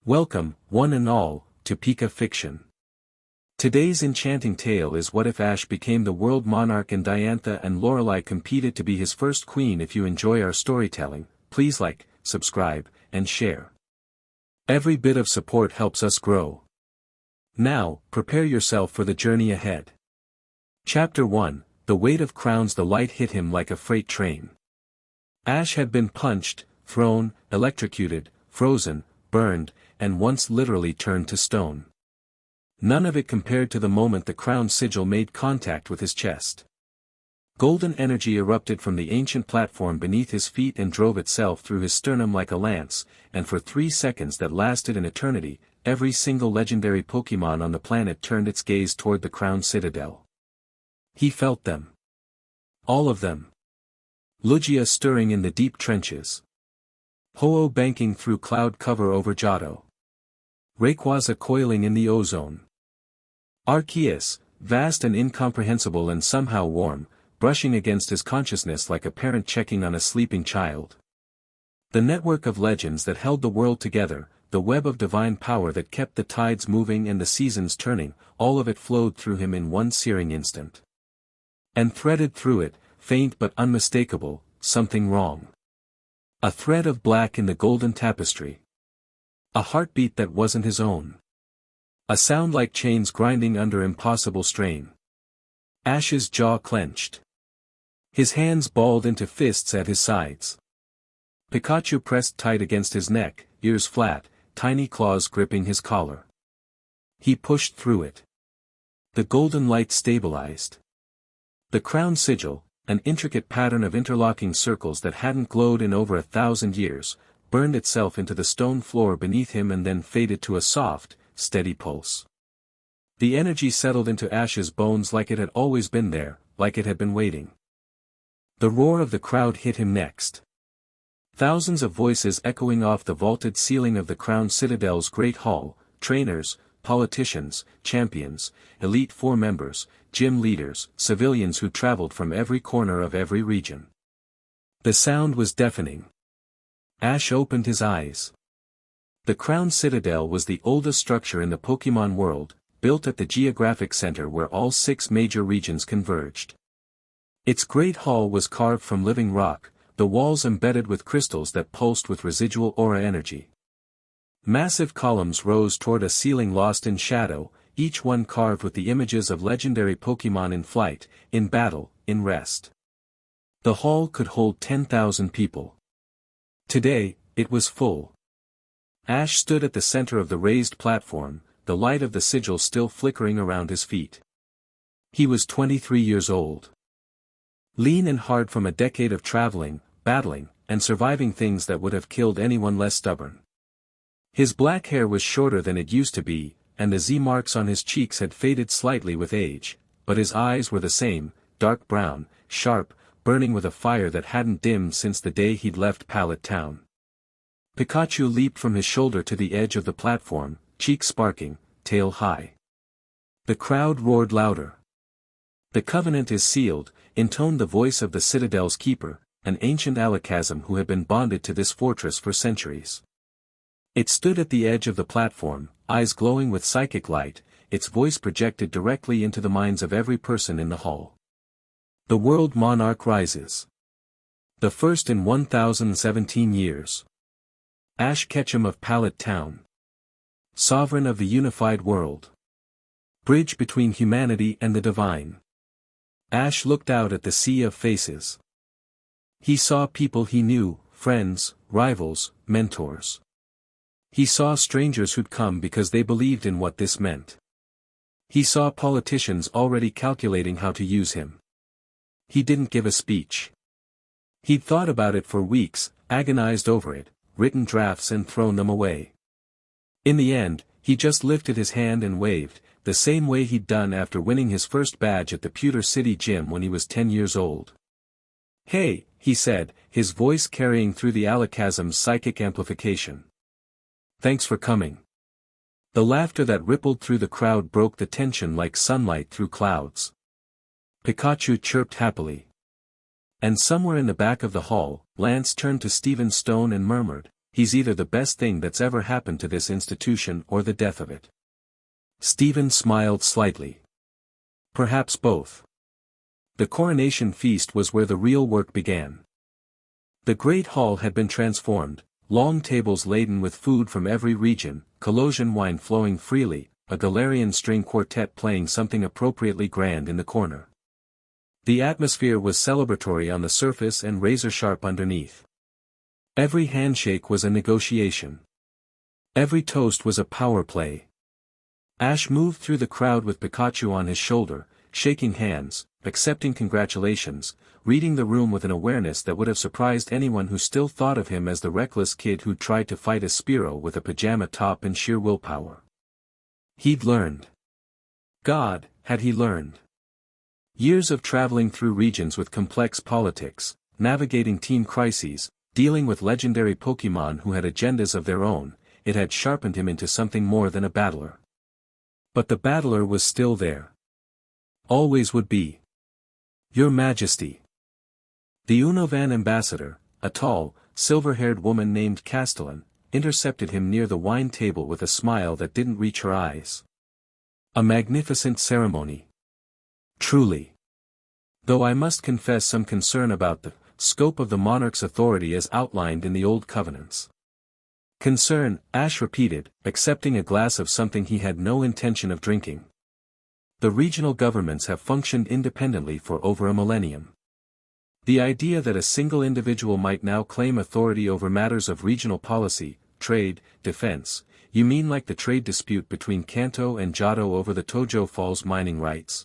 Welcome, one and all, to Pika Fiction. Today's enchanting tale is what if Ash became the world monarch and Diantha and Lorelei competed to be his first queen. If you enjoy our storytelling, please like, subscribe, and share. Every bit of support helps us grow. Now, prepare yourself for the journey ahead. Chapter 1, The Weight of Crowns. The light hit him like a freight train. Ash had been punched, thrown, electrocuted, frozen, burned, and once literally turned to stone. None of it compared to the moment the crown sigil made contact with his chest. Golden energy erupted from the ancient platform beneath his feet and drove itself through his sternum like a lance, and for 3 seconds that lasted an eternity, every single legendary Pokemon on the planet turned its gaze toward the crown citadel. He felt them. All of them. Lugia stirring in the deep trenches. Ho-Oh banking through cloud cover over Johto. Rayquaza coiling in the ozone. Arceus, vast and incomprehensible and somehow warm, brushing against his consciousness like a parent checking on a sleeping child. The network of legends that held the world together, the web of divine power that kept the tides moving and the seasons turning, all of it flowed through him in one searing instant. And threaded through it, faint but unmistakable, something wrong. A thread of black in the golden tapestry. A heartbeat that wasn't his own. A sound like chains grinding under impossible strain. Ash's jaw clenched. His hands balled into fists at his sides. Pikachu pressed tight against his neck, ears flat, tiny claws gripping his collar. He pushed through it. The golden light stabilized. The crown sigil, an intricate pattern of interlocking circles that hadn't glowed in over 1,000 years, burned itself into the stone floor beneath him and then faded to a soft, steady pulse. The energy settled into Ash's bones like it had always been there, like it had been waiting. The roar of the crowd hit him next. Thousands of voices echoing off the vaulted ceiling of the crown citadel's great hall, trainers, politicians, champions, elite four members, gym leaders, civilians who traveled from every corner of every region. The sound was deafening. Ash opened his eyes. The Crown Citadel was the oldest structure in the Pokemon world, built at the geographic center where all 6 major regions converged. Its great hall was carved from living rock, the walls embedded with crystals that pulsed with residual aura energy. Massive columns rose toward a ceiling lost in shadow, each one carved with the images of legendary Pokemon in flight, in battle, in rest. The hall could hold 10,000 people. Today, it was full. Ash stood at the center of the raised platform, the light of the sigil still flickering around his feet. He was 23 years old. Lean and hard from a decade of traveling, battling, and surviving things that would have killed anyone less stubborn. His black hair was shorter than it used to be, and the Z marks on his cheeks had faded slightly with age, but his eyes were the same, dark brown, sharp, burning with a fire that hadn't dimmed since the day he'd left Pallet Town. Pikachu leaped from his shoulder to the edge of the platform, cheeks sparking, tail high. The crowd roared louder. "The covenant is sealed," intoned the voice of the Citadel's keeper, an ancient alakazam who had been bonded to this fortress for centuries. It stood at the edge of the platform, eyes glowing with psychic light, its voice projected directly into the minds of every person in the hall. The world monarch rises. The first in 1,017 years. Ash Ketchum of Pallet Town. Sovereign of the unified world. Bridge between humanity and the divine. Ash looked out at the sea of faces. He saw people he knew, friends, rivals, mentors. He saw strangers who'd come because they believed in what this meant. He saw politicians already calculating how to use him. He didn't give a speech. He'd thought about it for weeks, agonized over it, written drafts and thrown them away. In the end, he just lifted his hand and waved, the same way he'd done after winning his first badge at the Pewter City Gym when he was 10 years old. "Hey," he said, his voice carrying through the alakazam's psychic amplification. "Thanks for coming." The laughter that rippled through the crowd broke the tension like sunlight through clouds. Pikachu chirped happily. And somewhere in the back of the hall, Lance turned to Stephen Stone and murmured, he's either the best thing that's ever happened to this institution or the death of it. Stephen smiled slightly. Perhaps both. The coronation feast was where the real work began. The great hall had been transformed, long tables laden with food from every region, Colossian wine flowing freely, a Galarian string quartet playing something appropriately grand in the corner. The atmosphere was celebratory on the surface and razor-sharp underneath. Every handshake was a negotiation. Every toast was a power play. Ash moved through the crowd with Pikachu on his shoulder, shaking hands, accepting congratulations, reading the room with an awareness that would have surprised anyone who still thought of him as the reckless kid who tried to fight a Spearow with a pajama top and sheer willpower. He'd learned. God, had he learned. Years of traveling through regions with complex politics, navigating team crises, dealing with legendary Pokémon who had agendas of their own, it had sharpened him into something more than a battler. But the battler was still there. Always would be. Your Majesty. The Unovan ambassador, a tall, silver-haired woman named Castellan, intercepted him near the wine table with a smile that didn't reach her eyes. A magnificent ceremony. Truly. Though I must confess some concern about the scope of the monarch's authority as outlined in the old covenants. Concern, Ash repeated, accepting a glass of something he had no intention of drinking. The regional governments have functioned independently for over a millennium. The idea that a single individual might now claim authority over matters of regional policy, trade, defense, you mean like the trade dispute between Kanto and Johto over the Tojo Falls mining rights?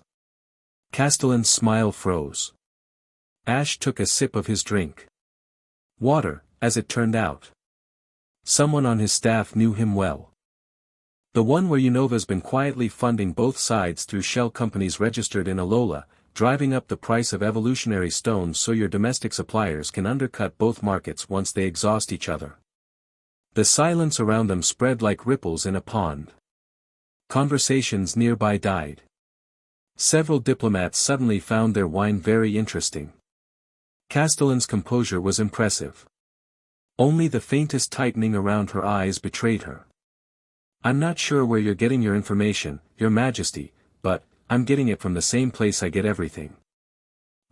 Castellan's smile froze. Ash took a sip of his drink. Water, as it turned out. Someone on his staff knew him well. The one where Unova's been quietly funding both sides through shell companies registered in Alola, driving up the price of evolutionary stones so your domestic suppliers can undercut both markets once they exhaust each other. The silence around them spread like ripples in a pond. Conversations nearby died. Several diplomats suddenly found their wine very interesting. Castellan's composure was impressive. Only the faintest tightening around her eyes betrayed her. I'm not sure where you're getting your information, Your Majesty, but I'm getting it from the same place I get everything.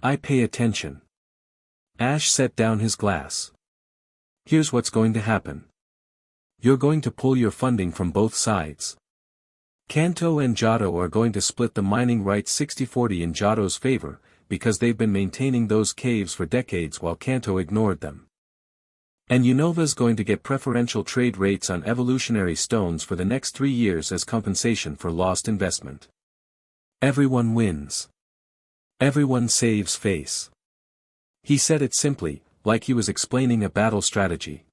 I pay attention. Ash set down his glass. Here's what's going to happen. You're going to pull your funding from both sides. Kanto and Johto are going to split the mining rights 60-40 in Johto's favor, because they've been maintaining those caves for decades while Kanto ignored them. And Unova's going to get preferential trade rates on evolutionary stones for the next 3 years as compensation for lost investment. Everyone wins. Everyone saves face. He said it simply, like he was explaining a battle strategy.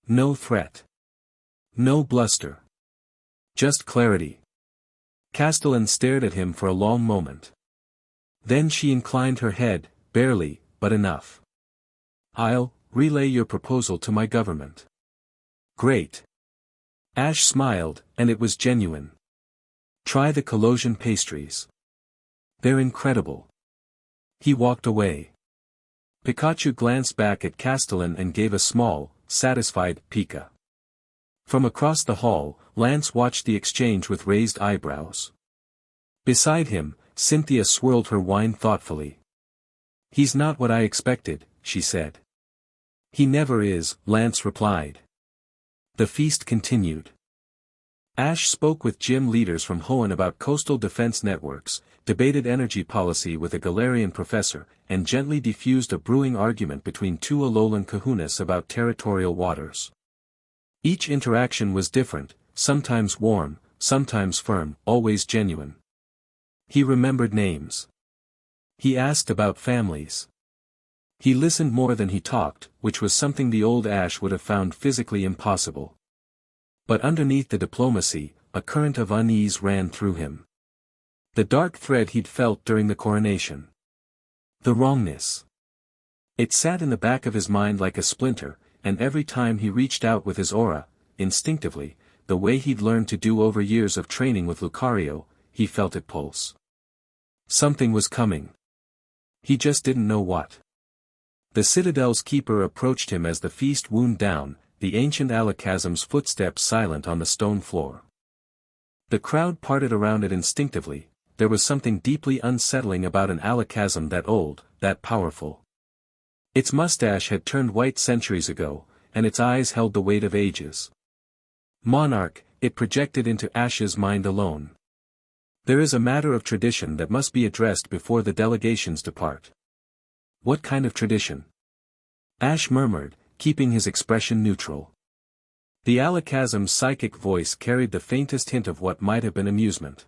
No threat. No bluster. Just clarity. Castellan stared at him for a long moment. Then she inclined her head, barely, but enough. I'll relay your proposal to my government. Great. Ash smiled, and it was genuine. Try the Colossian pastries. They're incredible. He walked away. Pikachu glanced back at Castellan and gave a small, satisfied Pika. From across the hall, Lance watched the exchange with raised eyebrows. Beside him, Cynthia swirled her wine thoughtfully. He's not what I expected, she said. He never is, Lance replied. The feast continued. Ash spoke with gym leaders from Hoenn about coastal defense networks, debated energy policy with a Galarian professor, and gently diffused a brewing argument between two Alolan kahunas about territorial waters. Each interaction was different, sometimes warm, sometimes firm, always genuine. He remembered names. He asked about families. He listened more than he talked, which was something the old Ash would have found physically impossible. But underneath the diplomacy, a current of unease ran through him. The dark thread he'd felt during the coronation. The wrongness. It sat in the back of his mind like a splinter, and every time he reached out with his aura, instinctively, the way he'd learned to do over years of training with Lucario, he felt it pulse. Something was coming. He just didn't know what. The Citadel's keeper approached him as the feast wound down, the ancient alakazam's footsteps silent on the stone floor. The crowd parted around it instinctively. There was something deeply unsettling about an alakazam that old, that powerful. Its mustache had turned white centuries ago, and its eyes held the weight of ages. Monarch, it projected into Ash's mind alone. There is a matter of tradition that must be addressed before the delegations depart. What kind of tradition? Ash murmured, keeping his expression neutral. The alakazam's psychic voice carried the faintest hint of what might have been amusement.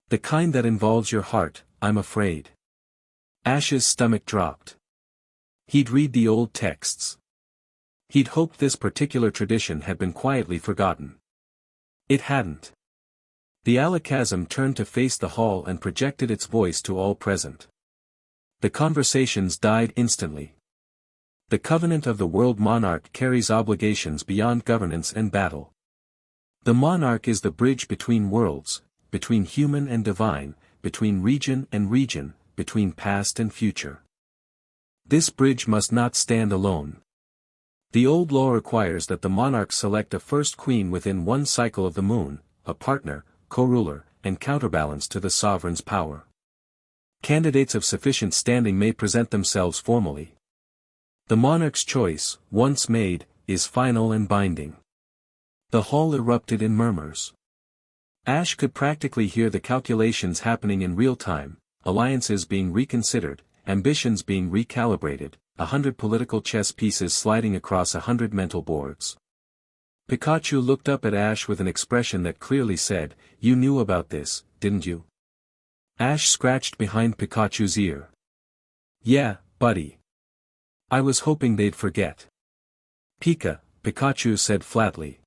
The kind that involves your heart, I'm afraid. Ash's stomach dropped. He'd read the old texts. He'd hoped this particular tradition had been quietly forgotten. It hadn't. The alakazam turned to face the hall and projected its voice to all present. The conversations died instantly. The covenant of the world monarch carries obligations beyond governance and battle. The monarch is the bridge between worlds, between human and divine, between region and region, between past and future. This bridge must not stand alone. The old law requires that the monarch select a first queen within one cycle of the moon, a partner, co-ruler, and counterbalance to the sovereign's power. Candidates of sufficient standing may present themselves formally. The monarch's choice, once made, is final and binding. The hall erupted in murmurs. Ash could practically hear the calculations happening in real time, alliances being reconsidered, ambitions being recalibrated, 100 political chess pieces sliding across 100 mental boards. Pikachu looked up at Ash with an expression that clearly said, "You knew about this, didn't you?" Ash scratched behind Pikachu's ear. "Yeah, buddy. I was hoping they'd forget." Pikachu said flatly.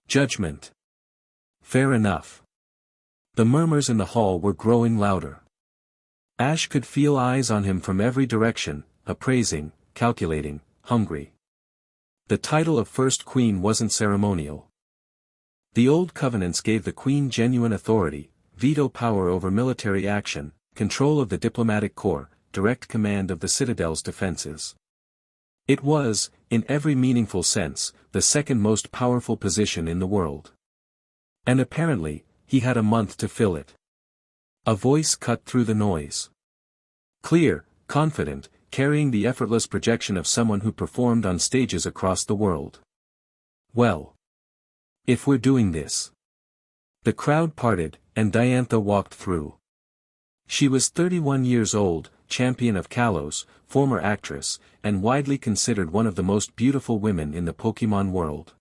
"Judgment. Fair enough." The murmurs in the hall were growing louder. Ash could feel eyes on him from every direction, appraising, calculating, hungry. The title of First Queen wasn't ceremonial. The old covenants gave the Queen genuine authority, veto power over military action, control of the diplomatic corps, direct command of the Citadel's defenses. It was, in every meaningful sense, the second most powerful position in the world. And apparently, he had a month to fill it. A voice cut through the noise. Clear, confident, carrying the effortless projection of someone who performed on stages across the world. "Well. If we're doing this." The crowd parted, and Diantha walked through. She was 31 years old, champion of Kalos, former actress, and widely considered one of the most beautiful women in the Pokémon world.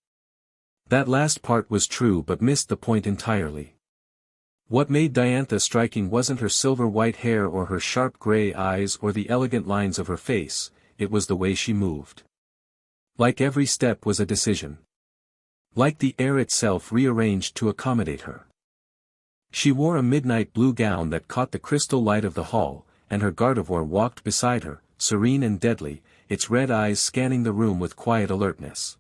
That last part was true but missed the point entirely. What made Diantha striking wasn't her silver white hair or her sharp gray eyes or the elegant lines of her face, it was the way she moved. Like every step was a decision. Like the air itself rearranged to accommodate her. She wore a midnight blue gown that caught the crystal light of the hall, and her Gardevoir walked beside her, serene and deadly, its red eyes scanning the room with quiet alertness.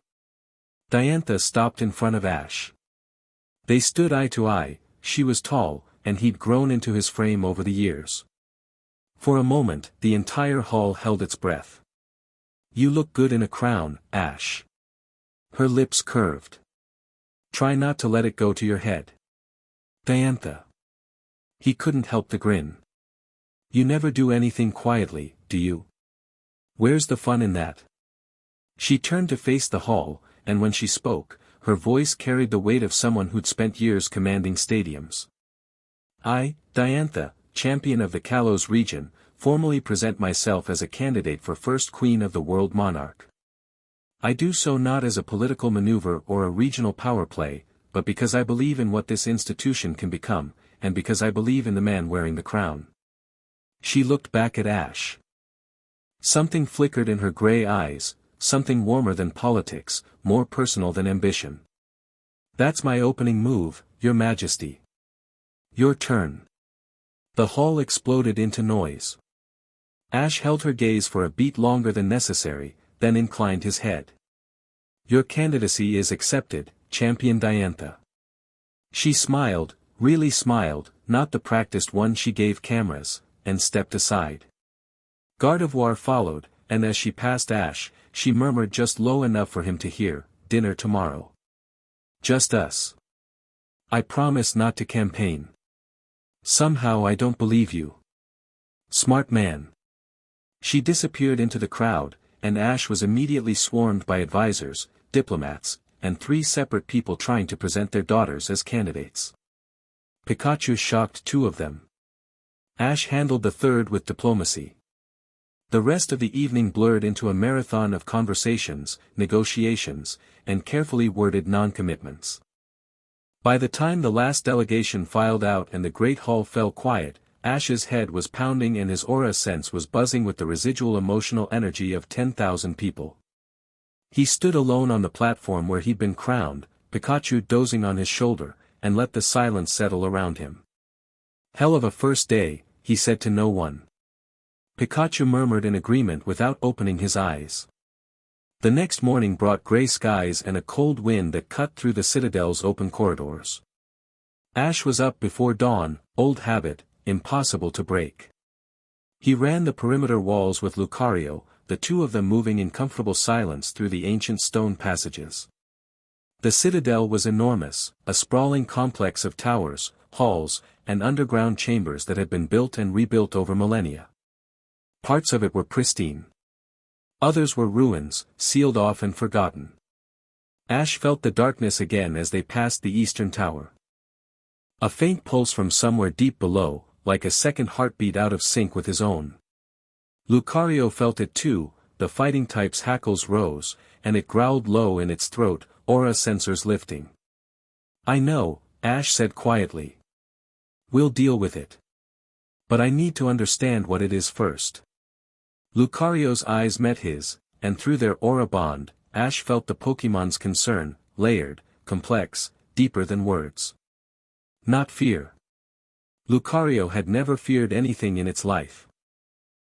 Diantha stopped in front of Ash. They stood eye to eye. She was tall, and he'd grown into his frame over the years. For a moment, the entire hall held its breath. "You look good in a crown, Ash." Her lips curved. "Try not to let it go to your head." "Diantha." He couldn't help the grin. "You never do anything quietly, do you? Where's the fun in that?" She turned to face the hall, and when she spoke, her voice carried the weight of someone who'd spent years commanding stadiums. "I, Diantha, champion of the Kalos region, formally present myself as a candidate for first queen of the world monarch. I do so not as a political maneuver or a regional power play, but because I believe in what this institution can become, and because I believe in the man wearing the crown." She looked back at Ash. Something flickered in her gray eyes, something warmer than politics, more personal than ambition. "That's my opening move, Your Majesty." "Your turn." The hall exploded into noise. Ash held her gaze for a beat longer than necessary, then inclined his head. "Your candidacy is accepted, Champion Diantha." She smiled, really smiled, not the practiced one she gave cameras, and stepped aside. Gardevoir followed, and as she passed Ash, she murmured just low enough for him to hear, "Dinner tomorrow. Just us. I promise not to campaign." "Somehow I don't believe you." "Smart man." She disappeared into the crowd, and Ash was immediately swarmed by advisors, diplomats, and 3 separate people trying to present their daughters as candidates. Pikachu shocked 2 of them. Ash handled the 3rd with diplomacy. The rest of the evening blurred into a marathon of conversations, negotiations, and carefully worded non-commitments. By the time the last delegation filed out and the great hall fell quiet, Ash's head was pounding and his aura sense was buzzing with the residual emotional energy of 10,000 people. He stood alone on the platform where he'd been crowned, Pikachu dozing on his shoulder, and let the silence settle around him. "Hell of a first day," he said to no one. Pikachu murmured in agreement without opening his eyes. The next morning brought gray skies and a cold wind that cut through the citadel's open corridors. Ash was up before dawn, old habit, impossible to break. He ran the perimeter walls with Lucario, the 2 of them moving in comfortable silence through the ancient stone passages. The citadel was enormous, a sprawling complex of towers, halls, and underground chambers that had been built and rebuilt over millennia. Parts of it were pristine. Others were ruins, sealed off and forgotten. Ash felt the darkness again as they passed the eastern tower. A faint pulse from somewhere deep below, like a second heartbeat out of sync with his own. Lucario felt it too, the fighting type's hackles rose, and it growled low in its throat, aura sensors lifting. "I know," Ash said quietly. "We'll deal with it. But I need to understand what it is first." Lucario's eyes met his, and through their aura bond, Ash felt the Pokémon's concern, layered, complex, deeper than words. Not fear. Lucario had never feared anything in its life.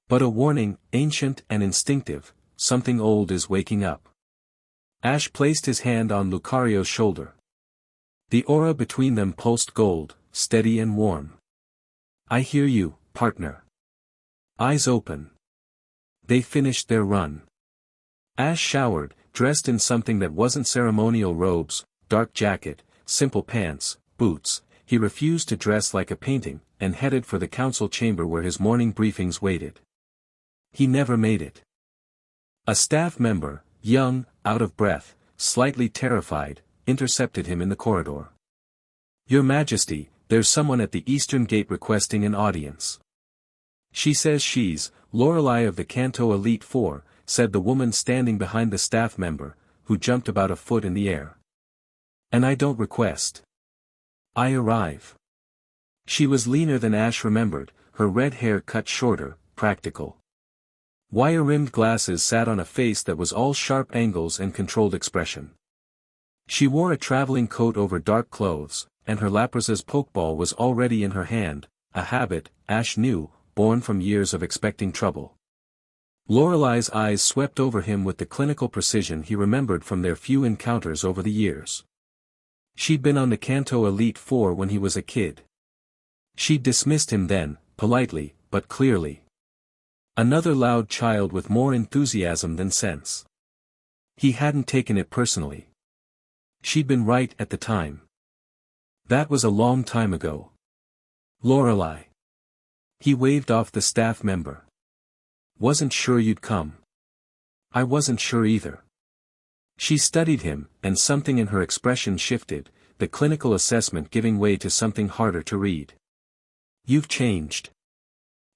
But a warning, ancient and instinctive, something old is waking up. Ash placed his hand on Lucario's shoulder. The aura between them pulsed gold, steady and warm. "I hear you, partner." Eyes open. They finished their run. Ash showered, dressed in something that wasn't ceremonial robes, dark jacket, simple pants, boots. He refused to dress like a painting, and headed for the council chamber where his morning briefings waited. He never made it. A staff member, young, out of breath, slightly terrified, intercepted him in the corridor. "Your Majesty, there's someone at the eastern gate requesting an audience." "She says she's Lorelei of the Kanto Elite Four," said the woman standing behind the staff member, who jumped about a foot in the air. "And I don't request. I arrive." She was leaner than Ash remembered, her red hair cut shorter, practical. Wire-rimmed glasses sat on a face that was all sharp angles and controlled expression. She wore a traveling coat over dark clothes, and her Lapraza's pokeball was already in her hand, a habit, Ash knew, born from years of expecting trouble. Lorelai's eyes swept over him with the clinical precision he remembered from their few encounters over the years. She'd been on the Kanto Elite Four when he was a kid. She'd dismissed him then, politely, but clearly. Another loud child with more enthusiasm than sense. He hadn't taken it personally. She'd been right at the time. That was a long time ago. "Lorelei." He waved off the staff member. "Wasn't sure you'd come." "I wasn't sure either." She studied him, and something in her expression shifted, the clinical assessment giving way to something harder to read. "You've changed.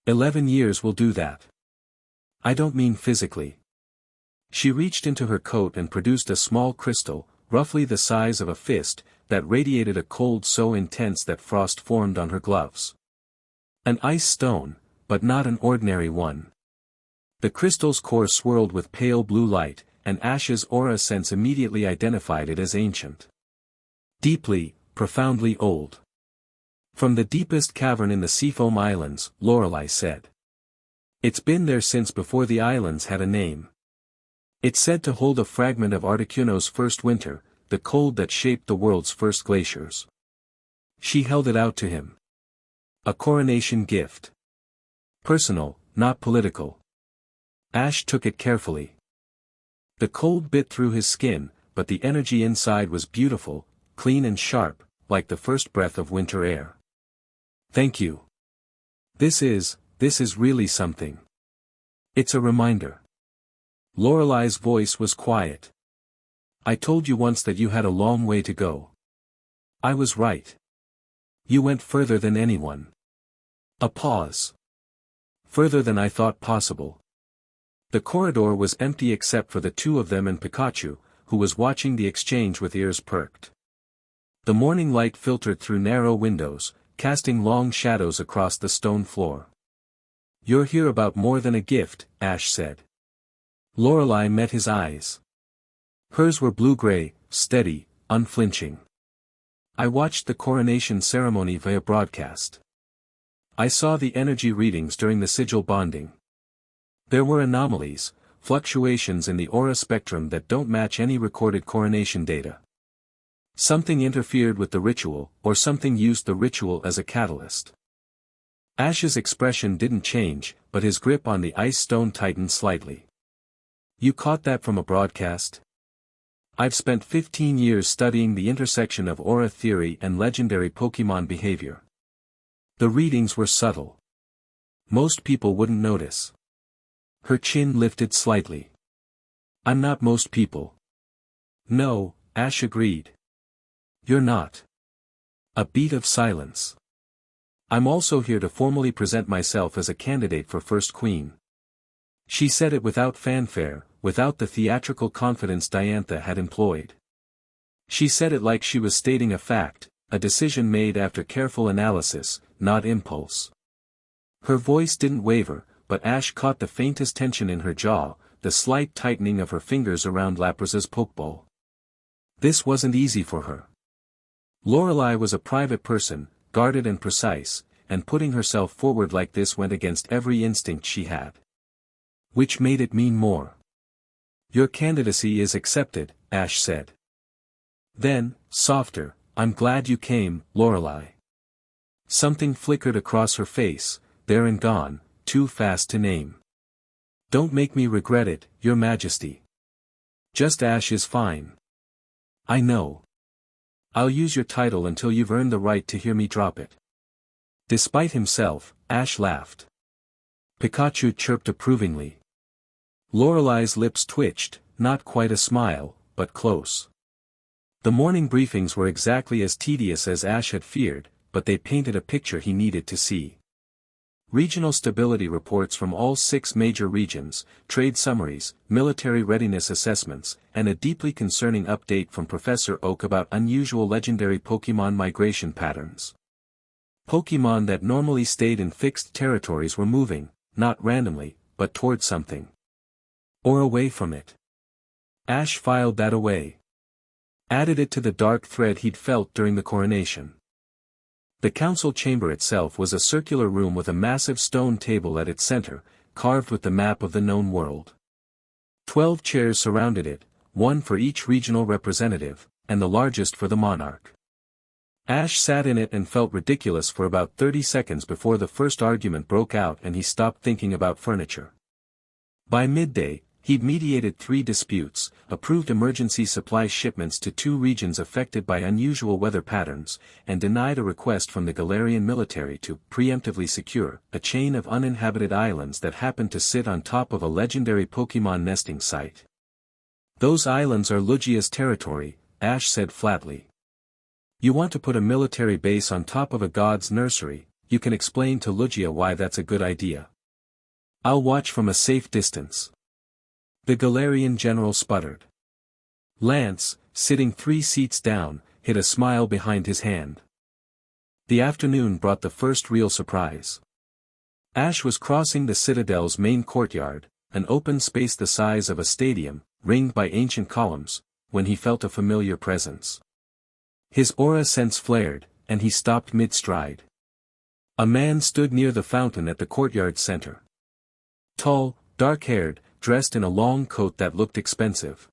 11 years will do that. I don't mean physically." She reached into her coat and produced a small crystal, roughly the size of a fist, that radiated a cold so intense that frost formed on her gloves. An ice stone, but not an ordinary one. The crystal's core swirled with pale blue light, and Ash's aura sense immediately identified it as ancient. Deeply, profoundly old. "From the deepest cavern in the Seafoam Islands," Lorelei said. "It's been there since before the islands had a name. It's said to hold a fragment of Articuno's first winter, the cold that shaped the world's first glaciers." She held it out to him. "A coronation gift. Personal, not political." Ash took it carefully. The cold bit through his skin, but the energy inside was beautiful, clean and sharp, like the first breath of winter air. Thank you. This is really something. It's a reminder. Lorelai's voice was quiet. I told you once that you had a long way to go. I was right. You went further than anyone. A pause. Further than I thought possible. The corridor was empty except for the two of them and Pikachu, who was watching the exchange with ears perked. The morning light filtered through narrow windows, casting long shadows across the stone floor. You're here about more than a gift, Ash said. Lorelei met his eyes. Hers were blue-gray, steady, unflinching. I watched the coronation ceremony via broadcast. I saw the energy readings during the sigil bonding. There were anomalies, fluctuations in the aura spectrum that don't match any recorded coronation data. Something interfered with the ritual, or something used the ritual as a catalyst. Ash's expression didn't change, but his grip on the ice stone tightened slightly. You caught that from a broadcast? I've spent 15 years studying the intersection of aura theory and legendary Pokémon behavior. The readings were subtle. Most people wouldn't notice. Her chin lifted slightly. I'm not most people. No, Ash agreed. You're not. A beat of silence. I'm also here to formally present myself as a candidate for First Queen. She said it without fanfare, without the theatrical confidence Diantha had employed. She said it like she was stating a fact, a decision made after careful analysis, not impulse. Her voice didn't waver, but Ash caught the faintest tension in her jaw, the slight tightening of her fingers around Lapra's pokeball. This wasn't easy for her. Lorelei was a private person, guarded and precise, and putting herself forward like this went against every instinct she had. Which made it mean more. Your candidacy is accepted, Ash said. Then, softer, I'm glad you came, Lorelei. Something flickered across her face, there and gone, too fast to name. Don't make me regret it, Your Majesty. Just Ash is fine. I know. I'll use your title until you've earned the right to hear me drop it. Despite himself, Ash laughed. Pikachu chirped approvingly. Lorelei's lips twitched, not quite a smile, but close. The morning briefings were exactly as tedious as Ash had feared, but they painted a picture he needed to see. Regional stability reports from all 6 major regions, trade summaries, military readiness assessments, and a deeply concerning update from Professor Oak about unusual legendary Pokémon migration patterns. Pokémon that normally stayed in fixed territories were moving, not randomly, but toward something. Or away from it. Ash filed that away. Added it to the dark thread he'd felt during the coronation. The council chamber itself was a circular room with a massive stone table at its center, carved with the map of the known world. 12 chairs surrounded it, one for each regional representative, and the largest for the monarch. Ash sat in it and felt ridiculous for about 30 seconds before the first argument broke out and he stopped thinking about furniture. By midday, he'd mediated 3 disputes, approved emergency supply shipments to 2 regions affected by unusual weather patterns, and denied a request from the Galarian military to preemptively secure a chain of uninhabited islands that happened to sit on top of a legendary Pokémon nesting site. Those islands are Lugia's territory, Ash said flatly. You want to put a military base on top of a god's nursery, you can explain to Lugia why that's a good idea. I'll watch from a safe distance. The Galarian general sputtered. Lance, sitting 3 seats down, hid a smile behind his hand. The afternoon brought the first real surprise. Ash was crossing the citadel's main courtyard, an open space the size of a stadium, ringed by ancient columns, when he felt a familiar presence. His aura sense flared, and he stopped mid-stride. A man stood near the fountain at the courtyard's center. Tall, dark-haired, dressed in a long coat that looked expensive.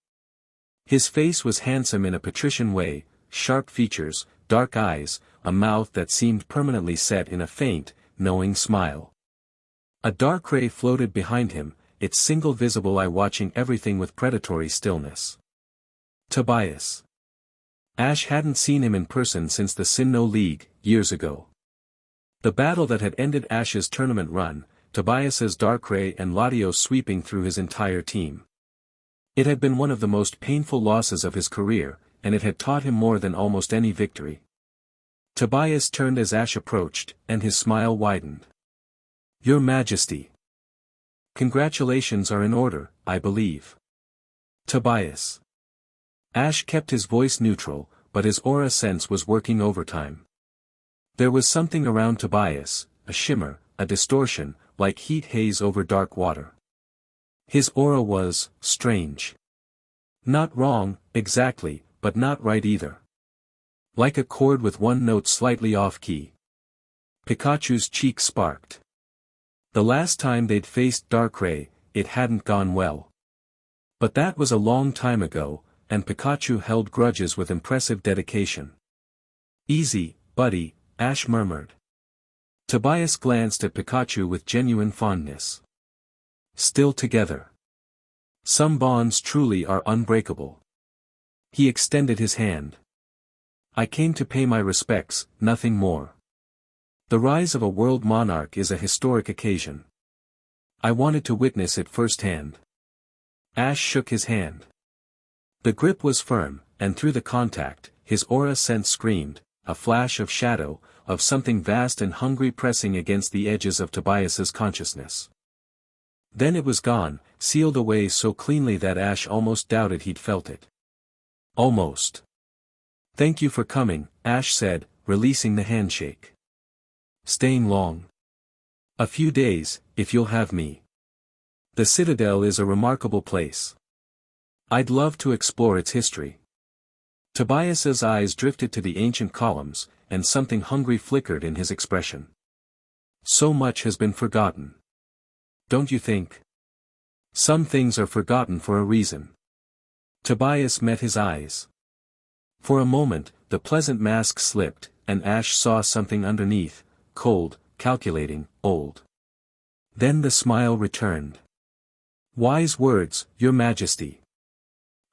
His face was handsome in a patrician way, sharp features, dark eyes, a mouth that seemed permanently set in a faint, knowing smile. A dark ray floated behind him, its single visible eye watching everything with predatory stillness. Tobias. Ash hadn't seen him in person since the Sinnoh League, years ago. The battle that had ended Ash's tournament run, Tobias's Darkrai and Latios sweeping through his entire team. It had been one of the most painful losses of his career, and it had taught him more than almost any victory. Tobias turned as Ash approached, and his smile widened. Your Majesty. Congratulations are in order, I believe. Tobias. Ash kept his voice neutral, but his aura sense was working overtime. There was something around Tobias, a shimmer, a distortion, like heat haze over dark water. His aura was strange. Not wrong, exactly, but not right either. Like a chord with one note slightly off-key. Pikachu's cheek sparked. The last time they'd faced Darkrai, it hadn't gone well. But that was a long time ago, and Pikachu held grudges with impressive dedication. Easy, buddy, Ash murmured. Tobias glanced at Pikachu with genuine fondness. Still together. Some bonds truly are unbreakable. He extended his hand. I came to pay my respects, nothing more. The rise of a world monarch is a historic occasion. I wanted to witness it firsthand. Ash shook his hand. The grip was firm, and through the contact, his aura sense screamed, a flash of shadow, of something vast and hungry pressing against the edges of Tobias's consciousness. Then it was gone, sealed away so cleanly that Ash almost doubted he'd felt it. Almost. Thank you for coming, Ash said, releasing the handshake. Staying long? A few days, if you'll have me. The Citadel is a remarkable place. I'd love to explore its history. Tobias's eyes drifted to the ancient columns, and something hungry flickered in his expression. So much has been forgotten. Don't you think? Some things are forgotten for a reason. Tobias met his eyes. For a moment, the pleasant mask slipped, and Ash saw something underneath, cold, calculating, old. Then the smile returned. Wise words, Your Majesty.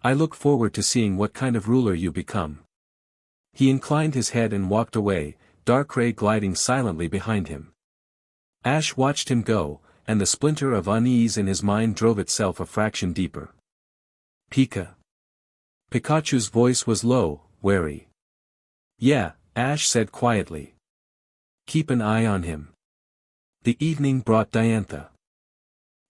I look forward to seeing what kind of ruler you become. He inclined his head and walked away, Darkrai gliding silently behind him. Ash watched him go, and the splinter of unease in his mind drove itself a fraction deeper. Pika. Pikachu's voice was low, wary. Yeah, Ash said quietly. Keep an eye on him. The evening brought Diantha.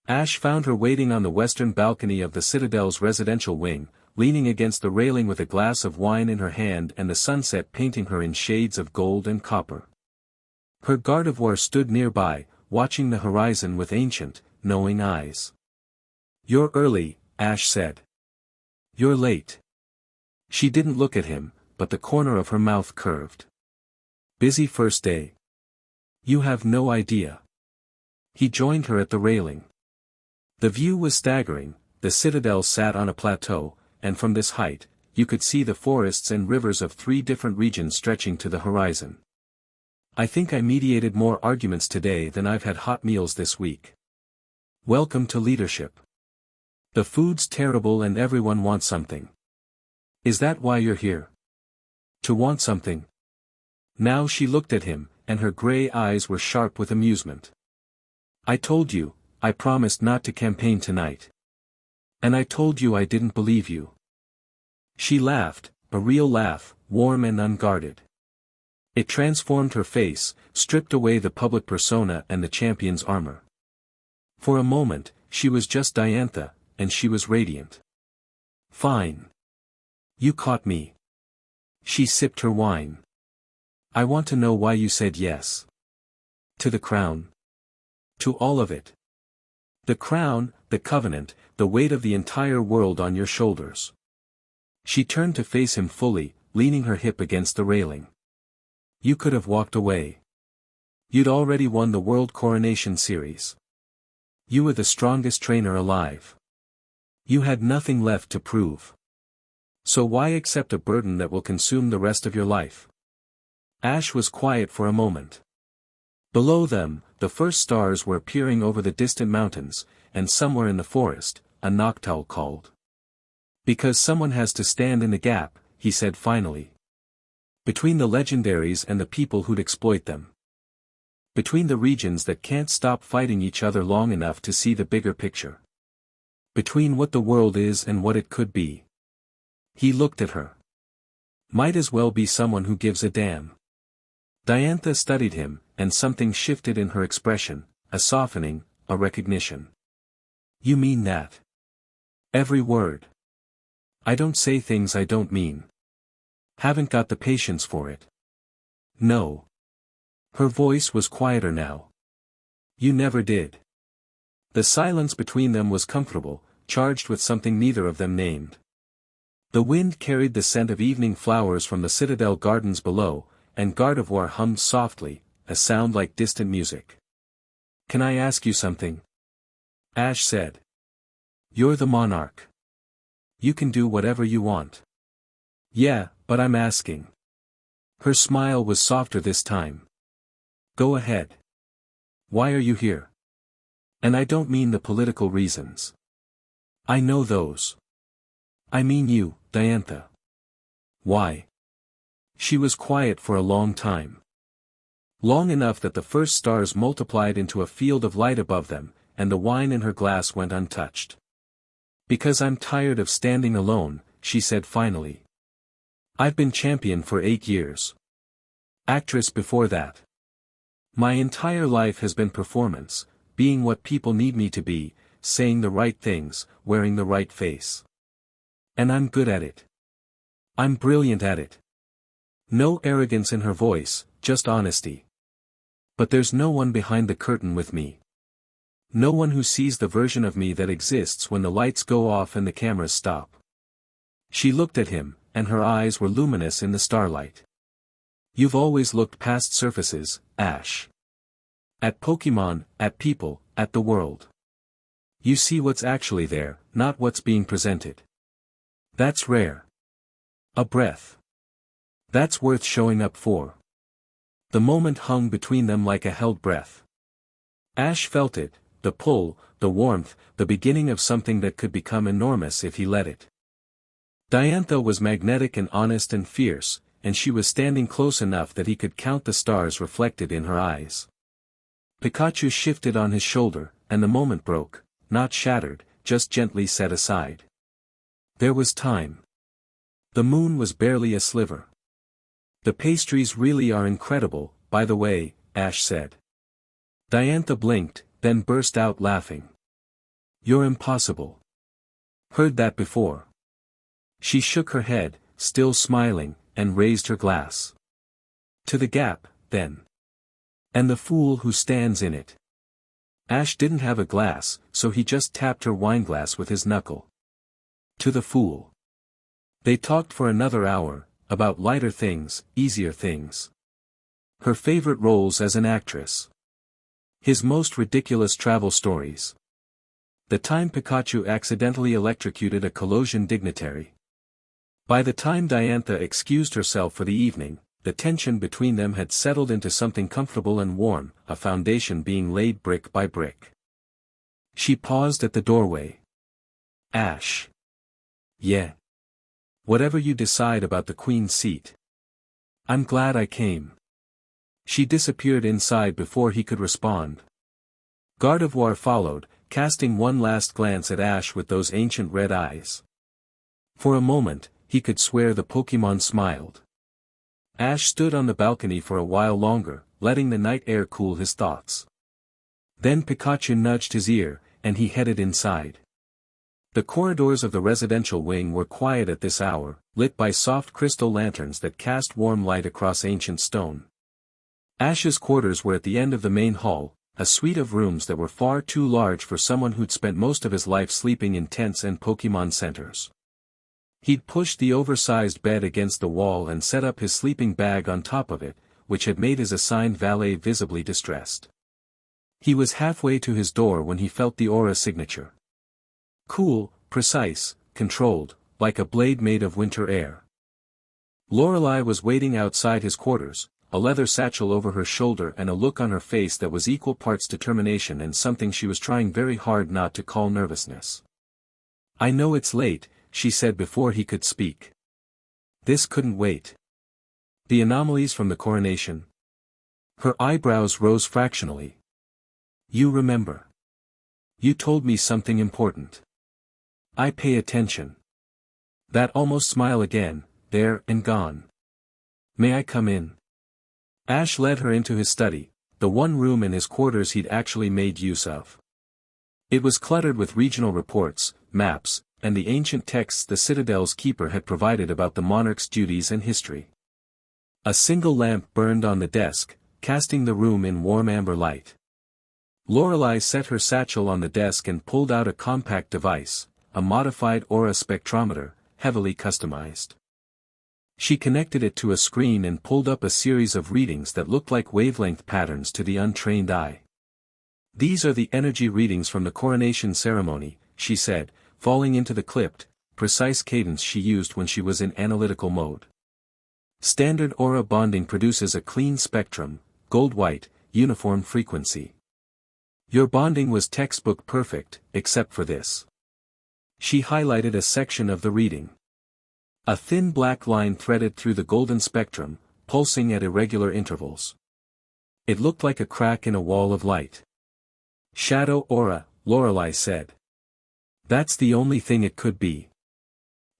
Ash found her waiting on the western balcony of the Citadel's residential wing, leaning against the railing with a glass of wine in her hand and the sunset painting her in shades of gold and copper. Her Gardevoir stood nearby, watching the horizon with ancient, knowing eyes. You're early, Ash said. You're late. She didn't look at him, but the corner of her mouth curved. Busy first day. You have no idea. He joined her at the railing. The view was staggering. The Citadel sat on a plateau, and from this height, you could see the forests and rivers of 3 different regions stretching to the horizon. I think I mediated more arguments today than I've had hot meals this week. Welcome to leadership. The food's terrible and everyone wants something. Is that why you're here? To want something? Now she looked at him, and her gray eyes were sharp with amusement. I told you, I promised not to campaign tonight. And I told you I didn't believe you. She laughed, a real laugh, warm and unguarded. It transformed her face, stripped away the public persona and the champion's armor. For a moment, she was just Diantha, and she was radiant. Fine. You caught me. She sipped her wine. I want to know why you said yes. To the crown. To all of it. The crown, the covenant, the weight of the entire world on your shoulders. She turned to face him fully, leaning her hip against the railing. You could have walked away. You'd already won the World Coronation Series. You were the strongest trainer alive. You had nothing left to prove. So why accept a burden that will consume the rest of your life? Ash was quiet for a moment. Below them, the first stars were appearing over the distant mountains, and somewhere in the forest, a noctowl called. Because someone has to stand in the gap, he said finally. Between the legendaries and the people who'd exploit them. Between the regions that can't stop fighting each other long enough to see the bigger picture. Between what the world is and what it could be. He looked at her. Might as well be someone who gives a damn. Diantha studied him, and something shifted in her expression, a softening, a recognition. You mean that? Every word. I don't say things I don't mean. Haven't got the patience for it. No. Her voice was quieter now. You never did. The silence between them was comfortable, charged with something neither of them named. The wind carried the scent of evening flowers from the citadel gardens below, and Gardevoir hummed softly, a sound like distant music. Can I ask you something? Ash said. You're the monarch. You can do whatever you want. Yeah, but I'm asking. Her smile was softer this time. Go ahead. Why are you here? And I don't mean the political reasons. I know those. I mean you, Diantha. Why? She was quiet for a long time. Long enough that the first stars multiplied into a field of light above them, and the wine in her glass went untouched. Because I'm tired of standing alone, she said finally. I've been champion for 8 years. Actress before that. My entire life has been performance, being what people need me to be, saying the right things, wearing the right face. And I'm good at it. I'm brilliant at it. No arrogance in her voice, just honesty. But there's no one behind the curtain with me. No one who sees the version of me that exists when the lights go off and the cameras stop. She looked at him, and her eyes were luminous in the starlight. You've always looked past surfaces, Ash. At Pokémon, at people, at the world. You see what's actually there, not what's being presented. That's rare. A breath. That's worth showing up for. The moment hung between them like a held breath. Ash felt it, the pull, the warmth, the beginning of something that could become enormous if he let it. Diantha was magnetic and honest and fierce, and she was standing close enough that he could count the stars reflected in her eyes. Pikachu shifted on his shoulder, and the moment broke, not shattered, just gently set aside. There was time. The moon was barely a sliver. The pastries really are incredible, by the way, Ash said. Diantha blinked, then burst out laughing. You're impossible. Heard that before. She shook her head, still smiling, and raised her glass. To the gap, then. And the fool who stands in it. Ash didn't have a glass, so he just tapped her wineglass with his knuckle. To the fool. They talked for another hour, about lighter things, easier things. Her favorite roles as an actress. His most ridiculous travel stories. The time Pikachu accidentally electrocuted a Colosian dignitary. By the time Diantha excused herself for the evening, the tension between them had settled into something comfortable and warm, a foundation being laid brick by brick. She paused at the doorway. Ash. Yeah. Whatever you decide about the Queen's seat. I'm glad I came. She disappeared inside before he could respond. Gardevoir followed, casting one last glance at Ash with those ancient red eyes. For a moment, he could swear the Pokémon smiled. Ash stood on the balcony for a while longer, letting the night air cool his thoughts. Then Pikachu nudged his ear, and he headed inside. The corridors of the residential wing were quiet at this hour, lit by soft crystal lanterns that cast warm light across ancient stone. Ash's quarters were at the end of the main hall, a suite of rooms that were far too large for someone who'd spent most of his life sleeping in tents and Pokémon centers. He'd pushed the oversized bed against the wall and set up his sleeping bag on top of it, which had made his assigned valet visibly distressed. He was halfway to his door when he felt the aura signature. Cool, precise, controlled, like a blade made of winter air. Lorelei was waiting outside his quarters, a leather satchel over her shoulder and a look on her face that was equal parts determination and something she was trying very hard not to call nervousness. "I know it's late," she said before he could speak. "This couldn't wait." "The anomalies from the coronation?" Her eyebrows rose fractionally. "You remember. You told me something important. I pay attention." That almost smile again, there and gone. "May I come in?" Ash led her into his study, the one room in his quarters he'd actually made use of. It was cluttered with regional reports, maps, and the ancient texts the Citadel's keeper had provided about the monarch's duties and history. A single lamp burned on the desk, casting the room in warm amber light. Lorelei set her satchel on the desk and pulled out a compact device, a modified aura spectrometer, heavily customized. She connected it to a screen and pulled up a series of readings that looked like wavelength patterns to the untrained eye. "These are the energy readings from the coronation ceremony," she said, falling into the clipped, precise cadence she used when she was in analytical mode. "Standard aura bonding produces a clean spectrum, gold-white, uniform frequency. Your bonding was textbook perfect, except for this." She highlighted a section of the reading. A thin black line threaded through the golden spectrum, pulsing at irregular intervals. It looked like a crack in a wall of light. "Shadow aura," Lorelei said. "That's the only thing it could be.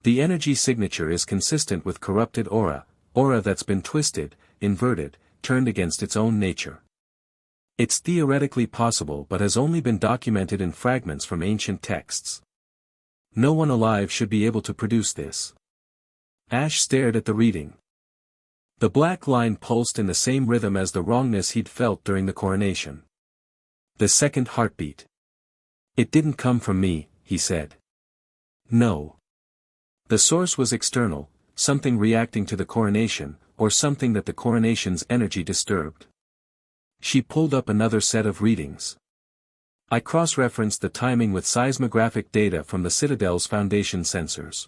The energy signature is consistent with corrupted aura that's been twisted, inverted, turned against its own nature. It's theoretically possible but has only been documented in fragments from ancient texts. No one alive should be able to produce this." Ash stared at the reading. The black line pulsed in the same rhythm as the wrongness he'd felt during the coronation. The second heartbeat. "It didn't come from me," he said. "No. The source was external, something reacting to the coronation, or something that the coronation's energy disturbed." She pulled up another set of readings. "I cross-referenced the timing with seismographic data from the Citadel's foundation sensors.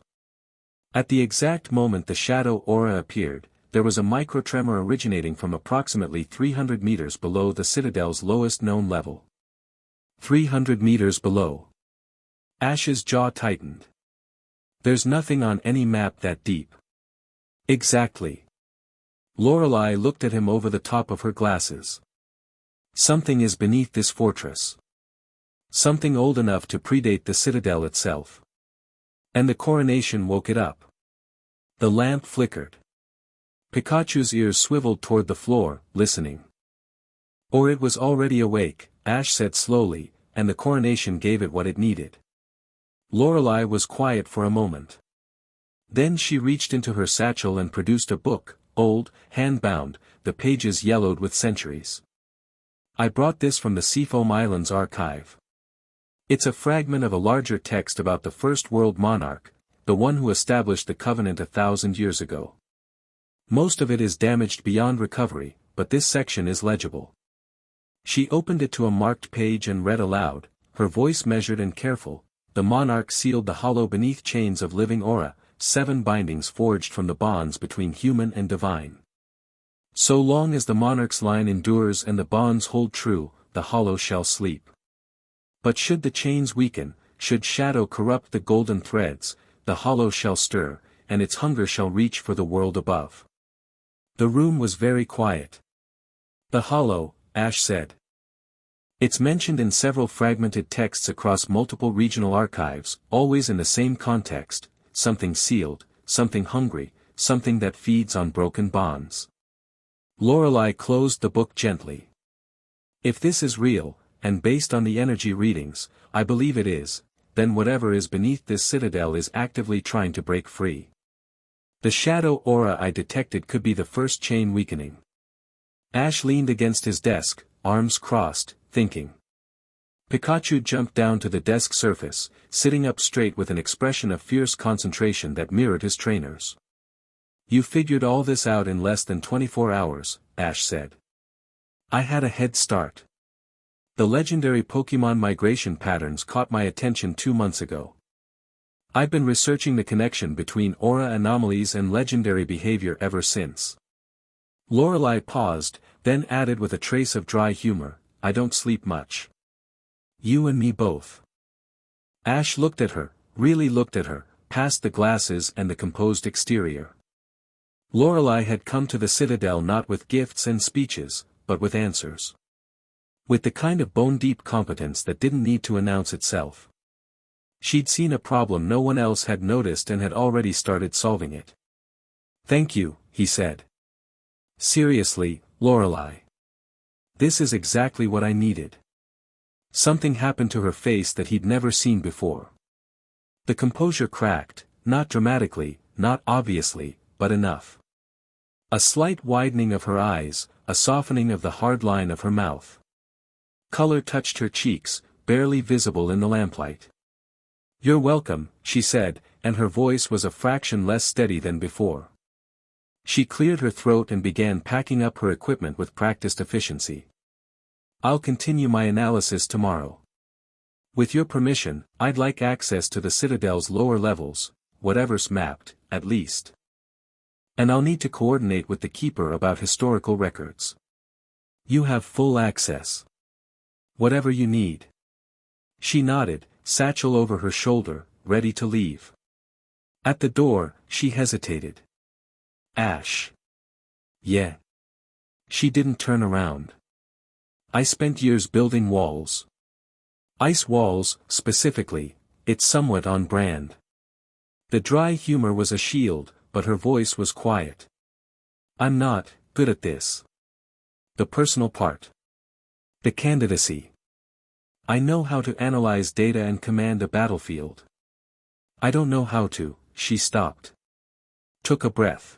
At the exact moment the shadow aura appeared, there was a microtremor originating from approximately 300 meters below the Citadel's lowest known level." 300 meters below. Ash's jaw tightened. "There's nothing on any map that deep." "Exactly." Lorelei looked at him over the top of her glasses. "Something is beneath this fortress. Something old enough to predate the Citadel itself. And the coronation woke it up." The lamp flickered. Pikachu's ears swiveled toward the floor, listening. "Or it was already awake," Ash said slowly, "and the coronation gave it what it needed." Lorelei was quiet for a moment. Then she reached into her satchel and produced a book, old, hand-bound, the pages yellowed with centuries. "I brought this from the Seafoam Islands archive. It's a fragment of a larger text about the first world monarch, the one who established the covenant 1,000 years ago. Most of it is damaged beyond recovery, but this section is legible." She opened it to a marked page and read aloud, her voice measured and careful. "The monarch sealed the hollow beneath chains of living aura, 7 bindings forged from the bonds between human and divine. So long as the monarch's line endures and the bonds hold true, the hollow shall sleep. But should the chains weaken, should shadow corrupt the golden threads, the hollow shall stir, and its hunger shall reach for the world above." The room was very quiet. "The hollow," Ash said. "It's mentioned in several fragmented texts across multiple regional archives, always in the same context, something sealed, something hungry, something that feeds on broken bonds." Lorelei closed the book gently. "If this is real, and based on the energy readings, I believe it is, then whatever is beneath this citadel is actively trying to break free. The shadow aura I detected could be the first chain weakening." Ash leaned against his desk, arms crossed, thinking. Pikachu jumped down to the desk surface, sitting up straight with an expression of fierce concentration that mirrored his trainer's. "You figured all this out in less than 24 hours, Ash said. "I had a head start. The legendary Pokémon migration patterns caught my attention 2 months ago. I've been researching the connection between aura anomalies and legendary behavior ever since." Lorelei paused, then added with a trace of dry humor, I don't sleep much. You and me both. Ash looked at her, really looked at her, past the glasses and the composed exterior. Lorelei had come to the Citadel not with gifts and speeches, but with answers. With the kind of bone-deep competence that didn't need to announce itself. She'd seen a problem no one else had noticed and had already started solving it. Thank you, he said. Seriously, Lorelei. This is exactly what I needed. Something happened to her face that he'd never seen before. The composure cracked, not dramatically, not obviously, but enough. A slight widening of her eyes, a softening of the hard line of her mouth. Color touched her cheeks, barely visible in the lamplight. You're welcome, she said, and her voice was a fraction less steady than before. She cleared her throat and began packing up her equipment with practiced efficiency. I'll continue my analysis tomorrow. With your permission, I'd like access to the Citadel's lower levels, whatever's mapped, at least. And I'll need to coordinate with the Keeper about historical records. You have full access. Whatever you need. She nodded, satchel over her shoulder, ready to leave. At the door, she hesitated. Ash. Yeah. She didn't turn around. I spent years building walls. Ice walls, specifically, it's somewhat on brand. The dry humor was a shield, but her voice was quiet. I'm not good at this. The personal part. The candidacy. I know how to analyze data and command a battlefield. I don't know how to, she stopped. Took a breath.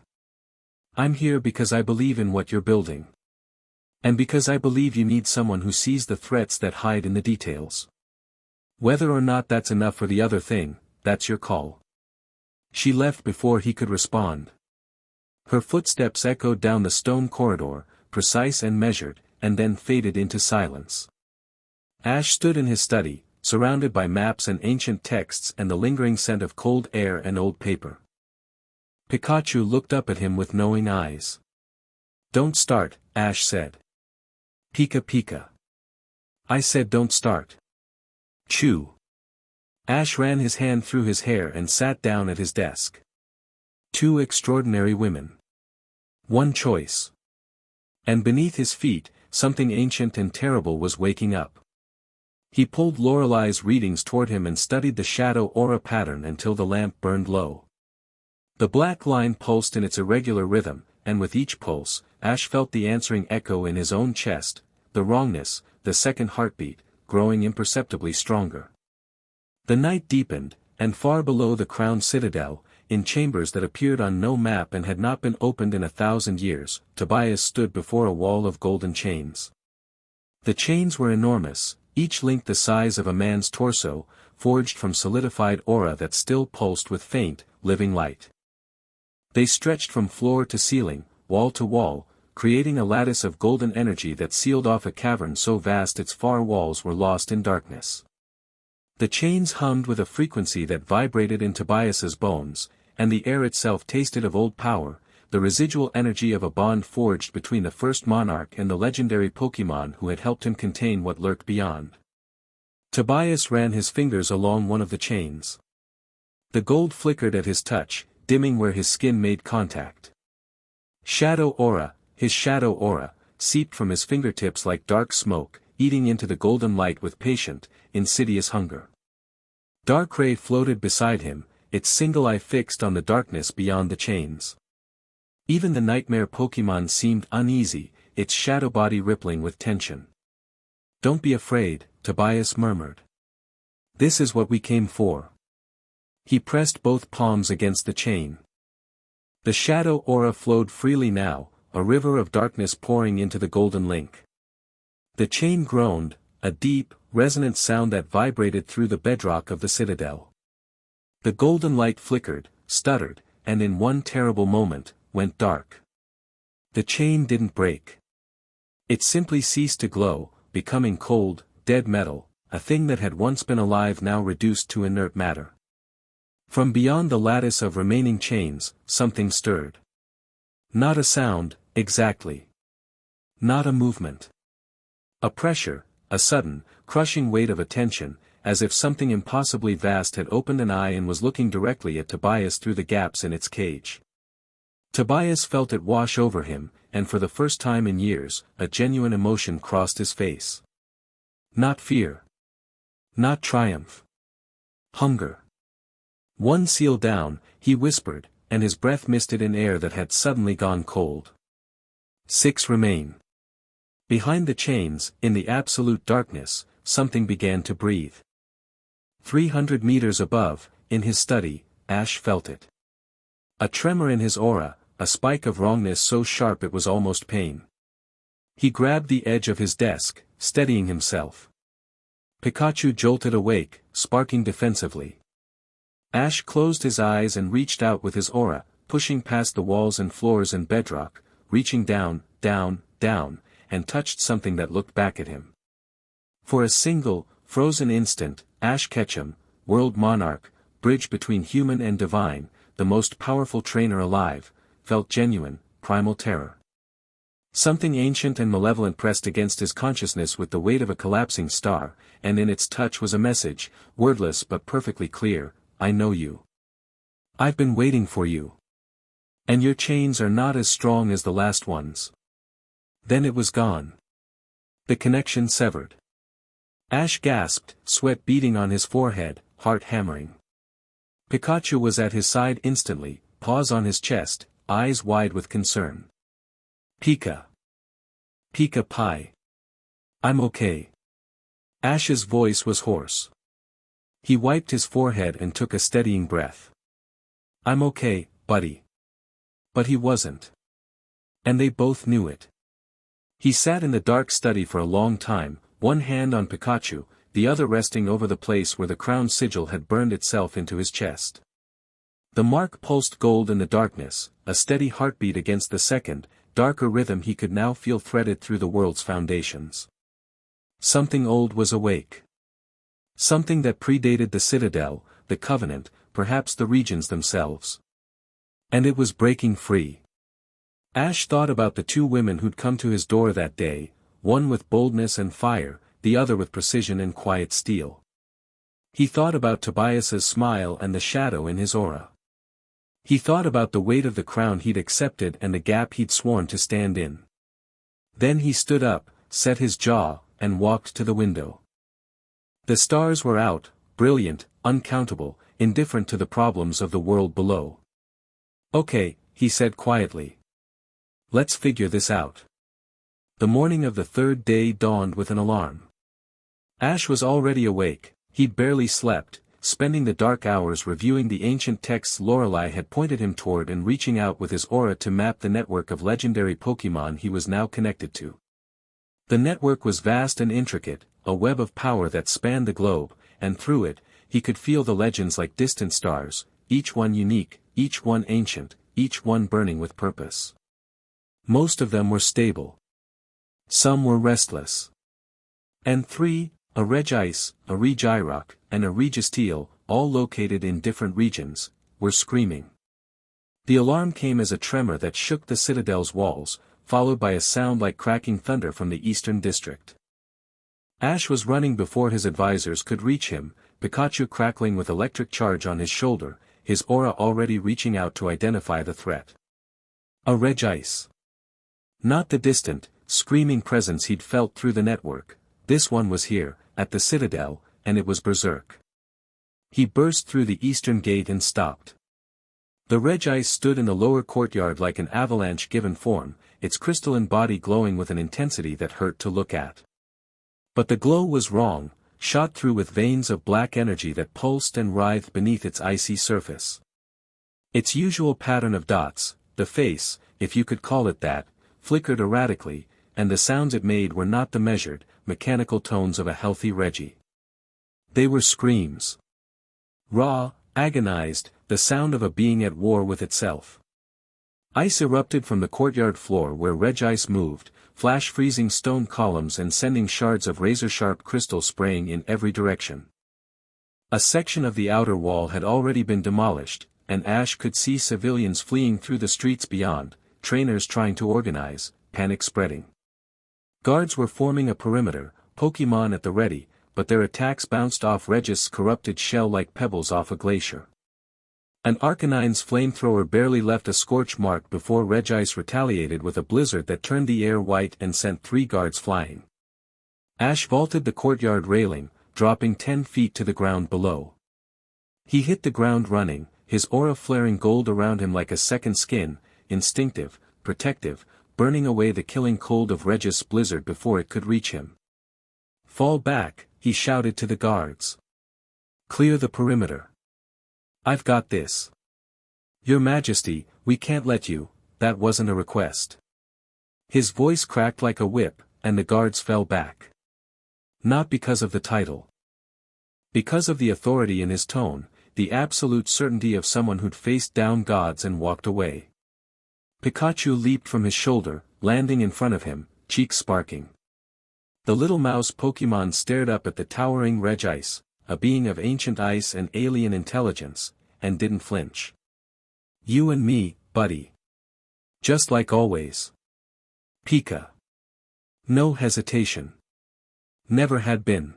I'm here because I believe in what you're building. And because I believe you need someone who sees the threats that hide in the details. Whether or not that's enough for the other thing, that's your call. She left before he could respond. Her footsteps echoed down the stone corridor, precise and measured, and then faded into silence. Ash stood in his study, surrounded by maps and ancient texts and the lingering scent of cold air and old paper. Pikachu looked up at him with knowing eyes. Don't start, Ash said. Pika Pika. I said don't start. Chew. Ash ran his hand through his hair and sat down at his desk. Two extraordinary women. One choice. And beneath his feet, something ancient and terrible was waking up. He pulled Lorelei's readings toward him and studied the shadow aura pattern until the lamp burned low. The black line pulsed in its irregular rhythm, and with each pulse, Ash felt the answering echo in his own chest, the wrongness, the second heartbeat, growing imperceptibly stronger. The night deepened, and far below the crowned citadel, in chambers that appeared on no map and had not been opened in 1,000 years, Tobias stood before a wall of golden chains. The chains were enormous, each link the size of a man's torso, forged from solidified aura that still pulsed with faint, living light. They stretched from floor to ceiling, wall to wall, creating a lattice of golden energy that sealed off a cavern so vast its far walls were lost in darkness. The chains hummed with a frequency that vibrated in Tobias's bones, and the air itself tasted of old power, the residual energy of a bond forged between the first monarch and the legendary Pokémon who had helped him contain what lurked beyond. Tobias ran his fingers along one of the chains. The gold flickered at his touch, dimming where his skin made contact. Shadow aura, his shadow aura, seeped from his fingertips like dark smoke, eating into the golden light with patient, insidious hunger. Darkrai floated beside him, its single eye fixed on the darkness beyond the chains. Even the nightmare Pokémon seemed uneasy, its shadow body rippling with tension. Don't be afraid, Tobias murmured. This is what we came for. He pressed both palms against the chain. The shadow aura flowed freely now, a river of darkness pouring into the golden link. The chain groaned, a deep, resonant sound that vibrated through the bedrock of the citadel. The golden light flickered, stuttered, and in one terrible moment, went dark. The chain didn't break. It simply ceased to glow, becoming cold, dead metal, a thing that had once been alive now reduced to inert matter. From beyond the lattice of remaining chains, something stirred. Not a sound, Exactly. Not a movement. A pressure, a sudden, crushing weight of attention, as if something impossibly vast had opened an eye and was looking directly at Tobias through the gaps in its cage. Tobias felt it wash over him, and for the first time in years, a genuine emotion crossed his face. Not fear. Not triumph. Hunger. "One seal down," he whispered, and his breath misted in air that had suddenly gone cold. 6 remain. Behind the chains, in the absolute darkness, something began to breathe. 300 meters above, in his study, Ash felt it. A tremor in his aura, a spike of wrongness so sharp it was almost pain. He grabbed the edge of his desk, steadying himself. Pikachu jolted awake, sparking defensively. Ash closed his eyes and reached out with his aura, pushing past the walls and floors and bedrock, reaching down, down, down, and touched something that looked back at him. For a single, frozen instant, Ash Ketchum, world monarch, bridge between human and divine, the most powerful trainer alive, felt genuine, primal terror. Something ancient and malevolent pressed against his consciousness with the weight of a collapsing star, and in its touch was a message, wordless but perfectly clear: "I know you. I've been waiting for you. And your chains are not as strong as the last ones." Then it was gone. The connection severed. Ash gasped, sweat beading on his forehead, heart hammering. Pikachu was at his side instantly, paws on his chest, eyes wide with concern. "Pika. Pika Pie. I'm okay." Ash's voice was hoarse. He wiped his forehead and took a steadying breath. "I'm okay, buddy." But he wasn't. And they both knew it. He sat in the dark study for a long time, one hand on Pikachu, the other resting over the place where the crown sigil had burned itself into his chest. The mark pulsed gold in the darkness, a steady heartbeat against the second, darker rhythm he could now feel threaded through the world's foundations. Something old was awake. Something that predated the Citadel, the Covenant, perhaps the regions themselves. And it was breaking free. Ash thought about the 2 women who'd come to his door that day, one with boldness and fire, the other with precision and quiet steel. He thought about Tobias's smile and the shadow in his aura. He thought about the weight of the crown he'd accepted and the gap he'd sworn to stand in. Then he stood up, set his jaw, and walked to the window. The stars were out, brilliant, uncountable, indifferent to the problems of the world below. "Okay," he said quietly. "Let's figure this out." The morning of the 3rd day dawned with an alarm. Ash was already awake, he'd barely slept, spending the dark hours reviewing the ancient texts Lorelei had pointed him toward and reaching out with his aura to map the network of legendary Pokémon he was now connected to. The network was vast and intricate, a web of power that spanned the globe, and through it, he could feel the legends like distant stars, each one unique, each one ancient, each one burning with purpose. Most of them were stable. Some were restless. And 3, a Regice, a Regirock, and a Regice, all located in different regions, were screaming. The alarm came as a tremor that shook the Citadel's walls, followed by a sound like cracking thunder from the eastern district. Ash was running before his advisors could reach him, Pikachu crackling with electric charge on his shoulder, his aura already reaching out to identify the threat. A Regice. Not the distant, screaming presence he'd felt through the network. This one was here, at the Citadel, and it was berserk. He burst through the eastern gate and stopped. The Regice stood in the lower courtyard like an avalanche given form, its crystalline body glowing with an intensity that hurt to look at. But the glow was wrong, shot through with veins of black energy that pulsed and writhed beneath its icy surface. Its usual pattern of dots, the face, if you could call it that, flickered erratically, and the sounds it made were not the measured, mechanical tones of a healthy Regi. They were screams. Raw, agonized, the sound of a being at war with itself. Ice erupted from the courtyard floor where Regice moved, flash freezing stone columns and sending shards of razor-sharp crystal spraying in every direction. A section of the outer wall had already been demolished, and Ash could see civilians fleeing through the streets beyond, trainers trying to organize, panic spreading. Guards were forming a perimeter, Pokemon at the ready, but their attacks bounced off Regice's corrupted shell like pebbles off a glacier. An Arcanine's flamethrower barely left a scorch mark before Regice retaliated with a blizzard that turned the air white and sent 3 guards flying. Ash vaulted the courtyard railing, dropping 10 feet to the ground below. He hit the ground running, his aura flaring gold around him like a second skin, instinctive, protective, burning away the killing cold of Regice's blizzard before it could reach him. "Fall back," he shouted to the guards. "Clear the perimeter. I've got this." "Your Majesty, we can't let you, that wasn't a request." His voice cracked like a whip, and the guards fell back. Not because of the title. Because of the authority in his tone, the absolute certainty of someone who'd faced down gods and walked away. Pikachu leaped from his shoulder, landing in front of him, cheeks sparking. The little mouse Pokemon stared up at the towering Regice, a being of ancient ice and alien intelligence, and didn't flinch. "You and me, buddy. Just like always." Pika. No hesitation. Never had been.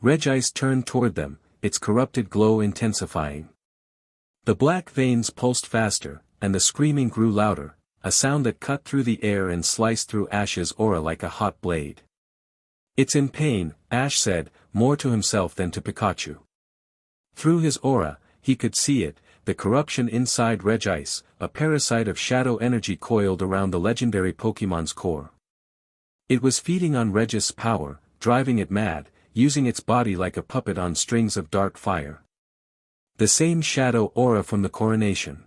Regice turned toward them, its corrupted glow intensifying. The black veins pulsed faster, and the screaming grew louder, a sound that cut through the air and sliced through Ash's aura like a hot blade. "It's in pain," Ash said, more to himself than to Pikachu. Through his aura, he could see it, the corruption inside Regice, a parasite of shadow energy coiled around the legendary Pokemon's core. It was feeding on Regice's power, driving it mad, using its body like a puppet on strings of dark fire. The same shadow aura from the coronation.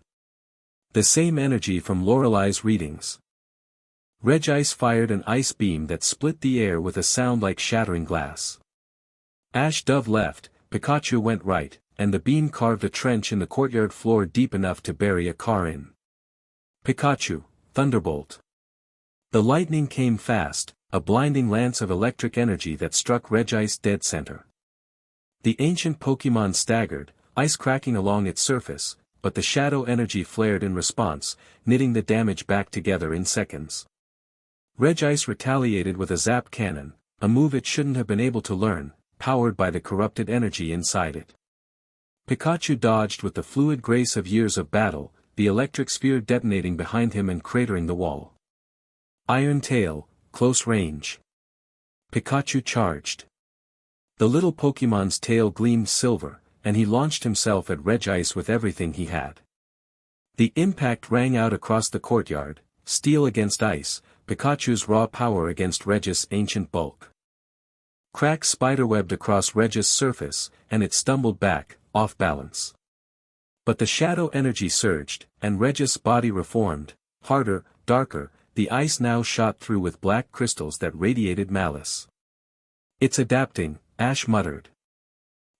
The same energy from Lorelai's readings. Regice fired an ice beam that split the air with a sound like shattering glass. Ash dove left, Pikachu went right, and the beam carved a trench in the courtyard floor deep enough to bury a car in. Pikachu, thunderbolt. The lightning came fast, a blinding lance of electric energy that struck Regice dead center. The ancient Pokemon staggered, ice cracking along its surface, but the shadow energy flared in response, knitting the damage back together in seconds. Regice retaliated with a zap cannon, a move it shouldn't have been able to learn, powered by the corrupted energy inside it. Pikachu dodged with the fluid grace of years of battle, the electric sphere detonating behind him and cratering the wall. Iron Tail, close range. Pikachu charged. The little Pokemon's tail gleamed silver, and he launched himself at Regice with everything he had. The impact rang out across the courtyard, steel against ice, Pikachu's raw power against Regice's ancient bulk. Cracks spiderwebbed across Regice's surface, and it stumbled back, off balance. But the shadow energy surged, and Regice's body reformed, harder, darker, the ice now shot through with black crystals that radiated malice. "It's adapting," Ash muttered.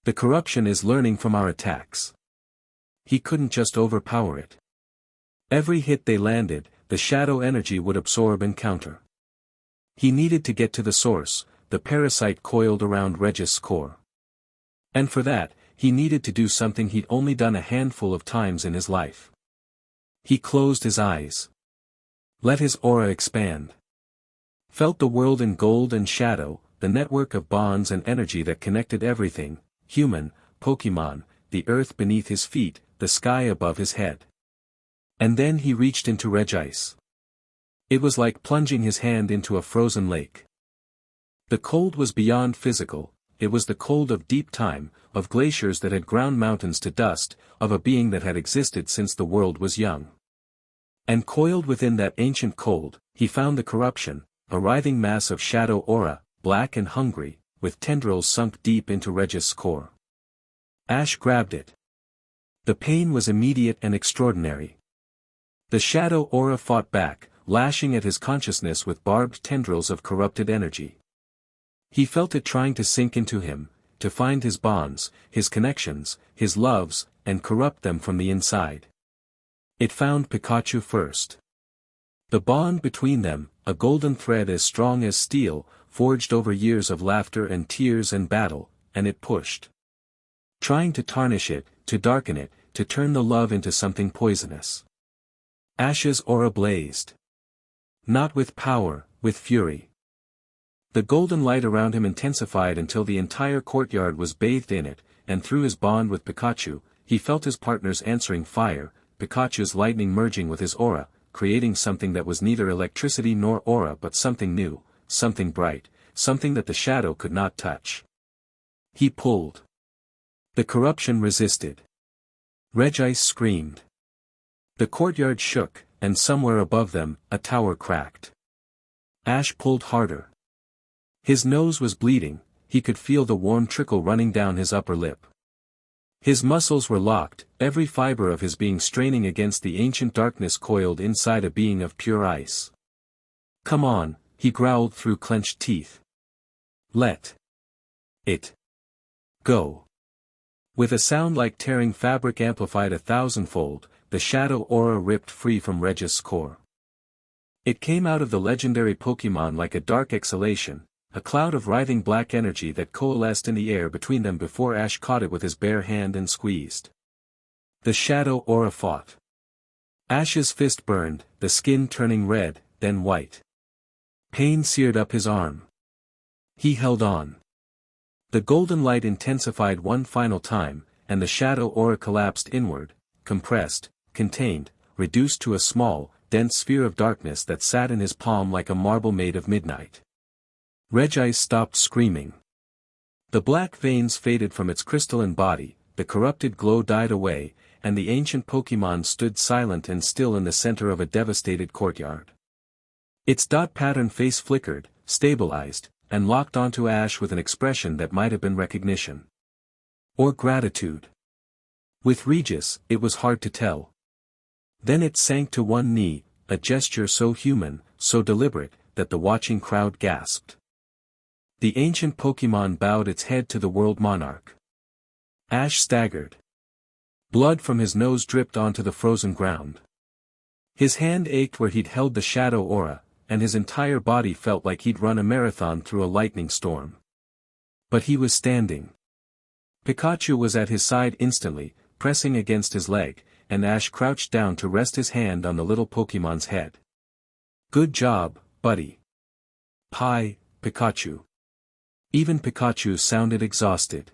"The corruption is learning from our attacks." He couldn't just overpower it. Every hit they landed, the shadow energy would absorb and counter. He needed to get to the source, the parasite coiled around Regice's core. And for that, he needed to do something he'd only done a handful of times in his life. He closed his eyes. Let his aura expand. Felt the world in gold and shadow, the network of bonds and energy that connected everything, human, Pokemon, the earth beneath his feet, the sky above his head. And then he reached into Regice. It was like plunging his hand into a frozen lake. The cold was beyond physical, it was the cold of deep time, of glaciers that had ground mountains to dust, of a being that had existed since the world was young. And coiled within that ancient cold, he found the corruption, a writhing mass of shadow aura, black and hungry, with tendrils sunk deep into Regice's core. Ash grabbed it. The pain was immediate and extraordinary. The shadow aura fought back, lashing at his consciousness with barbed tendrils of corrupted energy. He felt it trying to sink into him, to find his bonds, his connections, his loves, and corrupt them from the inside. It found Pikachu first. The bond between them, a golden thread as strong as steel, forged over years of laughter and tears and battle, and it pushed. Trying to tarnish it, to darken it, to turn the love into something poisonous. Ash's aura blazed. Not with power, with fury. The golden light around him intensified until the entire courtyard was bathed in it, and through his bond with Pikachu, he felt his partner's answering fire, Pikachu's lightning merging with his aura, creating something that was neither electricity nor aura but something new, something bright, something that the shadow could not touch. He pulled. The corruption resisted. Regice screamed. The courtyard shook, and somewhere above them, a tower cracked. Ash pulled harder. His nose was bleeding, he could feel the warm trickle running down his upper lip. His muscles were locked, every fiber of his being straining against the ancient darkness coiled inside a being of pure ice. "Come on," he growled through clenched teeth. "Let it go." With a sound like tearing fabric amplified 1,000-fold, the shadow aura ripped free from Regice's core. It came out of the legendary Pokémon like a dark exhalation, a cloud of writhing black energy that coalesced in the air between them before Ash caught it with his bare hand and squeezed. The shadow aura fought. Ash's fist burned, the skin turning red, then white. Pain seared up his arm. He held on. The golden light intensified one final time, and the shadow aura collapsed inward, compressed, contained, reduced to a small, dense sphere of darkness that sat in his palm like a marble made of midnight. Regice stopped screaming. The black veins faded from its crystalline body, the corrupted glow died away, and the ancient Pokémon stood silent and still in the center of a devastated courtyard. Its dot-pattern face flickered, stabilized, and locked onto Ash with an expression that might have been recognition. Or gratitude. With Regice, it was hard to tell. Then it sank to one knee, a gesture so human, so deliberate, that the watching crowd gasped. The ancient Pokémon bowed its head to the world monarch. Ash staggered. Blood from his nose dripped onto the frozen ground. His hand ached where he'd held the shadow aura, and his entire body felt like he'd run a marathon through a lightning storm. But he was standing. Pikachu was at his side instantly, pressing against his leg, and Ash crouched down to rest his hand on the little Pokémon's head. "Good job, buddy." "Hi, Pikachu." Even Pikachu sounded exhausted.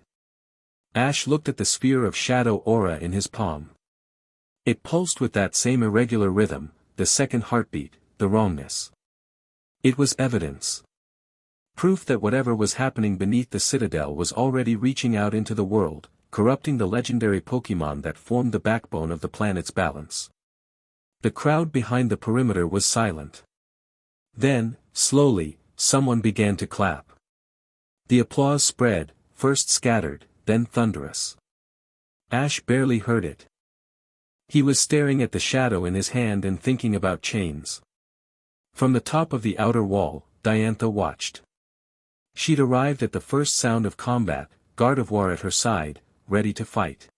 Ash looked at the sphere of shadow aura in his palm. It pulsed with that same irregular rhythm, the second heartbeat, the wrongness. It was evidence. Proof that whatever was happening beneath the citadel was already reaching out into the world, corrupting the legendary Pokémon that formed the backbone of the planet's balance. The crowd behind the perimeter was silent. Then, slowly, someone began to clap. The applause spread, first scattered, then thunderous. Ash barely heard it. He was staring at the shadow in his hand and thinking about chains. From the top of the outer wall, Diantha watched. She'd arrived at the first sound of combat, Gardevoir at her side, ready to fight.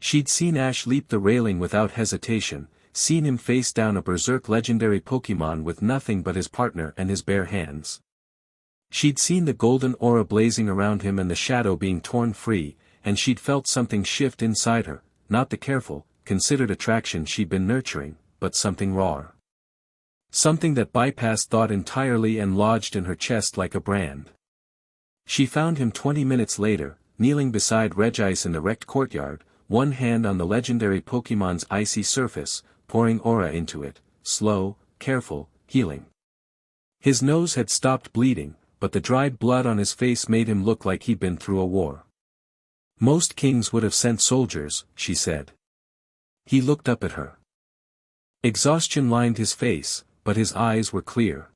She'd seen Ash leap the railing without hesitation, seen him face down a berserk legendary Pokémon with nothing but his partner and his bare hands. She'd seen the golden aura blazing around him and the shadow being torn free, and she'd felt something shift inside her, not the careful, considered attraction she'd been nurturing, but something raw. Something that bypassed thought entirely and lodged in her chest like a brand. She found him 20 minutes later, kneeling beside Regice in the wrecked courtyard, one hand on the legendary Pokémon's icy surface, pouring aura into it, slow, careful, healing. His nose had stopped bleeding, but the dried blood on his face made him look like he'd been through a war. "Most kings would have sent soldiers," she said. He looked up at her. Exhaustion lined his face, but his eyes were clear.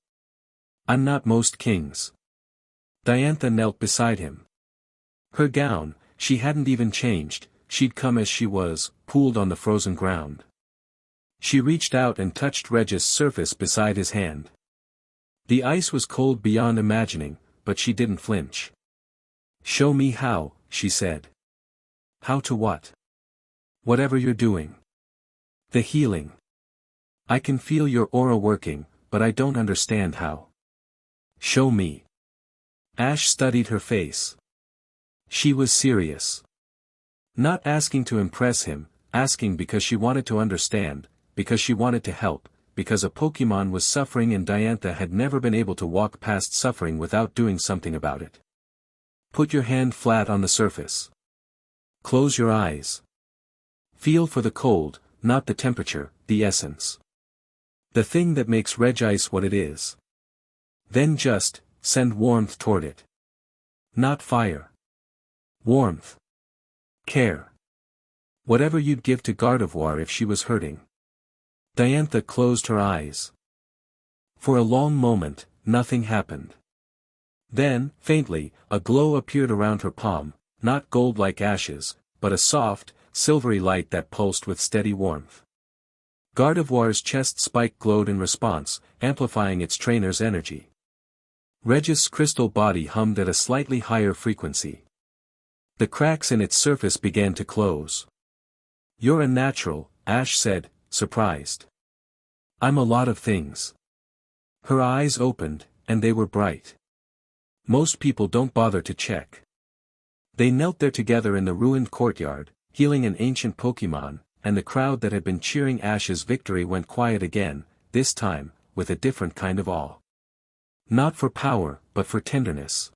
"I'm not most kings." Diantha knelt beside him. Her gown, she hadn't even changed, she'd come as she was, pooled on the frozen ground. She reached out and touched Regice's surface beside his hand. The ice was cold beyond imagining, but she didn't flinch. "Show me how," she said. "How to what?" "Whatever you're doing." "The healing. I can feel your aura working, but I don't understand how." "Show me." Ash studied her face. She was serious. Not asking to impress him, asking because she wanted to understand, because she wanted to help, because a Pokemon was suffering and Diantha had never been able to walk past suffering without doing something about it. Put your hand flat on the surface. Close your eyes. Feel for the cold, not the temperature, the essence. The thing that makes Regice what it is. Then just, send warmth toward it. Not fire. Warmth. Care. Whatever you'd give to Gardevoir if she was hurting. Diantha closed her eyes. For a long moment, nothing happened. Then, faintly, a glow appeared around her palm, not gold like ashes, but a soft, silvery light that pulsed with steady warmth. Gardevoir's chest spike glowed in response, amplifying its trainer's energy. Regice's crystal body hummed at a slightly higher frequency. The cracks in its surface began to close. You're a natural, Ash said, surprised. I'm a lot of things. Her eyes opened, and they were bright. Most people don't bother to check. They knelt there together in the ruined courtyard, healing an ancient Pokemon, and the crowd that had been cheering Ash's victory went quiet again, this time, with a different kind of awe. Not for power, but for tenderness.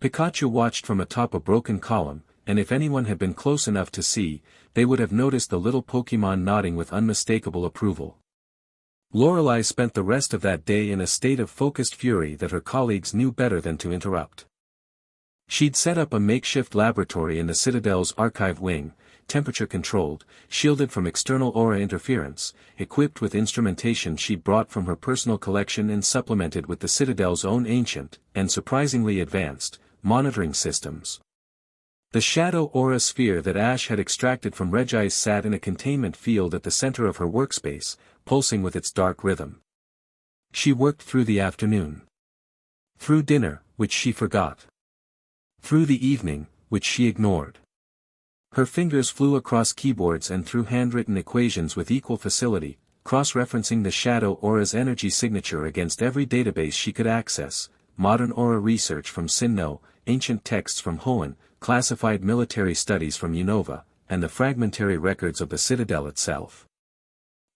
Pikachu watched from atop a broken column, and if anyone had been close enough to see, they would have noticed the little Pokemon nodding with unmistakable approval. Lorelei spent the rest of that day in a state of focused fury that her colleagues knew better than to interrupt. She'd set up a makeshift laboratory in the Citadel's archive wing, temperature-controlled, shielded from external aura interference, equipped with instrumentation she'd brought from her personal collection and supplemented with the Citadel's own ancient, and surprisingly advanced, monitoring systems. The shadow aura sphere that Ash had extracted from Regice sat in a containment field at the center of her workspace, pulsing with its dark rhythm. She worked through the afternoon. Through dinner, which she forgot. Through the evening, which she ignored. Her fingers flew across keyboards and through handwritten equations with equal facility, cross-referencing the shadow aura's energy signature against every database she could access, modern aura research from Sinnoh, ancient texts from Hoenn, classified military studies from Unova, and the fragmentary records of the Citadel itself.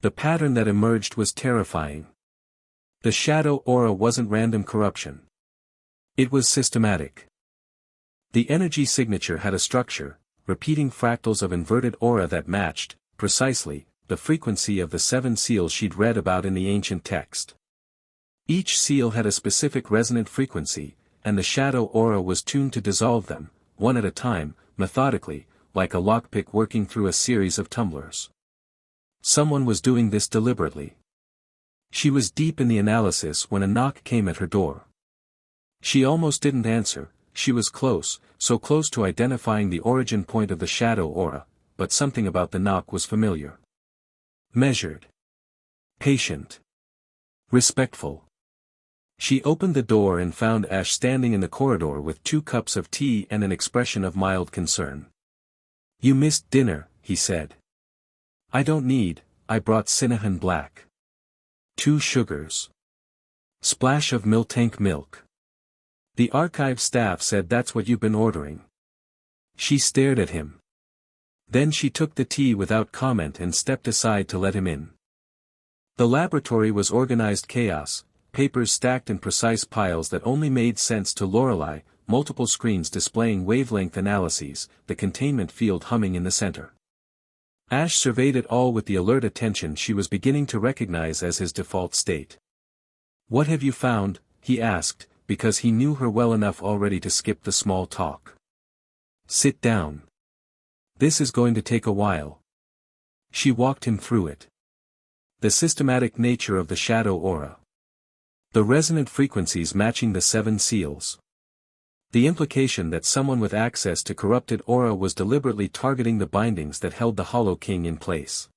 The pattern that emerged was terrifying. The shadow aura wasn't random corruption. It was systematic. The energy signature had a structure, repeating fractals of inverted aura that matched, precisely, the frequency of the 7 seals she'd read about in the ancient text. Each seal had a specific resonant frequency, and the shadow aura was tuned to dissolve them, one at a time, methodically, like a lockpick working through a series of tumblers. Someone was doing this deliberately. She was deep in the analysis when a knock came at her door. She almost didn't answer. She was close, so close to identifying the origin point of the shadow aura, but something about the knock was familiar. Measured. Patient. Respectful. She opened the door and found Ash standing in the corridor with 2 cups of tea and an expression of mild concern. You missed dinner, he said. I don't need, I brought Cinnamon Black. 2 sugars. Splash of Miltank milk. The archive staff said that's what you've been ordering. She stared at him. Then she took the tea without comment and stepped aside to let him in. The laboratory was organized chaos, papers stacked in precise piles that only made sense to Lorelei, multiple screens displaying wavelength analyses, the containment field humming in the center. Ash surveyed it all with the alert attention she was beginning to recognize as his default state. What have you found? He asked, because he knew her well enough already to skip the small talk. Sit down. This is going to take a while. She walked him through it. The systematic nature of the shadow aura. The resonant frequencies matching the 7 seals. The implication that someone with access to corrupted aura was deliberately targeting the bindings that held the Hollow King in place.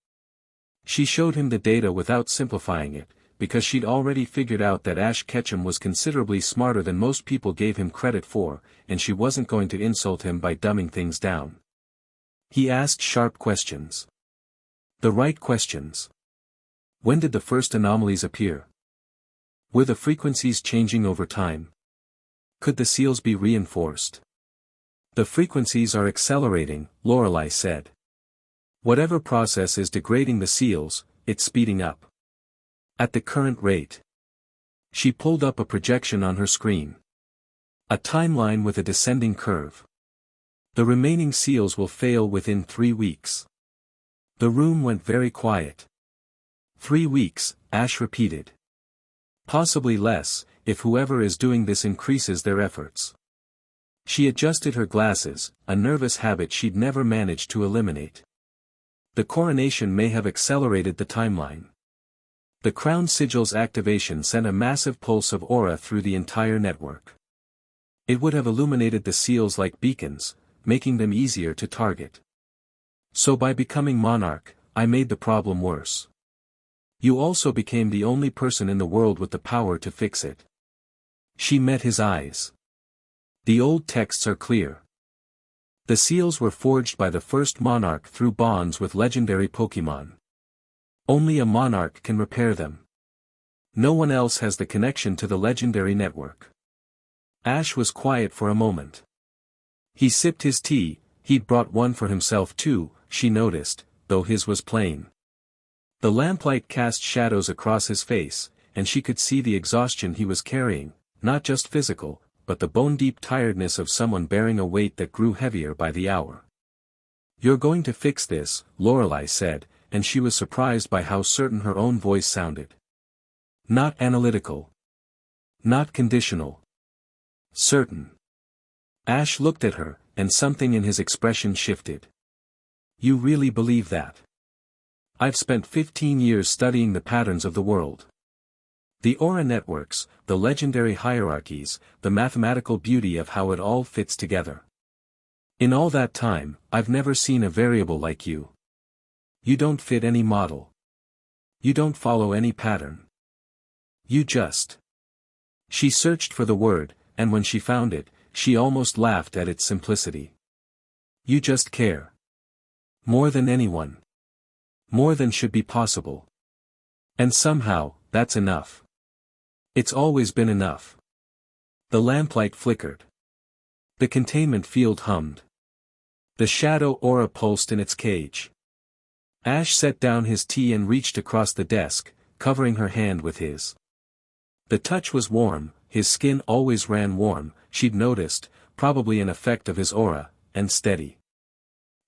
She showed him the data without simplifying it, because she'd already figured out that Ash Ketchum was considerably smarter than most people gave him credit for, and she wasn't going to insult him by dumbing things down. He asked sharp questions. The right questions. When did the first anomalies appear? Were the frequencies changing over time? Could the seals be reinforced? The frequencies are accelerating, Lorelei said. Whatever process is degrading the seals, it's speeding up. At the current rate. She pulled up a projection on her screen. A timeline with a descending curve. The remaining seals will fail within 3 weeks. The room went very quiet. 3 weeks, Ash repeated. Possibly less, if whoever is doing this increases their efforts. She adjusted her glasses, a nervous habit she'd never managed to eliminate. The coronation may have accelerated the timeline. The crown sigil's activation sent a massive pulse of aura through the entire network. It would have illuminated the seals like beacons, making them easier to target. So by becoming Monarch, I made the problem worse. You also became the only person in the world with the power to fix it. She met his eyes. The old texts are clear. The seals were forged by the first Monarch through bonds with legendary Pokémon. Only a Monarch can repair them. No one else has the connection to the legendary network. Ash was quiet for a moment. He sipped his tea. He'd brought one for himself too, she noticed, though his was plain. The lamplight cast shadows across his face, and she could see the exhaustion he was carrying, not just physical, but the bone-deep tiredness of someone bearing a weight that grew heavier by the hour. "You're going to fix this," Lorelei said, and she was surprised by how certain her own voice sounded. Not analytical. Not conditional. Certain. Ash looked at her, and something in his expression shifted. "You really believe that?" "I've spent 15 years studying the patterns of the world. The aura networks, the legendary hierarchies, the mathematical beauty of how it all fits together. In all that time, I've never seen a variable like you. You don't fit any model. You don't follow any pattern. You just..." She searched for the word, and when she found it, she almost laughed at its simplicity. "You just care. More than anyone. More than should be possible. And somehow, that's enough. It's always been enough." The lamplight flickered. The containment field hummed. The shadow aura pulsed in its cage. Ash set down his tea and reached across the desk, covering her hand with his. The touch was warm, his skin always ran warm, she'd noticed, probably an effect of his aura, and steady.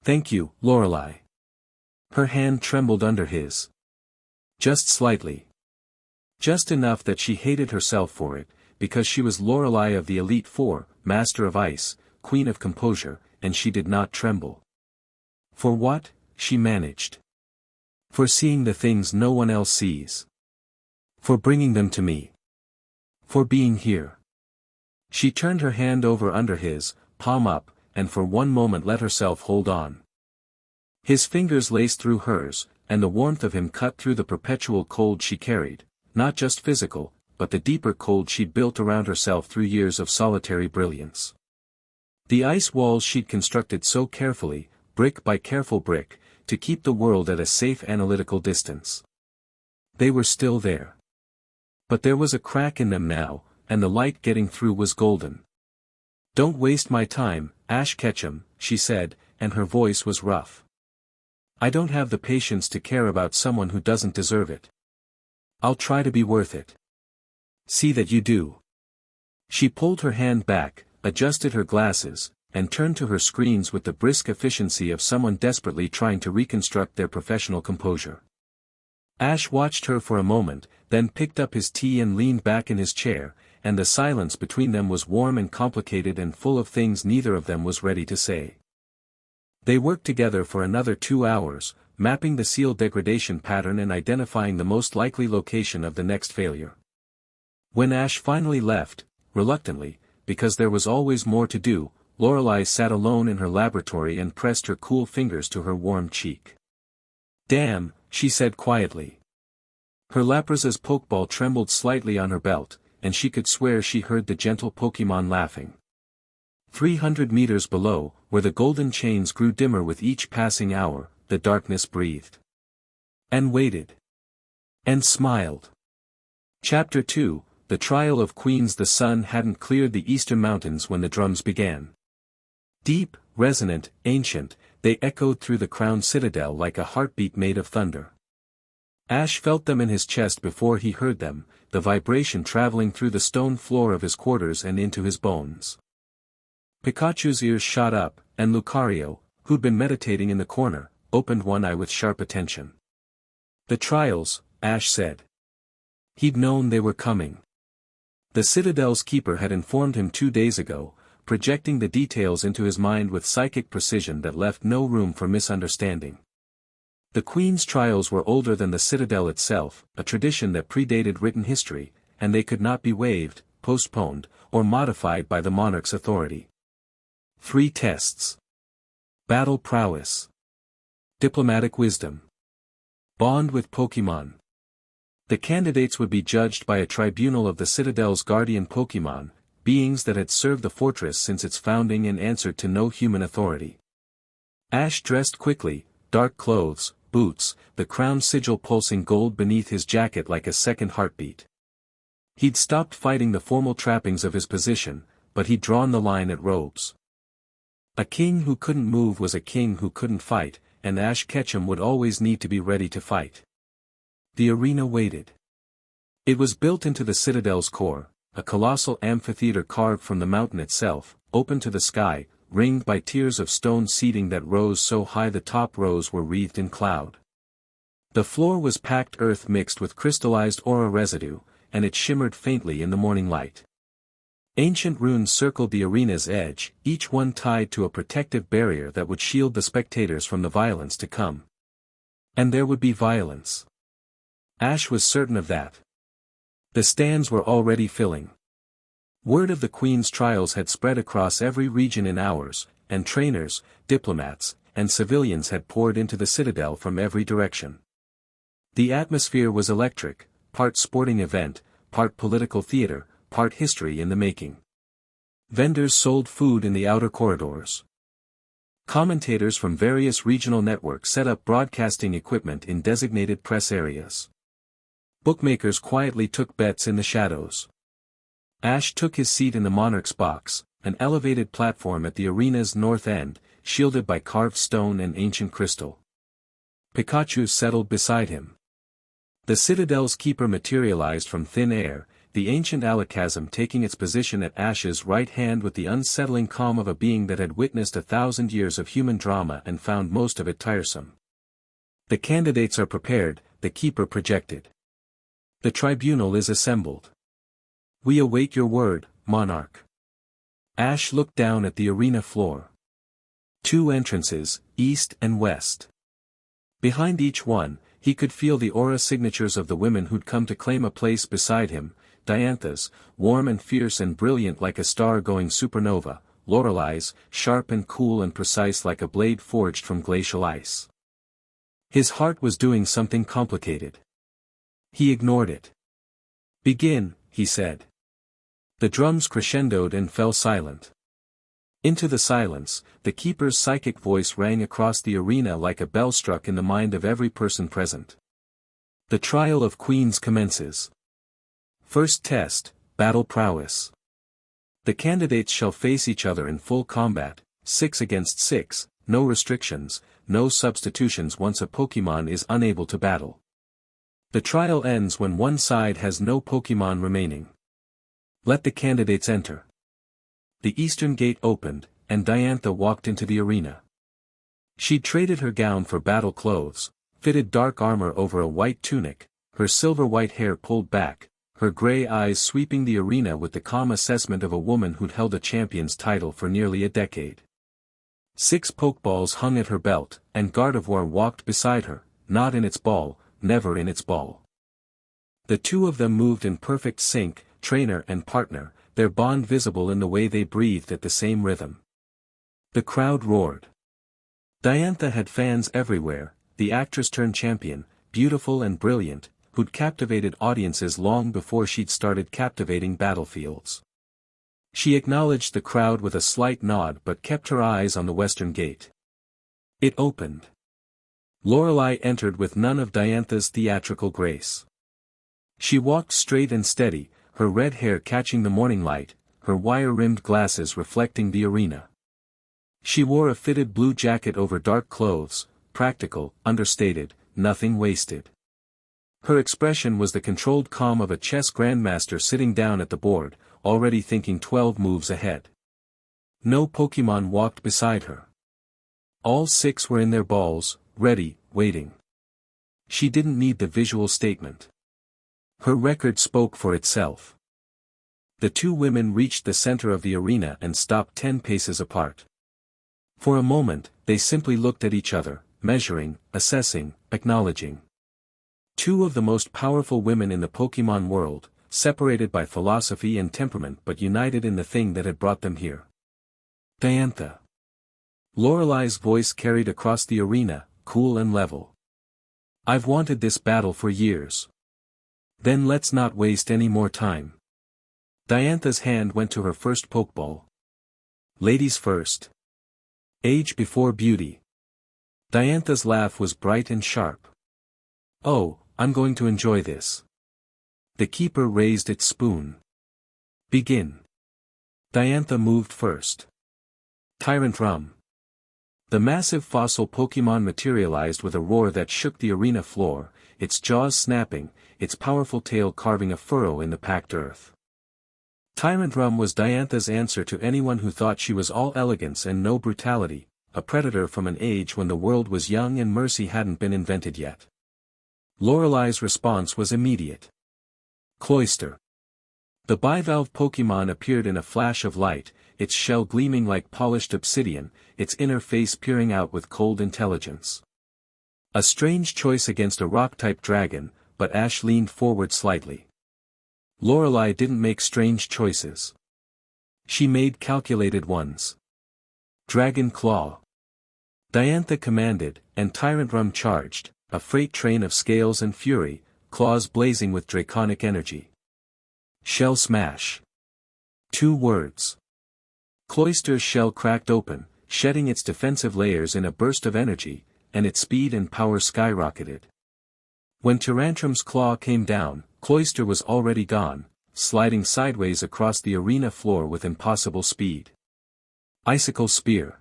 "Thank you, Lorelei." Her hand trembled under his. Just slightly. Just enough that she hated herself for it, because she was Lorelei of the Elite Four, Master of Ice, Queen of Composure, and she did not tremble. For what? She managed. For seeing the things no one else sees. For bringing them to me. For being here. She turned her hand over under his, palm up, and for one moment let herself hold on. His fingers laced through hers, and the warmth of him cut through the perpetual cold she carried, not just physical, but the deeper cold she'd built around herself through years of solitary brilliance. The ice walls she'd constructed so carefully, brick by careful brick, to keep the world at a safe analytical distance. They were still there. But there was a crack in them now, and the light getting through was golden. "Don't waste my time, Ash Ketchum," she said, and her voice was rough. "I don't have the patience to care about someone who doesn't deserve it. I'll try to be worth it. See that you do." She pulled her hand back, adjusted her glasses, and turned to her screens with the brisk efficiency of someone desperately trying to reconstruct their professional composure. Ash watched her for a moment, then picked up his tea and leaned back in his chair, and the silence between them was warm and complicated and full of things neither of them was ready to say. They worked together for another 2 hours, mapping the seal degradation pattern and identifying the most likely location of the next failure. When Ash finally left, reluctantly, because there was always more to do, Lorelei sat alone in her laboratory and pressed her cool fingers to her warm cheek. "Damn," she said quietly. Her Lapraza's pokeball trembled slightly on her belt, and she could swear she heard the gentle Pokemon laughing. 300 meters below, where the golden chains grew dimmer with each passing hour, the darkness breathed. And waited. And smiled. Chapter 2, The Trial of Queens. The sun hadn't cleared the eastern mountains when the drums began. Deep, resonant, ancient, they echoed through the crown citadel like a heartbeat made of thunder. Ash felt them in his chest before he heard them, the vibration traveling through the stone floor of his quarters and into his bones. Pikachu's ears shot up, and Lucario, who'd been meditating in the corner, opened one eye with sharp attention. The trials, Ash said. He'd known they were coming. The Citadel's keeper had informed him 2 days ago, projecting the details into his mind with psychic precision that left no room for misunderstanding. The Queen's trials were older than the Citadel itself, a tradition that predated written history, and they could not be waived, postponed, or modified by the monarch's authority. 3 tests. Battle prowess. Diplomatic wisdom. Bond with Pokémon. The candidates would be judged by a tribunal of the Citadel's guardian Pokémon, beings that had served the fortress since its founding and answered to no human authority. Ash dressed quickly, dark clothes, boots, the crown sigil pulsing gold beneath his jacket like a second heartbeat. He'd stopped fighting the formal trappings of his position, but he'd drawn the line at robes. A king who couldn't move was a king who couldn't fight, and Ash Ketchum would always need to be ready to fight. The arena waited. It was built into the Citadel's core, a colossal amphitheater carved from the mountain itself, open to the sky, ringed by tiers of stone seating that rose so high the top rows were wreathed in cloud. The floor was packed earth mixed with crystallized aura residue, and it shimmered faintly in the morning light. Ancient runes circled the arena's edge, each one tied to a protective barrier that would shield the spectators from the violence to come. And there would be violence. Ash was certain of that. The stands were already filling. Word of the Queen's trials had spread across every region in hours, and trainers, diplomats, and civilians had poured into the Citadel from every direction. The atmosphere was electric, part sporting event, part political theater, part history in the making. Vendors sold food in the outer corridors. Commentators from various regional networks set up broadcasting equipment in designated press areas. Bookmakers quietly took bets in the shadows. Ash took his seat in the Monarch's box, an elevated platform at the arena's north end, shielded by carved stone and ancient crystal. Pikachu settled beside him. The Citadel's keeper materialized from thin air, the ancient Alakazam taking its position at Ash's right hand with the unsettling calm of a being that had witnessed 1,000 years of human drama and found most of it tiresome. The candidates are prepared, the keeper projected. The tribunal is assembled. We await your word, Monarch. Ash looked down at the arena floor. 2 entrances, east and west. Behind each one, he could feel the aura signatures of the women who'd come to claim a place beside him, Diantha's, warm and fierce and brilliant like a star-going supernova, Lorelai's, sharp and cool and precise like a blade forged from glacial ice. His heart was doing something complicated. He ignored it. Begin, he said. The drums crescendoed and fell silent. Into the silence, the keeper's psychic voice rang across the arena like a bell struck in the mind of every person present. The trial of queens commences. First test, battle prowess. The candidates shall face each other in full combat, 6 against 6, no restrictions, no substitutions once a Pokémon is unable to battle. The trial ends when one side has no Pokémon remaining. Let the candidates enter. The eastern gate opened, and Diantha walked into the arena. She'd traded her gown for battle clothes, fitted dark armor over a white tunic, her silver-white hair pulled back, her gray eyes sweeping the arena with the calm assessment of a woman who'd held a champion's title for nearly a decade. 6 Pokeballs hung at her belt, and Gardevoir walked beside her, not in its ball, never in its ball. The 2 of them moved in perfect sync, trainer and partner, their bond visible in the way they breathed at the same rhythm. The crowd roared. Diantha had fans everywhere, the actress-turned-champion, beautiful and brilliant, who'd captivated audiences long before she'd started captivating battlefields. She acknowledged the crowd with a slight nod but kept her eyes on the western gate. It opened. Laurelai entered with none of Diantha's theatrical grace. She walked straight and steady, her red hair catching the morning light, her wire-rimmed glasses reflecting the arena. She wore a fitted blue jacket over dark clothes, practical, understated, nothing wasted. Her expression was the controlled calm of a chess grandmaster sitting down at the board, already thinking 12 moves ahead. No Pokémon walked beside her. All 6 were in their balls, ready, waiting. She didn't need the visual statement. Her record spoke for itself. The 2 women reached the center of the arena and stopped 10 paces apart. For a moment, they simply looked at each other, measuring, assessing, acknowledging. 2 of the most powerful women in the Pokémon world, separated by philosophy and temperament but united in the thing that had brought them here. Diantha. Lorelai's voice carried across the arena, cool and level. I've wanted this battle for years. Then let's not waste any more time. Diantha's hand went to her first Pokeball. Ladies first. Age before beauty. Diantha's laugh was bright and sharp. Oh, I'm going to enjoy this. The keeper raised its spoon. Begin. Diantha moved first. Tyrant Rum. The massive fossil Pokémon materialized with a roar that shook the arena floor, its jaws snapping, its powerful tail carving a furrow in the packed earth. Tyrant Rum was Diantha's answer to anyone who thought she was all elegance and no brutality, a predator from an age when the world was young and mercy hadn't been invented yet. Lorelai's response was immediate. Cloyster. The bivalve Pokémon appeared in a flash of light, its shell gleaming like polished obsidian, its inner face peering out with cold intelligence. A strange choice against a rock-type dragon, but Ash leaned forward slightly. Lorelei didn't make strange choices. She made calculated ones. Dragon Claw. Diantha commanded, and Tyrant Rum charged, a freight train of scales and fury, claws blazing with draconic energy. Shell Smash. 2 words. Cloyster's shell cracked open, shedding its defensive layers in a burst of energy, and its speed and power skyrocketed. When Tyrantrum's claw came down, Cloyster was already gone, sliding sideways across the arena floor with impossible speed. Icicle Spear.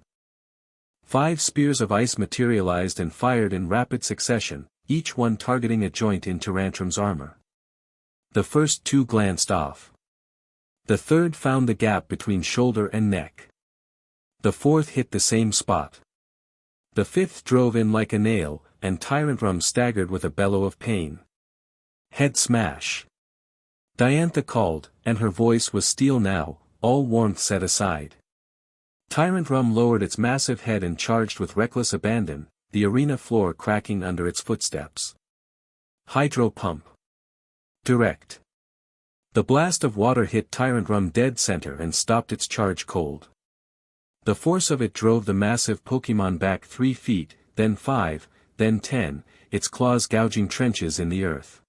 5 spears of ice materialized and fired in rapid succession, each one targeting a joint in Tyrantrum's armor. The first 2 glanced off. The third found the gap between shoulder and neck. The fourth hit the same spot. The fifth drove in like a nail, and Tyrant Rum staggered with a bellow of pain. Head Smash. Diantha called, and her voice was steel now, all warmth set aside. Tyrant Rum lowered its massive head and charged with reckless abandon, the arena floor cracking under its footsteps. Hydro Pump. Direct. The blast of water hit Tyrant Rum dead center and stopped its charge cold. The force of it drove the massive Pokémon back 3 feet, then 5, then 10, its claws gouging trenches in the earth.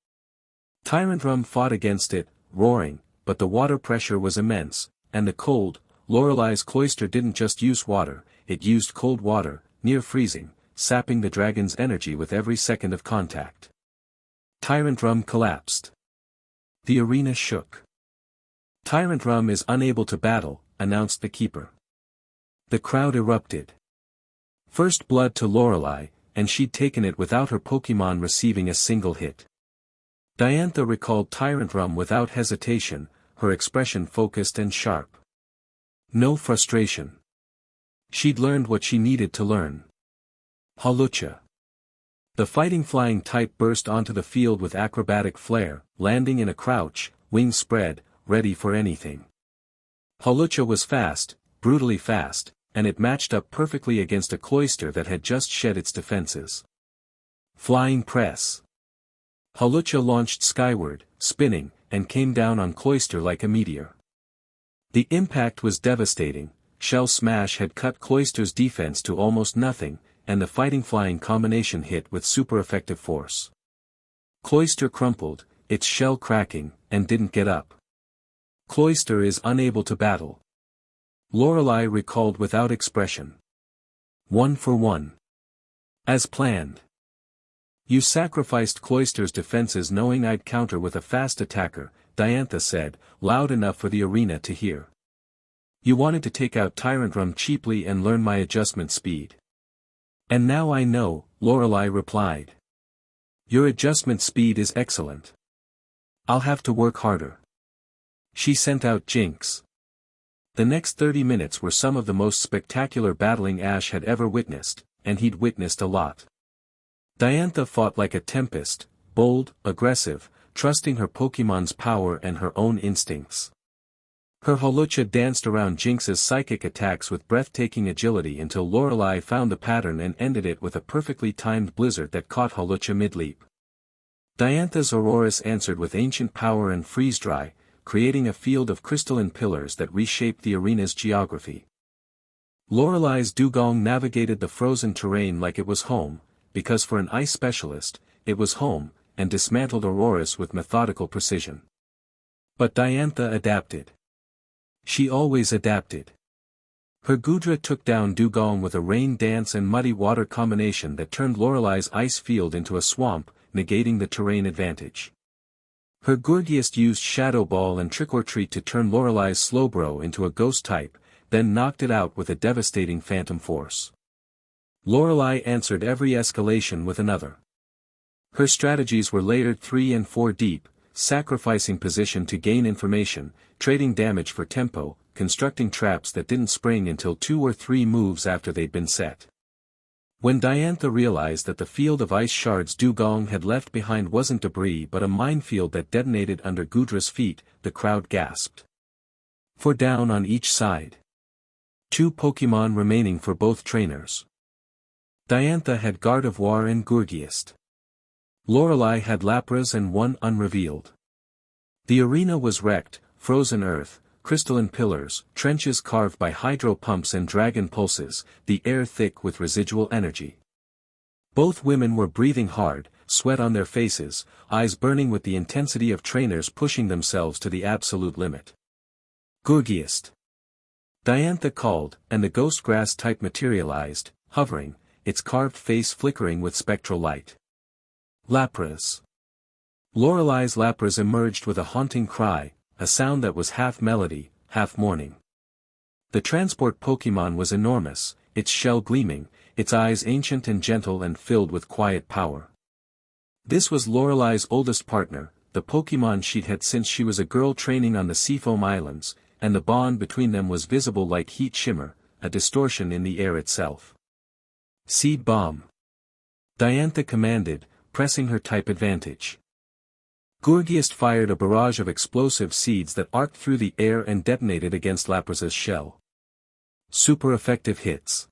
Tyrant Rum fought against it, roaring, but the water pressure was immense, and the cold, Lorelai's Cloyster didn't just use water, it used cold water, near freezing, sapping the dragon's energy with every second of contact. Tyrant Rum collapsed. The arena shook. Tyrant Rum is unable to battle, announced the keeper. The crowd erupted. First blood to Lorelei, and she'd taken it without her Pokémon receiving a single hit. Diantha recalled Tyrant Rum without hesitation, her expression focused and sharp. No frustration. She'd learned what she needed to learn. Hawlucha. The fighting flying type burst onto the field with acrobatic flair, landing in a crouch, wings spread, ready for anything. Hawlucha was fast, brutally fast, and it matched up perfectly against a Cloyster that had just shed its defenses. Flying Press. Hawlucha launched skyward, spinning, and came down on Cloyster like a meteor. The impact was devastating. Shell Smash had cut Cloyster's defense to almost nothing, and the fighting flying combination hit with super effective force. Cloyster crumpled, its shell cracking, and didn't get up. Cloyster is unable to battle. Lorelei recalled without expression. 1 for 1. As planned. You sacrificed Cloyster's defenses knowing I'd counter with a fast attacker, Diantha said, loud enough for the arena to hear. You wanted to take out Tyrant Rum cheaply and learn my adjustment speed. And now I know, Lorelei replied. Your adjustment speed is excellent. I'll have to work harder. She sent out Jinx. The next 30 minutes were some of the most spectacular battling Ash had ever witnessed, and he'd witnessed a lot. Diantha fought like a tempest, bold, aggressive, trusting her Pokémon's power and her own instincts. Her Hawlucha danced around Jinx's psychic attacks with breathtaking agility until Lorelei found the pattern and ended it with a perfectly timed blizzard that caught Hawlucha mid-leap. Diantha's Aurorus answered with ancient power and freeze-dry, creating a field of crystalline pillars that reshaped the arena's geography. Lorelei's Dugong navigated the frozen terrain like it was home, because for an ice specialist, it was home, and dismantled Aurorus with methodical precision. But Diantha adapted. She always adapted. Her Gudra took down Dugong with a rain dance and muddy water combination that turned Lorelei's ice field into a swamp, negating the terrain advantage. Her Gourgeist used Shadow Ball and Trick or Treat to turn Lorelei's Slowbro into a ghost type, then knocked it out with a devastating Phantom Force. Lorelei answered every escalation with another. Her strategies were layered 3 and 4 deep, sacrificing position to gain information, trading damage for tempo, constructing traps that didn't spring until 2 or 3 moves after they'd been set. When Diantha realized that the field of ice shards Dugong had left behind wasn't debris but a minefield that detonated under Gudra's feet, the crowd gasped. 4 down on each side. 2 Pokémon remaining for both trainers. Diantha had Gardevoir and Gourgeist. Lorelei had Lapras and 1 unrevealed. The arena was wrecked, frozen earth, crystalline pillars, trenches carved by hydro pumps and dragon pulses, the air thick with residual energy. Both women were breathing hard, sweat on their faces, eyes burning with the intensity of trainers pushing themselves to the absolute limit. Gourgeist. Diantha called, and the ghost grass type materialized, hovering, its carved face flickering with spectral light. Lapras. Lorelei's Lapras emerged with a haunting cry, a sound that was half melody, half mourning. The transport Pokémon was enormous, its shell gleaming, its eyes ancient and gentle and filled with quiet power. This was Lorelei's oldest partner, the Pokémon she'd had since she was a girl training on the Seafoam Islands, and the bond between them was visible like heat shimmer, a distortion in the air itself. Seed Bomb. Diantha commanded, pressing her type advantage. Gourgeist fired a barrage of explosive seeds that arced through the air and detonated against Lapras's shell. Super effective hits.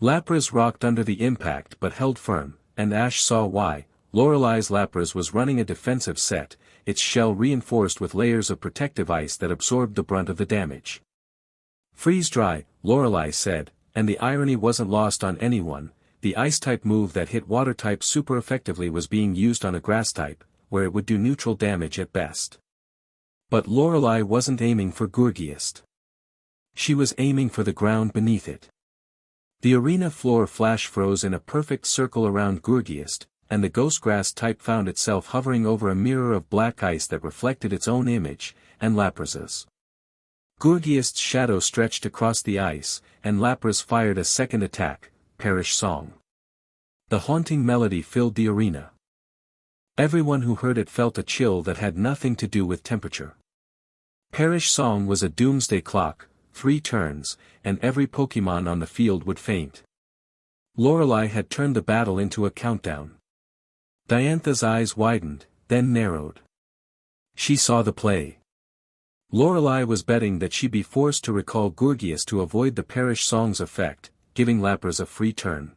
Lapras rocked under the impact but held firm, and Ash saw why. Lorelei's Lapras was running a defensive set, its shell reinforced with layers of protective ice that absorbed the brunt of the damage. Freeze dry, Lorelei said, and the irony wasn't lost on anyone. The ice-type move that hit water-type super effectively was being used on a grass-type, where it would do neutral damage at best. But Lorelei wasn't aiming for Gourgeist. She was aiming for the ground beneath it. The arena floor flash froze in a perfect circle around Gourgeist, and the ghostgrass type found itself hovering over a mirror of black ice that reflected its own image, and Lapras's. Gourgeist's shadow stretched across the ice, and Lapras fired a second attack, Perish Song. The haunting melody filled the arena. Everyone who heard it felt a chill that had nothing to do with temperature. Perish Song was a doomsday clock, 3 turns, and every Pokémon on the field would faint. Lorelei had turned the battle into a countdown. Diantha's eyes widened, then narrowed. She saw the play. Lorelei was betting that she'd be forced to recall Gourgeist to avoid the Perish Song's effect, giving Lapras a free turn.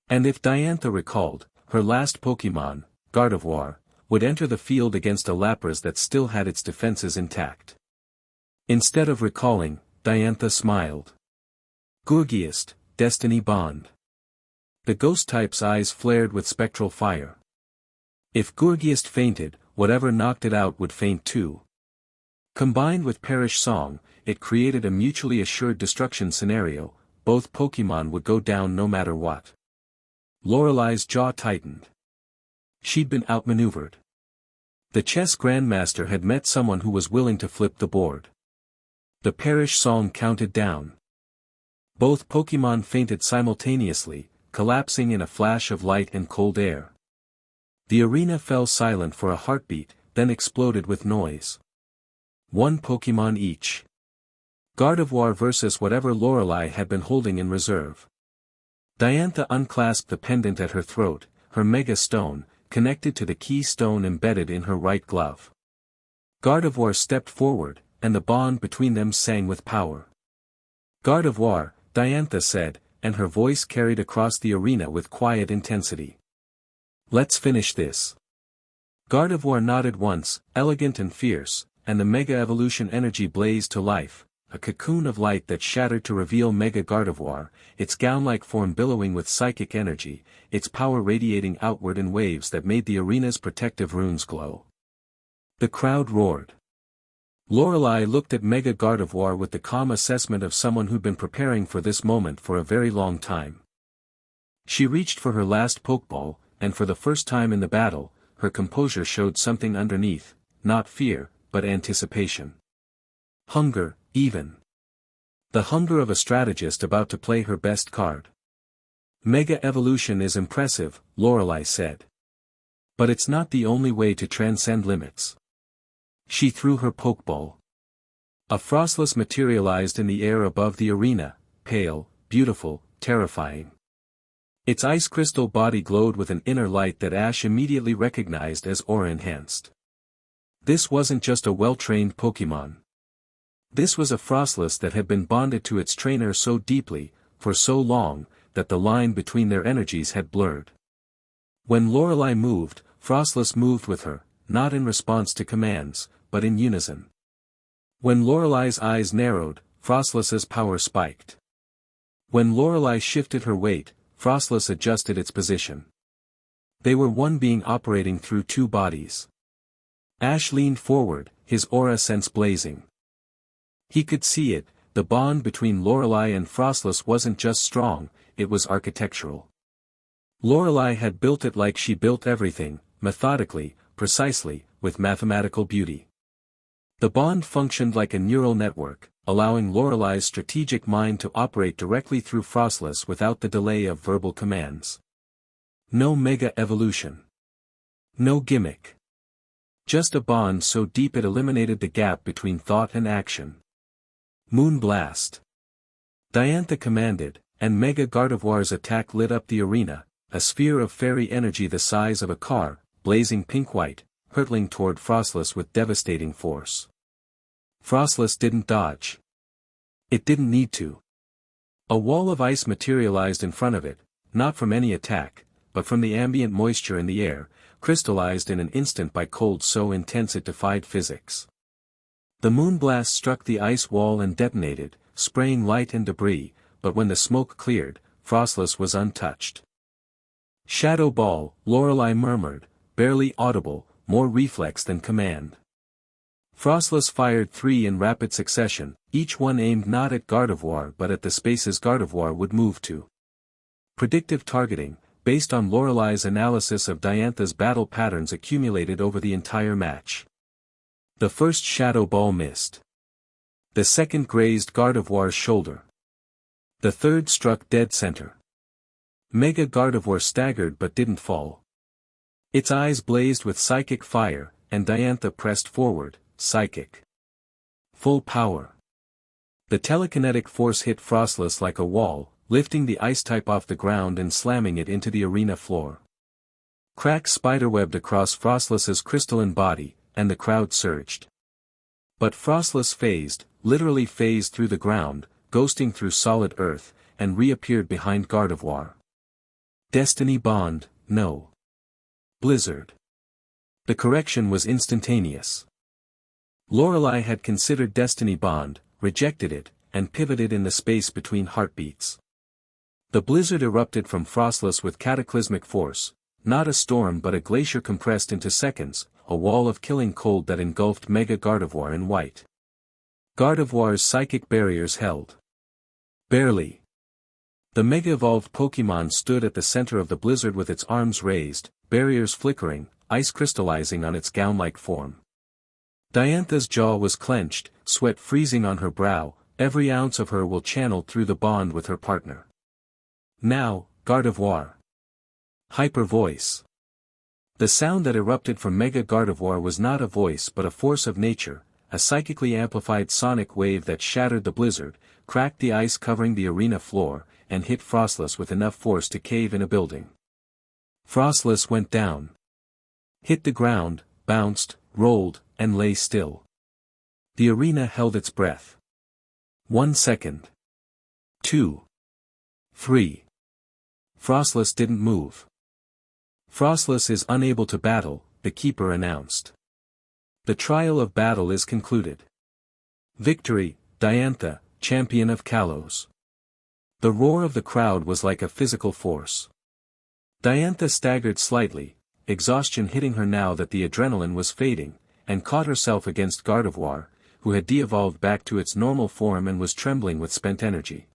And if Diantha recalled, her last Pokémon, Gardevoir, would enter the field against a Lapras that still had its defenses intact. Instead of recalling, Diantha smiled. Gourgeist, Destiny Bond. The ghost-type's eyes flared with spectral fire. If Gourgeist fainted, whatever knocked it out would faint too. Combined with Perish Song, it created a mutually assured destruction scenario. Both Pokémon would go down no matter what. Lorelei's jaw tightened. She'd been outmaneuvered. The chess grandmaster had met someone who was willing to flip the board. The Perish Song counted down. Both Pokémon fainted simultaneously, collapsing in a flash of light and cold air. The arena fell silent for a heartbeat, then exploded with noise. One Pokémon each. Gardevoir versus whatever Lorelei had been holding in reserve. Diantha unclasped the pendant at her throat, her Mega Stone, connected to the key stone embedded in her right glove. Gardevoir stepped forward, and the bond between them sang with power. Gardevoir, Diantha said, and her voice carried across the arena with quiet intensity. Let's finish this. Gardevoir nodded once, elegant and fierce, and the Mega Evolution energy blazed to life, a cocoon of light that shattered to reveal Mega Gardevoir, its gown-like form billowing with psychic energy, its power radiating outward in waves that made the arena's protective runes glow. The crowd roared. Lorelei looked at Mega Gardevoir with the calm assessment of someone who'd been preparing for this moment for a very long time. She reached for her last Pokeball, and for the first time in the battle, her composure showed something underneath, not fear, but anticipation. Hunger, even. The hunger of a strategist about to play her best card. Mega Evolution is impressive, Lorelei said. But it's not the only way to transcend limits. She threw her Pokeball. A Frostless materialized in the air above the arena, pale, beautiful, terrifying. Its ice crystal body glowed with an inner light that Ash immediately recognized as aura-enhanced. This wasn't just a well-trained Pokémon. This was a Frostless that had been bonded to its trainer so deeply, for so long, that the line between their energies had blurred. When Lorelei moved, Frostless moved with her, not in response to commands, but in unison. When Lorelei's eyes narrowed, Frostless's power spiked. When Lorelei shifted her weight, Frostless adjusted its position. They were one being operating through two bodies. Ash leaned forward, his aura sense blazing. He could see it, the bond between Lorelei and Frostless wasn't just strong, it was architectural. Lorelei had built it like she built everything, methodically, precisely, with mathematical beauty. The bond functioned like a neural network, allowing Lorelei's strategic mind to operate directly through Frostless without the delay of verbal commands. No Mega Evolution. No gimmick. Just a bond so deep it eliminated the gap between thought and action. Moonblast. Diantha commanded, and Mega Gardevoir's attack lit up the arena, a sphere of fairy energy the size of a car, blazing pink-white, hurtling toward Frostless with devastating force. Frostless didn't dodge. It didn't need to. A wall of ice materialized in front of it, not from any attack, but from the ambient moisture in the air, crystallized in an instant by cold so intense it defied physics. The moonblast struck the ice wall and detonated, spraying light and debris, but when the smoke cleared, Frostless was untouched. Shadow Ball, Lorelei murmured, barely audible, more reflex than command. Frostless fired 3 in rapid succession, each one aimed not at Gardevoir but at the spaces Gardevoir would move to. Predictive targeting, based on Lorelei's analysis of Diantha's battle patterns accumulated over the entire match. The first Shadow Ball missed. The second grazed Gardevoir's shoulder. The third struck dead center. Mega Gardevoir staggered but didn't fall. Its eyes blazed with psychic fire, and Diantha pressed forward, psychic. Full power. The telekinetic force hit Frostless like a wall, lifting the ice type off the ground and slamming it into the arena floor. Cracks spiderwebbed across Frostless's crystalline body, and the crowd surged. But Frostless phased, literally phased through the ground, ghosting through solid earth, and reappeared behind Gardevoir. Destiny Bond, no. Blizzard. The correction was instantaneous. Lorelei had considered Destiny Bond, rejected it, and pivoted in the space between heartbeats. The blizzard erupted from Frostless with cataclysmic force, not a storm but a glacier compressed into seconds, a wall of killing cold that engulfed Mega Gardevoir in white. Gardevoir's psychic barriers held. Barely. The Mega-evolved Pokémon stood at the center of the blizzard with its arms raised, barriers flickering, ice crystallizing on its gown-like form. Diantha's jaw was clenched, sweat freezing on her brow, every ounce of her will channeled through the bond with her partner. Now, Gardevoir. Hyper voice. The sound that erupted from Mega Gardevoir was not a voice but a force of nature, a psychically amplified sonic wave that shattered the blizzard, cracked the ice covering the arena floor, and hit Frostless with enough force to cave in a building. Frostless went down. Hit the ground, bounced, rolled, and lay still. The arena held its breath. 1 second. 2. 3. Frostless didn't move. Frostless is unable to battle, the keeper announced. The trial of battle is concluded. Victory, Diantha, champion of Kalos. The roar of the crowd was like a physical force. Diantha staggered slightly, exhaustion hitting her now that the adrenaline was fading, and caught herself against Gardevoir, who had de-evolved back to its normal form and was trembling with spent energy.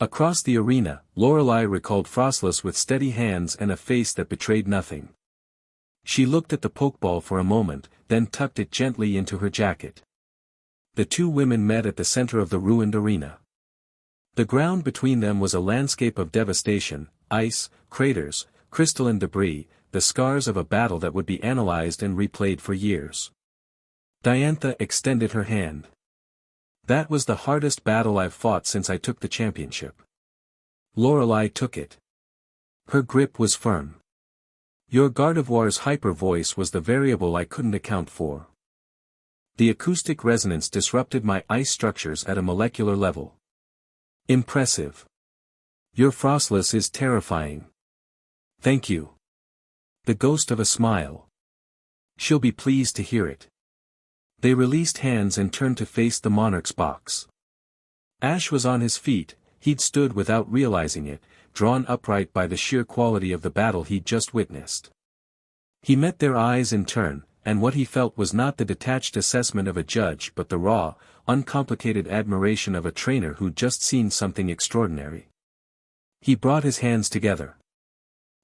Across the arena, Lorelei recalled Frostless with steady hands and a face that betrayed nothing. She looked at the pokeball for a moment, then tucked it gently into her jacket. The two women met at the center of the ruined arena. The ground between them was a landscape of devastation, ice, craters, crystalline debris, the scars of a battle that would be analyzed and replayed for years. Diantha extended her hand. That was the hardest battle I've fought since I took the championship. Lorelei took it. Her grip was firm. Your Gardevoir's hyper voice was the variable I couldn't account for. The acoustic resonance disrupted my ice structures at a molecular level. Impressive. Your Frostless is terrifying. Thank you. The ghost of a smile. She'll be pleased to hear it. They released hands and turned to face the Monarch's box. Ash was on his feet, he'd stood without realizing it, drawn upright by the sheer quality of the battle he'd just witnessed. He met their eyes in turn, and what he felt was not the detached assessment of a judge but the raw, uncomplicated admiration of a trainer who'd just seen something extraordinary. He brought his hands together.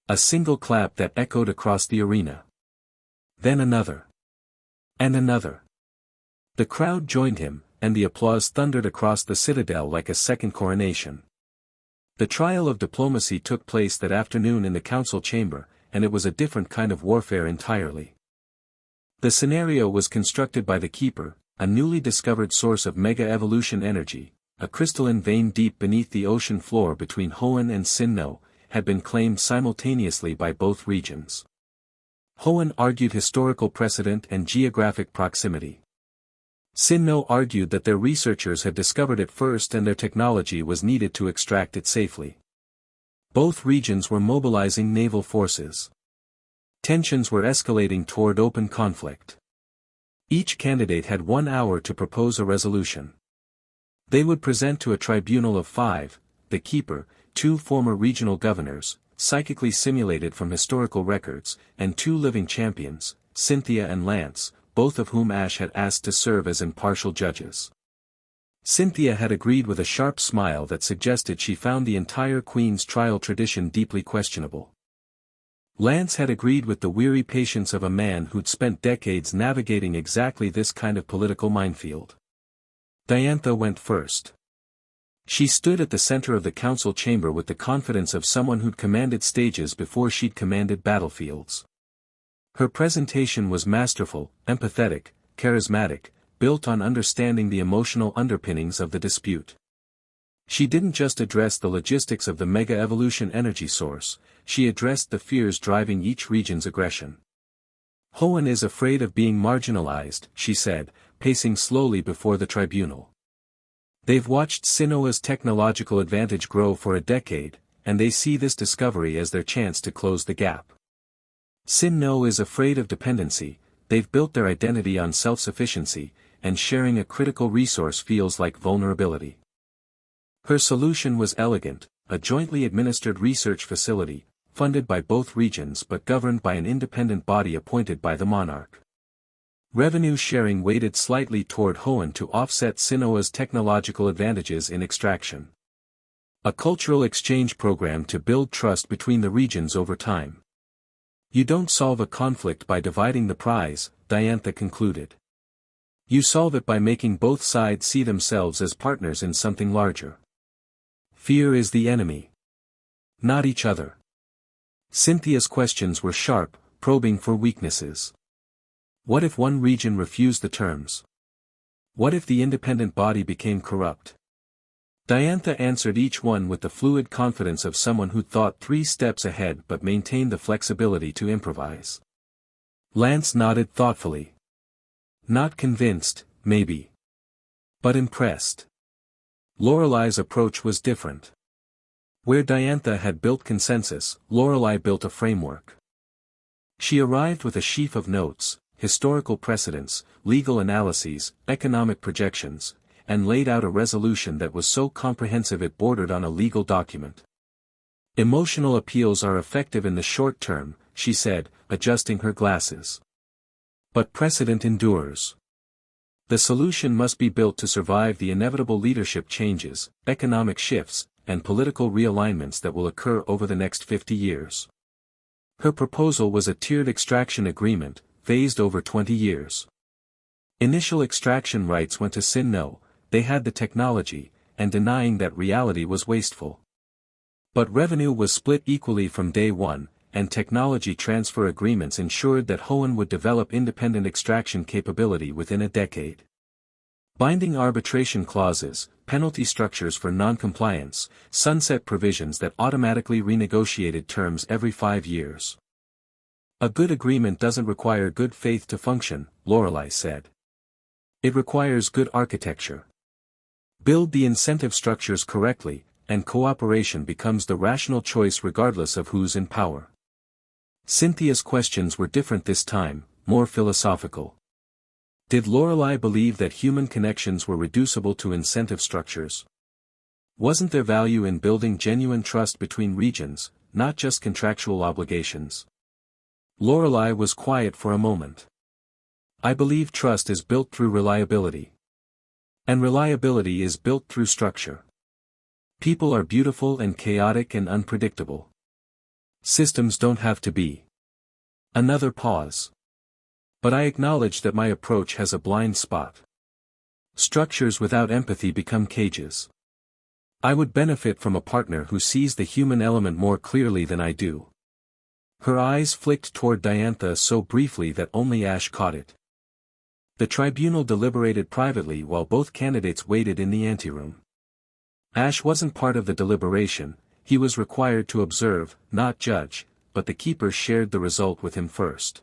A single clap that echoed across the arena. Then another. And another. The crowd joined him, and the applause thundered across the citadel like a second coronation. The trial of diplomacy took place that afternoon in the council chamber, and it was a different kind of warfare entirely. The scenario was constructed by the Keeper, a newly discovered source of mega-evolution energy, a crystalline vein deep beneath the ocean floor between Hoenn and Sinnoh, had been claimed simultaneously by both regions. Hoenn argued historical precedent and geographic proximity. Sinnoh argued that their researchers had discovered it first and their technology was needed to extract it safely. Both regions were mobilizing naval forces. Tensions were escalating toward open conflict. Each candidate had 1 hour to propose a resolution. They would present to a tribunal of 5, the Keeper, 2 former regional governors, psychically simulated from historical records, and 2 living champions, Cynthia and Lance, both of whom Ash had asked to serve as impartial judges. Cynthia had agreed with a sharp smile that suggested she found the entire Queen's trial tradition deeply questionable. Lance had agreed with the weary patience of a man who'd spent decades navigating exactly this kind of political minefield. Diantha went first. She stood at the center of the council chamber with the confidence of someone who'd commanded stages before she'd commanded battlefields. Her presentation was masterful, empathetic, charismatic, built on understanding the emotional underpinnings of the dispute. She didn't just address the logistics of the mega-evolution energy source, she addressed the fears driving each region's aggression. Hoenn is afraid of being marginalized, she said, pacing slowly before the tribunal. They've watched Sinnoh's technological advantage grow for a decade, and they see this discovery as their chance to close the gap. Sinnoh is afraid of dependency, they've built their identity on self-sufficiency, and sharing a critical resource feels like vulnerability. Her solution was elegant, a jointly administered research facility, funded by both regions but governed by an independent body appointed by the monarch. Revenue sharing weighted slightly toward Hoenn to offset Sinnoh's technological advantages in extraction. A cultural exchange program to build trust between the regions over time. You don't solve a conflict by dividing the prize, Diantha concluded. You solve it by making both sides see themselves as partners in something larger. Fear is the enemy. Not each other. Cynthia's questions were sharp, probing for weaknesses. What if one region refused the terms? What if the independent body became corrupt? Diantha answered each one with the fluid confidence of someone who thought 3 steps ahead but maintained the flexibility to improvise. Lance nodded thoughtfully. Not convinced, maybe. But impressed. Lorelai's approach was different. Where Diantha had built consensus, Laurelai built a framework. She arrived with a sheaf of notes, historical precedents, legal analyses, economic projections, and laid out a resolution that was so comprehensive it bordered on a legal document. Emotional appeals are effective in the short term, she said, adjusting her glasses. But precedent endures. The solution must be built to survive the inevitable leadership changes, economic shifts, and political realignments that will occur over the next 50 years. Her proposal was a tiered extraction agreement, phased over 20 years. Initial extraction rights went to Sin-No, they had the technology, and denying that reality was wasteful. But revenue was split equally from day one, and technology transfer agreements ensured that Hoenn would develop independent extraction capability within a decade. Binding arbitration clauses, penalty structures for non-compliance, sunset provisions that automatically renegotiated terms every 5 years. A good agreement doesn't require good faith to function, Lorelei said. It requires good architecture. Build the incentive structures correctly, and cooperation becomes the rational choice regardless of who's in power. Cynthia's questions were different this time, more philosophical. Did Lorelei believe that human connections were reducible to incentive structures? Wasn't there value in building genuine trust between regions, not just contractual obligations? Lorelei was quiet for a moment. I believe trust is built through reliability. And reliability is built through structure. People are beautiful and chaotic and unpredictable. Systems don't have to be. Another pause. But I acknowledge that my approach has a blind spot. Structures without empathy become cages. I would benefit from a partner who sees the human element more clearly than I do. Her eyes flicked toward Diantha so briefly that only Ash caught it. The tribunal deliberated privately while both candidates waited in the anteroom. Ash wasn't part of the deliberation, he was required to observe, not judge, but the keepers shared the result with him first.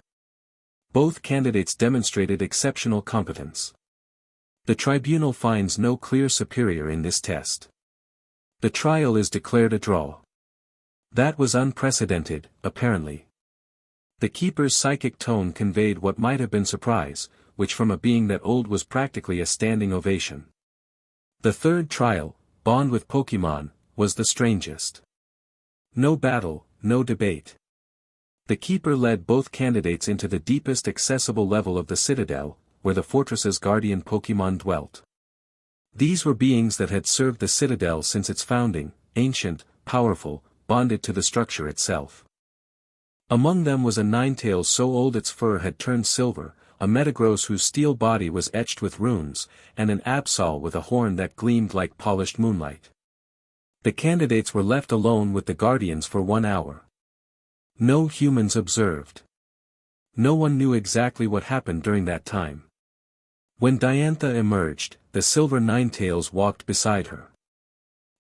Both candidates demonstrated exceptional competence. The tribunal finds no clear superior in this test. The trial is declared a draw. That was unprecedented, apparently. The keeper's psychic tone conveyed what might have been surprise, which from a being that old was practically a standing ovation. The third trial, Bond with Pokemon, was the strangest. No battle, no debate. The keeper led both candidates into the deepest accessible level of the Citadel, where the fortress's guardian Pokemon dwelt. These were beings that had served the Citadel since its founding, ancient, powerful, bonded to the structure itself. Among them was a Ninetales so old its fur had turned silver, a Metagross whose steel body was etched with runes, and an Absol with a horn that gleamed like polished moonlight. The candidates were left alone with the guardians for 1 hour. No humans observed. No one knew exactly what happened during that time. When Diantha emerged, the silver Ninetales walked beside her.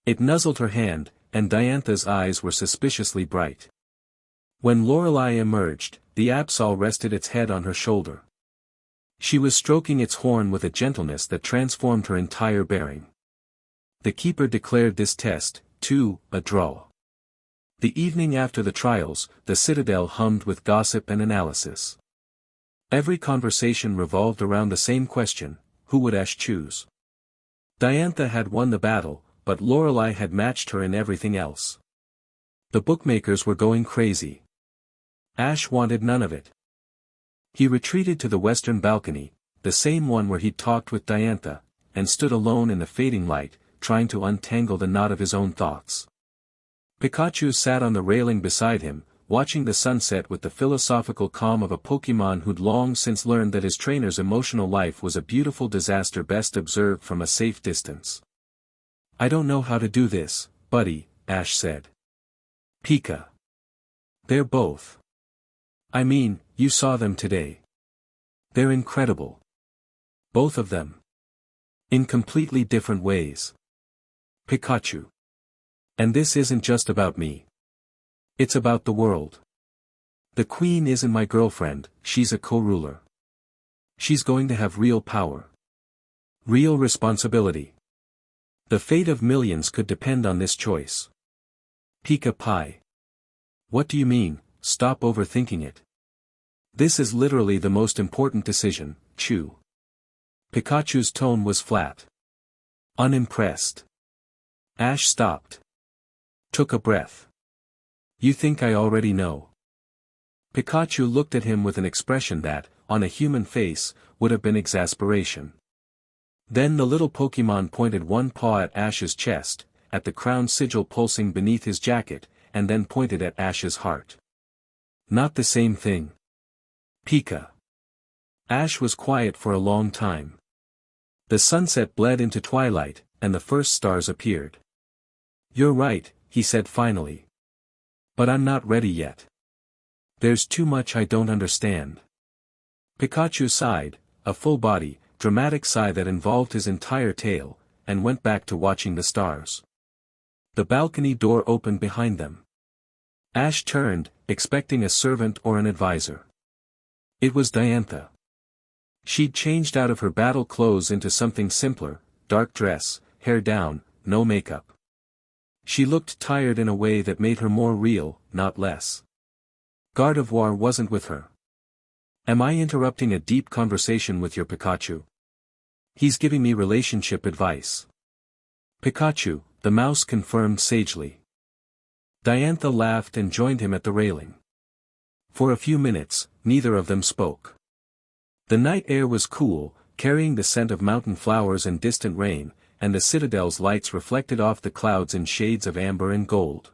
It nuzzled her hand, and Diantha's eyes were suspiciously bright. When Lorelei emerged, the Absol rested its head on her shoulder. She was stroking its horn with a gentleness that transformed her entire bearing. The keeper declared this test, too, a draw. The evening after the trials, the Citadel hummed with gossip and analysis. Every conversation revolved around the same question: who would Ash choose? Diantha had won the battle, but Lorelei had matched her in everything else. The bookmakers were going crazy. Ash wanted none of it. He retreated to the western balcony, the same one where he'd talked with Diantha, and stood alone in the fading light, trying to untangle the knot of his own thoughts. Pikachu sat on the railing beside him, watching the sunset with the philosophical calm of a Pokemon who'd long since learned that his trainer's emotional life was a beautiful disaster best observed from a safe distance. I don't know how to do this, buddy, Ash said. Pika. They're both. I mean, you saw them today. They're incredible. Both of them. In completely different ways. Pikachu. And this isn't just about me. It's about the world. The queen isn't my girlfriend, she's a co-ruler. She's going to have real power. Real responsibility. The fate of millions could depend on this choice. Pika Pie. What do you mean? Stop overthinking it. This is literally the most important decision, Chew. Pikachu's tone was flat. Unimpressed. Ash stopped. Took a breath. You think I already know? Pikachu looked at him with an expression that, on a human face, would have been exasperation. Then the little Pokemon pointed one paw at Ash's chest, at the crown sigil pulsing beneath his jacket, and then pointed at Ash's heart. Not the same thing. Pika. Ash was quiet for a long time. The sunset bled into twilight, and the first stars appeared. You're right, he said finally. But I'm not ready yet. There's too much I don't understand. Pikachu sighed, a full-body, dramatic sigh that involved his entire tail, and went back to watching the stars. The balcony door opened behind them. Ash turned, expecting a servant or an advisor. It was Diantha. She'd changed out of her battle clothes into something simpler, dark dress, hair down, no makeup. She looked tired in a way that made her more real, not less. Gardevoir wasn't with her. Am I interrupting a deep conversation with your Pikachu? He's giving me relationship advice. Pikachu, the mouse confirmed sagely. Diantha laughed and joined him at the railing. For a few minutes, neither of them spoke. The night air was cool, carrying the scent of mountain flowers and distant rain, and the citadel's lights reflected off the clouds in shades of amber and gold.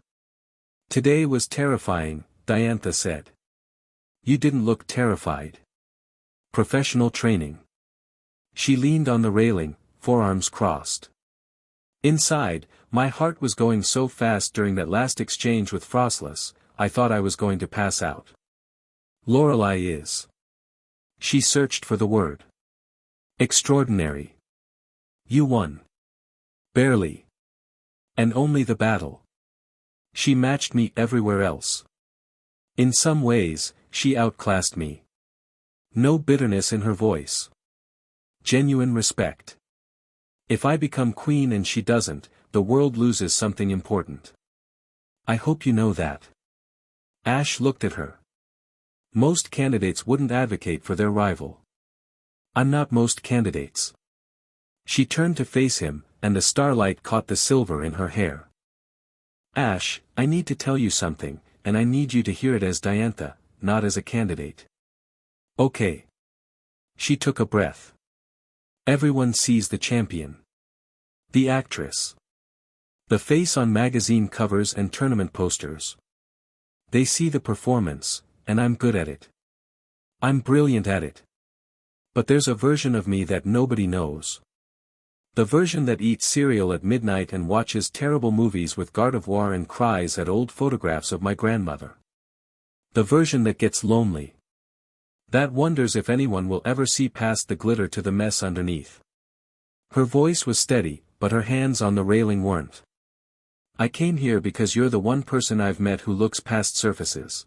Today was terrifying, Diantha said. You didn't look terrified. Professional training. She leaned on the railing, forearms crossed. Inside, my heart was going so fast during that last exchange with Frostless, I thought I was going to pass out. Lorelei is. She searched for the word. Extraordinary. You won. Barely. And only the battle. She matched me everywhere else. In some ways, she outclassed me. No bitterness in her voice. Genuine respect. If I become queen and she doesn't, the world loses something important. I hope you know that. Ash looked at her. Most candidates wouldn't advocate for their rival. I'm not most candidates. She turned to face him, and the starlight caught the silver in her hair. Ash, I need to tell you something, and I need you to hear it as Diantha, not as a candidate. Okay. She took a breath. Everyone sees the champion. The actress. The face on magazine covers and tournament posters. They see the performance, and I'm good at it. I'm brilliant at it. But there's a version of me that nobody knows. The version that eats cereal at midnight and watches terrible movies with Gardevoir and cries at old photographs of my grandmother. The version that gets lonely. That wonders if anyone will ever see past the glitter to the mess underneath. Her voice was steady, but her hands on the railing weren't. I came here because you're the one person I've met who looks past surfaces.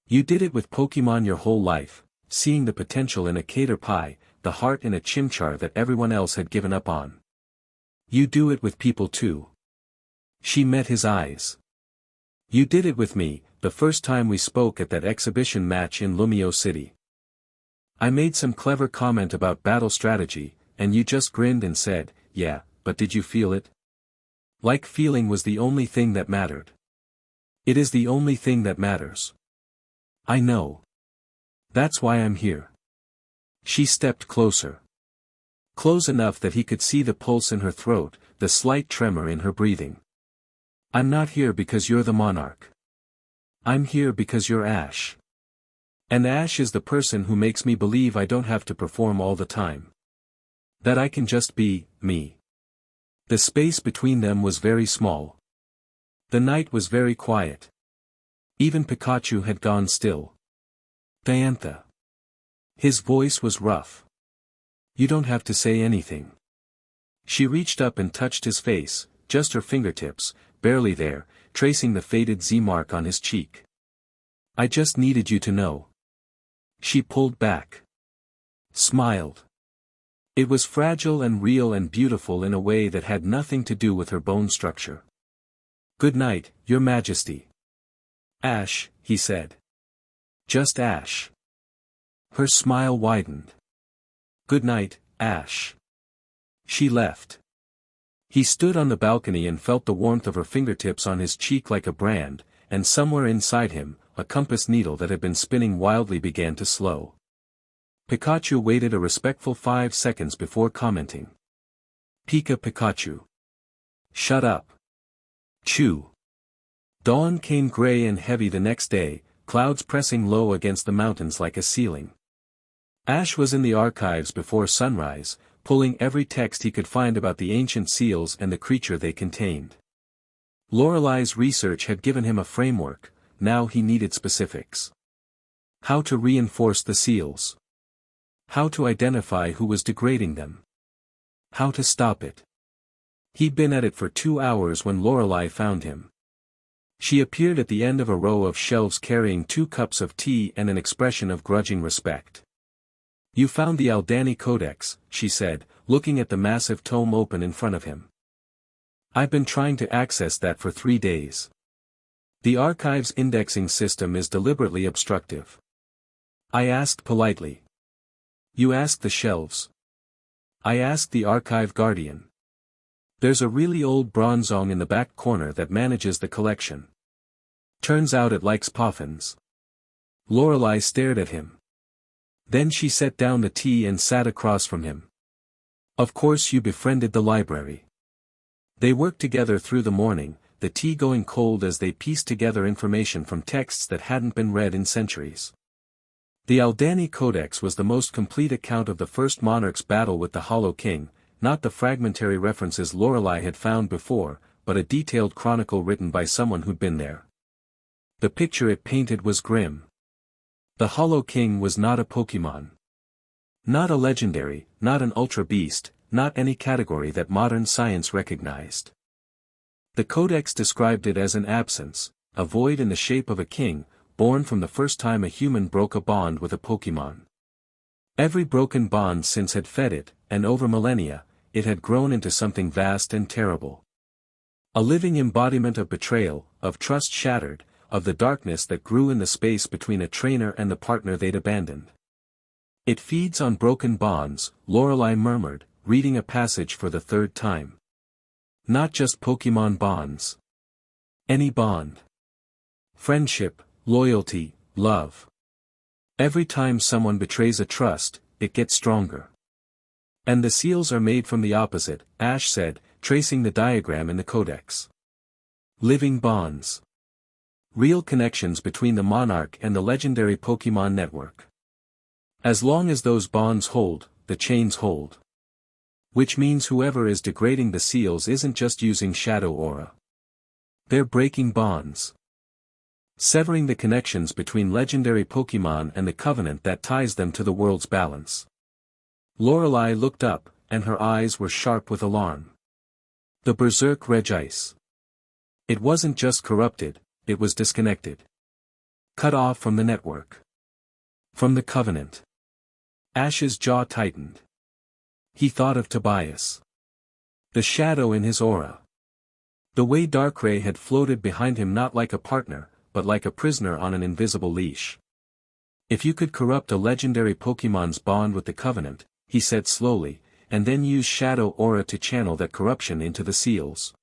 You did it with Pokemon your whole life, seeing the potential in a Caterpie, the heart in a Chimchar that everyone else had given up on. You do it with people too. She met his eyes. You did it with me, the first time we spoke at that exhibition match in Lumio City. I made some clever comment about battle strategy, and you just grinned and said, yeah, but did you feel it? Like feeling was the only thing that mattered. It is the only thing that matters. I know. That's why I'm here. She stepped closer. Close enough that he could see the pulse in her throat, the slight tremor in her breathing. I'm not here because you're the Monarch. I'm here because you're Ash. And Ash is the person who makes me believe I don't have to perform all the time. That I can just be, me. The space between them was very small. The night was very quiet. Even Pikachu had gone still. Diantha. His voice was rough. You don't have to say anything. She reached up and touched his face, just her fingertips, barely there, tracing the faded Z mark on his cheek. I just needed you to know. She pulled back. Smiled. It was fragile and real and beautiful in a way that had nothing to do with her bone structure. Good night, Your Majesty. Ash, he said. Just Ash. Her smile widened. Good night, Ash. She left. He stood on the balcony and felt the warmth of her fingertips on his cheek like a brand, and somewhere inside him, a compass needle that had been spinning wildly began to slow. Pikachu waited a respectful 5 seconds before commenting. Pika Pikachu. Shut up. Chew. Dawn came gray and heavy the next day, clouds pressing low against the mountains like a ceiling. Ash was in the archives before sunrise, pulling every text he could find about the ancient seals and the creature they contained. Lorelai's research had given him a framework, now he needed specifics. How to reinforce the seals. How to identify who was degrading them. How to stop it. He'd been at it for 2 hours when Lorelei found him. She appeared at the end of a row of shelves carrying 2 cups of tea and an expression of grudging respect. You found the Aldani Codex, she said, looking at the massive tome open in front of him. I've been trying to access that for 3 days. The archive's indexing system is deliberately obstructive. I asked politely. You asked the shelves. I asked the archive guardian. There's a really old bronzong in the back corner that manages the collection. Turns out it likes puffins. Lorelei stared at him. Then she set down the tea and sat across from him. Of course you befriended the library. They worked together through the morning, the tea going cold as they pieced together information from texts that hadn't been read in centuries. The Aldani Codex was the most complete account of the first monarch's battle with the Hollow King, not the fragmentary references Lorelei had found before, but a detailed chronicle written by someone who'd been there. The picture it painted was grim. The Hollow King was not a Pokemon. Not a legendary, not an ultra beast, not any category that modern science recognized. The Codex described it as an absence, a void in the shape of a king, born from the first time a human broke a bond with a Pokemon. Every broken bond since had fed it, and over millennia, it had grown into something vast and terrible. A living embodiment of betrayal, of trust shattered, of the darkness that grew in the space between a trainer and the partner they'd abandoned. It feeds on broken bonds, Lorelei murmured, reading a passage for the 3rd time. Not just Pokemon bonds. Any bond. Friendship, loyalty, love. Every time someone betrays a trust, it gets stronger. And the seals are made from the opposite, Ash said, tracing the diagram in the Codex. Living bonds. Real connections between the Monarch and the legendary Pokemon network. As long as those bonds hold, the chains hold. Which means whoever is degrading the seals isn't just using shadow aura. They're breaking bonds. Severing the connections between legendary Pokemon and the covenant that ties them to the world's balance. Lorelei looked up, and her eyes were sharp with alarm. The Berserk Regice. It wasn't just corrupted, it was disconnected. Cut off from the network. From the covenant. Ash's jaw tightened. He thought of Tobias. The shadow in his aura. The way Darkrai had floated behind him not like a partner, but like a prisoner on an invisible leash. If you could corrupt a legendary Pokemon's bond with the covenant, he said slowly, and then use shadow aura to channel that corruption into the seals.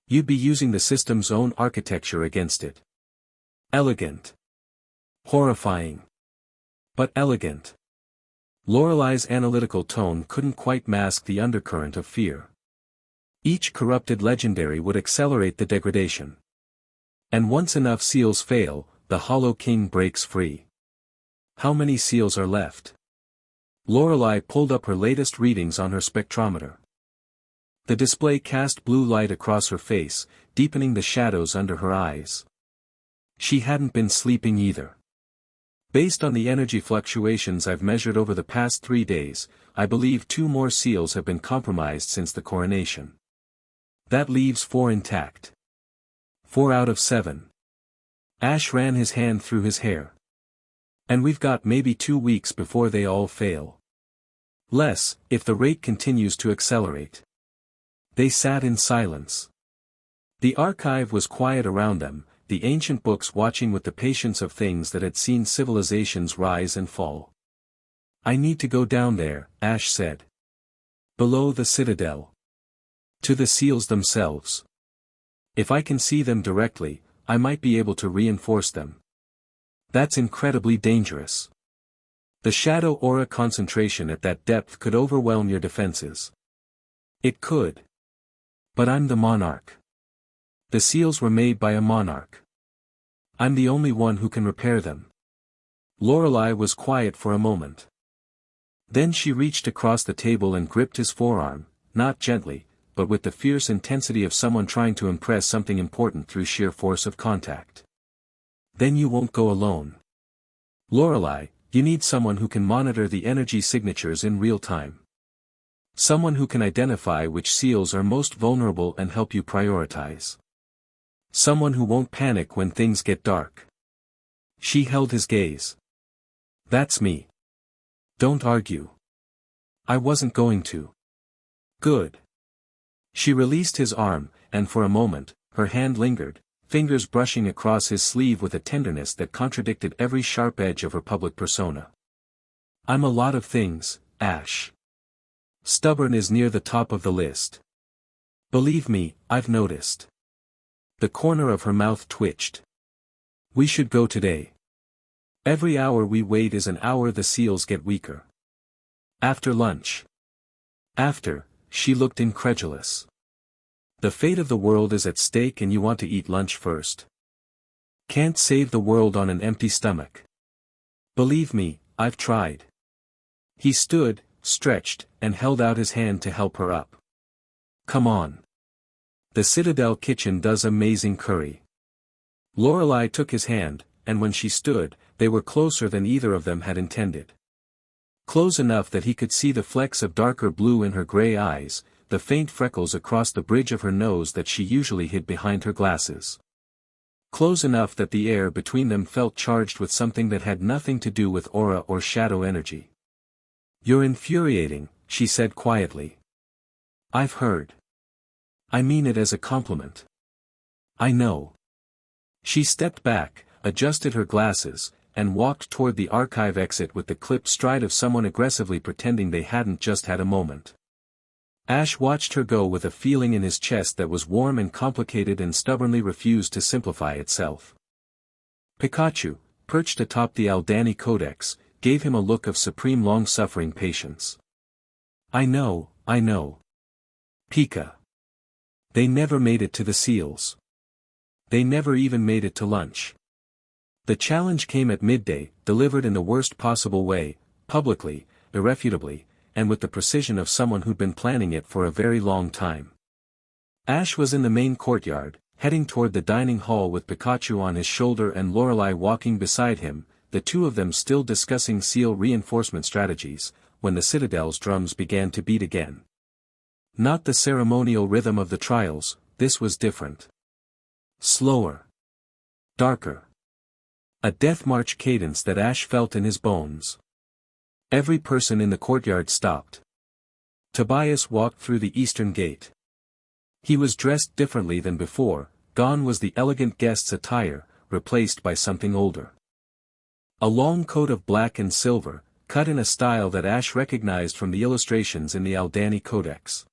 You'd be using the system's own architecture against it. Elegant. Horrifying. But elegant. Lorelei's analytical tone couldn't quite mask the undercurrent of fear. Each corrupted legendary would accelerate the degradation. And once enough seals fail, the Hollow King breaks free. How many seals are left? Lorelei pulled up her latest readings on her spectrometer. The display cast blue light across her face, deepening the shadows under her eyes. She hadn't been sleeping either. Based on the energy fluctuations I've measured over the past 3 days, I believe 2 more seals have been compromised since the coronation. That leaves 4 intact. 4 out of 7. Ash ran his hand through his hair. And we've got maybe 2 weeks before they all fail. Less, if the rate continues to accelerate. They sat in silence. The archive was quiet around them, the ancient books watching with the patience of things that had seen civilizations rise and fall. I need to go down there, Ash said. Below the citadel. To the seals themselves. If I can see them directly, I might be able to reinforce them. That's incredibly dangerous. The shadow aura concentration at that depth could overwhelm your defenses. It could. But I'm the monarch. The seals were made by a monarch. I'm the only one who can repair them. Lorelei was quiet for a moment. Then she reached across the table and gripped his forearm, not gently, but with the fierce intensity of someone trying to impress something important through sheer force of contact. Then you won't go alone. Lorelei, you need someone who can monitor the energy signatures in real time. Someone who can identify which seals are most vulnerable and help you prioritize. Someone who won't panic when things get dark. She held his gaze. That's me. Don't argue. I wasn't going to. Good. She released his arm, and for a moment, her hand lingered, fingers brushing across his sleeve with a tenderness that contradicted every sharp edge of her public persona. I'm a lot of things, Ash. Stubborn is near the top of the list. Believe me, I've noticed. The corner of her mouth twitched. We should go today. Every hour we wait is an hour the seals get weaker. After lunch. After, she looked incredulous. The fate of the world is at stake and you want to eat lunch first. Can't save the world on an empty stomach. Believe me, I've tried. He stood, stretched, and held out his hand to help her up. Come on. The Citadel kitchen does amazing curry. Lorelei took his hand, and when she stood, they were closer than either of them had intended. Close enough that he could see the flecks of darker blue in her gray eyes, the faint freckles across the bridge of her nose that she usually hid behind her glasses. Close enough that the air between them felt charged with something that had nothing to do with aura or shadow energy. You're infuriating, she said quietly. I've heard. I mean it as a compliment. I know. She stepped back, adjusted her glasses, and walked toward the archive exit with the clipped stride of someone aggressively pretending they hadn't just had a moment. Ash watched her go with a feeling in his chest that was warm and complicated and stubbornly refused to simplify itself. Pikachu, perched atop the Aldani Codex, gave him a look of supreme long-suffering patience. I know. Pika. They never made it to the seals. They never even made it to lunch. The challenge came at midday, delivered in the worst possible way, publicly, irrefutably, and with the precision of someone who'd been planning it for a very long time. Ash was in the main courtyard, heading toward the dining hall with Pikachu on his shoulder and Lorelei walking beside him, the two of them still discussing seal reinforcement strategies, when the Citadel's drums began to beat again. Not the ceremonial rhythm of the trials, this was different. Slower. Darker. A death march cadence that Ash felt in his bones. Every person in the courtyard stopped. Tobias walked through the eastern gate. He was dressed differently than before, gone was the elegant guest's attire, replaced by something older. A long coat of black and silver, cut in a style that Ash recognized from the illustrations in the Aldani Codex.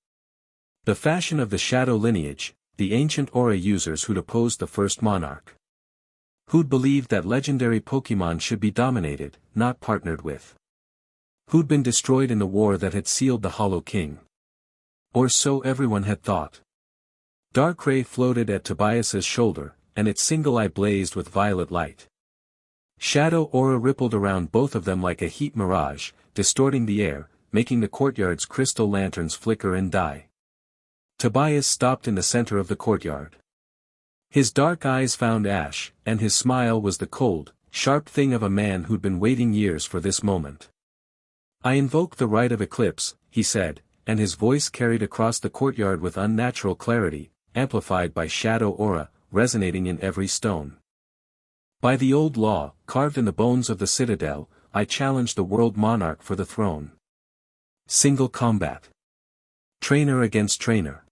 The fashion of the shadow lineage, the ancient aura users who'd opposed the first monarch. Who'd believed that legendary Pokemon should be dominated, not partnered with. Who'd been destroyed in the war that had sealed the Hollow King. Or so everyone had thought. Darkrai floated at Tobias's shoulder, and its single eye blazed with violet light. Shadow aura rippled around both of them like a heat mirage, distorting the air, making the courtyard's crystal lanterns flicker and die. Tobias stopped in the center of the courtyard. His dark eyes found Ash, and his smile was the cold, sharp thing of a man who'd been waiting years for this moment. I invoke the right of eclipse, he said, and his voice carried across the courtyard with unnatural clarity, amplified by shadow aura, resonating in every stone. By the old law, carved in the bones of the citadel, I challenge the world monarch for the throne. Single combat. Trainer against trainer.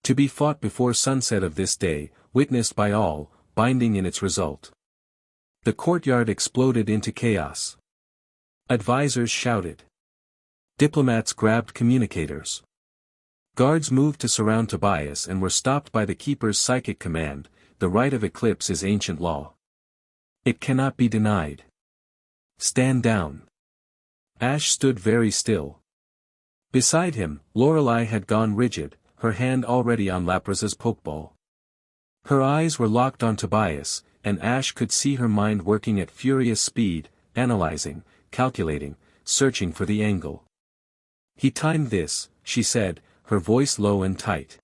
To be fought before sunset of this day, witnessed by all, binding in its result. The courtyard exploded into chaos. Advisors shouted. Diplomats grabbed communicators. Guards moved to surround Tobias and were stopped by the keeper's psychic command. The right of eclipse is ancient law. It cannot be denied. Stand down. Ash stood very still. Beside him, Lorelei had gone rigid, her hand already on Lapra's pokeball. Her eyes were locked on Tobias, and Ash could see her mind working at furious speed, analyzing, calculating, searching for the angle. He timed this, she said, her voice low and tight.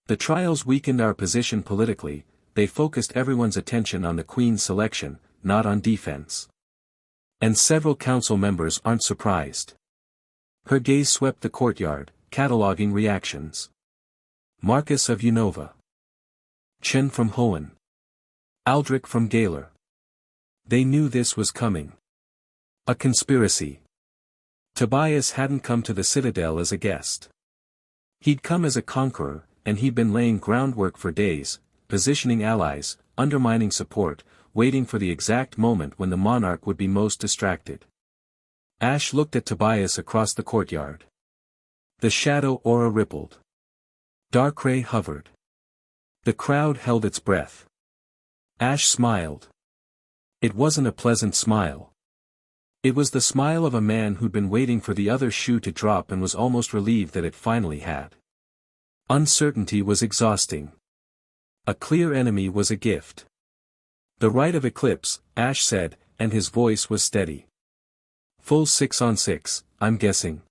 The trials weakened our position politically, they focused everyone's attention on the Queen's selection, not on defense. And several council members aren't surprised. Her gaze swept the courtyard, cataloging reactions. Marcus of Unova. Chen from Hoenn. Aldrich from Galar. They knew this was coming. A conspiracy. Tobias hadn't come to the citadel as a guest. He'd come as a conqueror, and he'd been laying groundwork for days, positioning allies, undermining support, waiting for the exact moment when the monarch would be most distracted. Ash looked at Tobias across the courtyard. The shadow aura rippled. Darkrai hovered. The crowd held its breath. Ash smiled. It wasn't a pleasant smile. It was the smile of a man who'd been waiting for the other shoe to drop and was almost relieved that it finally had. Uncertainty was exhausting. A clear enemy was a gift. The right of eclipse, Ash said, and his voice was steady. Full 6-on-6, I'm guessing.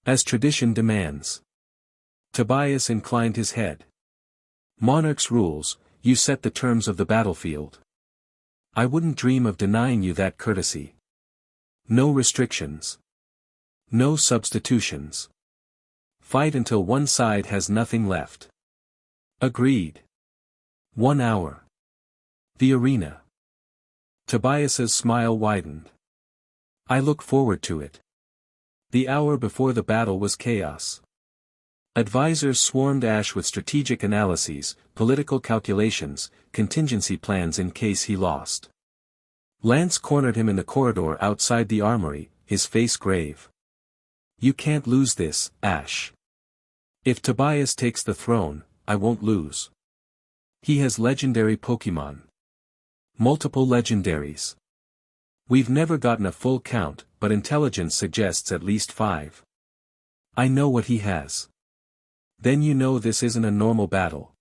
As tradition demands. Tobias inclined his head. Monarch's rules, you set the terms of the battlefield. I wouldn't dream of denying you that courtesy. No restrictions. No substitutions. Fight until one side has nothing left. Agreed. 1 hour. The arena. Tobias's smile widened. I look forward to it. The hour before the battle was chaos. Advisors swarmed Ash with strategic analyses, political calculations, contingency plans in case he lost. Lance cornered him in the corridor outside the armory, his face grave. You can't lose this, Ash. If Tobias takes the throne, I won't lose. He has legendary Pokémon. Multiple legendaries. We've never gotten a full count, but intelligence suggests at least 5. I know what he has. Then you know this isn't a normal battle.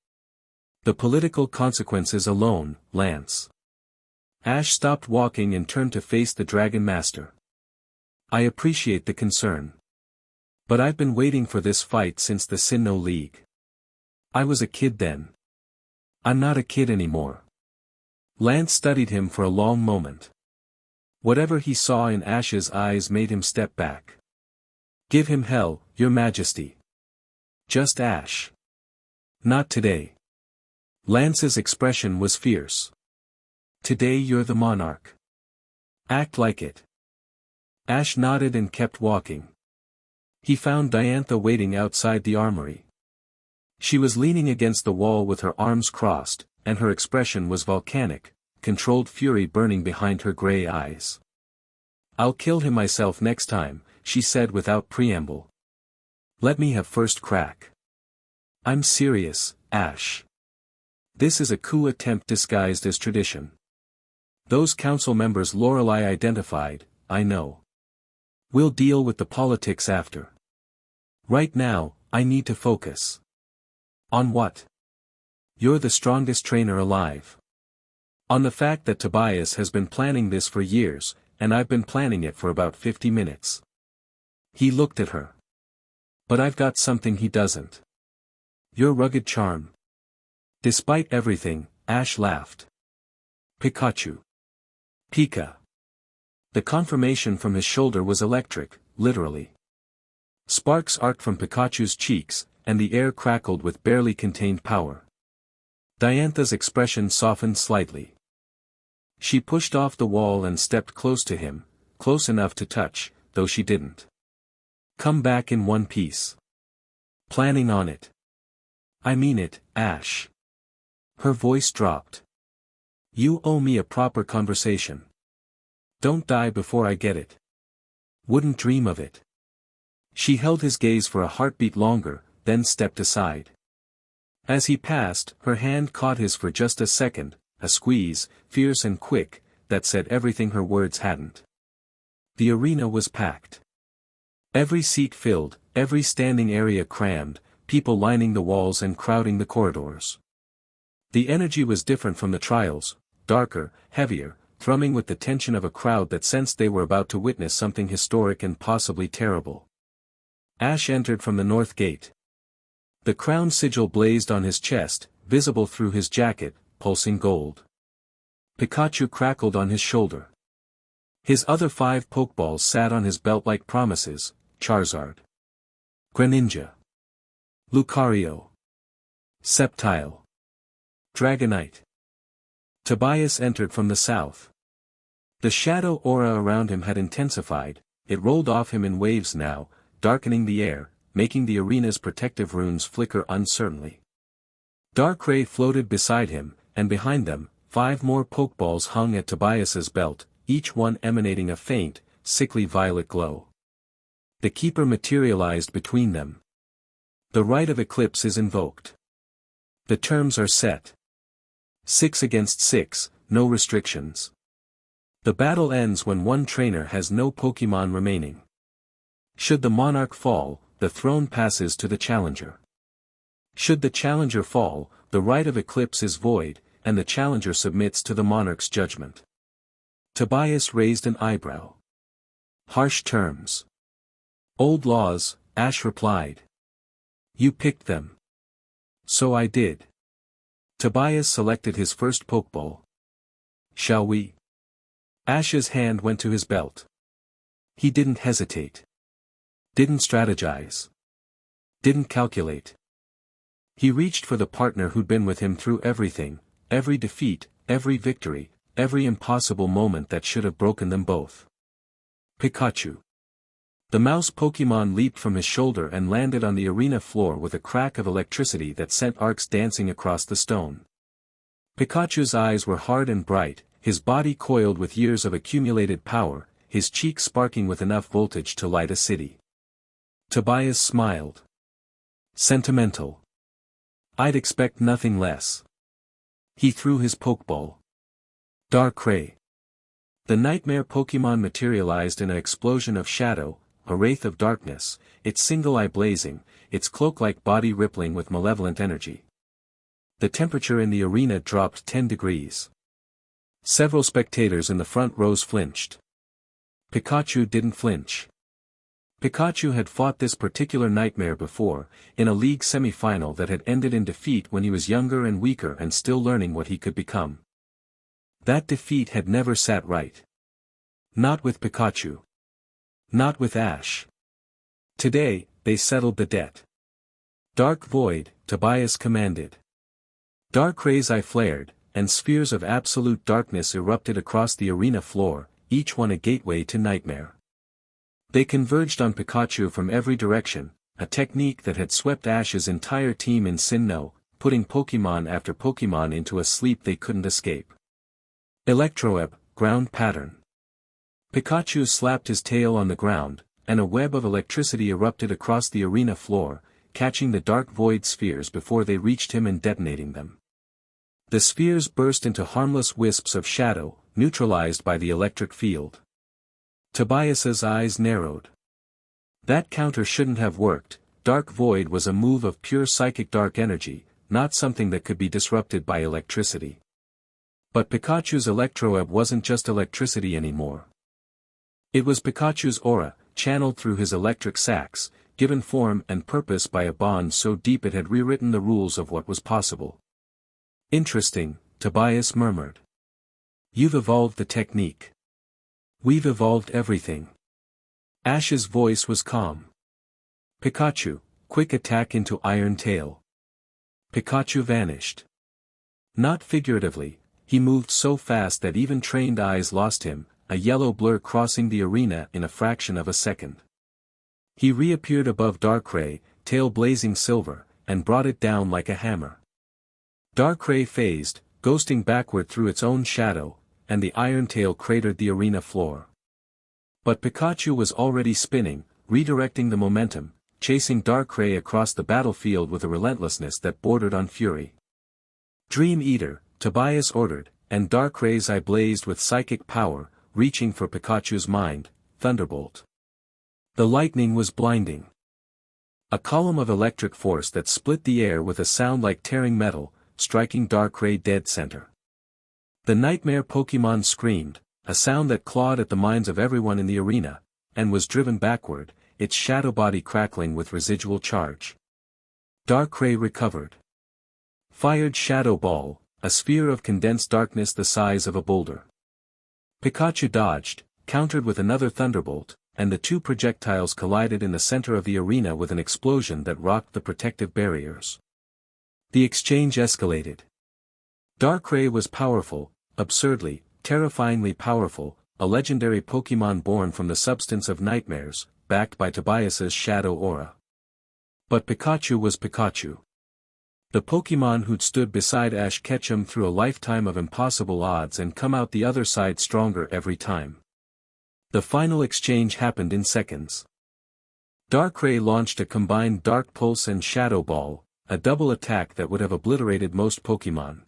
The political consequences alone, Lance. Ash stopped walking and turned to face the Dragon Master. I appreciate the concern. But I've been waiting for this fight since the Sinnoh League. I was a kid then. I'm not a kid anymore. Lance studied him for a long moment. Whatever he saw in Ash's eyes made him step back. Give him hell, Your Majesty. Just Ash. Not today. Lance's expression was fierce. Today you're the monarch. Act like it. Ash nodded and kept walking. He found Diantha waiting outside the armory. She was leaning against the wall with her arms crossed, and her expression was volcanic, controlled fury burning behind her gray eyes. I'll kill him myself next time, she said without preamble. Let me have first crack. I'm serious, Ash. This is a coup attempt disguised as tradition. Those council members Lorelei identified, I know. We'll deal with the politics after. Right now, I need to focus. On what? You're the strongest trainer alive. On the fact that Tobias has been planning this for years, and I've been planning it for about 50 minutes. He looked at her. But I've got something he doesn't. Your rugged charm. Despite everything, Ash laughed. Pikachu. Pika. The confirmation from his shoulder was electric, literally. Sparks arced from Pikachu's cheeks, and the air crackled with barely contained power. Diantha's expression softened slightly. She pushed off the wall and stepped close to him, close enough to touch, though she didn't. Come back in one piece. Planning on it. I mean it, Ash. Her voice dropped. You owe me a proper conversation. Don't die before I get it. Wouldn't dream of it. She held his gaze for a heartbeat longer, then stepped aside. As he passed, her hand caught his for just a second, a squeeze, fierce and quick, that said everything her words hadn't. The arena was packed. Every seat filled, every standing area crammed, people lining the walls and crowding the corridors. The energy was different from the trials, darker, heavier, thrumming with the tension of a crowd that sensed they were about to witness something historic and possibly terrible. Ash entered from the north gate. The crown sigil blazed on his chest, visible through his jacket, pulsing gold. Pikachu crackled on his shoulder. His other 5 Pokeballs sat on his belt like promises: Charizard, Greninja, Lucario, Sceptile, Dragonite. Tobias entered from the south. The shadow aura around him had intensified, it rolled off him in waves now, darkening the air, making the arena's protective runes flicker uncertainly. Darkrai floated beside him, and behind them, 5 more Pokeballs hung at Tobias's belt, each one emanating a faint, sickly violet glow. The Keeper materialized between them. The right of Eclipse is invoked. The terms are set. 6 against 6, no restrictions. The battle ends when one trainer has no Pokémon remaining. Should the Monarch fall, the throne passes to the challenger. Should the challenger fall, the right of Eclipse is void, and the challenger submits to the Monarch's judgment. Tobias raised an eyebrow. Harsh terms. Old laws, Ash replied. You picked them. So I did. Tobias selected his first Pokeball. Shall we? Ash's hand went to his belt. He didn't hesitate. Didn't strategize. Didn't calculate. He reached for the partner who'd been with him through everything, every defeat, every victory, every impossible moment that should have broken them both. Pikachu. The mouse Pokémon leaped from his shoulder and landed on the arena floor with a crack of electricity that sent arcs dancing across the stone. Pikachu's eyes were hard and bright, his body coiled with years of accumulated power, his cheeks sparking with enough voltage to light a city. Tobias smiled. Sentimental. I'd expect nothing less. He threw his Pokeball. Darkrai. The nightmare Pokémon materialized in an explosion of shadow, a wraith of darkness, its single eye blazing, its cloak-like body rippling with malevolent energy. The temperature in the arena dropped 10 degrees. Several spectators in the front rows flinched. Pikachu didn't flinch. Pikachu had fought this particular nightmare before, in a league semi-final that had ended in defeat when he was younger and weaker and still learning what he could become. That defeat had never sat right. Not with Pikachu. Not with Ash. Today, they settled the debt. Dark Void, Tobias commanded. Darkrai's eye flared, and spheres of absolute darkness erupted across the arena floor, each one a gateway to nightmare. They converged on Pikachu from every direction, a technique that had swept Ash's entire team in Sinnoh, putting Pokémon after Pokémon into a sleep they couldn't escape. Electroweb, ground pattern. Pikachu slapped his tail on the ground, and a web of electricity erupted across the arena floor, catching the dark void spheres before they reached him and detonating them. The spheres burst into harmless wisps of shadow, neutralized by the electric field. Tobias's eyes narrowed. That counter shouldn't have worked. Dark Void was a move of pure psychic dark energy, not something that could be disrupted by electricity. But Pikachu's Electroweb wasn't just electricity anymore. It was Pikachu's aura, channeled through his electric sacs, given form and purpose by a bond so deep it had rewritten the rules of what was possible. Interesting, Tobias murmured. You've evolved the technique. We've evolved everything. Ash's voice was calm. Pikachu, quick attack into Iron Tail. Pikachu vanished. Not figuratively, he moved so fast that even trained eyes lost him, a yellow blur crossing the arena in a fraction of a second. He reappeared above Darkrai, tail blazing silver, and brought it down like a hammer. Darkrai phased, ghosting backward through its own shadow, and the Iron Tail cratered the arena floor. But Pikachu was already spinning, redirecting the momentum, chasing Darkrai across the battlefield with a relentlessness that bordered on fury. Dream Eater, Tobias ordered, and Darkrai's eye blazed with psychic power, reaching for Pikachu's mind, Thunderbolt. The lightning was blinding. A column of electric force that split the air with a sound like tearing metal, striking Darkrai dead center. The nightmare Pokémon screamed, a sound that clawed at the minds of everyone in the arena, and was driven backward, its shadow body crackling with residual charge. Darkrai recovered. Fired Shadow Ball, a sphere of condensed darkness the size of a boulder. Pikachu dodged, countered with another Thunderbolt, and the two projectiles collided in the center of the arena with an explosion that rocked the protective barriers. The exchange escalated. Darkrai was powerful, absurdly, terrifyingly powerful, a legendary Pokémon born from the substance of nightmares, backed by Tobias's shadow aura. But Pikachu was Pikachu. The Pokémon who'd stood beside Ash Ketchum through a lifetime of impossible odds and come out the other side stronger every time. The final exchange happened in seconds. Darkrai launched a combined Dark Pulse and Shadow Ball, a double attack that would have obliterated most Pokémon.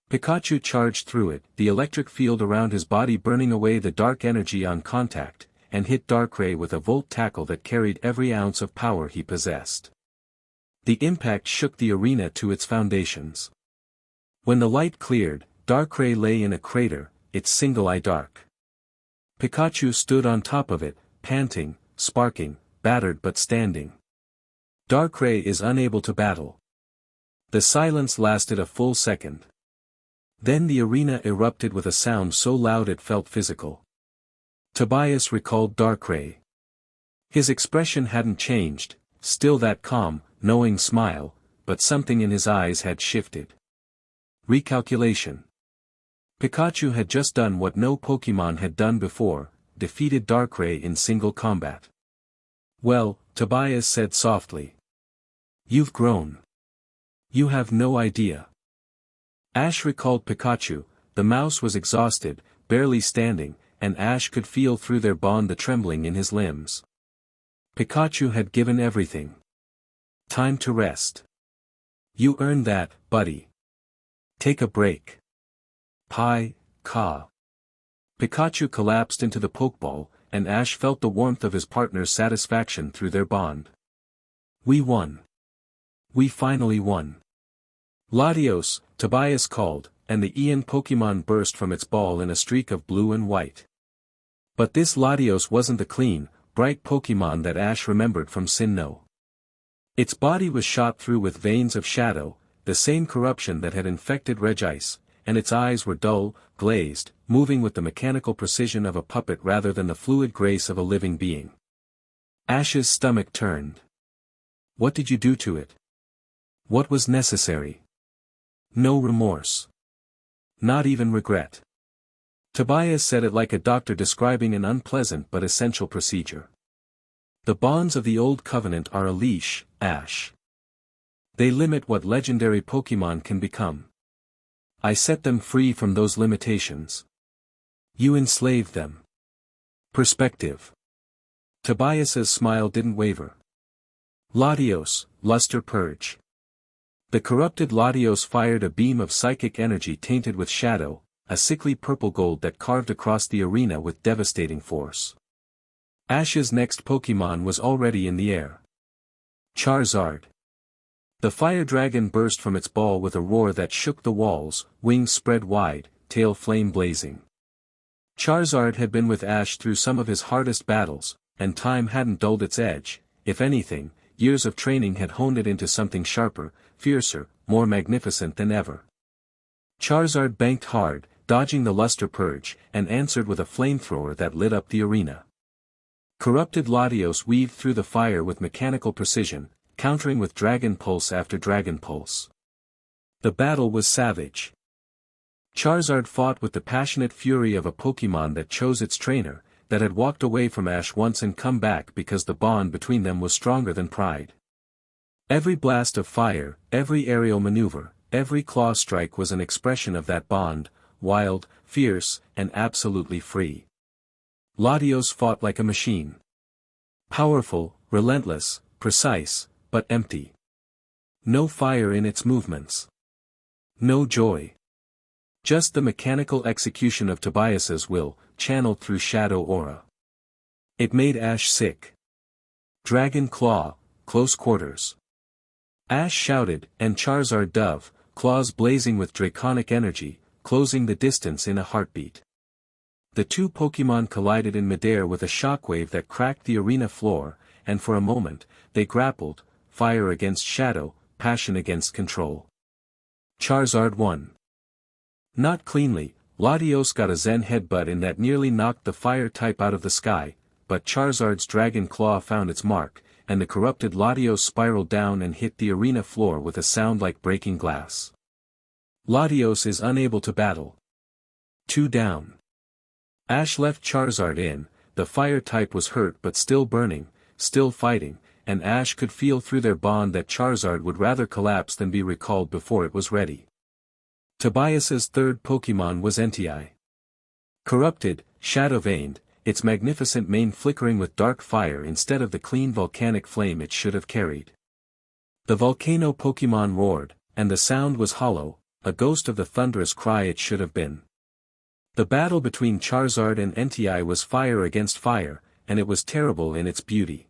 Pikachu charged through it, the electric field around his body burning away the dark energy on contact, and hit Darkrai with a volt tackle that carried every ounce of power he possessed. The impact shook the arena to its foundations. When the light cleared, Darkrai lay in a crater, its single eye dark. Pikachu stood on top of it, panting, sparking, battered but standing. Darkrai is unable to battle. The silence lasted a full second. Then the arena erupted with a sound so loud it felt physical. Tobias recalled Darkrai. His expression hadn't changed, still that calm, knowing smile, but something in his eyes had shifted. Recalculation. Pikachu had just done what no Pokémon had done before, defeated Darkrai in single combat. Well, Tobias said softly. You've grown. You have no idea. Ash recalled Pikachu, the mouse was exhausted, barely standing, and Ash could feel through their bond the trembling in his limbs. Pikachu had given everything. Time to rest. You earned that, buddy. Take a break. Ka. Pikachu collapsed into the Pokeball, and Ash felt the warmth of his partner's satisfaction through their bond. We won. We finally won. Latios, Tobias called, and the Ian Pokemon burst from its ball in a streak of blue and white. But this Latios wasn't the clean, bright Pokemon that Ash remembered from Sinnoh. Its body was shot through with veins of shadow, the same corruption that had infected Regice, and its eyes were dull, glazed, moving with the mechanical precision of a puppet rather than the fluid grace of a living being. Ash's stomach turned. What did you do to it? What was necessary? No remorse. Not even regret. Tobias said it like a doctor describing an unpleasant but essential procedure. The bonds of the Old Covenant are a leash, Ash. They limit what legendary Pokémon can become. I set them free from those limitations. You enslaved them. Perspective. Tobias's smile didn't waver. Latios, luster purge. The corrupted Latios fired a beam of psychic energy tainted with shadow, a sickly purple gold that carved across the arena with devastating force. Ash's next Pokémon was already in the air. Charizard. The fire dragon burst from its ball with a roar that shook the walls, wings spread wide, tail flame blazing. Charizard had been with Ash through some of his hardest battles, and time hadn't dulled its edge. If anything, years of training had honed it into something sharper, fiercer, more magnificent than ever. Charizard banked hard, dodging the luster purge, and answered with a flamethrower that lit up the arena. Corrupted Latios weaved through the fire with mechanical precision, countering with dragon pulse after dragon pulse. The battle was savage. Charizard fought with the passionate fury of a Pokémon that chose its trainer, that had walked away from Ash once and come back because the bond between them was stronger than pride. Every blast of fire, every aerial maneuver, every claw strike was an expression of that bond, wild, fierce, and absolutely free. Latios fought like a machine. Powerful, relentless, precise, but empty. No fire in its movements. No joy. Just the mechanical execution of Tobias's will, channeled through Shadow Aura. It made Ash sick. Dragon Claw, close quarters. Ash shouted, and Charizard dove, claws blazing with draconic energy, closing the distance in a heartbeat. The two Pokémon collided in midair with a shockwave that cracked the arena floor, and for a moment, they grappled, fire against shadow, passion against control. Charizard won. Not cleanly, Latios got a Zen headbutt in that nearly knocked the fire type out of the sky, but Charizard's Dragon Claw found its mark, and the corrupted Latios spiraled down and hit the arena floor with a sound like breaking glass. Latios is unable to battle. 2 down. Ash left Charizard in, the fire type was hurt but still burning, still fighting, and Ash could feel through their bond that Charizard would rather collapse than be recalled before it was ready. Tobias's third Pokémon was Entei. Corrupted, shadow-veined, its magnificent mane flickering with dark fire instead of the clean volcanic flame it should have carried. The volcano Pokémon roared, and the sound was hollow, a ghost of the thunderous cry it should have been. The battle between Charizard and Entei was fire against fire, and it was terrible in its beauty.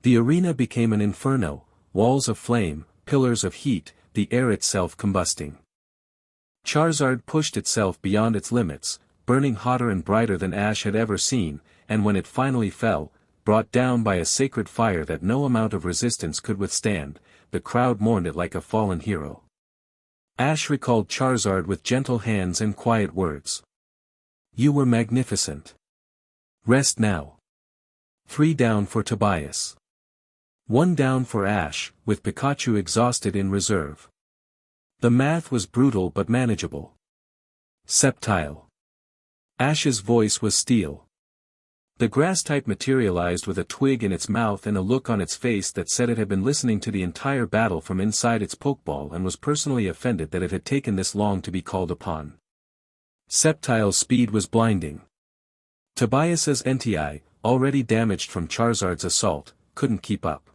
The arena became an inferno, walls of flame, pillars of heat, the air itself combusting. Charizard pushed itself beyond its limits, burning hotter and brighter than Ash had ever seen, and when it finally fell, brought down by a sacred fire that no amount of resistance could withstand, the crowd mourned it like a fallen hero. Ash recalled Charizard with gentle hands and quiet words. "You were magnificent. Rest now." 3 down for Tobias. 1 down for Ash, with Pikachu exhausted in reserve. The math was brutal but manageable. Sceptile. Ash's voice was steel. The grass-type materialized with a twig in its mouth and a look on its face that said it had been listening to the entire battle from inside its Pokeball and was personally offended that it had taken this long to be called upon. Sceptile's speed was blinding. Tobias's Entei, already damaged from Charizard's assault, couldn't keep up.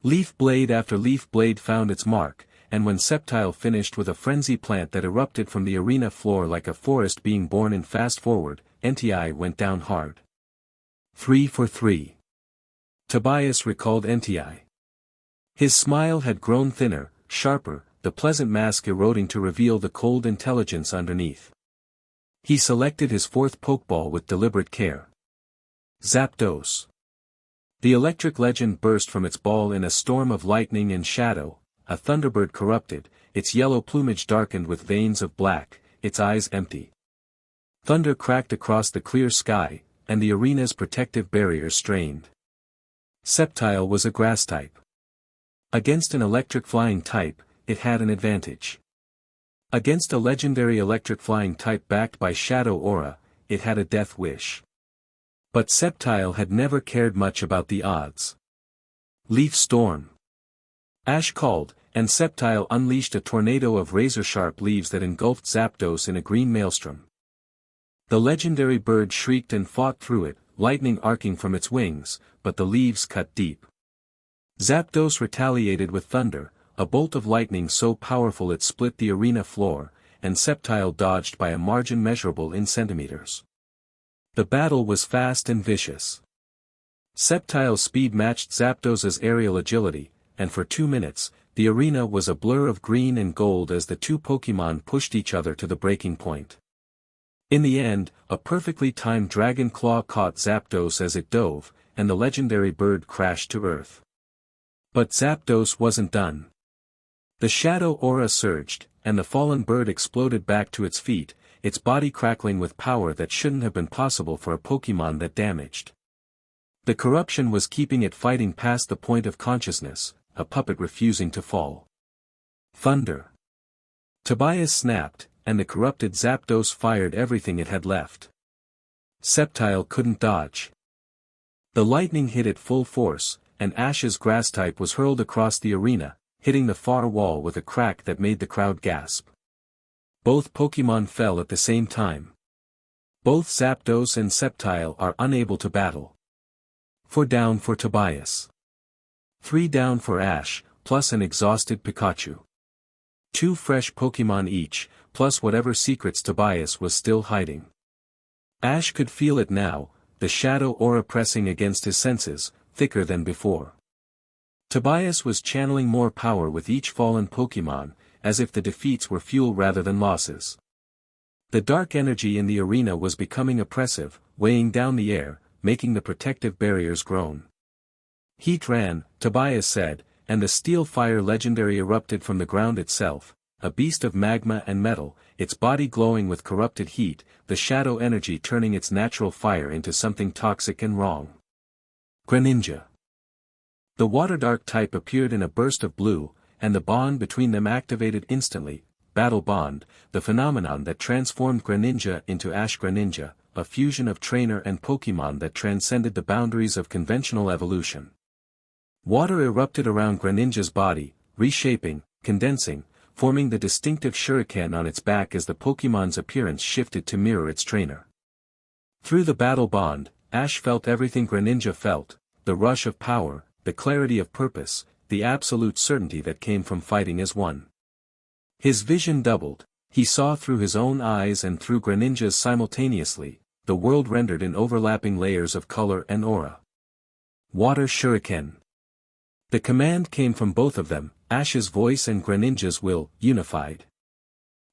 Leaf blade after leaf blade found its mark, and when Sceptile finished with a frenzy plant that erupted from the arena floor like a forest being born in fast forward, Entei went down hard. 3 for 3. Tobias recalled Entei. His smile had grown thinner, sharper, the pleasant mask eroding to reveal the cold intelligence underneath. He selected his fourth Pokeball with deliberate care. Zapdos. The electric legend burst from its ball in a storm of lightning and shadow, a thunderbird corrupted, its yellow plumage darkened with veins of black, its eyes empty. Thunder cracked across the clear sky, and the arena's protective barrier strained. Sceptile was a grass type. Against an electric flying type, it had an advantage. Against a legendary electric flying type backed by Shadow Aura, it had a death wish. But Sceptile had never cared much about the odds. Leaf Storm. Ash called, and Sceptile unleashed a tornado of razor-sharp leaves that engulfed Zapdos in a green maelstrom. The legendary bird shrieked and fought through it, lightning arcing from its wings, but the leaves cut deep. Zapdos retaliated with thunder, a bolt of lightning so powerful it split the arena floor, and Sceptile dodged by a margin measurable in centimeters. The battle was fast and vicious. Sceptile's speed matched Zapdos's aerial agility, and for 2 minutes, the arena was a blur of green and gold as the two Pokémon pushed each other to the breaking point. In the end, a perfectly timed Dragon Claw caught Zapdos as it dove, and the legendary bird crashed to earth. But Zapdos wasn't done. The Shadow Aura surged, and the fallen bird exploded back to its feet, its body crackling with power that shouldn't have been possible for a Pokemon that damaged. The corruption was keeping it fighting past the point of consciousness, a puppet refusing to fall. Thunder. Tobias snapped, and the corrupted Zapdos fired everything it had left. Sceptile couldn't dodge. The lightning hit at full force, and Ash's Grass-type was hurled across the arena, hitting the far wall with a crack that made the crowd gasp. Both Pokemon fell at the same time. Both Zapdos and Sceptile are unable to battle. 4 down for Tobias. 3 down for Ash, plus an exhausted Pikachu. 2 fresh Pokemon each, plus whatever secrets Tobias was still hiding. Ash could feel it now, the shadow aura pressing against his senses, thicker than before. Tobias was channeling more power with each fallen Pokemon, as if the defeats were fuel rather than losses. The dark energy in the arena was becoming oppressive, weighing down the air, making the protective barriers groan. Heat ran, Tobias said, and the steel fire legendary erupted from the ground itself, a beast of magma and metal, its body glowing with corrupted heat, the shadow energy turning its natural fire into something toxic and wrong. Greninja. The Water Dark type appeared in a burst of blue, and the bond between them activated instantly, Battle Bond, the phenomenon that transformed Greninja into Ash Greninja, a fusion of trainer and Pokemon that transcended the boundaries of conventional evolution. Water erupted around Greninja's body, reshaping, condensing, forming the distinctive shuriken on its back as the Pokemon's appearance shifted to mirror its trainer. Through the battle bond, Ash felt everything Greninja felt, the rush of power, the clarity of purpose, the absolute certainty that came from fighting as one. His vision doubled, he saw through his own eyes and through Greninja's simultaneously, the world rendered in overlapping layers of color and aura. Water Shuriken. The command came from both of them, Ash's voice and Greninja's will, unified.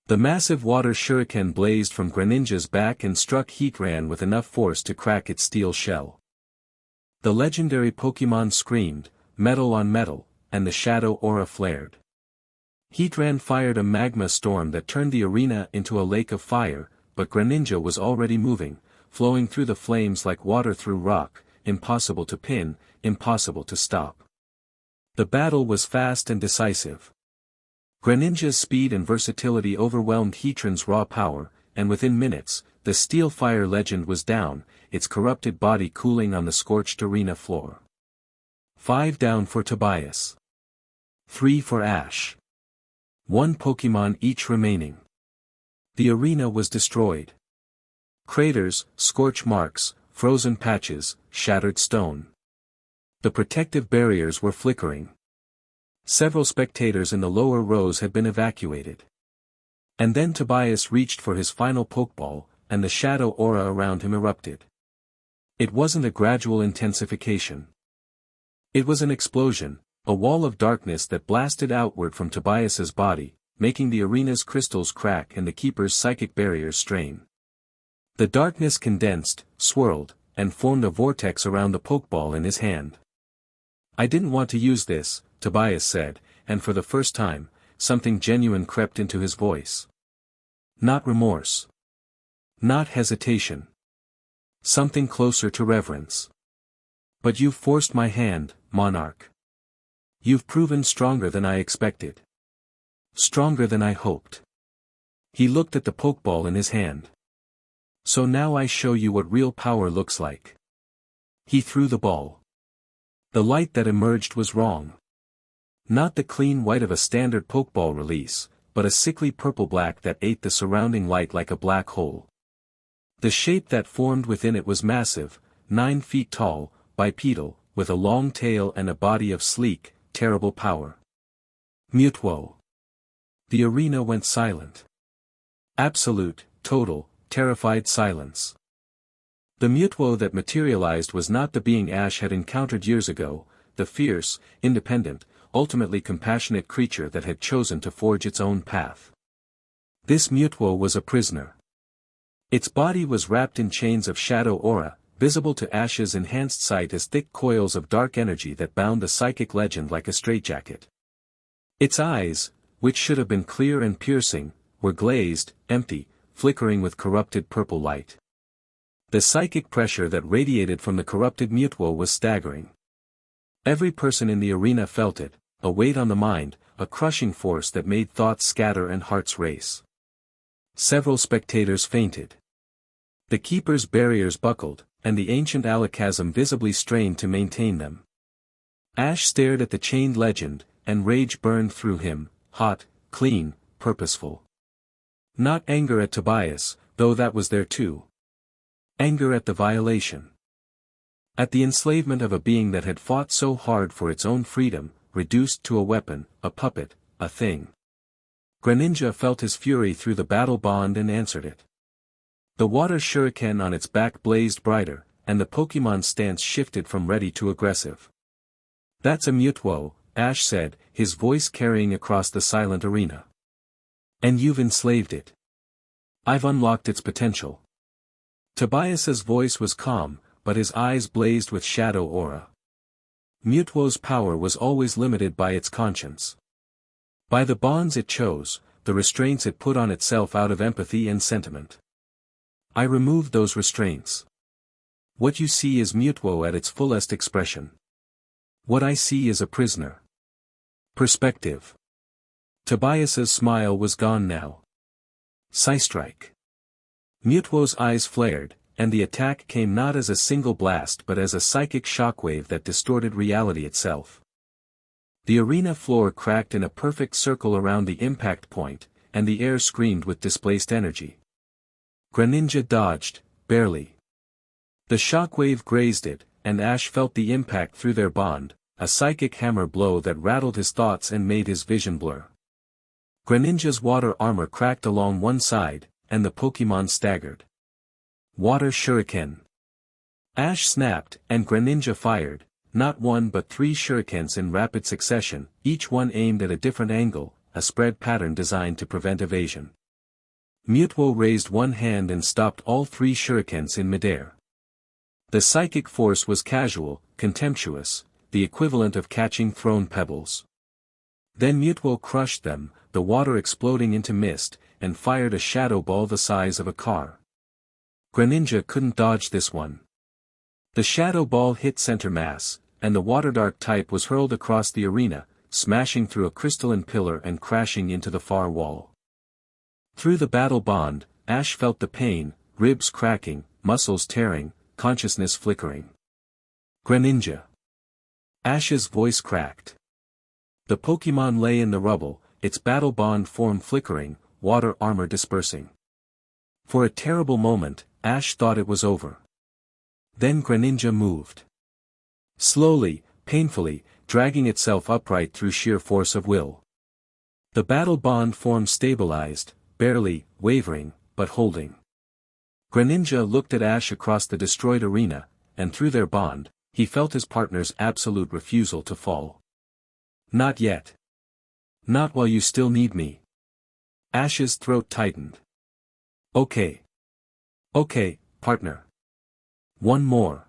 The massive water shuriken blazed from Greninja's back and struck Heatran with enough force to crack its steel shell. The legendary Pokemon screamed, metal on metal, and the shadow aura flared. Heatran fired a magma storm that turned the arena into a lake of fire, but Greninja was already moving, flowing through the flames like water through rock, impossible to pin, impossible to stop. The battle was fast and decisive. Greninja's speed and versatility overwhelmed Heatran's raw power, and within minutes, the Steel Fire legend was down, its corrupted body cooling on the scorched arena floor. 5 down for Tobias. 3 for Ash. 1 Pokemon each remaining. The arena was destroyed. Craters, scorch marks, frozen patches, shattered stone. The protective barriers were flickering. Several spectators in the lower rows had been evacuated. And then Tobias reached for his final Pokeball, and the shadow aura around him erupted. It wasn't a gradual intensification. It was an explosion, a wall of darkness that blasted outward from Tobias's body, making the arena's crystals crack and the keeper's psychic barriers strain. The darkness condensed, swirled, and formed a vortex around the Pokeball in his hand. "I didn't want to use this," Tobias said, and for the first time, something genuine crept into his voice. Not remorse. Not hesitation. Something closer to reverence. "But you've forced my hand, Monarch. You've proven stronger than I expected. Stronger than I hoped." He looked at the Pokeball in his hand. "So now I show you what real power looks like." He threw the ball. The light that emerged was wrong. Not the clean white of a standard Pokeball release, but a sickly purple-black that ate the surrounding light like a black hole. The shape that formed within it was massive, 9 feet tall, bipedal, with a long tail and a body of sleek, terrible power. Mutwo. The arena went silent. Absolute, total, terrified silence. The Mutwo that materialized was not the being Ash had encountered years ago, the fierce, independent, ultimately compassionate creature that had chosen to forge its own path. This Mutwo was a prisoner. Its body was wrapped in chains of shadow aura, visible to Ash's enhanced sight as thick coils of dark energy that bound the psychic legend like a straitjacket. Its eyes, which should have been clear and piercing, were glazed, empty, flickering with corrupted purple light. The psychic pressure that radiated from the corrupted Mutwo was staggering. Every person in the arena felt it, a weight on the mind, a crushing force that made thoughts scatter and hearts race. Several spectators fainted. The keeper's barriers buckled, and the ancient alakazam visibly strained to maintain them. Ash stared at the chained legend, and rage burned through him, hot, clean, purposeful. Not anger at Tobias, though that was there too. Anger at the violation. At the enslavement of a being that had fought so hard for its own freedom, reduced to a weapon, a puppet, a thing. Greninja felt his fury through the battle bond and answered it. The water shuriken on its back blazed brighter, and the Pokémon's stance shifted from ready to aggressive. "That's a Mutwo," Ash said, his voice carrying across the silent arena. "And you've enslaved it. I've unlocked its potential." Tobias's voice was calm, but his eyes blazed with shadow aura. Mutwo's power was always limited by its conscience. By the bonds it chose, the restraints it put on itself out of empathy and sentiment. I removed those restraints. What you see is Mutwo at its fullest expression. What I see is a prisoner. Perspective. Tobias's smile was gone now. Psystrike. Mutwo's eyes flared, and the attack came not as a single blast but as a psychic shockwave that distorted reality itself. The arena floor cracked in a perfect circle around the impact point, and the air screamed with displaced energy. Greninja dodged, barely. The shockwave grazed it, and Ash felt the impact through their bond, a psychic hammer blow that rattled his thoughts and made his vision blur. Greninja's water armor cracked along one side, and the Pokémon staggered. Water Shuriken. Ash snapped, and Greninja fired, not one but 3 shurikens in rapid succession, each one aimed at a different angle, a spread pattern designed to prevent evasion. Mutwo raised one hand and stopped all 3 shurikens in midair. The psychic force was casual, contemptuous, the equivalent of catching thrown pebbles. Then Mutwo crushed them, the water exploding into mist, and fired a shadow ball the size of a car. Greninja couldn't dodge this one. The shadow ball hit center mass, and the water dark type was hurled across the arena, smashing through a crystalline pillar and crashing into the far wall. Through the battle bond, Ash felt the pain, ribs cracking, muscles tearing, consciousness flickering. Greninja. Ash's voice cracked. The Pokémon lay in the rubble, its battle bond form flickering, water armor dispersing. For a terrible moment, Ash thought it was over. Then Greninja moved. Slowly, painfully, dragging itself upright through sheer force of will. The battle bond form stabilized, barely, wavering, but holding. Greninja looked at Ash across the destroyed arena, and through their bond, he felt his partner's absolute refusal to fall. Not yet. Not while you still need me. Ash's throat tightened. Okay. Okay, partner. One more.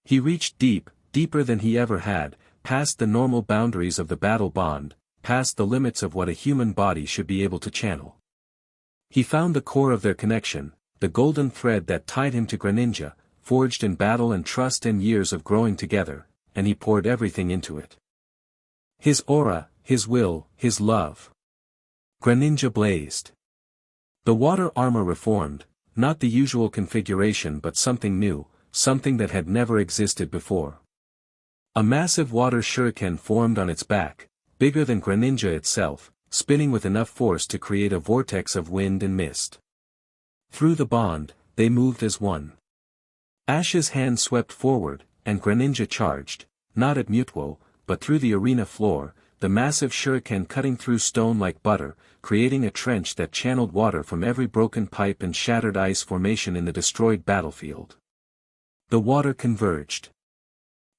He reached deep, deeper than he ever had, past the normal boundaries of the battle bond, past the limits of what a human body should be able to channel. He found the core of their connection, the golden thread that tied him to Greninja, forged in battle and trust and years of growing together, and he poured everything into it. His aura, his will, his love. Greninja blazed. The water armor reformed, not the usual configuration but something new, something that had never existed before. A massive water shuriken formed on its back, bigger than Greninja itself, spinning with enough force to create a vortex of wind and mist. Through the bond, they moved as one. Ash's hand swept forward, and Greninja charged, not at Mutwo, but through the arena floor, the massive shuriken cutting through stone like butter, creating a trench that channeled water from every broken pipe and shattered ice formation in the destroyed battlefield. The water converged.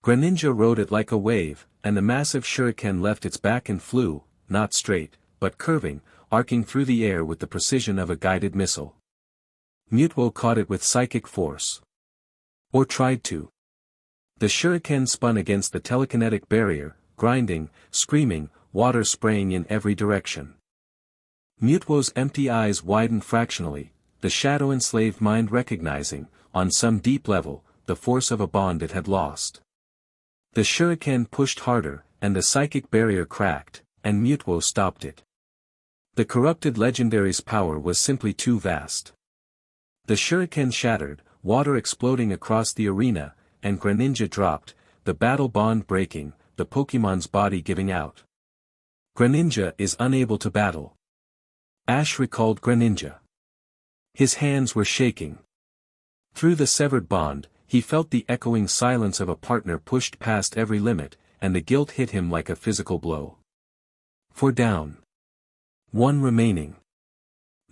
Greninja rode it like a wave, and the massive shuriken left its back and flew, not straight, but curving, arcing through the air with the precision of a guided missile. Mutwo caught it with psychic force. Or tried to. The shuriken spun against the telekinetic barrier, grinding, screaming, water spraying in every direction. Mutwo's empty eyes widened fractionally, the shadow-enslaved mind recognizing, on some deep level, the force of a bond it had lost. The shuriken pushed harder, and the psychic barrier cracked, and Mutwo stopped it. The corrupted legendary's power was simply too vast. The shuriken shattered, water exploding across the arena, and Greninja dropped, the battle bond breaking, the Pokemon's body giving out. Greninja is unable to battle. Ash recalled Greninja. His hands were shaking. Through the severed bond, he felt the echoing silence of a partner pushed past every limit, and the guilt hit him like a physical blow. 4 down. 1 remaining.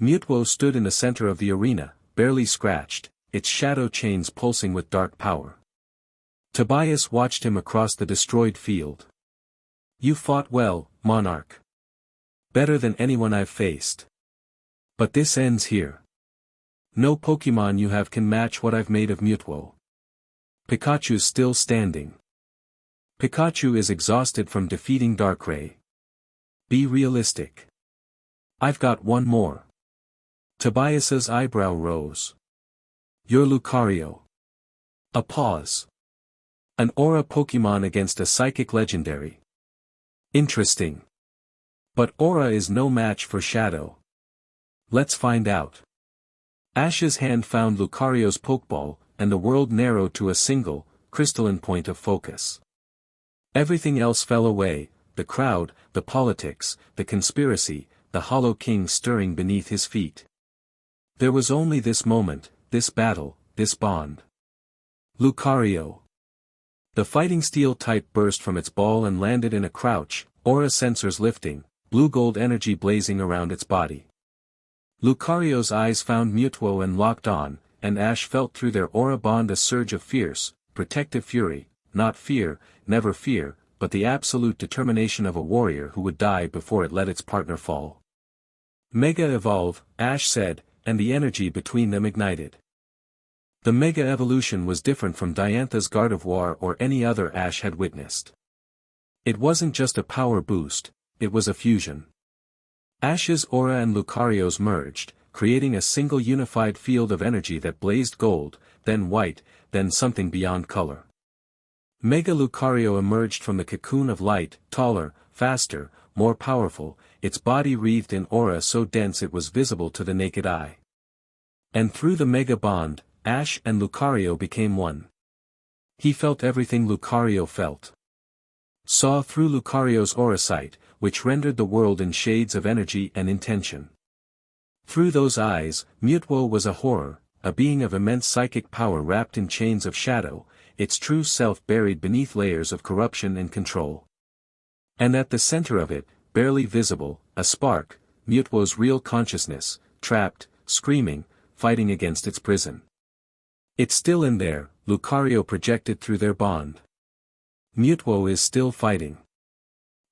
Mutwo stood in the center of the arena, barely scratched, its shadow chains pulsing with dark power. Tobias watched him across the destroyed field. You fought well, Monarch. Better than anyone I've faced. But this ends here. No Pokemon you have can match what I've made of Mutwo. Pikachu's still standing. Pikachu is exhausted from defeating Darkrai. Be realistic. I've got one more. Tobias's eyebrow rose. You're Lucario. A pause. An aura Pokemon against a psychic legendary. Interesting. But aura is no match for Shadow. Let's find out. Ash's hand found Lucario's Pokeball, and the world narrowed to a single, crystalline point of focus. Everything else fell away, the crowd, the politics, the conspiracy, the Hollow King stirring beneath his feet. There was only this moment, this battle, this bond. Lucario. The fighting steel type burst from its ball and landed in a crouch, aura sensors lifting, blue-gold energy blazing around its body. Lucario's eyes found Mutwo and locked on, and Ash felt through their aura bond a surge of fierce, protective fury, not fear, never fear, but the absolute determination of a warrior who would die before it let its partner fall. Mega Evolve, Ash said, and the energy between them ignited. The Mega Evolution was different from Diantha's Gardevoir or any other Ash had witnessed. It wasn't just a power boost, it was a fusion. Ash's aura and Lucario's merged, creating a single unified field of energy that blazed gold, then white, then something beyond color. Mega Lucario emerged from the cocoon of light, taller, faster, more powerful, its body wreathed in aura so dense it was visible to the naked eye. And through the Mega Bond, Ash and Lucario became one. He felt everything Lucario felt. Saw through Lucario's aura sight, which rendered the world in shades of energy and intention. Through those eyes, Mutwo was a horror, a being of immense psychic power wrapped in chains of shadow, its true self buried beneath layers of corruption and control. And at the center of it, barely visible, a spark, Mutwo's real consciousness, trapped, screaming, fighting against its prison. It's still in there, Lucario projected through their bond. Mutwo is still fighting.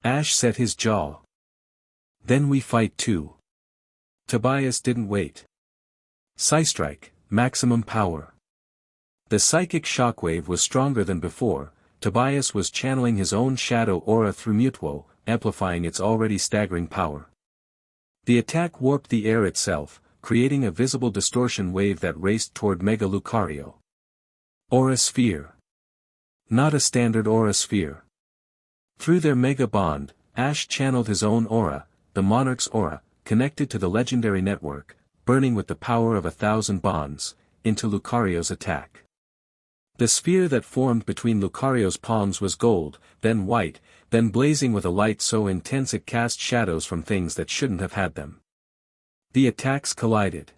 Ash set his jaw. Then we fight too. Tobias didn't wait. Psystrike, maximum power. The psychic shockwave was stronger than before. Tobias was channeling his own shadow aura through Mutwo, amplifying its already staggering power. The attack warped the air itself, creating a visible distortion wave that raced toward Mega Lucario. Aura Sphere. Not a standard aura sphere. Through their Mega Bond, Ash channeled his own aura, the Monarch's aura, connected to the legendary network, burning with the power of 1,000 bonds, into Lucario's attack. The sphere that formed between Lucario's palms was gold, then white, then blazing with a light so intense it cast shadows from things that shouldn't have had them. The attacks collided.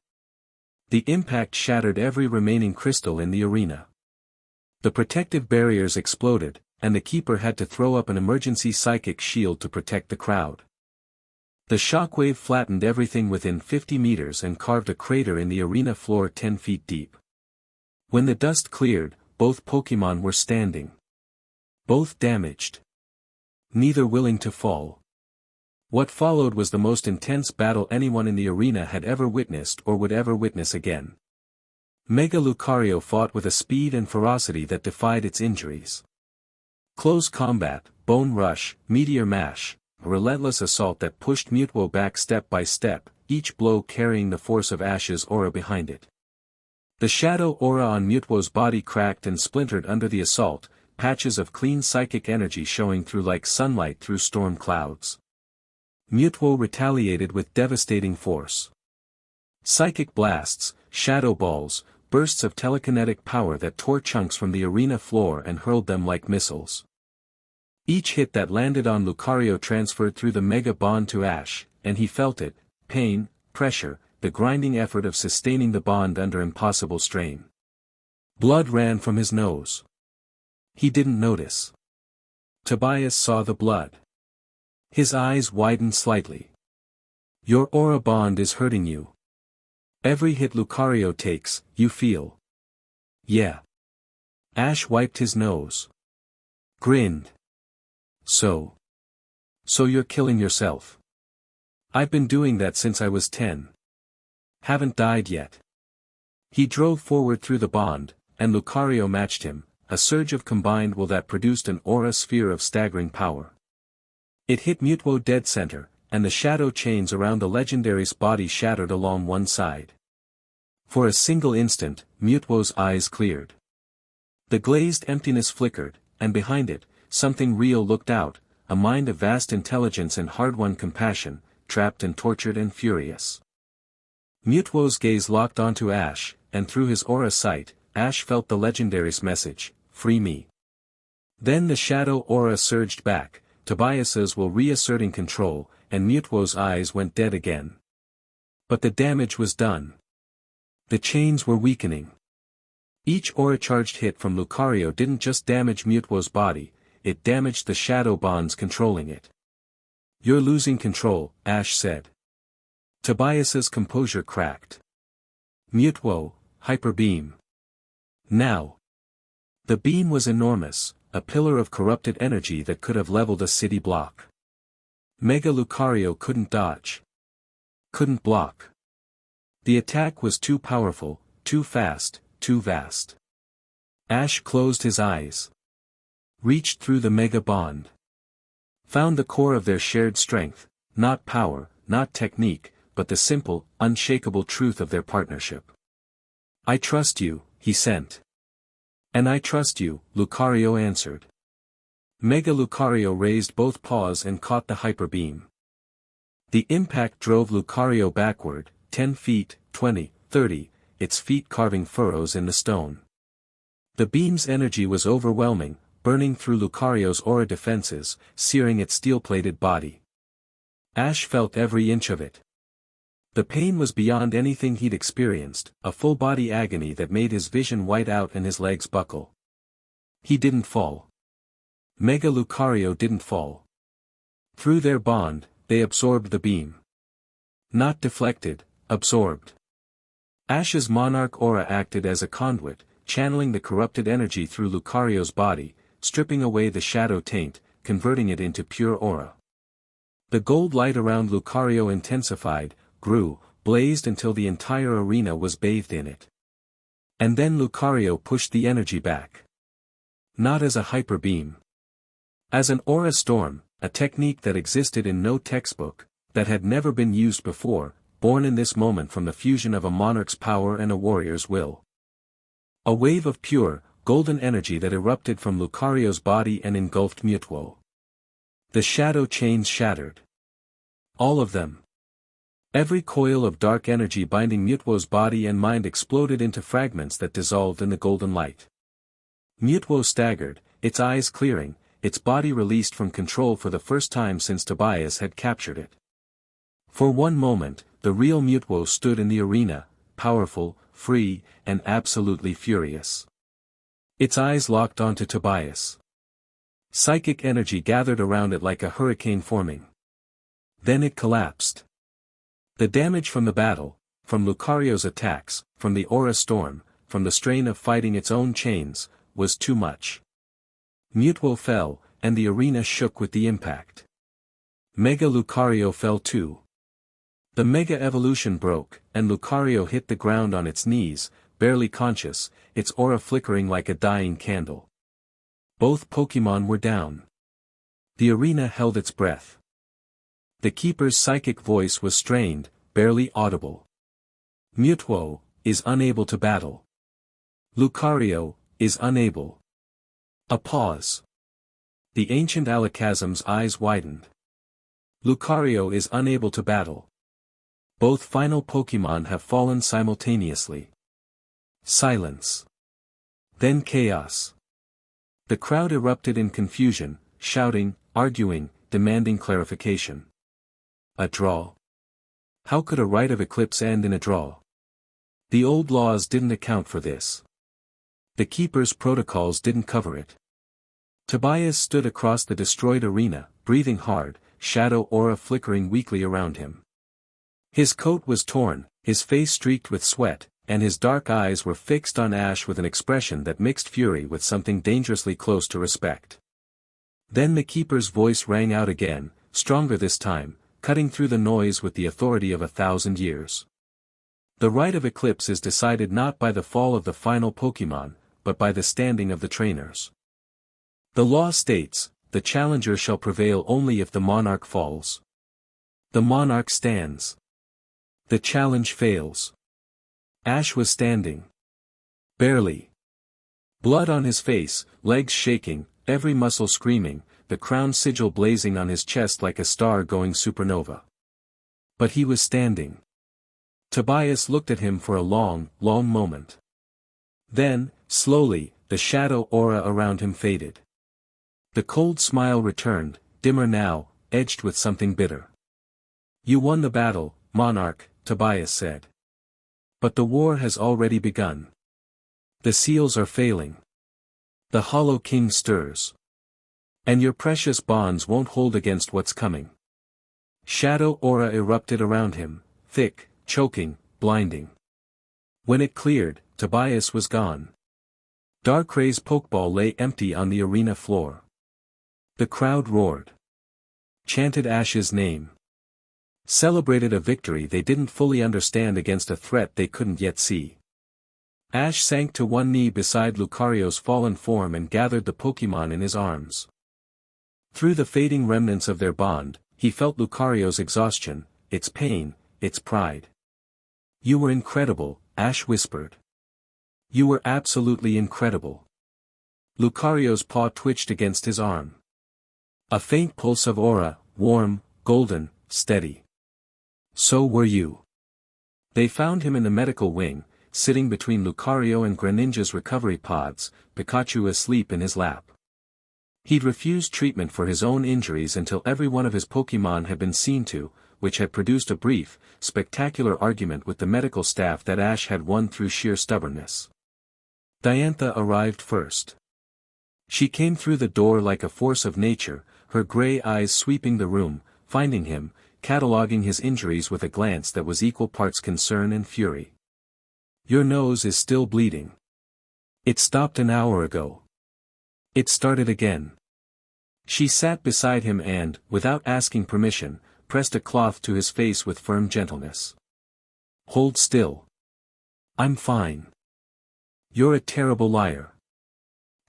The impact shattered every remaining crystal in the arena. The protective barriers exploded, and the keeper had to throw up an emergency psychic shield to protect the crowd. The shockwave flattened everything within 50 meters and carved a crater in the arena floor 10 feet deep. When the dust cleared, both Pokemon were standing. Both damaged. Neither willing to fall. What followed was the most intense battle anyone in the arena had ever witnessed or would ever witness again. Mega Lucario fought with a speed and ferocity that defied its injuries. Close combat, bone rush, meteor mash, a relentless assault that pushed Mutwo back step by step, each blow carrying the force of Ash's aura behind it. The shadow aura on Mutwo's body cracked and splintered under the assault, patches of clean psychic energy showing through like sunlight through storm clouds. Mutwo retaliated with devastating force. Psychic blasts, shadow balls, bursts of telekinetic power that tore chunks from the arena floor and hurled them like missiles. Each hit that landed on Lucario transferred through the mega bond to Ash, and he felt it: pain, pressure, the grinding effort of sustaining the bond under impossible strain. Blood ran from his nose. He didn't notice. Tobias saw the blood. His eyes widened slightly. "Your aura bond is hurting you. Every hit Lucario takes, you feel." "Yeah." Ash wiped his nose. Grinned. So you're killing yourself." "I've been doing that since I was 10. Haven't died yet." He drove forward through the bond, and Lucario matched him, a surge of combined will that produced an aura sphere of staggering power. It hit Mutwo dead center, and the shadow chains around the legendary's body shattered along one side. For a single instant, Mutwo's eyes cleared. The glazed emptiness flickered, and behind it, something real looked out, a mind of vast intelligence and hard-won compassion, trapped and tortured and furious. Mutwo's gaze locked onto Ash, and through his aura sight, Ash felt the legendary's message: "Free me." Then the shadow aura surged back, Tobias's will reasserting control, and Mutwo's eyes went dead again. But the damage was done. The chains were weakening. Each aura-charged hit from Lucario didn't just damage Mutwo's body, it damaged the shadow bonds controlling it. "You're losing control," Ash said. Tobias's composure cracked. "Mutwo, hyper beam." Now. The beam was enormous, a pillar of corrupted energy that could have leveled a city block. Mega Lucario couldn't dodge. Couldn't block. The attack was too powerful, too fast, too vast. Ash closed his eyes. Reached through the mega bond. Found the core of their shared strength, not power, not technique, but the simple, unshakable truth of their partnership. "I trust you," he sent. "And I trust you," Lucario answered. Mega Lucario raised both paws and caught the hyper beam. The impact drove Lucario backward, 10 feet, 20, 30, its feet carving furrows in the stone. The beam's energy was overwhelming, burning through Lucario's aura defenses, searing its steel-plated body. Ash felt every inch of it. The pain was beyond anything he'd experienced, a full-body agony that made his vision white out and his legs buckle. He didn't fall. Mega Lucario didn't fall. Through their bond, they absorbed the beam. Not deflected, absorbed. Ash's Monarch aura acted as a conduit, channeling the corrupted energy through Lucario's body, stripping away the shadow taint, converting it into pure aura. The gold light around Lucario intensified, grew, blazed until the entire arena was bathed in it. And then Lucario pushed the energy back. Not as a hyper beam. As an aura storm, a technique that existed in no textbook, that had never been used before, born in this moment from the fusion of a monarch's power and a warrior's will. A wave of pure, golden energy that erupted from Lucario's body and engulfed Mutwo. The shadow chains shattered. All of them. Every coil of dark energy binding Mutwo's body and mind exploded into fragments that dissolved in the golden light. Mutwo staggered, its eyes clearing, its body released from control for the first time since Tobias had captured it. For one moment, the real Mutwo stood in the arena, powerful, free, and absolutely furious. Its eyes locked onto Tobias. Psychic energy gathered around it like a hurricane forming. Then it collapsed. The damage from the battle, from Lucario's attacks, from the aura storm, from the strain of fighting its own chains, was too much. Mutwo fell, and the arena shook with the impact. Mega Lucario fell too. The Mega Evolution broke, and Lucario hit the ground on its knees, barely conscious, its aura flickering like a dying candle. Both Pokémon were down. The arena held its breath. The keeper's psychic voice was strained, barely audible. Mutuo, is unable to battle. Lucario, is unable. A pause. The ancient Alakazam's eyes widened. Lucario is unable to battle. Both final Pokémon have fallen simultaneously. Silence. Then chaos. The crowd erupted in confusion, shouting, arguing, demanding clarification. A draw? How could a rite of eclipse end in a draw? The old laws didn't account for this. The keeper's protocols didn't cover it. Tobias stood across the destroyed arena, breathing hard, shadow aura flickering weakly around him. His coat was torn, his face streaked with sweat, and his dark eyes were fixed on Ash with an expression that mixed fury with something dangerously close to respect. Then the keeper's voice rang out again, stronger this time, cutting through the noise with the authority of 1,000 years. The rite of eclipse is decided not by the fall of the final Pokémon, but by the standing of the trainers. The law states, the challenger shall prevail only if the monarch falls. The monarch stands. The challenge fails. Ash was standing. Barely. Blood on his face, legs shaking, every muscle screaming, the crown sigil blazing on his chest like a star going supernova. But he was standing. Tobias looked at him for a long, long moment. Then, slowly, the shadow aura around him faded. The cold smile returned, dimmer now, edged with something bitter. You won the battle, Monarch, Tobias said. But the war has already begun. The seals are failing. The Hollow King stirs. And your precious bonds won't hold against what's coming. Shadow aura erupted around him, thick, choking, blinding. When it cleared, Tobias was gone. Darkray's Pokeball lay empty on the arena floor. The crowd roared. Chanted Ash's name. Celebrated a victory they didn't fully understand against a threat they couldn't yet see. Ash sank to one knee beside Lucario's fallen form and gathered the Pokémon in his arms. Through the fading remnants of their bond, he felt Lucario's exhaustion, its pain, its pride. You were incredible, Ash whispered. You were absolutely incredible. Lucario's paw twitched against his arm. A faint pulse of aura, warm, golden, steady. So were you. They found him in the medical wing, sitting between Lucario and Greninja's recovery pods, Pikachu asleep in his lap. He'd refused treatment for his own injuries until every one of his Pokémon had been seen to, which had produced a brief, spectacular argument with the medical staff that Ash had won through sheer stubbornness. Diantha arrived first. She came through the door like a force of nature, her grey eyes sweeping the room, finding him, cataloguing his injuries with a glance that was equal parts concern and fury. Your nose is still bleeding. It stopped an hour ago. It started again. She sat beside him and, without asking permission, pressed a cloth to his face with firm gentleness. Hold still. I'm fine. You're a terrible liar.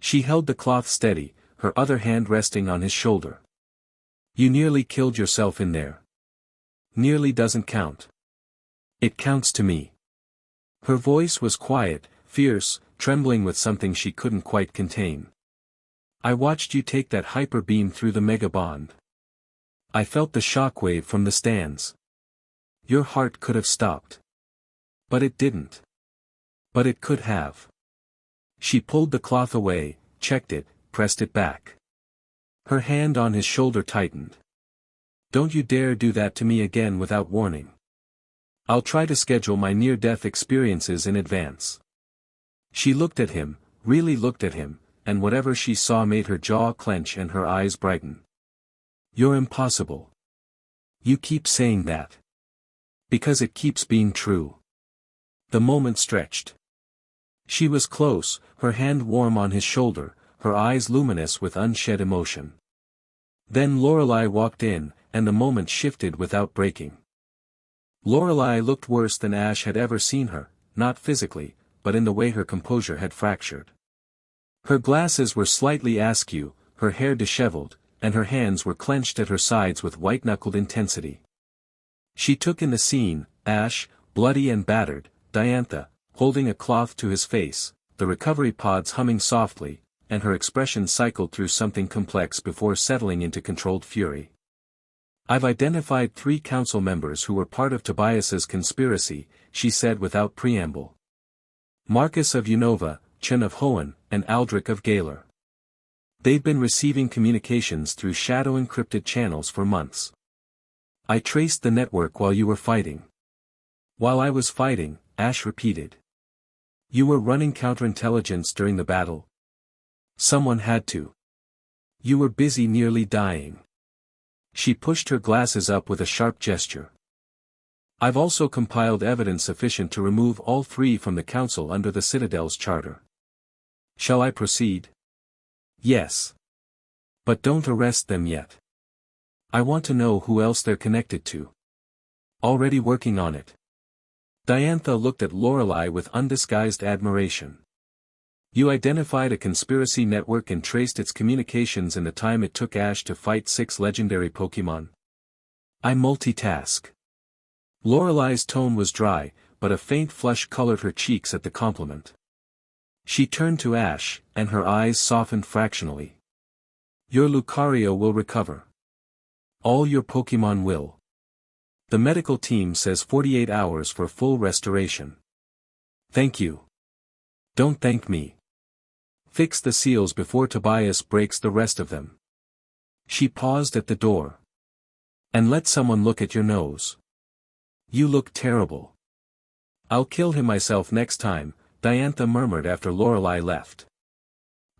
She held the cloth steady, her other hand resting on his shoulder. You nearly killed yourself in there. Nearly doesn't count. It counts to me. Her voice was quiet, fierce, trembling with something she couldn't quite contain. I watched you take that hyper beam through the Mega Bond. I felt the shockwave from the stands. Your heart could have stopped. But it didn't. But it could have. She pulled the cloth away, checked it, pressed it back. Her hand on his shoulder tightened. Don't you dare do that to me again without warning. I'll try to schedule my near-death experiences in advance. She looked at him, really looked at him, and whatever she saw made her jaw clench and her eyes brighten. You're impossible. You keep saying that. Because it keeps being true. The moment stretched. She was close, her hand warm on his shoulder, her eyes luminous with unshed emotion. Then Lorelei walked in, and the moment shifted without breaking. Lorelei looked worse than Ash had ever seen her, not physically, but in the way her composure had fractured. Her glasses were slightly askew, her hair disheveled, and her hands were clenched at her sides with white-knuckled intensity. She took in the scene, Ash, bloody and battered, Diantha, holding a cloth to his face, the recovery pods humming softly, and her expression cycled through something complex before settling into controlled fury. "I've identified 3 council members who were part of Tobias's conspiracy," she said without preamble. "Marcus of Unova, Chen of Hoenn, and Aldrich of Galar. They've been receiving communications through shadow-encrypted channels for months. I traced the network while you were fighting." "While I was fighting," Ash repeated. "You were running counterintelligence during the battle?" "Someone had to." "You were busy nearly dying." She pushed her glasses up with a sharp gesture. "I've also compiled evidence sufficient to remove all 3 from the council under the Citadel's charter. Shall I proceed?" "Yes. But don't arrest them yet. I want to know who else they're connected to." "Already working on it." Diantha looked at Lorelei with undisguised admiration. "You identified a conspiracy network and traced its communications in the time it took Ash to fight 6 legendary Pokémon?" "I multitask." Lorelei's tone was dry, but a faint flush colored her cheeks at the compliment. She turned to Ash, and her eyes softened fractionally. "Your Lucario will recover. All your Pokémon will. The medical team says 48 hours for full restoration." "Thank you." "Don't thank me. Fix the seals before Tobias breaks the rest of them." She paused at the door. "And let someone look at your nose. You look terrible." "I'll kill him myself next time," Diantha murmured after Lorelei left.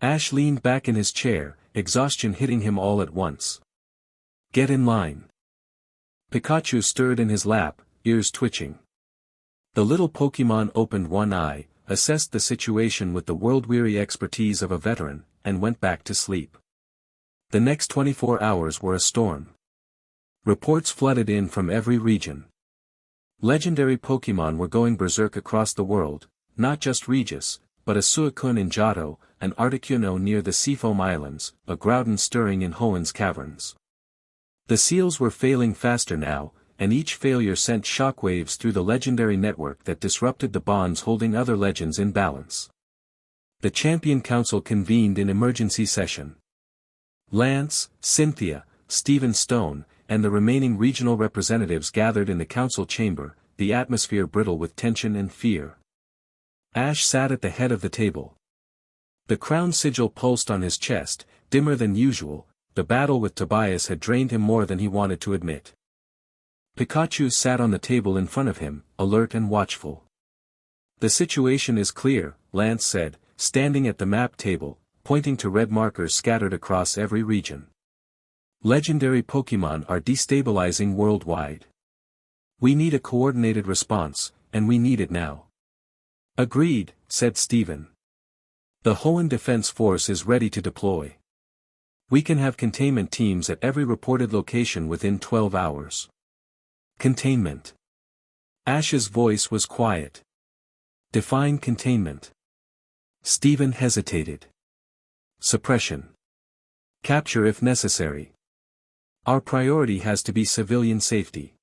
Ash leaned back in his chair, exhaustion hitting him all at once. "Get in line." Pikachu stirred in his lap, ears twitching. The little Pokémon opened one eye, assessed the situation with the world-weary expertise of a veteran, and went back to sleep. The next 24 hours were a storm. Reports flooded in from every region. Legendary Pokémon were going berserk across the world, not just Regice, but a Suicune in Johto, an Articuno near the Seafoam Islands, a Groudon stirring in Hoenn's caverns. The seals were failing faster now, and each failure sent shockwaves through the legendary network that disrupted the bonds holding other legends in balance. The Champion Council convened in emergency session. Lance, Cynthia, Stephen Stone, and the remaining regional representatives gathered in the council chamber, the atmosphere brittle with tension and fear. Ash sat at the head of the table. The crown sigil pulsed on his chest, dimmer than usual. The battle with Tobias had drained him more than he wanted to admit. Pikachu sat on the table in front of him, alert and watchful. "The situation is clear," Lance said, standing at the map table, pointing to red markers scattered across every region. "Legendary Pokémon are destabilizing worldwide. We need a coordinated response, and we need it now." "Agreed," said Stephen. "The Hoenn Defense Force is ready to deploy. We can have containment teams at every reported location within 12 hours. Containment." Ash's voice was quiet. "Define containment." Stephen hesitated. "Suppression. Capture if necessary. Our priority has to be civilian safety.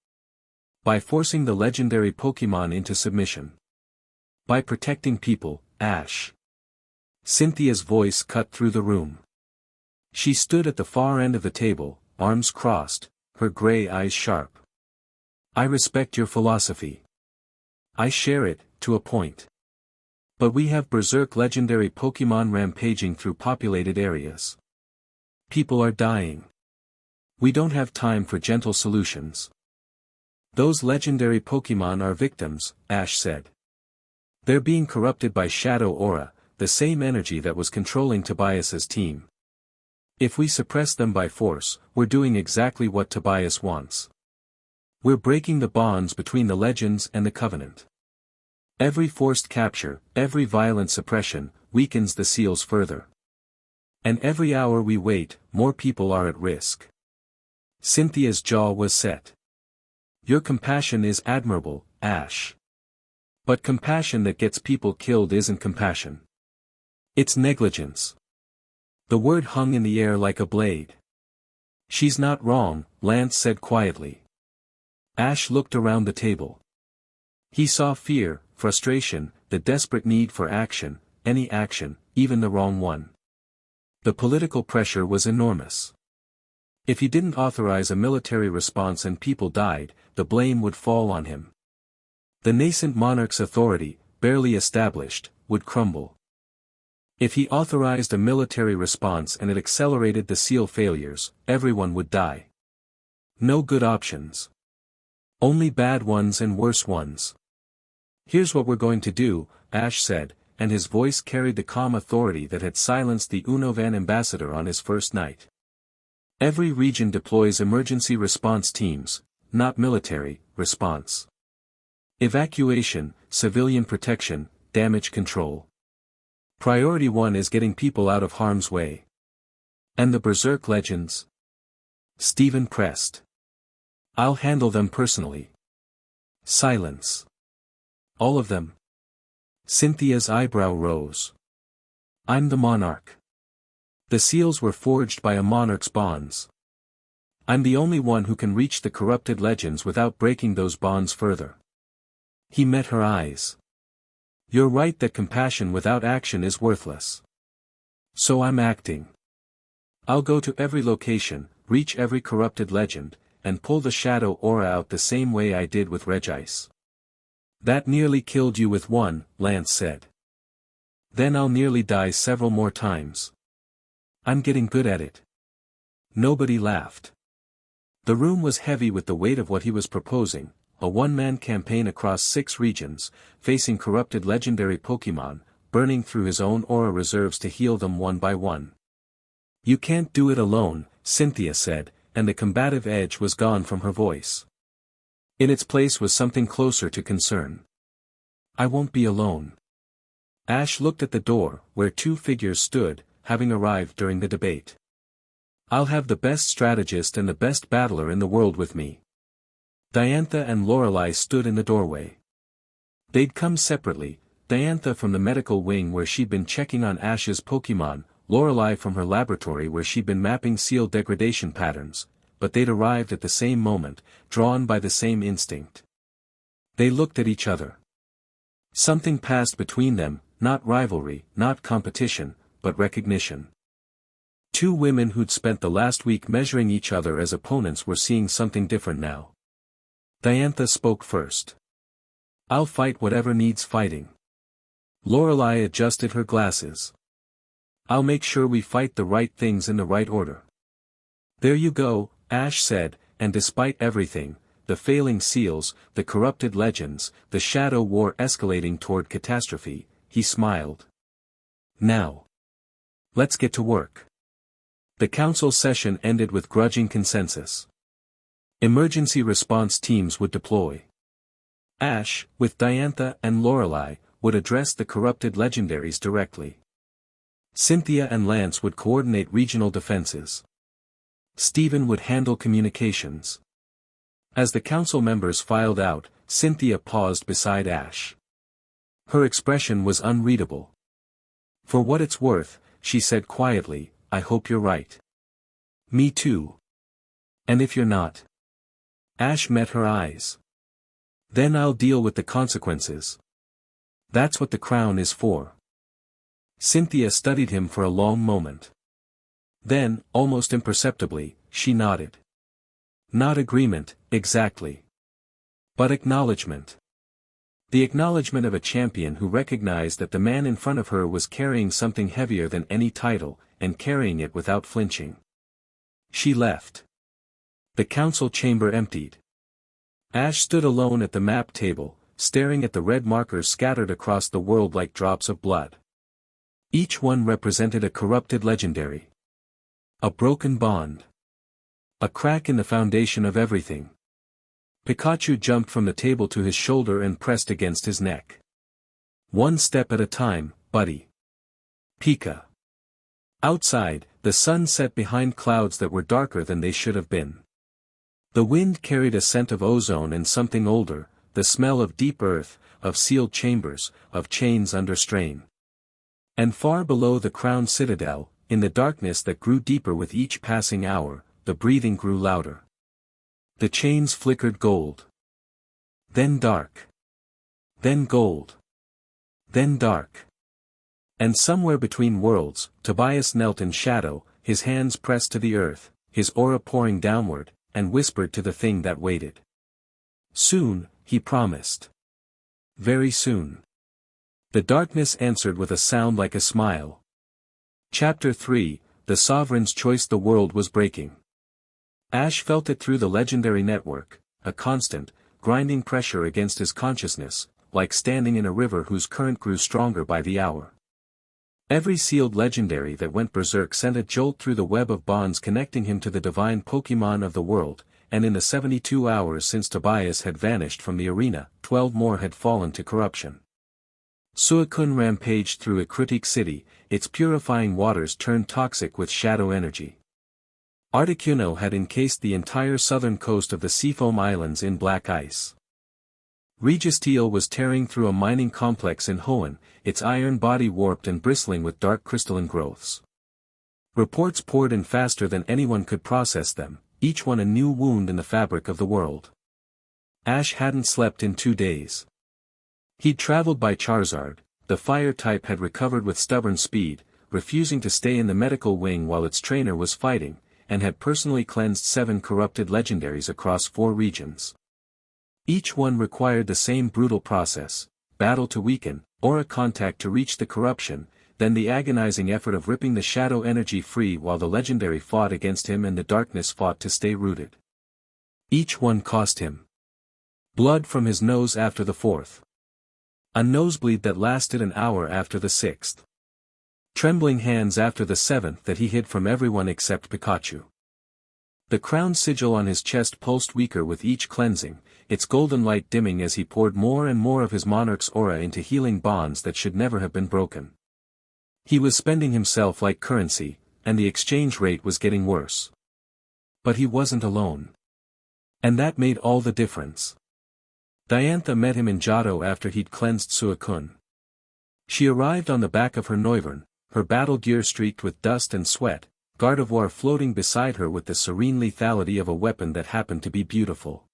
By forcing the legendary Pokémon into submission. By protecting people, Ash." Cynthia's voice cut through the room. She stood at the far end of the table, arms crossed, her gray eyes sharp. "I respect your philosophy. I share it, to a point. But we have berserk legendary Pokémon rampaging through populated areas. People are dying. We don't have time for gentle solutions." "Those legendary Pokémon are victims," Ash said. "They're being corrupted by Shadow Aura, the same energy that was controlling Tobias's team. If we suppress them by force, we're doing exactly what Tobias wants. We're breaking the bonds between the Legends and the Covenant. Every forced capture, every violent suppression, weakens the seals further. And every hour we wait, more people are at risk." Cynthia's jaw was set. "Your compassion is admirable, Ash. But compassion that gets people killed isn't compassion. It's negligence." The word hung in the air like a blade. She's not wrong, Lance said quietly. Ash looked around the table. He saw fear, frustration, the desperate need for action, any action, even the wrong one. The political pressure was enormous. If he didn't authorize a military response and people died, the blame would fall on him. The nascent monarch's authority, barely established, would crumble. If he authorized a military response and it accelerated the seal failures, everyone would die. No good options. Only bad ones and worse ones. Here's what we're going to do, Ash said, and his voice carried the calm authority that had silenced the Unovan ambassador on his first night. Every region deploys emergency response teams, not military response. Evacuation, civilian protection, damage control. Priority 1 is getting people out of harm's way. And the Berserk legends? Stephen pressed. I'll handle them personally. Silence. All of them. Cynthia's eyebrow rose. I'm the monarch. The seals were forged by a monarch's bonds. I'm the only one who can reach the corrupted legends without breaking those bonds further. He met her eyes. You're right that compassion without action is worthless. So I'm acting. I'll go to every location, reach every corrupted legend, and pull the shadow aura out the same way I did with Regice. That nearly killed you with one, Lance said. Then I'll nearly die several more times. I'm getting good at it. Nobody laughed. The room was heavy with the weight of what he was proposing, a one-man campaign across 6 regions, facing corrupted legendary Pokémon, burning through his own aura reserves to heal them one by one. You can't do it alone, Cynthia said, and the combative edge was gone from her voice. In its place was something closer to concern. I won't be alone. Ash looked at the door, where 2 figures stood, having arrived during the debate. I'll have the best strategist and the best battler in the world with me. Diantha and Lorelei stood in the doorway. They'd come separately, Diantha from the medical wing where she'd been checking on Ash's Pokémon, Lorelei from her laboratory where she'd been mapping seal degradation patterns, but they'd arrived at the same moment, drawn by the same instinct. They looked at each other. Something passed between them, not rivalry, not competition, but recognition. 2 women who'd spent the last week measuring each other as opponents were seeing something different now. Diantha spoke first. I'll fight whatever needs fighting. Lorelei adjusted her glasses. I'll make sure we fight the right things in the right order. There you go, Ash said, and despite everything, the failing seals, the corrupted legends, the shadow war escalating toward catastrophe, he smiled. Now. Let's get to work. The council session ended with grudging consensus. Emergency response teams would deploy. Ash, with Diantha and Lorelei, would address the corrupted legendaries directly. Cynthia and Lance would coordinate regional defenses. Stephen would handle communications. As the council members filed out, Cynthia paused beside Ash. Her expression was unreadable. For what it's worth, she said quietly, I hope you're right. Me too. And if you're not? Ash met her eyes. Then I'll deal with the consequences. That's what the crown is for. Cynthia studied him for a long moment. Then, almost imperceptibly, she nodded. Not agreement, exactly. But acknowledgement. The acknowledgement of a champion who recognized that the man in front of her was carrying something heavier than any title, and carrying it without flinching. She left. The council chamber emptied. Ash stood alone at the map table, staring at the red markers scattered across the world like drops of blood. Each one represented a corrupted legendary. A broken bond. A crack in the foundation of everything. Pikachu jumped from the table to his shoulder and pressed against his neck. One step at a time, buddy. Pika. Outside, the sun set behind clouds that were darker than they should have been. The wind carried a scent of ozone and something older, the smell of deep earth, of sealed chambers, of chains under strain. And far below the crown citadel, in the darkness that grew deeper with each passing hour, the breathing grew louder. The chains flickered gold. Then dark. Then gold. Then dark. And somewhere between worlds, Tobias knelt in shadow, his hands pressed to the earth, his aura pouring downward, and whispered to the thing that waited. Soon, he promised. Very soon. The darkness answered with a sound like a smile. Chapter 3, The Sovereign's Choice. The world was breaking. Ash felt it through the legendary network, a constant, grinding pressure against his consciousness, like standing in a river whose current grew stronger by the hour. Every sealed legendary that went berserk sent a jolt through the web of bonds connecting him to the divine Pokemon of the world, and in the 72 hours since Tobias had vanished from the arena, 12 more had fallen to corruption. Suicune rampaged through Eclipse City, its purifying waters turned toxic with shadow energy. Articuno had encased the entire southern coast of the Seafoam Islands in black ice. Regice was tearing through a mining complex in Hoenn, its iron body warped and bristling with dark crystalline growths. Reports poured in faster than anyone could process them, each one a new wound in the fabric of the world. Ash hadn't slept in 2 days. He'd traveled by Charizard, the fire type had recovered with stubborn speed, refusing to stay in the medical wing while its trainer was fighting, and had personally cleansed 7 corrupted legendaries across 4 regions. Each one required the same brutal process, battle to weaken, aura contact to reach the corruption, then the agonizing effort of ripping the shadow energy free while the legendary fought against him and the darkness fought to stay rooted. Each one cost him blood from his nose after the 4th. A nosebleed that lasted an hour after the 6th. Trembling hands after the 7th that he hid from everyone except Pikachu. The crown sigil on his chest pulsed weaker with each cleansing, its golden light dimming as he poured more and more of his Monarch's aura into healing bonds that should never have been broken. He was spending himself like currency, and the exchange rate was getting worse. But he wasn't alone. And that made all the difference. Diantha met him in Johto after he'd cleansed Suicune. She arrived on the back of her Noivern, her battle gear streaked with dust and sweat, Gardevoir floating beside her with the serene lethality of a weapon that happened to be beautiful.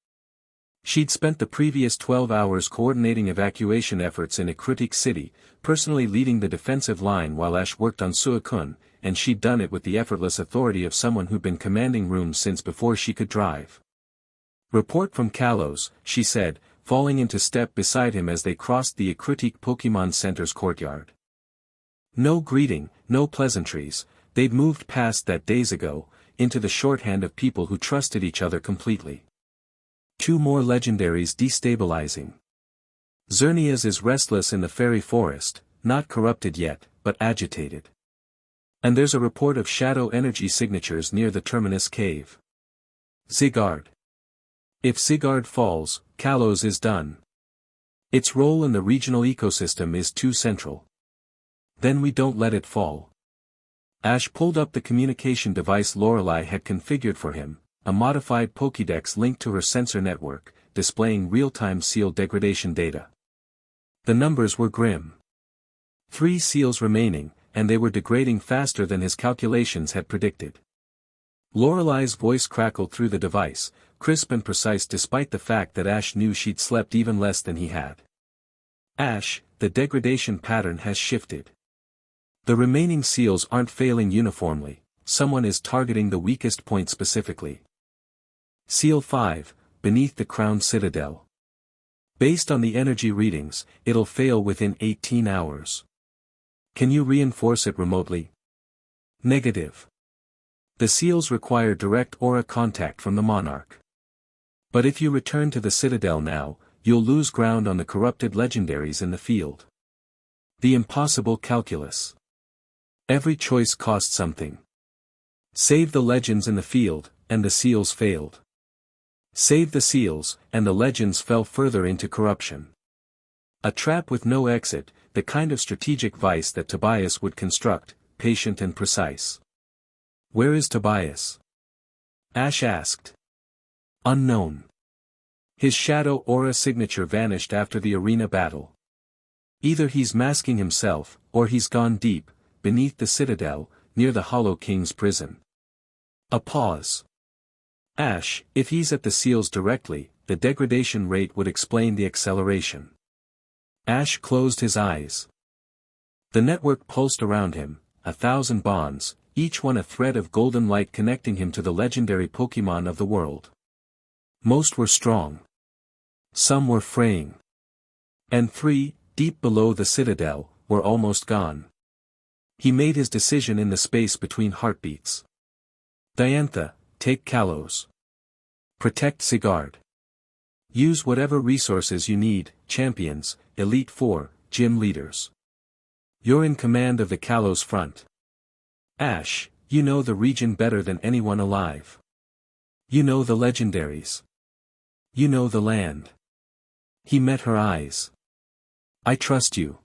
She'd spent the previous 12 hours coordinating evacuation efforts in Eclipse City, personally leading the defensive line while Ash worked on Suicune, and she'd done it with the effortless authority of someone who'd been commanding rooms since before she could drive. Report from Kalos, she said, falling into step beside him as they crossed the Eclipse Pokemon Center's courtyard. No greeting, no pleasantries, they'd moved past that days ago, into the shorthand of people who trusted each other completely. 2 more legendaries destabilizing. Xerneas is restless in the fairy forest, not corrupted yet, but agitated. And there's a report of shadow energy signatures near the Terminus Cave. Zygarde. If Zygarde falls, Kalos is done. Its role in the regional ecosystem is too central. Then we don't let it fall. Ash pulled up the communication device Lorelei had configured for him, a modified Pokédex linked to her sensor network, displaying real-time seal degradation data. The numbers were grim. 3 seals remaining, and they were degrading faster than his calculations had predicted. Lorelei's voice crackled through the device, crisp and precise despite the fact that Ash knew she'd slept even less than he had. Ash, the degradation pattern has shifted. The remaining seals aren't failing uniformly, someone is targeting the weakest point specifically. Seal 5, beneath the crown citadel. Based on the energy readings, it'll fail within 18 hours. Can you reinforce it remotely? Negative. The seals require direct aura contact from the Monarch. But if you return to the citadel now, you'll lose ground on the corrupted legendaries in the field. The impossible calculus. Every choice cost something. Save the legends in the field, and the seals failed. Save the seals, and the legends fell further into corruption. A trap with no exit, the kind of strategic vice that Tobias would construct, patient and precise. Where is Tobias? Ash asked. Unknown. His shadow aura signature vanished after the arena battle. Either he's masking himself, or he's gone deep, beneath the citadel, near the Hollow King's prison. A pause. Ash, if he's at the seals directly, the degradation rate would explain the acceleration. Ash closed his eyes. The network pulsed around him, 1,000 bonds, each one a thread of golden light connecting him to the legendary Pokémon of the world. Most were strong. Some were fraying. And 3, deep below the citadel, were almost gone. He made his decision in the space between heartbeats. Diantha, take Kalos. Protect Sigurd. Use whatever resources you need, champions, Elite Four, gym leaders. You're in command of the Kalos front. Ash, you know the region better than anyone alive. You know the legendaries. You know the land. He met her eyes. I trust you.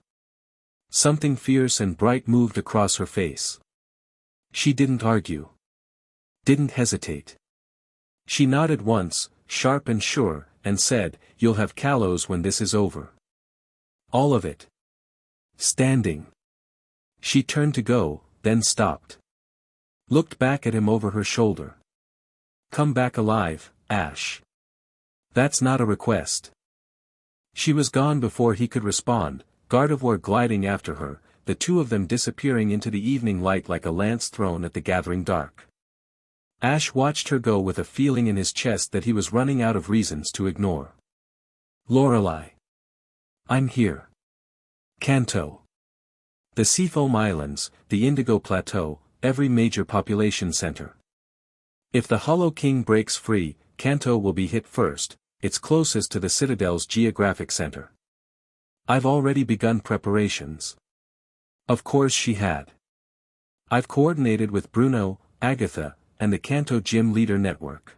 Something fierce and bright moved across her face. She didn't argue. Didn't hesitate. She nodded once, sharp and sure, and said, "You'll have Kalos when this is over." All of it. Standing. She turned to go, then stopped. Looked back at him over her shoulder. Come back alive, Ash. That's not a request. She was gone before he could respond, Gardevoir gliding after her, the two of them disappearing into the evening light like a lance thrown at the gathering dark. Ash watched her go with a feeling in his chest that he was running out of reasons to ignore. Lorelei. I'm here. Kanto. The Seafoam Islands, the Indigo Plateau, every major population center. If the Hollow King breaks free, Kanto will be hit first, it's closest to the Citadel's geographic center. I've already begun preparations. Of course she had. I've coordinated with Bruno, Agatha, and the Kanto Gym Leader Network.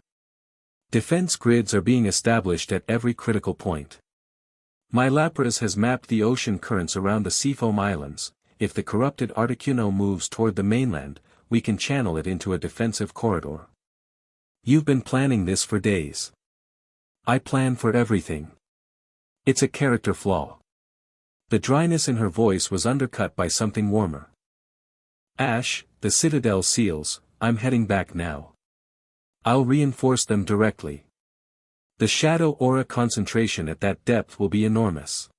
Defense grids are being established at every critical point. My Lapras has mapped the ocean currents around the Seafoam Islands. If the corrupted Articuno moves toward the mainland, we can channel it into a defensive corridor. You've been planning this for days. I plan for everything. It's a character flaw. The dryness in her voice was undercut by something warmer. Ash, the Citadel seals, I'm heading back now. I'll reinforce them directly. The shadow aura concentration at that depth will be enormous.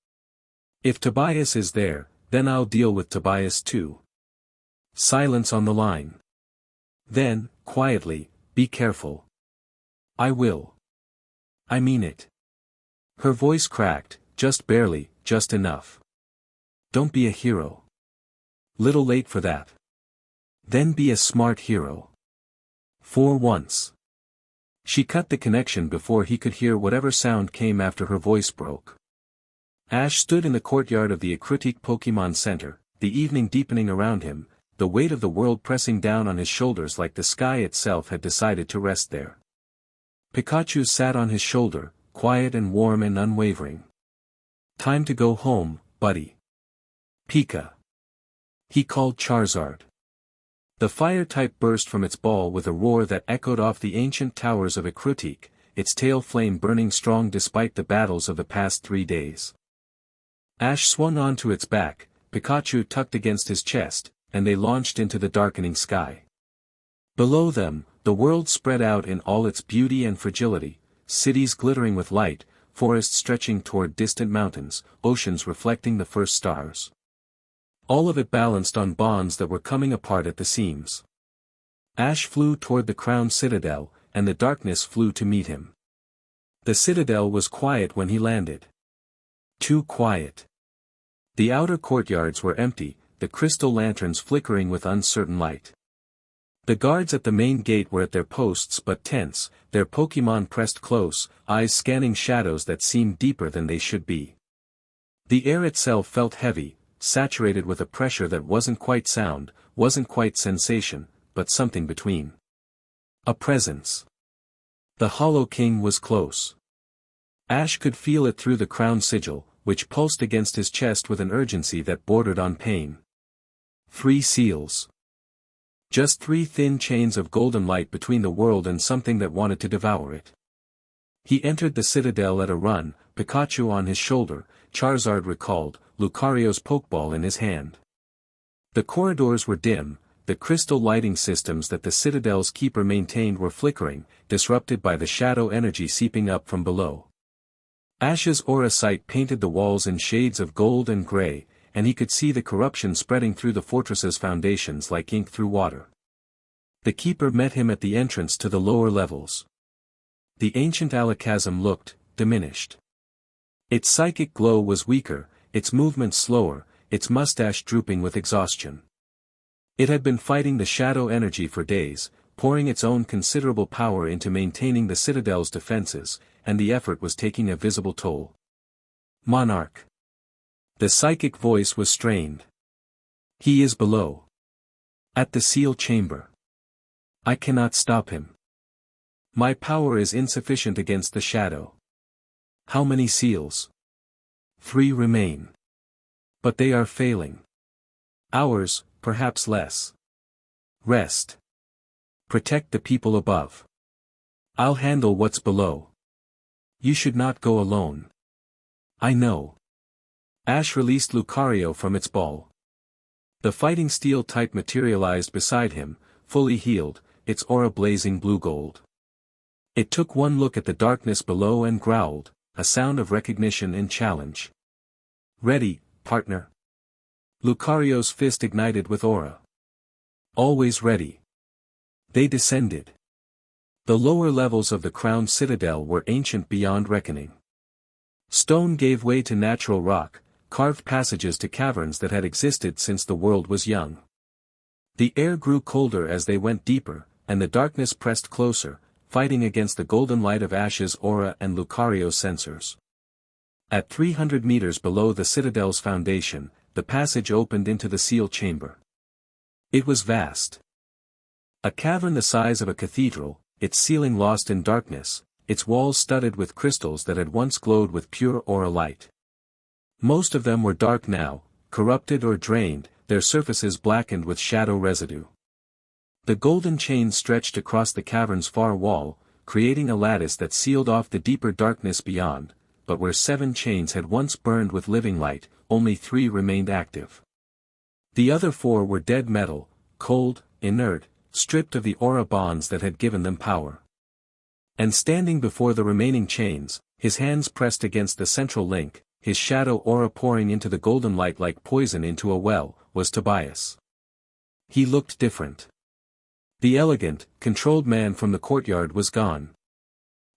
If Tobias is there, then I'll deal with Tobias too. Silence on the line. Then, quietly, be careful. I will. I mean it. Her voice cracked, just barely, just enough. Don't be a hero. Little late for that. Then be a smart hero. For once. She cut the connection before he could hear whatever sound came after her voice broke. Ash stood in the courtyard of the Ecruteak Pokémon Center, the evening deepening around him, the weight of the world pressing down on his shoulders like the sky itself had decided to rest there. Pikachu sat on his shoulder, quiet and warm and unwavering. Time to go home, buddy. Pika. He called Charizard. The fire type burst from its ball with a roar that echoed off the ancient towers of Ecruteak, its tail flame burning strong despite the battles of the past 3 days. Ash swung onto its back, Pikachu tucked against his chest, and they launched into the darkening sky. Below them, the world spread out in all its beauty and fragility, cities glittering with light, forests stretching toward distant mountains, oceans reflecting the first stars. All of it balanced on bonds that were coming apart at the seams. Ash flew toward the crowned citadel, and the darkness flew to meet him. The citadel was quiet when he landed. Too quiet. The outer courtyards were empty, the crystal lanterns flickering with uncertain light. The guards at the main gate were at their posts but tense, their Pokémon pressed close, eyes scanning shadows that seemed deeper than they should be. The air itself felt heavy, saturated with a pressure that wasn't quite sound, wasn't quite sensation, but something between. A presence. The Hollow King was close. Ash could feel it through the crown sigil, which pulsed against his chest with an urgency that bordered on pain. 3 seals. Just 3 thin chains of golden light between the world and something that wanted to devour it. He entered the citadel at a run, Pikachu on his shoulder, Charizard recalled, Lucario's Pokeball in his hand. The corridors were dim, the crystal lighting systems that the Citadel's keeper maintained were flickering, disrupted by the shadow energy seeping up from below. Ash's aura sight painted the walls in shades of gold and gray, and he could see the corruption spreading through the fortress's foundations like ink through water. The keeper met him at the entrance to the lower levels. The ancient alakazam looked diminished. Its psychic glow was weaker, its movements slower, its mustache drooping with exhaustion. It had been fighting the shadow energy for days, pouring its own considerable power into maintaining the Citadel's defenses, and the effort was taking a visible toll. Monarch. The psychic voice was strained. He is below. At the seal chamber. I cannot stop him. My power is insufficient against the shadow. How many seals? 3 remain. But they are failing. Hours, perhaps less. Rest. Protect the people above. I'll handle what's below. You should not go alone. I know. Ash released Lucario from its ball. The fighting steel type materialized beside him, fully healed, its aura blazing blue-gold. It took one look at the darkness below and growled, a sound of recognition and challenge. Ready, partner. Lucario's fist ignited with aura. Always ready. They descended. The lower levels of the crowned citadel were ancient beyond reckoning. Stone gave way to natural rock, carved passages to caverns that had existed since the world was young. The air grew colder as they went deeper, and the darkness pressed closer, fighting against the golden light of Ash's aura and Lucario's sensors. At 300 meters below the citadel's foundation, the passage opened into the seal chamber. It was vast. A cavern the size of a cathedral, its ceiling lost in darkness, its walls studded with crystals that had once glowed with pure aura light. Most of them were dark now, corrupted or drained, their surfaces blackened with shadow residue. The golden chain stretched across the cavern's far wall, creating a lattice that sealed off the deeper darkness beyond, but where 7 chains had once burned with living light, only 3 remained active. The other 4 were dead metal, cold, inert, stripped of the aura bonds that had given them power. And standing before the remaining chains, his hands pressed against the central link, his shadow aura pouring into the golden light like poison into a well, was Tobias. He looked different. The elegant, controlled man from the courtyard was gone.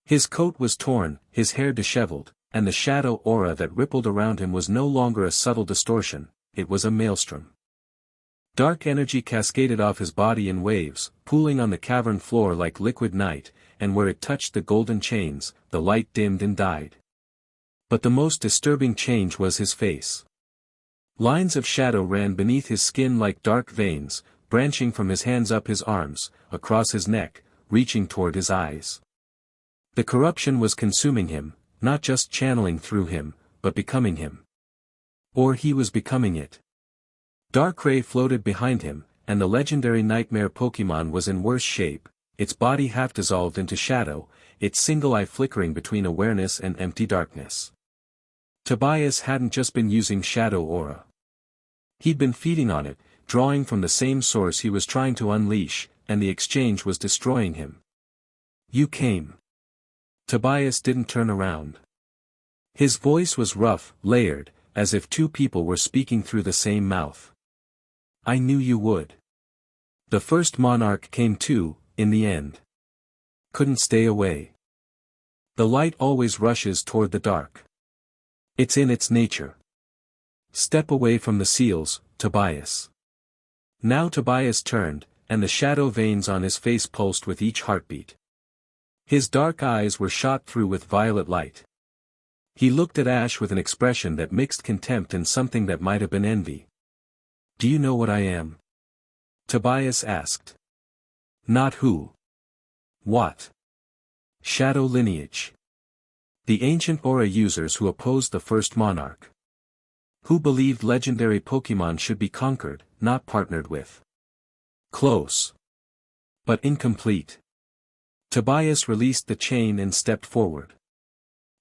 His coat was torn, his hair disheveled, and the shadow aura that rippled around him was no longer a subtle distortion, it was a maelstrom. Dark energy cascaded off his body in waves, pooling on the cavern floor like liquid night, and where it touched the golden chains, the light dimmed and died. But the most disturbing change was his face. Lines of shadow ran beneath his skin like dark veins, branching from his hands up his arms, across his neck, reaching toward his eyes. The corruption was consuming him, not just channeling through him, but becoming him. Or he was becoming it. Darkrai floated behind him, and the legendary nightmare Pokémon was in worse shape, its body half dissolved into shadow, its single eye flickering between awareness and empty darkness. Tobias hadn't just been using shadow aura. He'd been feeding on it, drawing from the same source he was trying to unleash, and the exchange was destroying him. You came. Tobias didn't turn around. His voice was rough, layered, as if 2 people were speaking through the same mouth. I knew you would. The first Monarch came too, in the end. Couldn't stay away. The light always rushes toward the dark. It's in its nature. Step away from the seals, Tobias. Now Tobias turned, and the shadow veins on his face pulsed with each heartbeat. His dark eyes were shot through with violet light. He looked at Ash with an expression that mixed contempt and something that might have been envy. Do you know what I am? Tobias asked. Not who. What? Shadow lineage. The ancient aura users who opposed the first monarch. Who believed legendary Pokémon should be conquered, not partnered with. Close. But incomplete. Tobias released the chain and stepped forward.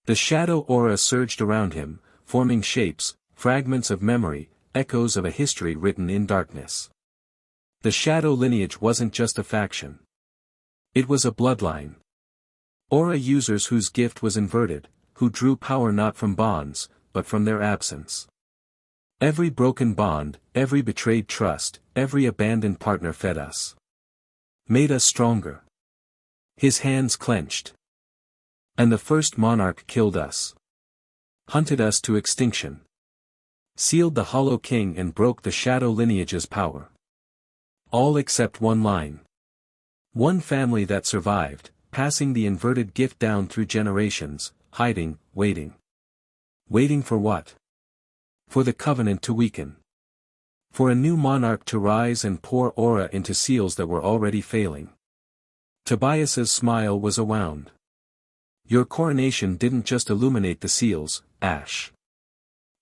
The shadow aura surged around him, forming shapes, fragments of memory, echoes of a history written in darkness. The shadow lineage wasn't just a faction. It was a bloodline. Aura users whose gift was inverted, who drew power not from bonds, but from their absence. Every broken bond, every betrayed trust, every abandoned partner fed us. Made us stronger. His hands clenched. And the first monarch killed us. Hunted us to extinction. Sealed the Hollow King and broke the shadow lineage's power. All except one line. One family that survived, passing the inverted gift down through generations, hiding, waiting. Waiting for what? For the covenant to weaken. For a new monarch to rise and pour aura into seals that were already failing. Tobias's smile was a wound. Your coronation didn't just illuminate the seals, Ash.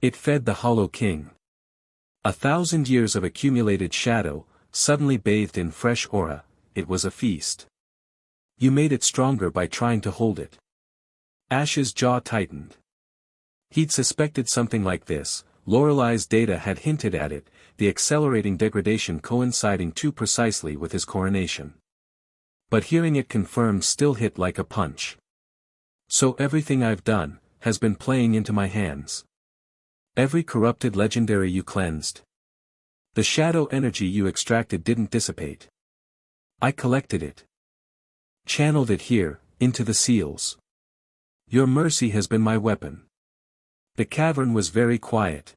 It fed the Hollow King. 1,000 years of accumulated shadow, suddenly bathed in fresh aura, it was a feast. You made it stronger by trying to hold it. Ash's jaw tightened. He'd suspected something like this. Lorelai's data had hinted at it, the accelerating degradation coinciding too precisely with his coronation. But hearing it confirmed still hit like a punch. So everything I've done, has been playing into my hands. Every corrupted legendary you cleansed. The shadow energy you extracted didn't dissipate. I collected it. Channeled it here, into the seals. Your mercy has been my weapon. The cavern was very quiet.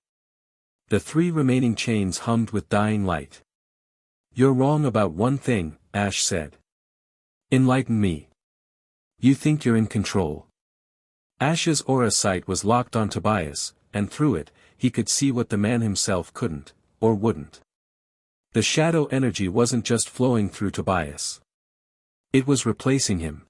The 3 remaining chains hummed with dying light. You're wrong about one thing, Ash said. Enlighten me. You think you're in control. Ash's aura sight was locked on Tobias, and through it, he could see what the man himself couldn't, or wouldn't. The shadow energy wasn't just flowing through Tobias. It was replacing him.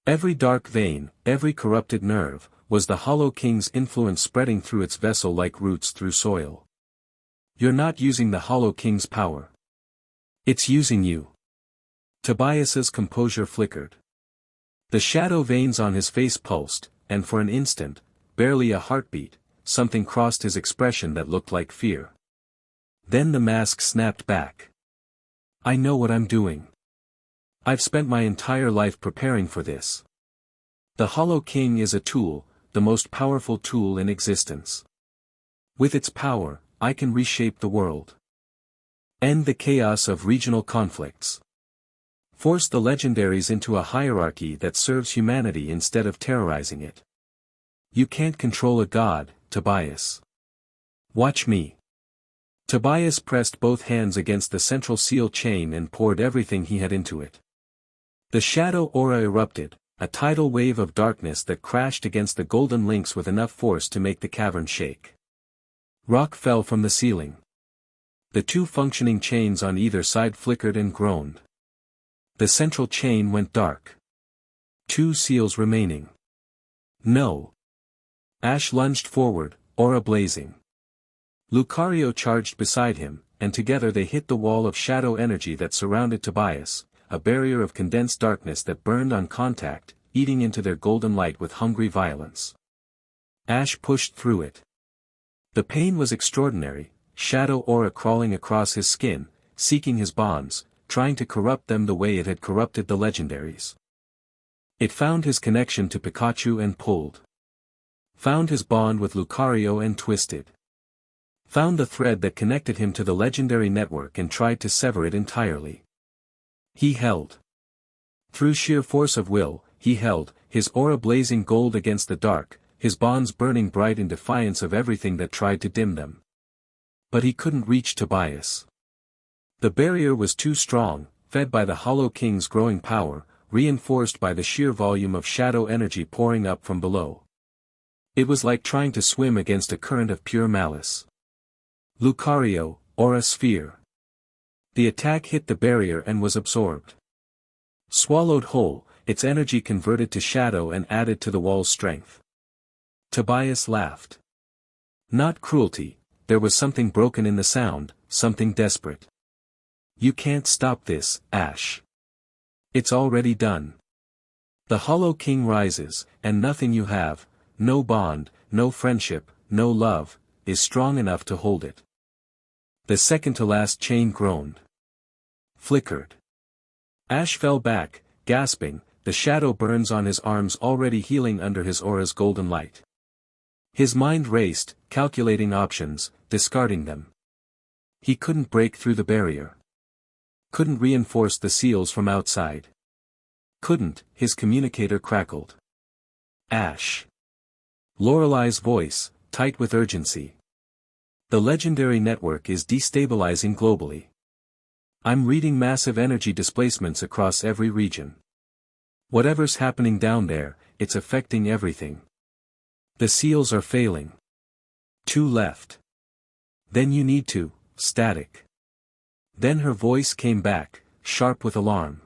Every dark vein, every corrupted nerve, was the Hollow King's influence spreading through its vessel like roots through soil. You're not using the Hollow King's power. It's using you. Tobias's composure flickered. The shadow veins on his face pulsed, and for an instant, barely a heartbeat, something crossed his expression that looked like fear. Then the mask snapped back. I know what I'm doing. I've spent my entire life preparing for this. The Hollow King is a tool, the most powerful tool in existence. With its power, I can reshape the world. End the chaos of regional conflicts. Force the legendaries into a hierarchy that serves humanity instead of terrorizing it. You can't control a god, Tobias. Watch me. Tobias pressed both hands against the central seal chain and poured everything he had into it. The shadow aura erupted, a tidal wave of darkness that crashed against the golden links with enough force to make the cavern shake. Rock fell from the ceiling. The 2 functioning chains on either side flickered and groaned. The central chain went dark. 2 seals remaining. No. Ash lunged forward, aura blazing. Lucario charged beside him, and together they hit the wall of shadow energy that surrounded Tobias, a barrier of condensed darkness that burned on contact, eating into their golden light with hungry violence. Ash pushed through it. The pain was extraordinary, shadow aura crawling across his skin, seeking his bonds, trying to corrupt them the way it had corrupted the legendaries. It found his connection to Pikachu and pulled. Found his bond with Lucario and twisted. Found the thread that connected him to the legendary network and tried to sever it entirely. He held. Through sheer force of will, he held, his aura blazing gold against the dark, his bonds burning bright in defiance of everything that tried to dim them. But he couldn't reach Tobias. The barrier was too strong, fed by the Hollow King's growing power, reinforced by the sheer volume of shadow energy pouring up from below. It was like trying to swim against a current of pure malice. Lucario, Aura Sphere. The attack hit the barrier and was absorbed. Swallowed whole, its energy converted to shadow and added to the wall's strength. Tobias laughed. Not cruelty, there was something broken in the sound, something desperate. You can't stop this, Ash. It's already done. The Hollow King rises, and nothing you have, no bond, no friendship, no love, is strong enough to hold it. The second-to-last chain groaned. flickered. Ash fell back, gasping, the shadow burns on his arms already healing under his aura's golden light. His mind raced, calculating options, discarding them. He couldn't break through the barrier. Couldn't reinforce the seals from outside. Couldn't, his communicator crackled. Ash. Lorelai's voice, tight with urgency. The legendary network is destabilizing globally. I'm reading massive energy displacements across every region. Whatever's happening down there, it's affecting everything. The seals are failing. 2 left. Then you need to, static. Then her voice came back, sharp with alarm.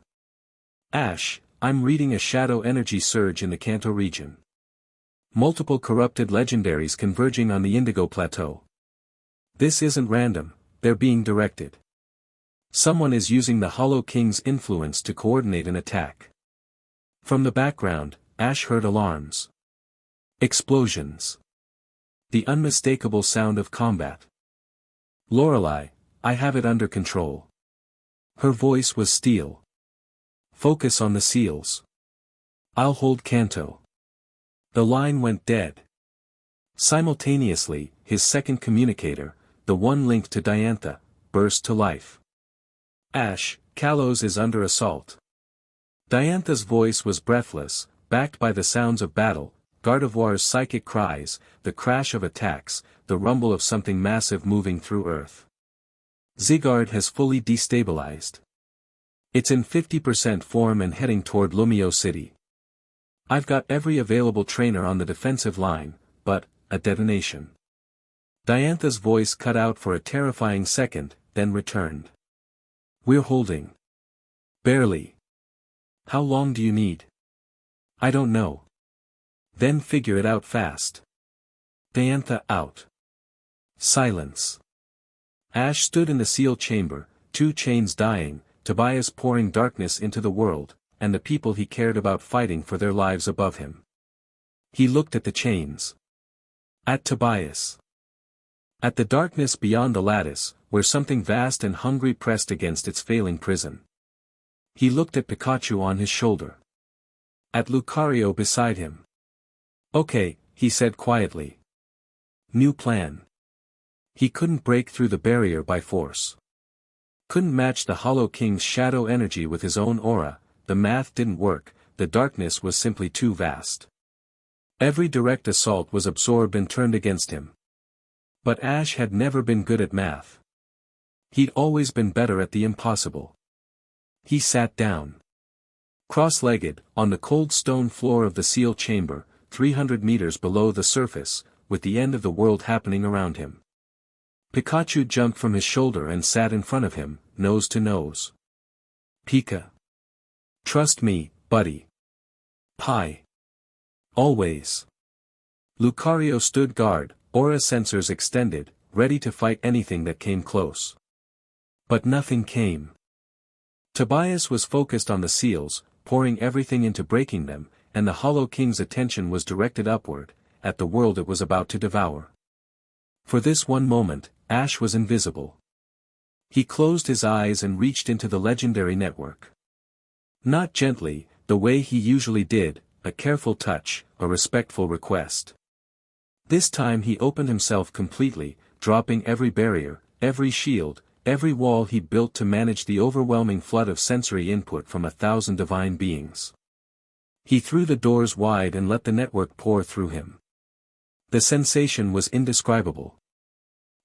Ash, I'm reading a shadow energy surge in the Kanto region. Multiple corrupted legendaries converging on the Indigo Plateau. This isn't random, they're being directed. Someone is using the Hollow King's influence to coordinate an attack. From the background, Ash heard alarms. Explosions. The unmistakable sound of combat. Lorelei, I have it under control. Her voice was steel. Focus on the seals. I'll hold Kanto. The line went dead. Simultaneously, his second communicator, the one linked to Diantha, burst to life. Ash, Kalos is under assault. Diantha's voice was breathless, backed by the sounds of battle, Gardevoir's psychic cries, the crash of attacks, the rumble of something massive moving through Earth. Zygarde has fully destabilized. It's in 50% form and heading toward Lumio City. I've got every available trainer on the defensive line, but, a detonation. Diantha's voice cut out for a terrifying second, then returned. We're holding. Barely. How long do you need? I don't know. Then figure it out fast. Diantha out. Silence. Ash stood in the seal chamber, 2 chains dying, Tobias pouring darkness into the world, and the people he cared about fighting for their lives above him. He looked at the chains. At Tobias. At the darkness beyond the lattice, where something vast and hungry pressed against its failing prison. He looked at Pikachu on his shoulder. At Lucario beside him. Okay, he said quietly. New plan. He couldn't break through the barrier by force. Couldn't match the Hollow King's shadow energy with his own aura, the math didn't work, the darkness was simply too vast. Every direct assault was absorbed and turned against him. But Ash had never been good at math. He'd always been better at the impossible. He sat down. Cross-legged, on the cold stone floor of the seal chamber, 300 meters below the surface, with the end of the world happening around him. Pikachu jumped from his shoulder and sat in front of him, nose to nose. Pika. Trust me, buddy. Pi. Always. Lucario stood guard, aura sensors extended, ready to fight anything that came close. But nothing came. Tobias was focused on the seals, pouring everything into breaking them, and the Hollow King's attention was directed upward, at the world it was about to devour. For this one moment, Ash was invisible. He closed his eyes and reached into the legendary network. Not gently, the way he usually did, a careful touch, a respectful request. This time he opened himself completely, dropping every barrier, every shield, every wall he built to manage the overwhelming flood of sensory input from 1,000 divine beings. He threw the doors wide and let the network pour through him. The sensation was indescribable.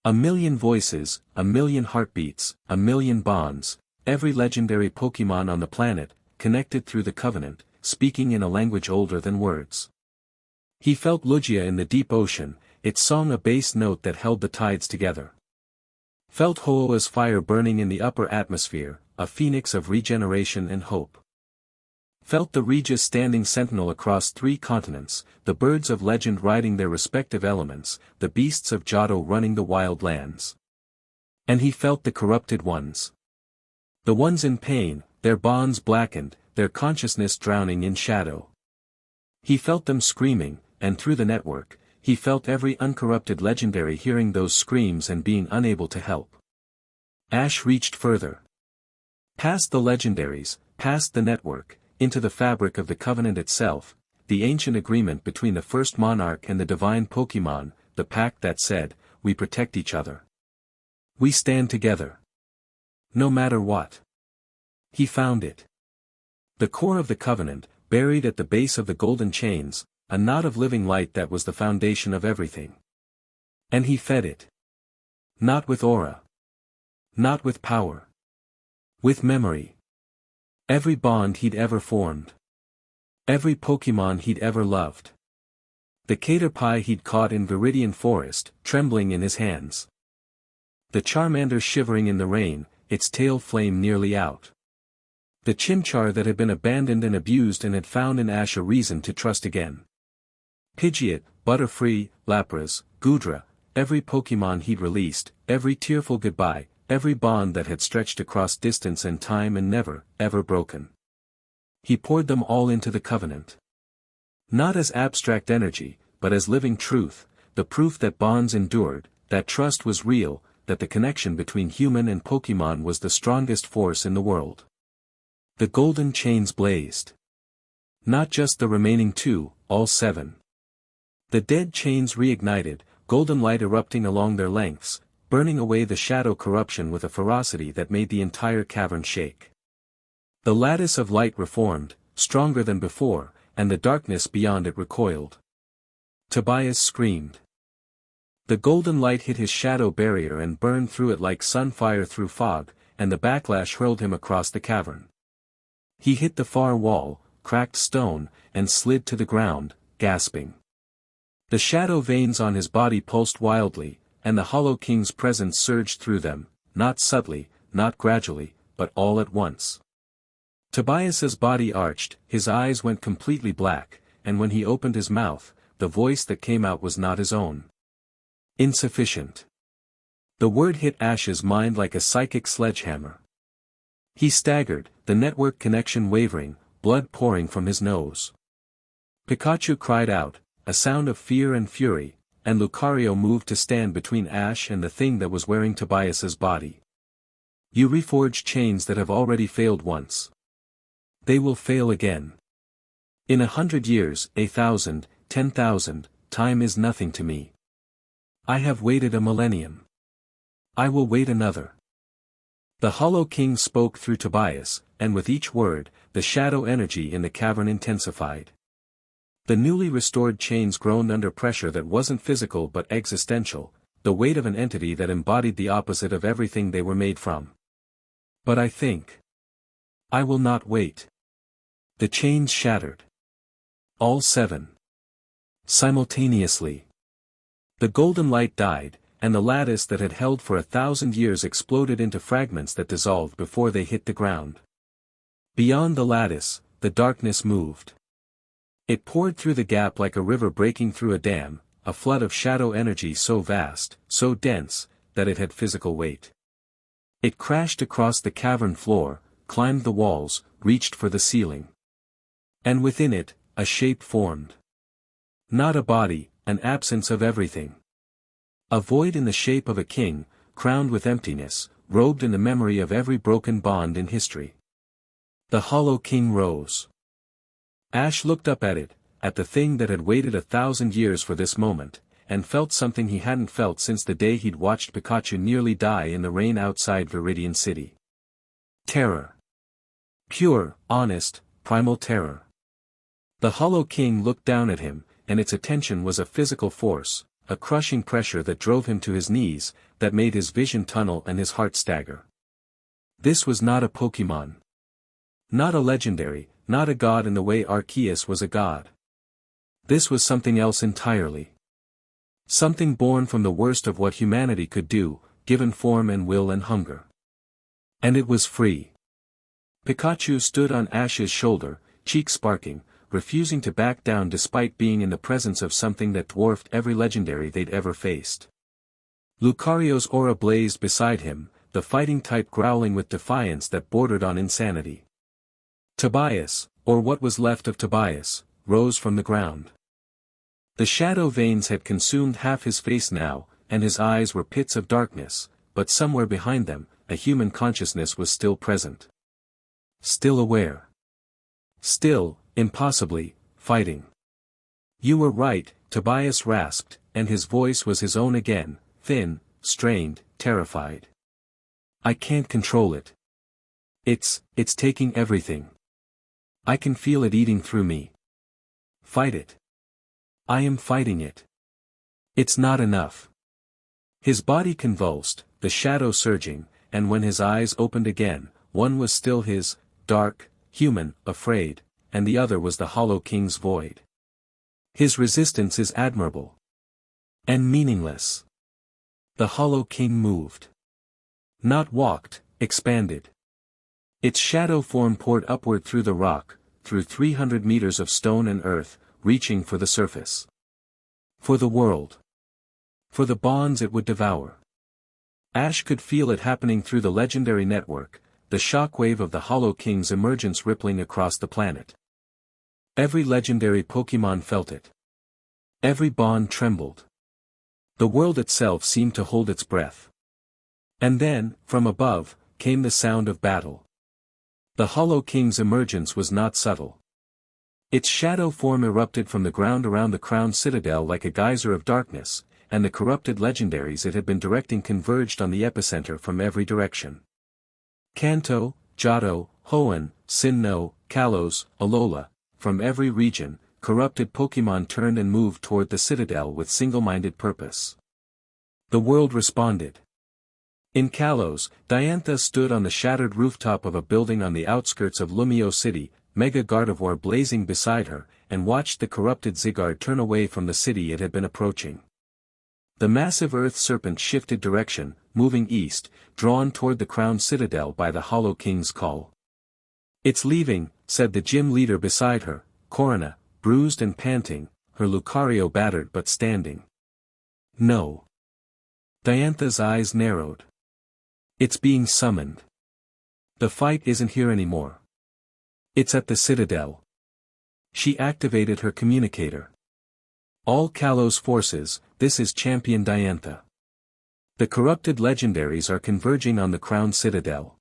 A million voices, a million heartbeats, a million bonds, every legendary Pokemon on the planet, connected through the covenant, speaking in a language older than words. He felt Lugia in the deep ocean, its song a bass note that held the tides together. Felt Hoen's fire burning in the upper atmosphere, a phoenix of regeneration and hope. Felt the Regice standing sentinel across 3 continents, the birds of legend riding their respective elements, the beasts of Johto running the wild lands. And he felt the corrupted ones. The ones in pain, their bonds blackened, their consciousness drowning in shadow. He felt them screaming, and through the network, he felt every uncorrupted legendary hearing those screams and being unable to help. Ash reached further. Past the legendaries, past the network, into the fabric of the covenant itself, the ancient agreement between the first monarch and the divine Pokemon, the pact that said, we protect each other. We stand together. No matter what. He found it. The core of the covenant, buried at the base of the golden chains, a knot of living light that was the foundation of everything. And he fed it. Not with aura. Not with power. With memory. Every bond he'd ever formed. Every Pokemon he'd ever loved. The caterpie he'd caught in Viridian Forest, trembling in his hands. The Charmander shivering in the rain, its tail flame nearly out. The Chimchar that had been abandoned and abused and had found in Ash a reason to trust again. Pidgeot, Butterfree, Lapras, Goodra, every Pokemon he'd released, every tearful goodbye, every bond that had stretched across distance and time and never, ever broken. He poured them all into the covenant. Not as abstract energy, but as living truth, the proof that bonds endured, that trust was real, that the connection between human and Pokemon was the strongest force in the world. The golden chains blazed. Not just the remaining two, all seven. The dead chains reignited, golden light erupting along their lengths, burning away the shadow corruption with a ferocity that made the entire cavern shake. The lattice of light reformed, stronger than before, and the darkness beyond it recoiled. Tobias screamed. The golden light hit his shadow barrier and burned through it like sunfire through fog, and the backlash hurled him across the cavern. He hit the far wall, cracked stone, and slid to the ground, gasping. The shadow veins on his body pulsed wildly, and the Hollow King's presence surged through them, not subtly, not gradually, but all at once. Tobias's body arched, his eyes went completely black, and when he opened his mouth, the voice that came out was not his own. Insufficient. The word hit Ash's mind like a psychic sledgehammer. He staggered, the network connection wavering, blood pouring from his nose. Pikachu cried out, a sound of fear and fury, and Lucario moved to stand between Ash and the thing that was wearing Tobias's body. You reforge chains that have already failed once. They will fail again. In 100 years, 1,000, 10,000, time is nothing to me. I have waited a millennium. I will wait another. The Hollow King spoke through Tobias, and with each word, the shadow energy in the cavern intensified. The newly restored chains groaned under pressure that wasn't physical but existential, the weight of an entity that embodied the opposite of everything they were made from. But I think. I will not wait. The chains shattered. All seven. Simultaneously. The golden light died, and the lattice that had held for 1,000 years exploded into fragments that dissolved before they hit the ground. Beyond the lattice, the darkness moved. It poured through the gap like a river breaking through a dam, a flood of shadow energy so vast, so dense, that it had physical weight. It crashed across the cavern floor, climbed the walls, reached for the ceiling. And within it, a shape formed. Not a body, an absence of everything. A void in the shape of a king, crowned with emptiness, robed in the memory of every broken bond in history. The Hollow King rose. Ash looked up at it, at the thing that had waited 1,000 years for this moment, and felt something he hadn't felt since the day he'd watched Pikachu nearly die in the rain outside Viridian City. Terror. Pure, honest, primal terror. The Hollow King looked down at him, and its attention was a physical force, a crushing pressure that drove him to his knees, that made his vision tunnel and his heart stagger. This was not a Pokemon. Not a legendary, not a god in the way Arceus was a god. This was something else entirely. Something born from the worst of what humanity could do, given form and will and hunger. And it was free. Pikachu stood on Ash's shoulder, cheek sparking, refusing to back down despite being in the presence of something that dwarfed every legendary they'd ever faced. Lucario's aura blazed beside him, the fighting type growling with defiance that bordered on insanity. Tobias, or what was left of Tobias, rose from the ground. The shadow veins had consumed half his face now, and his eyes were pits of darkness, but somewhere behind them, a human consciousness was still present. Still aware. Still, impossibly, fighting. You were right, Tobias rasped, and his voice was his own again, thin, strained, terrified. I can't control it. It's taking everything. I can feel it eating through me. Fight it. I am fighting it. It's not enough. His body convulsed, the shadow surging, and when his eyes opened again, one was still his, dark, human, afraid, and the other was the Hollow King's void. His resistance is admirable. And meaningless. The Hollow King moved. Not walked, expanded. Its shadow form poured upward through the rock, through 300 meters of stone and earth, reaching for the surface. For the world. For the bonds it would devour. Ash could feel it happening through the legendary network, the shockwave of the Hollow King's emergence rippling across the planet. Every legendary Pokémon felt it. Every bond trembled. The world itself seemed to hold its breath. And then, from above, came the sound of battle. The Hollow King's emergence was not subtle. Its shadow form erupted from the ground around the crown citadel like a geyser of darkness, and the corrupted legendaries it had been directing converged on the epicenter from every direction. Kanto, Johto, Hoenn, Sinnoh, Kalos, Alola, from every region, corrupted Pokémon turned and moved toward the citadel with single-minded purpose. The world responded. In Kalos, Diantha stood on the shattered rooftop of a building on the outskirts of Lumio City, Mega Gardevoir blazing beside her, and watched the corrupted Zygarde turn away from the city it had been approaching. The massive earth serpent shifted direction, moving east, drawn toward the crown citadel by the Hollow King's call. It's leaving, said the gym leader beside her, Corona, bruised and panting, her Lucario battered but standing. No. Diantha's eyes narrowed. It's being summoned. The fight isn't here anymore. It's at the citadel. She activated her communicator. All Kalos forces, this is Champion Diantha. The corrupted legendaries are converging on the crown citadel.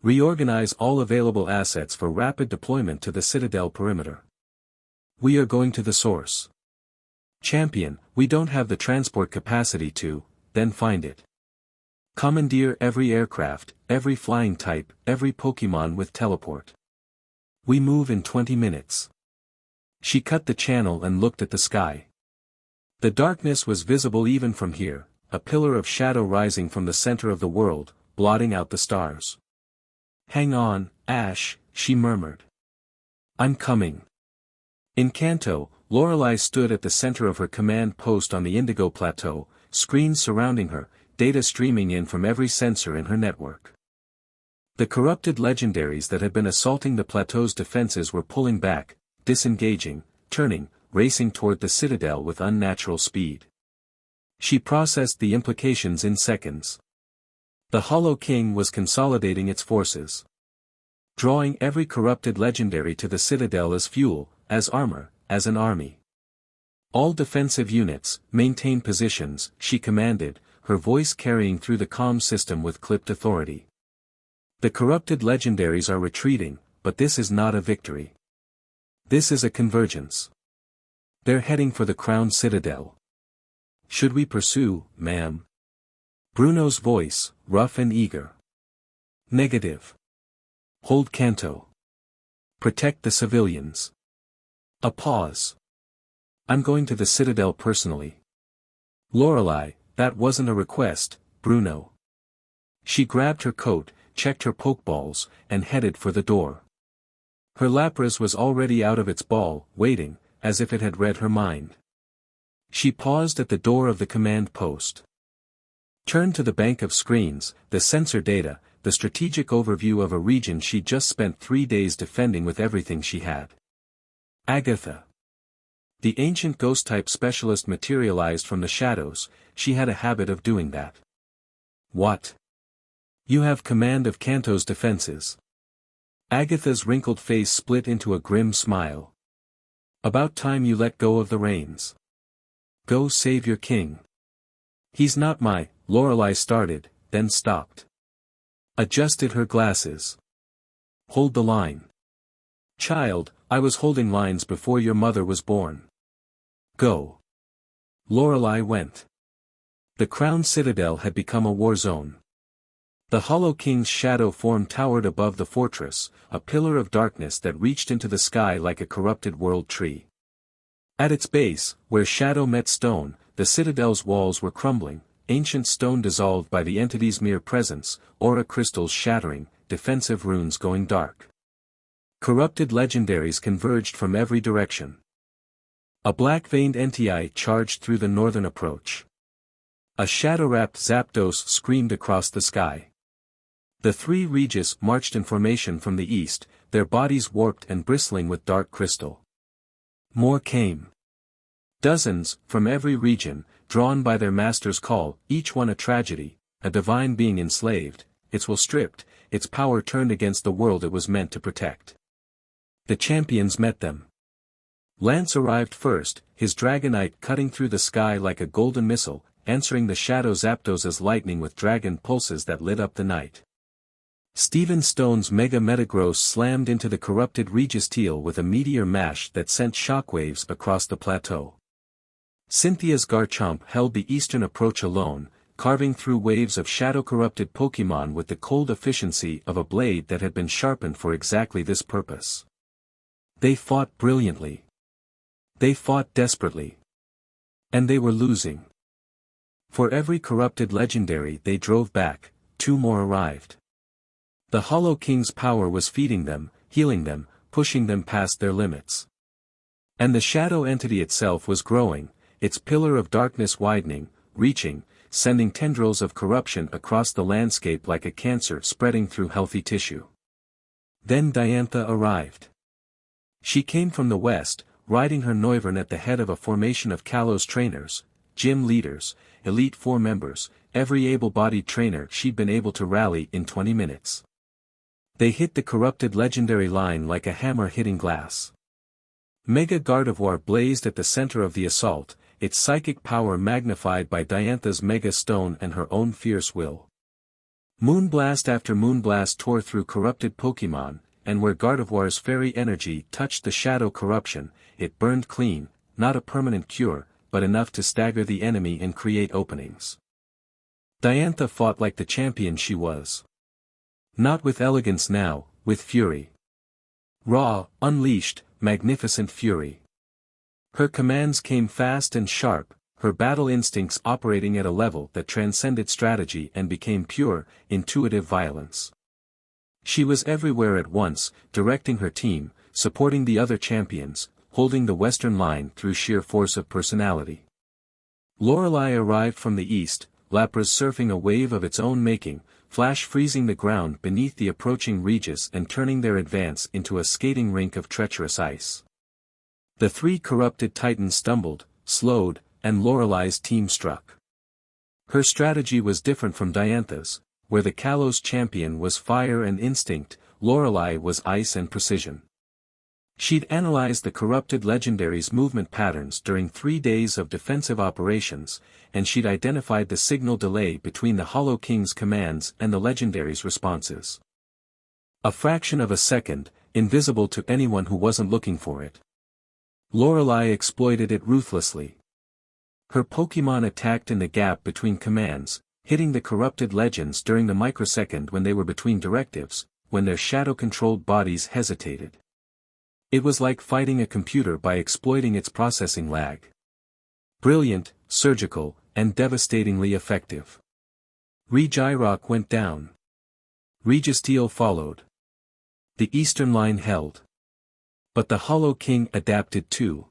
Reorganize all available assets for rapid deployment to the citadel perimeter. We are going to the source. Champion, we don't have the transport capacity to, then find it. Commandeer every aircraft, every flying type, every Pokémon with teleport. We move in 20 minutes. She cut the channel and looked at the sky. The darkness was visible even from here, a pillar of shadow rising from the center of the world, blotting out the stars. Hang on, Ash, she murmured. I'm coming. In Kanto, Lorelei stood at the center of her command post on the Indigo Plateau, screens surrounding her, data streaming in from every sensor in her network. The corrupted legendaries that had been assaulting the plateau's defenses were pulling back, disengaging, turning, racing toward the citadel with unnatural speed. She processed the implications in seconds. The Hollow King was consolidating its forces. Drawing every corrupted legendary to the citadel as fuel, as armor, as an army. All defensive units, maintain positions, she commanded, her voice carrying through the comm system with clipped authority. The corrupted legendaries are retreating, but this is not a victory. This is a convergence. They're heading for the crown citadel. Should we pursue, ma'am? Bruno's voice, rough and eager. Negative. Hold Kanto. Protect the civilians. A pause. I'm going to the citadel personally. Lorelei, that wasn't a request, Bruno. She grabbed her coat, checked her pokeballs, and headed for the door. Her Lapras was already out of its ball, waiting, as if it had read her mind. She paused at the door of the command post. Turned to the bank of screens, the sensor data, the strategic overview of a region she'd just spent 3 days defending with everything she had. Agatha. The ancient ghost-type specialist materialized from the shadows, she had a habit of doing that. What? You have command of Kanto's defenses. Agatha's wrinkled face split into a grim smile. About time you let go of the reins. Go save your king. He's not my, Lorelei started, then stopped. Adjusted her glasses. Hold the line. Child, I was holding lines before your mother was born. Go. Lorelei went. The crowned citadel had become a war zone. The Hollow King's shadow form towered above the fortress, a pillar of darkness that reached into the sky like a corrupted world tree. At its base, where shadow met stone, the citadel's walls were crumbling, ancient stone dissolved by the entity's mere presence, aura crystals shattering, defensive runes going dark. Corrupted legendaries converged from every direction. A black-veined entity charged through the northern approach. A shadow-wrapped Zapdos screamed across the sky. The three Regice marched in formation from the east, their bodies warped and bristling with dark crystal. More came. Dozens, from every region, drawn by their master's call, each one a tragedy, a divine being enslaved, its will stripped, its power turned against the world it was meant to protect. The champions met them. Lance arrived first, his Dragonite cutting through the sky like a golden missile, answering the shadow Zapdos as lightning with dragon pulses that lit up the night. Steven Stone's Mega Metagross slammed into the corrupted Regice Teal with a meteor mash that sent shockwaves across the plateau. Cynthia's Garchomp held the eastern approach alone, carving through waves of shadow-corrupted Pokémon with the cold efficiency of a blade that had been sharpened for exactly this purpose. They fought brilliantly. They fought desperately. And they were losing. For every corrupted legendary they drove back, two more arrived. The Hollow King's power was feeding them, healing them, pushing them past their limits. And the shadow entity itself was growing, its pillar of darkness widening, reaching, sending tendrils of corruption across the landscape like a cancer spreading through healthy tissue. Then Diantha arrived. She came from the west, riding her Noivern at the head of a formation of Kalos trainers, gym leaders, Elite Four members, every able-bodied trainer she'd been able to rally in 20 minutes. They hit the corrupted legendary line like a hammer hitting glass. Mega Gardevoir blazed at the center of the assault, its psychic power magnified by Diantha's Mega Stone and her own fierce will. Moonblast after Moonblast tore through corrupted Pokémon, and where Gardevoir's fairy energy touched the shadow corruption, it burned clean, not a permanent cure, but enough to stagger the enemy and create openings. Diantha fought like the champion she was. Not with elegance now, with fury. Raw, unleashed, magnificent fury. Her commands came fast and sharp, her battle instincts operating at a level that transcended strategy and became pure, intuitive violence. She was everywhere at once, directing her team, supporting the other champions, holding the western line through sheer force of personality. Lorelei arrived from the east, Lapras surfing a wave of its own making, flash freezing the ground beneath the approaching Regice and turning their advance into a skating rink of treacherous ice. The three corrupted titans stumbled, slowed, and Lorelei's team struck. Her strategy was different from Diantha's, where the Kalos champion was fire and instinct, Lorelei was ice and precision. She'd analyzed the corrupted legendary's movement patterns during 3 days of defensive operations, and she'd identified the signal delay between the Hollow King's commands and the legendary's responses. A fraction of a second, invisible to anyone who wasn't looking for it. Lorelei exploited it ruthlessly. Her Pokémon attacked in the gap between commands, hitting the corrupted legends during the microsecond when they were between directives, when their shadow-controlled bodies hesitated. It was like fighting a computer by exploiting its processing lag. Brilliant, surgical, and devastatingly effective. Regice went down. Regice Teal followed. The eastern line held. But the Hollow King adapted too.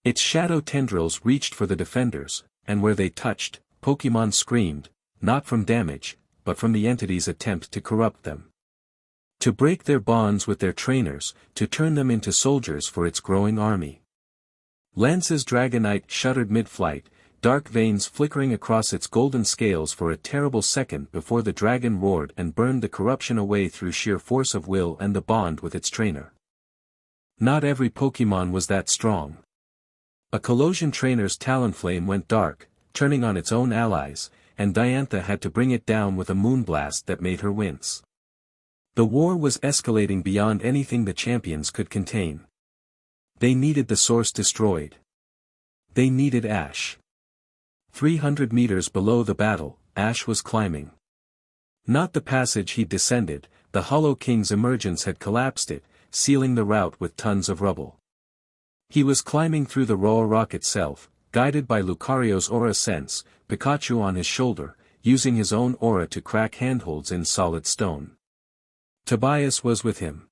Its shadow tendrils reached for the defenders, and where they touched, Pokémon screamed, not from damage, but from the entity's attempt to corrupt them. To break their bonds with their trainers, to turn them into soldiers for its growing army. Lance's Dragonite shuddered mid-flight, dark veins flickering across its golden scales for a terrible second before the dragon roared and burned the corruption away through sheer force of will and the bond with its trainer. Not every Pokémon was that strong. A Colosian trainer's Talonflame went dark, turning on its own allies, and Diantha had to bring it down with a Moonblast that made her wince. The war was escalating beyond anything the champions could contain. They needed the source destroyed. They needed Ash. 300 meters below the battle, Ash was climbing. Not the passage he'd descended, the Hollow King's emergence had collapsed it, sealing the route with tons of rubble. He was climbing through the raw rock itself, guided by Lucario's aura sense, Pikachu on his shoulder, using his own aura to crack handholds in solid stone. Tobias was with him.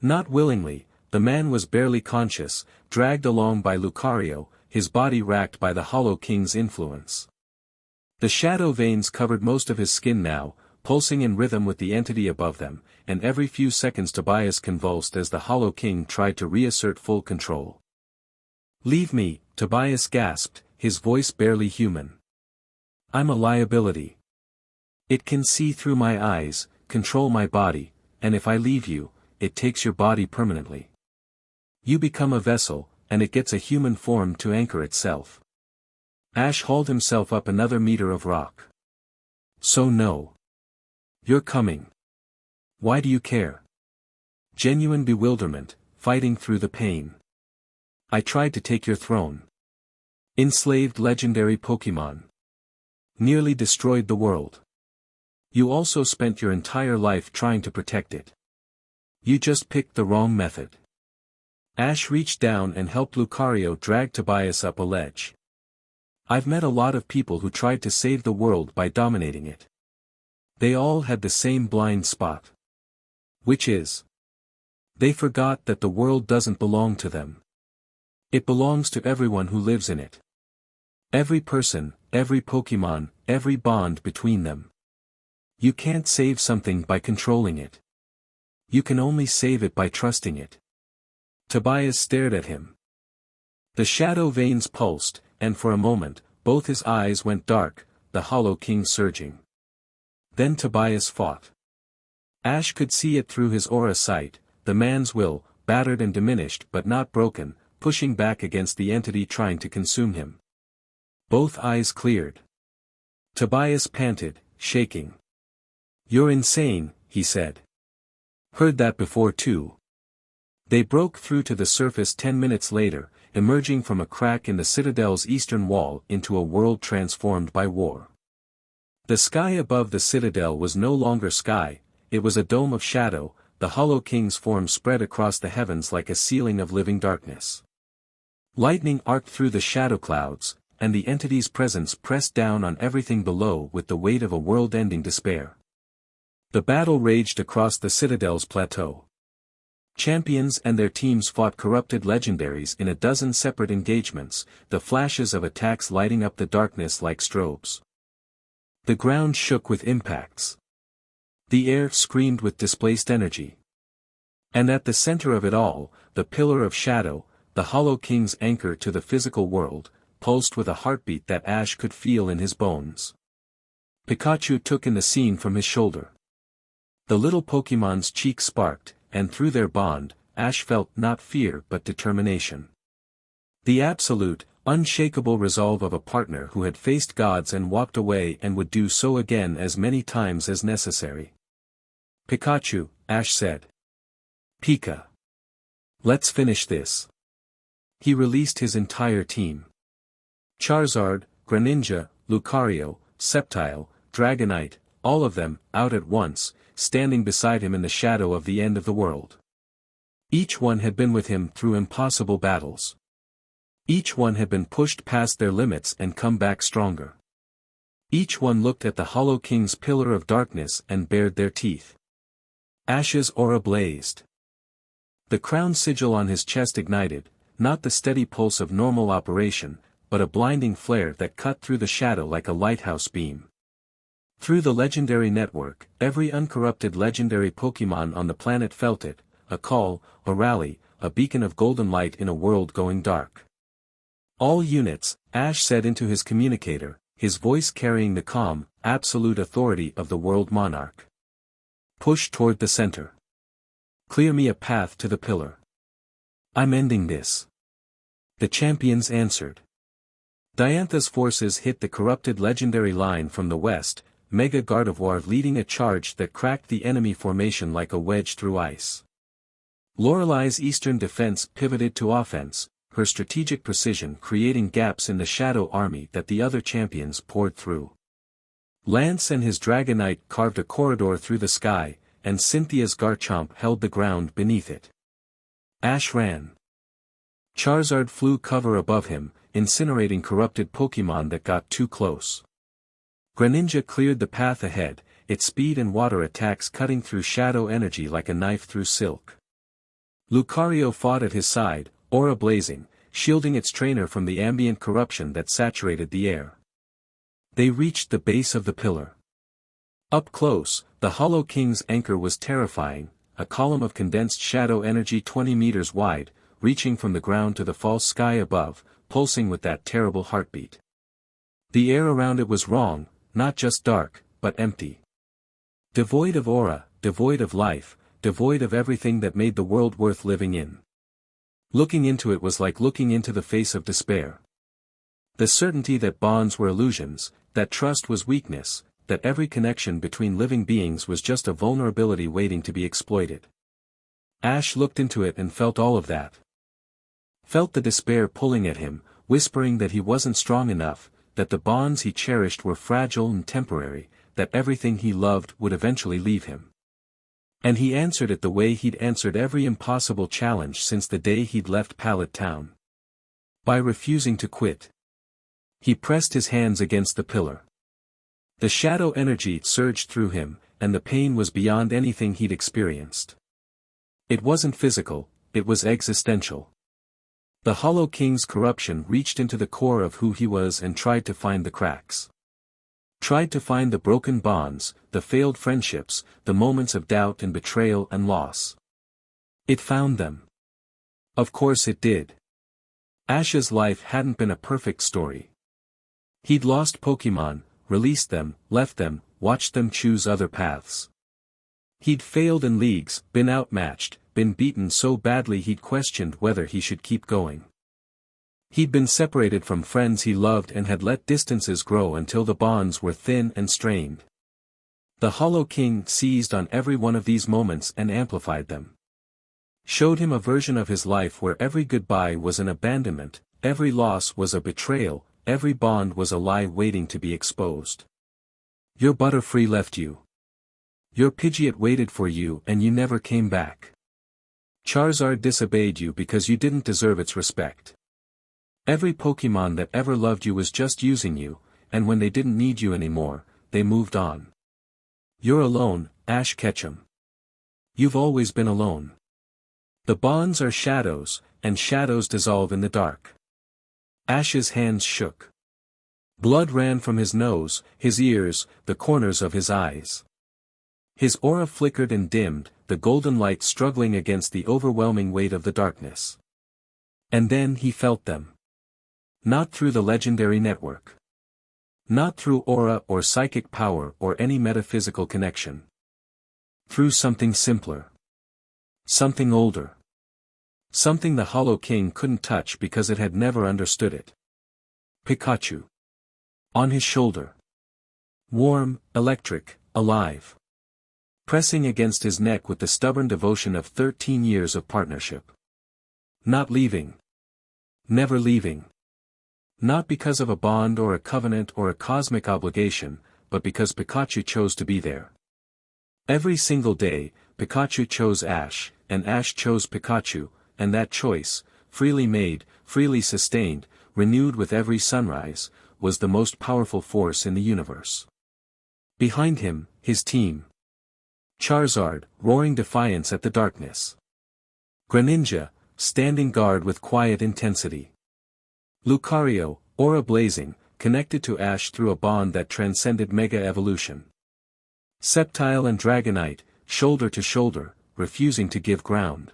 Not willingly, the man was barely conscious, dragged along by Lucario, his body racked by the Hollow King's influence. The shadow veins covered most of his skin now, pulsing in rhythm with the entity above them, and every few seconds Tobias convulsed as the Hollow King tried to reassert full control. "Leave me," Tobias gasped, his voice barely human. "I'm a liability. It can see through my eyes, control my body, and if I leave you, it takes your body permanently. You become a vessel, and it gets a human form to anchor itself." Ash hauled himself up another meter of rock. "So no. You're coming. Why do you care?" Genuine bewilderment, fighting through the pain. "I tried to take your throne. Enslaved legendary Pokémon. Nearly destroyed the world. You also spent your entire life trying to protect it. You just picked the wrong method." Ash reached down and helped Lucario drag Tobias up a ledge. "I've met a lot of people who tried to save the world by dominating it. They all had the same blind spot. Which is? They forgot that the world doesn't belong to them. It belongs to everyone who lives in it. Every person, every Pokémon, every bond between them. You can't save something by controlling it. You can only save it by trusting it." Tobias stared at him. The shadow veins pulsed, and for a moment, both his eyes went dark, the Hollow King surging. Then Tobias fought. Ash could see it through his aura sight, the man's will, battered and diminished but not broken, pushing back against the entity trying to consume him. Both eyes cleared. Tobias panted, shaking. "You're insane," he said. "Heard that before too." They broke through to the surface 10 minutes later, emerging from a crack in the citadel's eastern wall into a world transformed by war. The sky above the citadel was no longer sky, it was a dome of shadow, the Hollow King's form spread across the heavens like a ceiling of living darkness. Lightning arced through the shadow clouds, and the entity's presence pressed down on everything below with the weight of a world-ending despair. The battle raged across the citadel's plateau. Champions and their teams fought corrupted legendaries in a dozen separate engagements, the flashes of attacks lighting up the darkness like strobes. The ground shook with impacts. The air screamed with displaced energy. And at the center of it all, the pillar of shadow, the Hollow King's anchor to the physical world, pulsed with a heartbeat that Ash could feel in his bones. Pikachu took in the scene from his shoulder. The little Pokémon's cheeks sparked, and through their bond, Ash felt not fear but determination. The absolute, unshakable resolve of a partner who had faced gods and walked away and would do so again as many times as necessary. "Pikachu," Ash said. "Pika. Let's finish this." He released his entire team. Charizard, Greninja, Lucario, Sceptile, Dragonite, all of them, out at once, standing beside him in the shadow of the end of the world. Each one had been with him through impossible battles. Each one had been pushed past their limits and come back stronger. Each one looked at the Hollow King's pillar of darkness and bared their teeth. Ash's aura blazed. The crown sigil on his chest ignited, not the steady pulse of normal operation, but a blinding flare that cut through the shadow like a lighthouse beam. Through the legendary network, every uncorrupted legendary Pokémon on the planet felt it, a call, a rally, a beacon of golden light in a world going dark. "All units," Ash said into his communicator, his voice carrying the calm, absolute authority of the world monarch. "Push toward the center. Clear me a path to the pillar. I'm ending this." The champions answered. Diantha's forces hit the corrupted legendary line from the west, Mega Gardevoir leading a charge that cracked the enemy formation like a wedge through ice. Lorelai's eastern defense pivoted to offense, her strategic precision creating gaps in the shadow army that the other champions poured through. Lance and his Dragonite carved a corridor through the sky, and Cynthia's Garchomp held the ground beneath it. Ash ran. Charizard flew cover above him, incinerating corrupted Pokémon that got too close. Greninja cleared the path ahead, its speed and water attacks cutting through shadow energy like a knife through silk. Lucario fought at his side, aura blazing, shielding its trainer from the ambient corruption that saturated the air. They reached the base of the pillar. Up close, the Hollow King's anchor was terrifying, a column of condensed shadow energy 20 meters wide, reaching from the ground to the false sky above, pulsing with that terrible heartbeat. The air around it was wrong, not just dark, but empty. Devoid of aura, devoid of life, devoid of everything that made the world worth living in. Looking into it was like looking into the face of despair. The certainty that bonds were illusions, that trust was weakness, that every connection between living beings was just a vulnerability waiting to be exploited. Ash looked into it and felt all of that. Felt the despair pulling at him, whispering that he wasn't strong enough, that the bonds he cherished were fragile and temporary, that everything he loved would eventually leave him. And he answered it the way he'd answered every impossible challenge since the day he'd left Pallet Town. By refusing to quit. He pressed his hands against the pillar. The shadow energy surged through him, and the pain was beyond anything he'd experienced. It wasn't physical, it was existential. The Hollow King's corruption reached into the core of who he was and tried to find the cracks. Tried to find the broken bonds, the failed friendships, the moments of doubt and betrayal and loss. It found them. Of course it did. Ash's life hadn't been a perfect story. He'd lost Pokémon, released them, left them, watched them choose other paths. He'd failed in leagues, been outmatched, been beaten so badly he'd questioned whether he should keep going. He'd been separated from friends he loved and had let distances grow until the bonds were thin and strained. The Hollow King seized on every one of these moments and amplified them. Showed him a version of his life where every goodbye was an abandonment, every loss was a betrayal, every bond was a lie waiting to be exposed. Your Butterfree left you. Your Pidgeot waited for you and you never came back. Charizard disobeyed you because you didn't deserve its respect. Every Pokémon that ever loved you was just using you, and when they didn't need you anymore, they moved on. You're alone, Ash Ketchum. You've always been alone. The bonds are shadows, and shadows dissolve in the dark. Ash's hands shook. Blood ran from his nose, his ears, the corners of his eyes. His aura flickered and dimmed, the golden light struggling against the overwhelming weight of the darkness. And then he felt them. Not through the legendary network. Not through aura or psychic power or any metaphysical connection. Through something simpler. Something older. Something the Hollow King couldn't touch because it had never understood it. Pikachu. On his shoulder. Warm, electric, alive. Pressing against his neck with the stubborn devotion of 13 years of partnership. Not leaving. Never leaving. Not because of a bond or a covenant or a cosmic obligation, but because Pikachu chose to be there. Every single day, Pikachu chose Ash, and Ash chose Pikachu, and that choice, freely made, freely sustained, renewed with every sunrise, was the most powerful force in the universe. Behind him, his team. Charizard, roaring defiance at the darkness. Greninja, standing guard with quiet intensity. Lucario, aura blazing, connected to Ash through a bond that transcended Mega Evolution. Sceptile and Dragonite, shoulder to shoulder, refusing to give ground.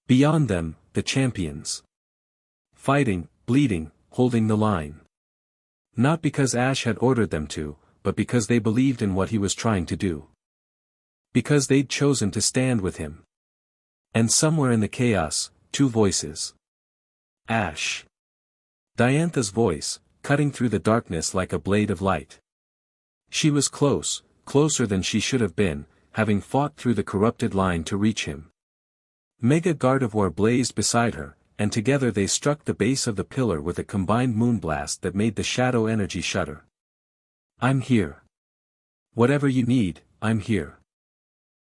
Beyond them, the champions. Fighting, bleeding, holding the line. Not because Ash had ordered them to, but because they believed in what he was trying to do. Because they'd chosen to stand with him. And somewhere in the chaos, two voices. Ash. Diantha's voice, cutting through the darkness like a blade of light. She was close, closer than she should have been, having fought through the corrupted line to reach him. Mega Gardevoir blazed beside her, and together they struck the base of the pillar with a combined moonblast that made the shadow energy shudder. I'm here. Whatever you need, I'm here.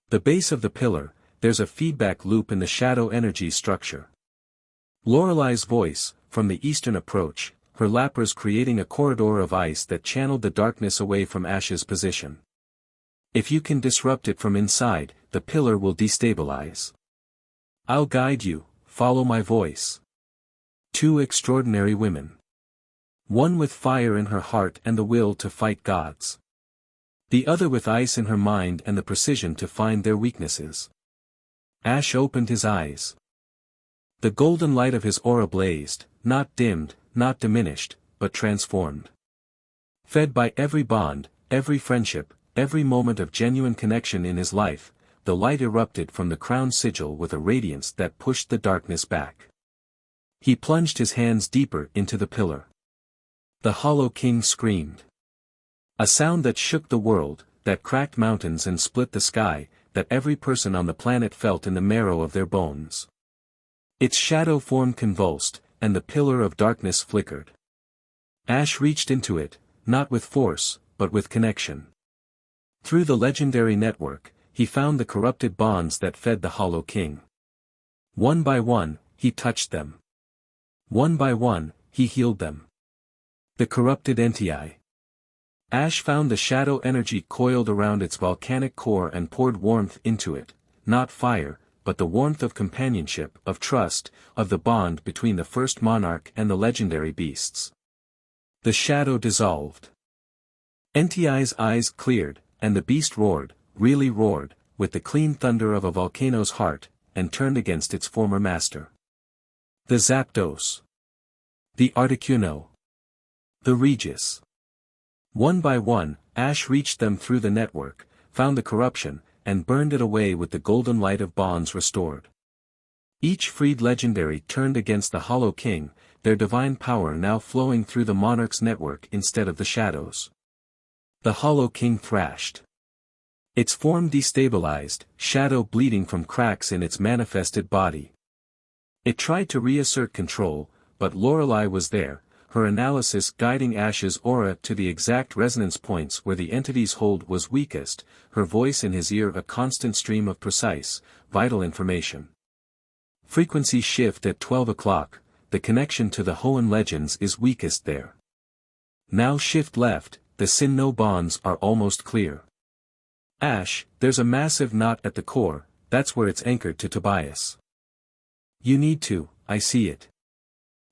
The base of the pillar, there's a feedback loop in the shadow energy structure. Lorelai's voice, from the eastern approach, her lappers creating a corridor of ice that channeled the darkness away from Ash's position. If you can disrupt it from inside, the pillar will destabilize. I'll guide you, follow my voice. Two extraordinary women. One with fire in her heart and the will to fight gods. The other with ice in her mind and the precision to find their weaknesses. Ash opened his eyes. The golden light of his aura blazed, not dimmed, not diminished, but transformed. Fed by every bond, every friendship, every moment of genuine connection in his life, the light erupted from the crown sigil with a radiance that pushed the darkness back. He plunged his hands deeper into the pillar. The Hollow King screamed. A sound that shook the world, that cracked mountains and split the sky, that every person on the planet felt in the marrow of their bones. Its shadow form convulsed, and the pillar of darkness flickered. Ash reached into it, not with force, but with connection. Through the legendary network, he found the corrupted bonds that fed the Hollow King. One by one, he touched them. One by one, he healed them. The corrupted entity. Ash found the shadow energy coiled around its volcanic core and poured warmth into it, not fire, but the warmth of companionship, of trust, of the bond between the first monarch and the legendary beasts. The shadow dissolved. Enti's eyes cleared, and the beast roared, really roared, with the clean thunder of a volcano's heart, and turned against its former master. The Zapdos. The Articuno. The Regice. One by one, Ash reached them through the network, found the corruption, and burned it away with the golden light of bonds restored. Each freed legendary turned against the Hollow King, their divine power now flowing through the monarch's network instead of the shadows. The Hollow King thrashed. Its form destabilized, shadow bleeding from cracks in its manifested body. It tried to reassert control, but Lorelei was there, her analysis guiding Ash's aura to the exact resonance points where the entity's hold was weakest, her voice in his ear a constant stream of precise, vital information. Frequency shift at 12 o'clock, the connection to the Hoenn legends is weakest there. Now shift left, the Sinnoh bonds are almost clear. Ash, there's a massive knot at the core, that's where it's anchored to Tobias. You need to, I see it.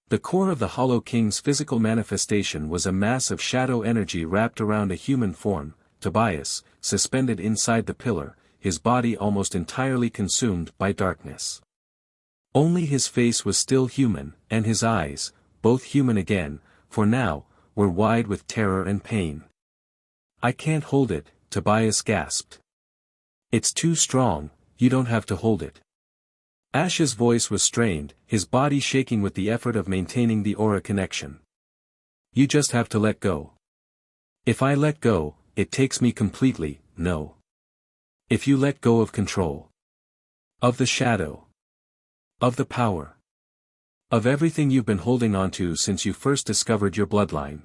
The core of the Hollow King's physical manifestation was a mass of shadow energy wrapped around a human form, Tobias, suspended inside the pillar, his body almost entirely consumed by darkness. Only his face was still human, and his eyes, both human again, for now, were wide with terror and pain. I can't hold it, Tobias gasped. It's too strong, you don't have to hold it. Ash's voice was strained, his body shaking with the effort of maintaining the aura connection. You just have to let go. If I let go, it takes me completely, no. If you let go of control. Of the shadow. Of the power. Of everything you've been holding onto since you first discovered your bloodline.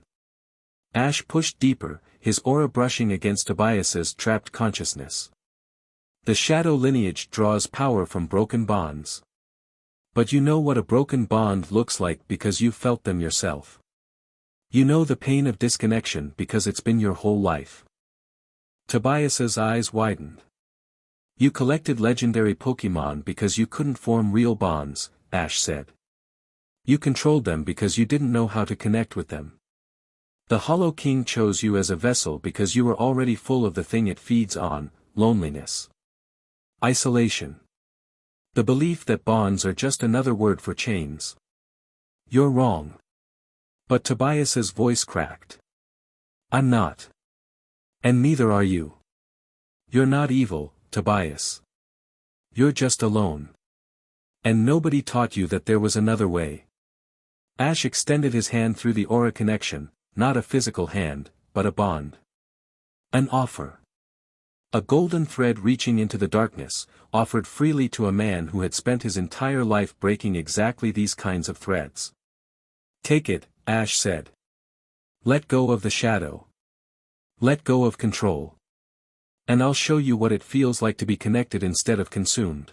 Ash pushed deeper, his aura brushing against Tobias's trapped consciousness. The shadow lineage draws power from broken bonds. But you know what a broken bond looks like because you've felt them yourself. You know the pain of disconnection because it's been your whole life. Tobias's eyes widened. You collected legendary Pokemon because you couldn't form real bonds, Ash said. You controlled them because you didn't know how to connect with them. The Hollow King chose you as a vessel because you were already full of the thing it feeds on, loneliness. Isolation. The belief that bonds are just another word for chains. You're wrong. But Tobias's voice cracked. I'm not. And neither are you. You're not evil, Tobias. You're just alone. And nobody taught you that there was another way. Ash extended his hand through the aura connection, not a physical hand, but a bond. An offer. A golden thread reaching into the darkness, offered freely to a man who had spent his entire life breaking exactly these kinds of threads. Take it, Ash said. Let go of the shadow. Let go of control. And I'll show you what it feels like to be connected instead of consumed.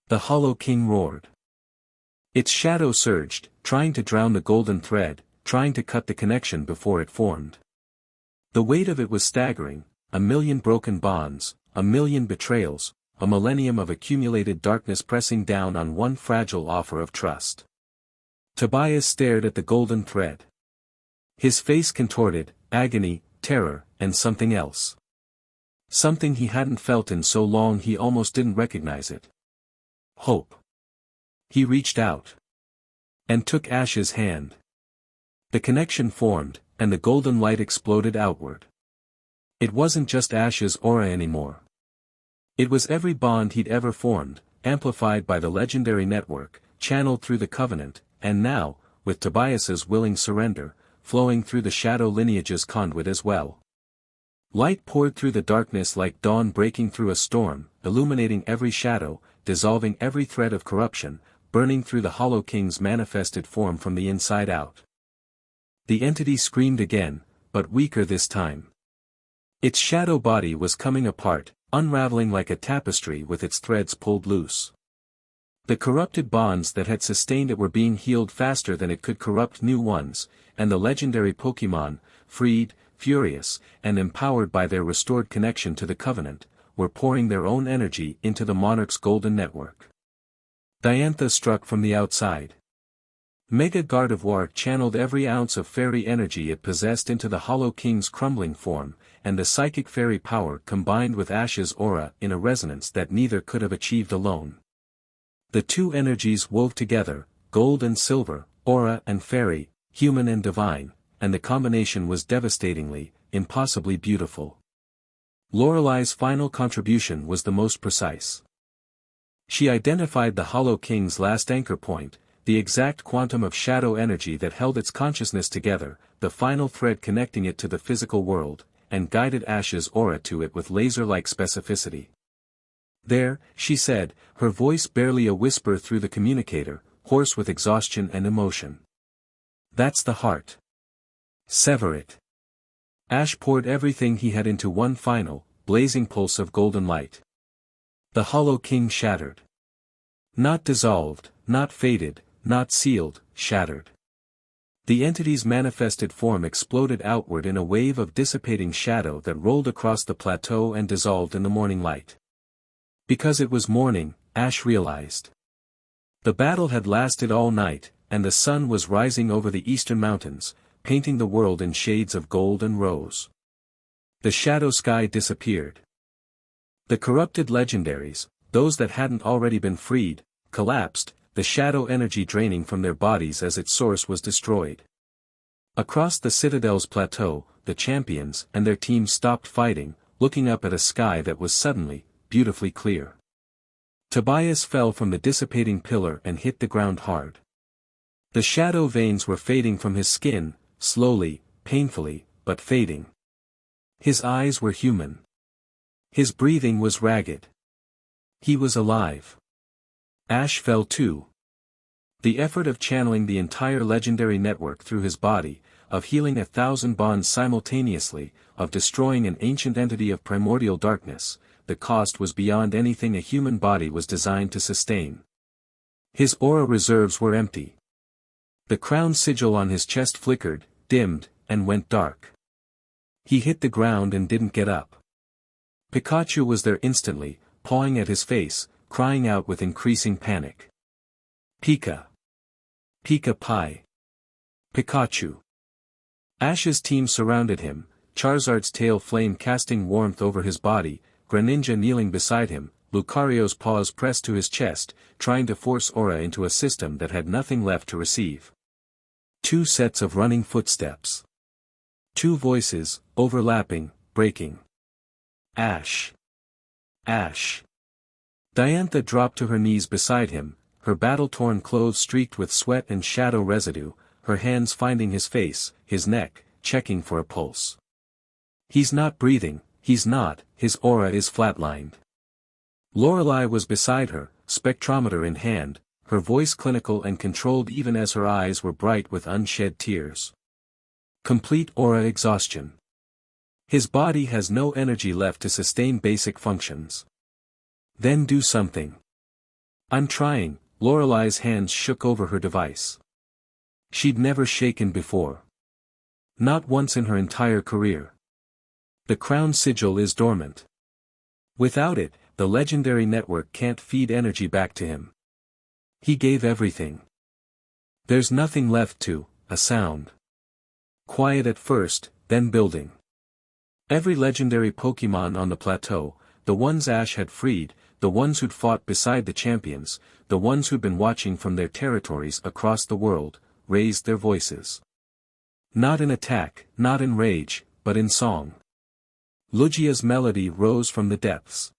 The Hollow King roared. Its shadow surged, trying to drown the golden thread, trying to cut the connection before it formed. The weight of it was staggering, 1,000,000 broken bonds, 1,000,000 betrayals, a millennium of accumulated darkness pressing down on one fragile offer of trust. Tobias stared at the golden thread. His face contorted, agony, terror, and something else. Something he hadn't felt in so long he almost didn't recognize it. Hope. He reached out. And took Ash's hand. The connection formed, and the golden light exploded outward. It wasn't just Ash's aura anymore. It was every bond he'd ever formed, amplified by the legendary network, channeled through the covenant, and now, with Tobias's willing surrender, flowing through the shadow lineage's conduit as well. Light poured through the darkness like dawn breaking through a storm, illuminating every shadow, dissolving every thread of corruption, burning through the Hollow King's manifested form from the inside out. The entity screamed again, but weaker this time. Its shadow body was coming apart, unraveling like a tapestry with its threads pulled loose. The corrupted bonds that had sustained it were being healed faster than it could corrupt new ones, and the legendary Pokémon, freed, furious, and empowered by their restored connection to the Covenant, were pouring their own energy into the Monarch's golden network. Diantha struck from the outside. Mega Gardevoir channeled every ounce of fairy energy it possessed into the Hollow King's crumbling form, and the psychic fairy power combined with Ash's aura in a resonance that neither could have achieved alone. The two energies wove together, gold and silver, aura and fairy, human and divine, and the combination was devastatingly, impossibly beautiful. Lorelai's final contribution was the most precise. She identified the Hollow King's last anchor point, the exact quantum of shadow energy that held its consciousness together, the final thread connecting it to the physical world, and guided Ash's aura to it with laser-like specificity. There, she said, her voice barely a whisper through the communicator, hoarse with exhaustion and emotion. That's the heart. Sever it. Ash poured everything he had into one final, blazing pulse of golden light. The Hollow King shattered. Not dissolved, not faded, not sealed, shattered. The entity's manifested form exploded outward in a wave of dissipating shadow that rolled across the plateau and dissolved in the morning light. Because it was morning, Ash realized. The battle had lasted all night, and the sun was rising over the eastern mountains, painting the world in shades of gold and rose. The shadow sky disappeared. The corrupted legendaries, those that hadn't already been freed, collapsed, the shadow energy draining from their bodies as its source was destroyed. Across the Citadel's plateau, the champions and their teams stopped fighting, looking up at a sky that was suddenly, beautifully clear. Tobias fell from the dissipating pillar and hit the ground hard. The shadow veins were fading from his skin, slowly, painfully, but fading. His eyes were human. His breathing was ragged. He was alive. Ash fell too. The effort of channeling the entire legendary network through his body, of healing 1,000 bonds simultaneously, of destroying an ancient entity of primordial darkness, the cost was beyond anything a human body was designed to sustain. His aura reserves were empty. The crown sigil on his chest flickered, dimmed, and went dark. He hit the ground and didn't get up. Pikachu was there instantly, pawing at his face, crying out with increasing panic. Pika. Pika Pie. Pikachu. Ash's team surrounded him, Charizard's tail flame casting warmth over his body, Greninja kneeling beside him, Lucario's paws pressed to his chest, trying to force aura into a system that had nothing left to receive. Two sets of running footsteps. Two voices, overlapping, breaking. Ash. Ash. Diantha dropped to her knees beside him, her battle-torn clothes streaked with sweat and shadow residue, her hands finding his face, his neck, checking for a pulse. He's not breathing, he's not, his aura is flatlined. Lorelei was beside her, spectrometer in hand, her voice clinical and controlled even as her eyes were bright with unshed tears. Complete aura exhaustion. His body has no energy left to sustain basic functions. Then do something. I'm trying. Lorelei's hands shook over her device. She'd never shaken before. Not once in her entire career. The crown sigil is dormant. Without it, the legendary network can't feed energy back to him. He gave everything. There's nothing left to, a sound. Quiet at first, then building. Every legendary Pokemon on the plateau, the ones Ash had freed, the ones who'd fought beside the champions, the ones who'd been watching from their territories across the world, raised their voices. Not in attack, not in rage, but in song. Lugia's melody rose from the depths.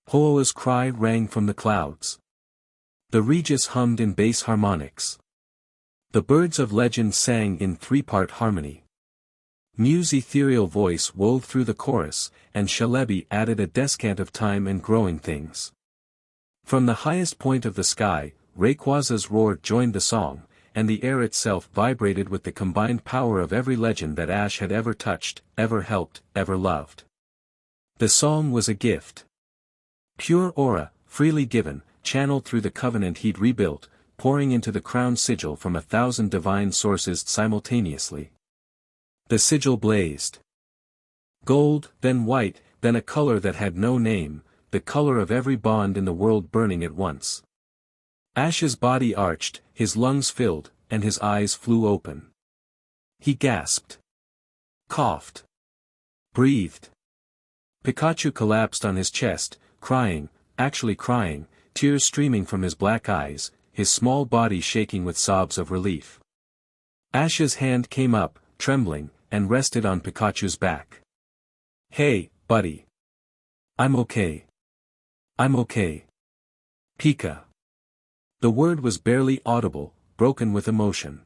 Ho-Oh's cry rang from the clouds. The Regice hummed in bass harmonics. The birds of legend sang in three-part harmony. Mew's ethereal voice wove through the chorus, and Celebi added a descant of time and growing things. From the highest point of the sky, Rayquaza's roar joined the song, and the air itself vibrated with the combined power of every legend that Ash had ever touched, ever helped, ever loved. The song was a gift. Pure aura, freely given, channeled through the covenant he'd rebuilt, pouring into the crown sigil from 1,000 divine sources simultaneously. The sigil blazed. Gold, then white, then a color that had no name, the color of every bond in the world burning at once. Ash's body arched, his lungs filled, and his eyes flew open. He gasped. Coughed. Breathed. Pikachu collapsed on his chest, crying, actually crying, tears streaming from his black eyes, his small body shaking with sobs of relief. Ash's hand came up, trembling, and rested on Pikachu's back. Hey, buddy. I'm okay. I'm okay. Pika. The word was barely audible, broken with emotion.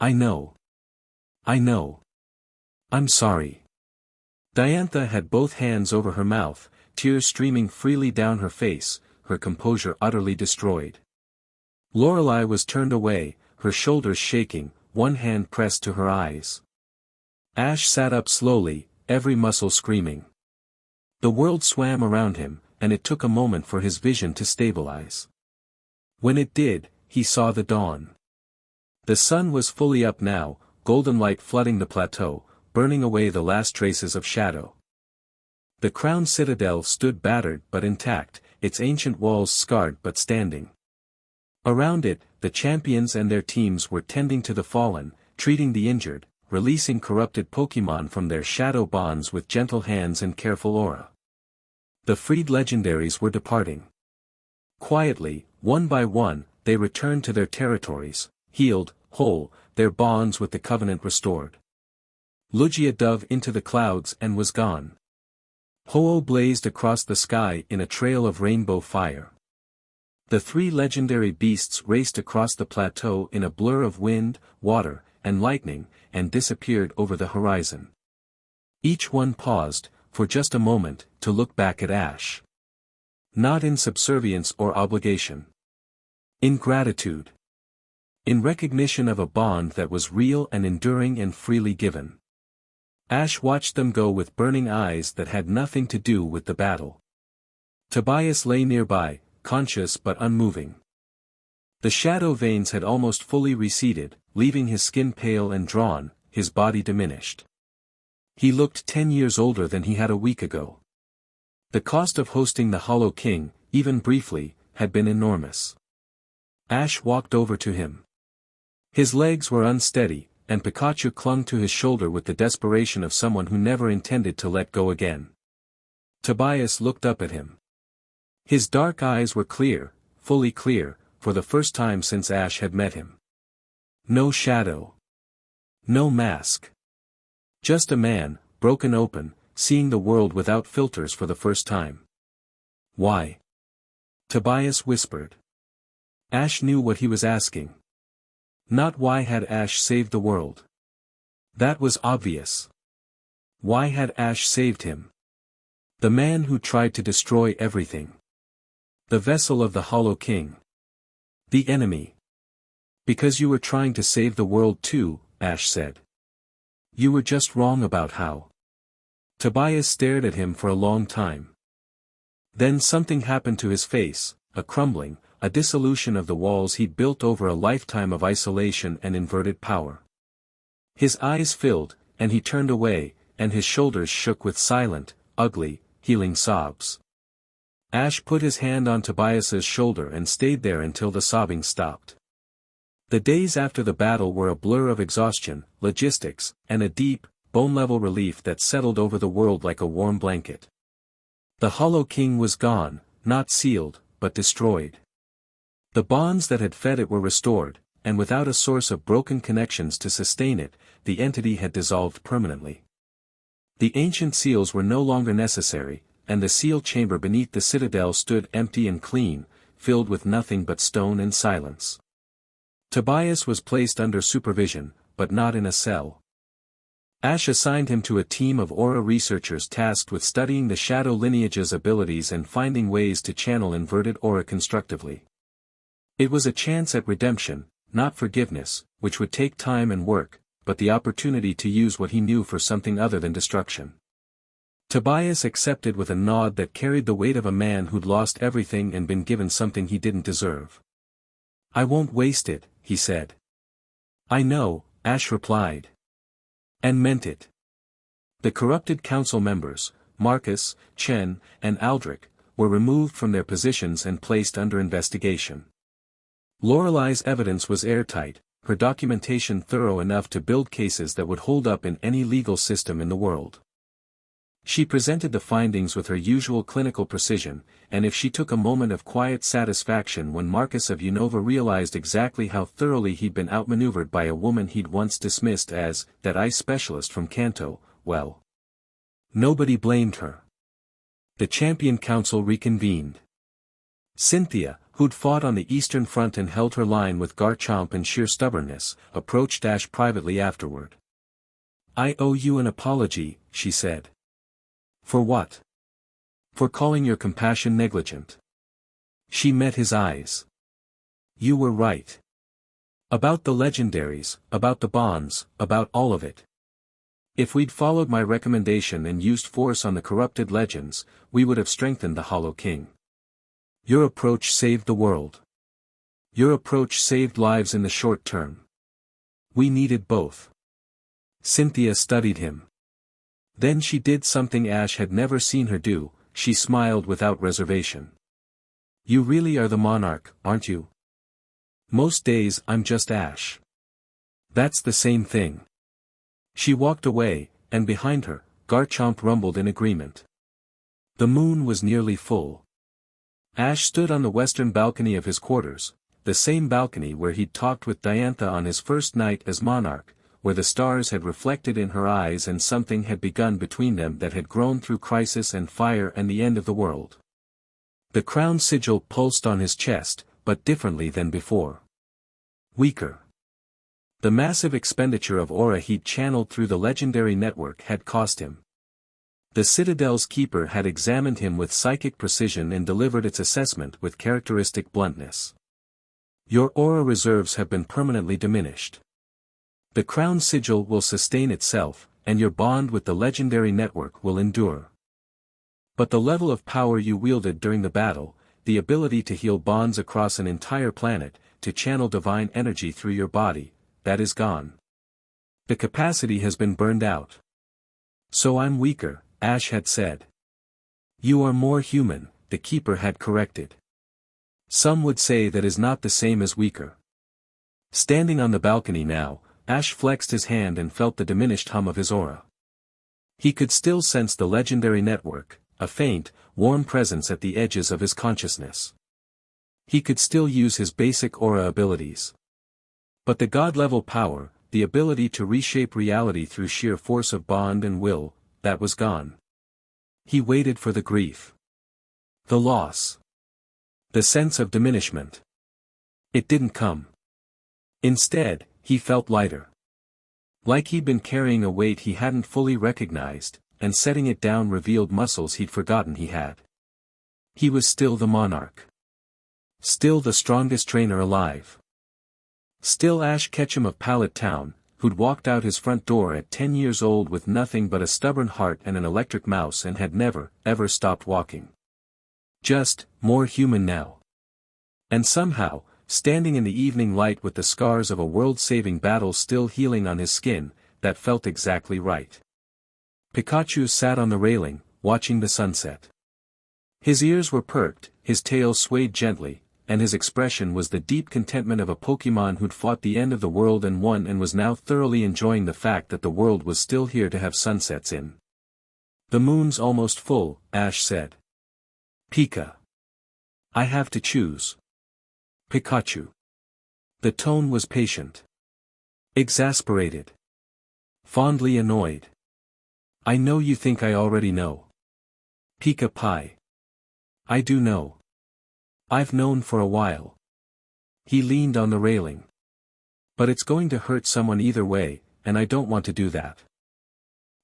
I know. I know. I'm sorry. Diantha had both hands over her mouth, tears streaming freely down her face, her composure utterly destroyed. Lorelei was turned away, her shoulders shaking, one hand pressed to her eyes. Ash sat up slowly, every muscle screaming. The world swam around him, and it took a moment for his vision to stabilize. When it did, he saw the dawn. The sun was fully up now, golden light flooding the plateau, burning away the last traces of shadow. The crown citadel stood battered but intact, its ancient walls scarred but standing. Around it, the champions and their teams were tending to the fallen, treating the injured, releasing corrupted Pokemon from their shadow bonds with gentle hands and careful aura. The freed legendaries were departing. Quietly, one by one, they returned to their territories, healed, whole, their bonds with the covenant restored. Lugia dove into the clouds and was gone. Ho-Oh blazed across the sky in a trail of rainbow fire. The three legendary beasts raced across the plateau in a blur of wind, water, and lightning, and disappeared over the horizon. Each one paused, for just a moment, to look back at Ash. Not in subservience or obligation. In gratitude. In recognition of a bond that was real and enduring and freely given. Ash watched them go with burning eyes that had nothing to do with the battle. Tobias lay nearby, conscious but unmoving. The shadow veins had almost fully receded, leaving his skin pale and drawn, his body diminished. He looked 10 years older than he had a week ago. The cost of hosting the Hollow King, even briefly, had been enormous. Ash walked over to him. His legs were unsteady, and Pikachu clung to his shoulder with the desperation of someone who never intended to let go again. Tobias looked up at him. His dark eyes were clear, fully clear, for the first time since Ash had met him. No shadow. No mask. Just a man, broken open, seeing the world without filters for the first time. Why? Tobias whispered. Ash knew what he was asking. Not why had Ash saved the world. That was obvious. Why had Ash saved him? The man who tried to destroy everything. The vessel of the Hollow King. The enemy. Because you were trying to save the world too, Ash said. You were just wrong about how. Tobias stared at him for a long time. Then something happened to his face, a crumbling, a dissolution of the walls he'd built over a lifetime of isolation and inverted power. His eyes filled, and he turned away, and his shoulders shook with silent, ugly, healing sobs. Ash put his hand on Tobias's shoulder and stayed there until the sobbing stopped. The days after the battle were a blur of exhaustion, logistics, and a deep, bone-level relief that settled over the world like a warm blanket. The Hollow King was gone, not sealed, but destroyed. The bonds that had fed it were restored, and without a source of broken connections to sustain it, the entity had dissolved permanently. The ancient seals were no longer necessary, and the seal chamber beneath the citadel stood empty and clean, filled with nothing but stone and silence. Tobias was placed under supervision, but not in a cell. Ash assigned him to a team of aura researchers tasked with studying the shadow lineage's abilities and finding ways to channel inverted aura constructively. It was a chance at redemption, not forgiveness, which would take time and work, but the opportunity to use what he knew for something other than destruction. Tobias accepted with a nod that carried the weight of a man who'd lost everything and been given something he didn't deserve. I won't waste it, he said. I know, Ash replied. And meant it. The corrupted council members, Marcus, Chen, and Aldrich, were removed from their positions and placed under investigation. Lorelai's evidence was airtight, her documentation thorough enough to build cases that would hold up in any legal system in the world. She presented the findings with her usual clinical precision, and if she took a moment of quiet satisfaction when Marcus of Unova realized exactly how thoroughly he'd been outmaneuvered by a woman he'd once dismissed as that ice specialist from Kanto, well. Nobody blamed her. The Champion Council reconvened. Cynthia, who'd fought on the Eastern Front and held her line with Garchomp and sheer stubbornness, approached Ash privately afterward. I owe you an apology, she said. For what? For calling your compassion negligent. She met his eyes. You were right. About the legendaries, about the bonds, about all of it. If we'd followed my recommendation and used force on the corrupted legends, we would have strengthened the Hollow King. Your approach saved the world. Your approach saved lives in the short term. We needed both. Cynthia studied him. Then she did something Ash had never seen her do, she smiled without reservation. You really are the Monarch, aren't you? Most days I'm just Ash. That's the same thing. She walked away, and behind her, Garchomp rumbled in agreement. The moon was nearly full. Ash stood on the western balcony of his quarters, the same balcony where he'd talked with Diantha on his first night as Monarch, where the stars had reflected in her eyes and something had begun between them that had grown through crisis and fire and the end of the world. The crown sigil pulsed on his chest, but differently than before. Weaker. The massive expenditure of aura he'd channeled through the legendary network had cost him. The Citadel's keeper had examined him with psychic precision and delivered its assessment with characteristic bluntness. Your aura reserves have been permanently diminished. The crown sigil will sustain itself, and your bond with the legendary network will endure. But the level of power you wielded during the battle, the ability to heal bonds across an entire planet, to channel divine energy through your body, that is gone. The capacity has been burned out. So I'm weaker, Ash had said. You are more human, the keeper had corrected. Some would say that is not the same as weaker. Standing on the balcony now, Ash flexed his hand and felt the diminished hum of his aura. He could still sense the legendary network, a faint, warm presence at the edges of his consciousness. He could still use his basic aura abilities. But the god-level power, the ability to reshape reality through sheer force of bond and will, that was gone. He waited for the grief. The loss. The sense of diminishment. It didn't come. Instead, he felt lighter. Like he'd been carrying a weight he hadn't fully recognized, and setting it down revealed muscles he'd forgotten he had. He was still the monarch. Still the strongest trainer alive. Still Ash Ketchum of Pallet Town, who'd walked out his front door at 10 years old with nothing but a stubborn heart and an electric mouse and had never, ever stopped walking. Just, more human now. And somehow, standing in the evening light with the scars of a world-saving battle still healing on his skin, that felt exactly right. Pikachu sat on the railing, watching the sunset. His ears were perked, his tail swayed gently, and his expression was the deep contentment of a Pokémon who'd fought the end of the world and won and was now thoroughly enjoying the fact that the world was still here to have sunsets in. "The moon's almost full," Ash said. "Pika. I have to choose." "Pikachu." The tone was patient. Exasperated. Fondly annoyed. "I know you think I already know." "Pika Pie. I do know. I've known for a while." He leaned on the railing. "But it's going to hurt someone either way, and I don't want to do that."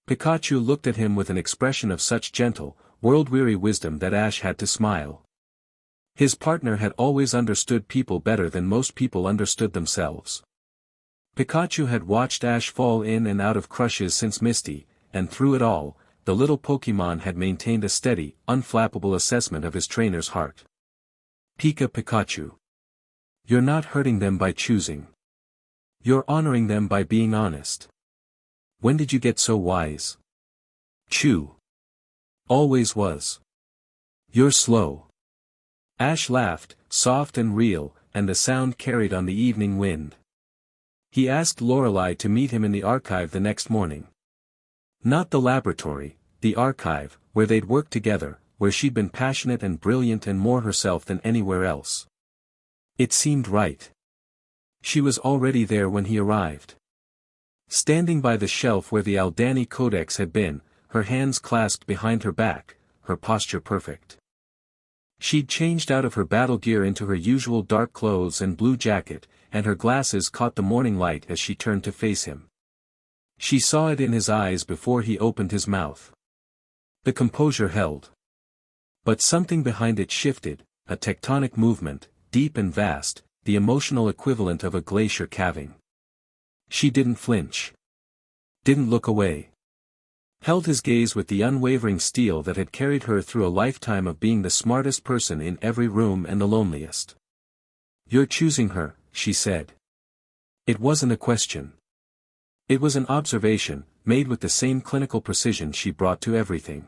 Pikachu looked at him with an expression of such gentle, world-weary wisdom that Ash had to smile. His partner had always understood people better than most people understood themselves. Pikachu had watched Ash fall in and out of crushes since Misty, and through it all, the little Pokémon had maintained a steady, unflappable assessment of his trainer's heart. "Pika Pikachu. You're not hurting them by choosing. You're honoring them by being honest. When did you get so wise?" "Chew. Always was. You're slow." Ash laughed, soft and real, and the sound carried on the evening wind. He asked Lorelei to meet him in the archive the next morning. Not the laboratory, the archive, where they'd worked together, where she'd been passionate and brilliant and more herself than anywhere else. It seemed right. She was already there when he arrived. Standing by the shelf where the Aldani Codex had been, her hands clasped behind her back, her posture perfect. She'd changed out of her battle gear into her usual dark clothes and blue jacket, and her glasses caught the morning light as she turned to face him. She saw it in his eyes before he opened his mouth. The composure held. But something behind it shifted, a tectonic movement, deep and vast, the emotional equivalent of a glacier calving. She didn't flinch. Didn't look away. Held his gaze with the unwavering steel that had carried her through a lifetime of being the smartest person in every room and the loneliest. "You're choosing her," she said. It wasn't a question. It was an observation, made with the same clinical precision she brought to everything.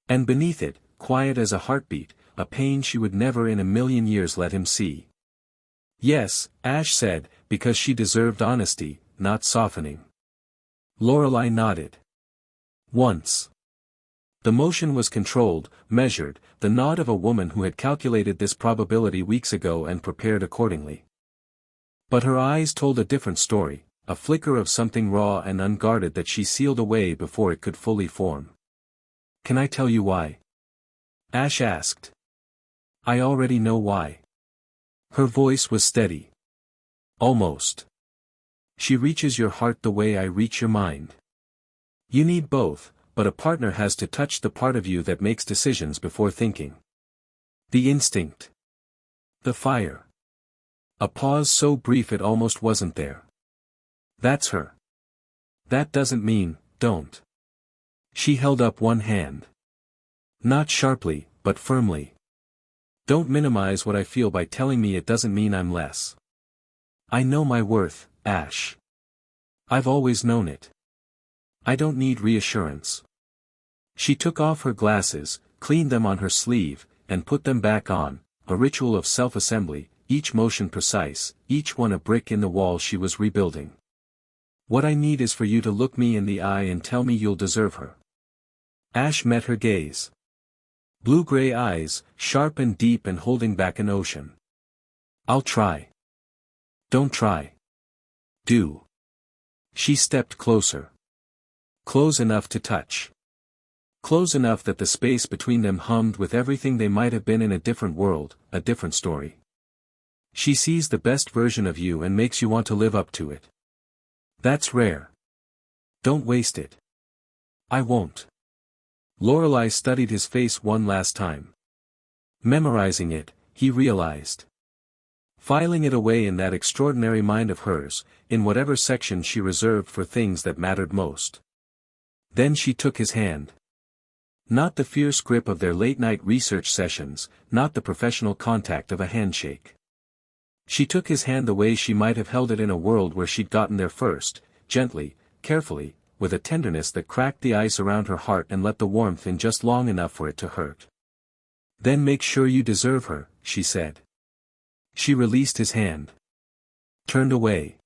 And beneath it, quiet as a heartbeat, a pain she would never in a million years let him see. "Yes," Ash said, because she deserved honesty, not softening. Lorelei nodded. "Once." The motion was controlled, measured, the nod of a woman who had calculated this probability weeks ago and prepared accordingly. But her eyes told a different story, a flicker of something raw and unguarded that she sealed away before it could fully form. "Can I tell you why?" Ash asked. "I already know why." Her voice was steady. "Almost. She reaches your heart the way I reach your mind. You need both, but a partner has to touch the part of you that makes decisions before thinking. The instinct. The fire." A pause so brief it almost wasn't there. "That's her. That doesn't mean, don't." She held up one hand. "Not sharply, but firmly. Don't minimize what I feel by telling me it doesn't mean I'm less. I know my worth, Ash. I've always known it. I don't need reassurance." She took off her glasses, cleaned them on her sleeve, and put them back on, a ritual of self-assembly, each motion precise, each one a brick in the wall she was rebuilding. "What I need is for you to look me in the eye and tell me you'll deserve her." Ash met her gaze. Blue-gray eyes, sharp and deep and holding back an ocean. "I'll try." "Don't try. Do." She stepped closer. Close enough to touch. Close enough that the space between them hummed with everything they might have been in a different world, a different story. "She sees the best version of you and makes you want to live up to it. That's rare. Don't waste it. I won't. Lorelei studied his face one last time. Memorizing it, he realized. Filing it away in that extraordinary mind of hers, in whatever section she reserved for things that mattered most. Then she took his hand. Not the fierce grip of their late-night research sessions, not the professional contact of a handshake. She took his hand the way she might have held it in a world where she'd gotten there first, gently, carefully, with a tenderness that cracked the ice around her heart and let the warmth in just long enough for it to hurt. Then make sure you deserve her, she said. She released his hand. Turned away.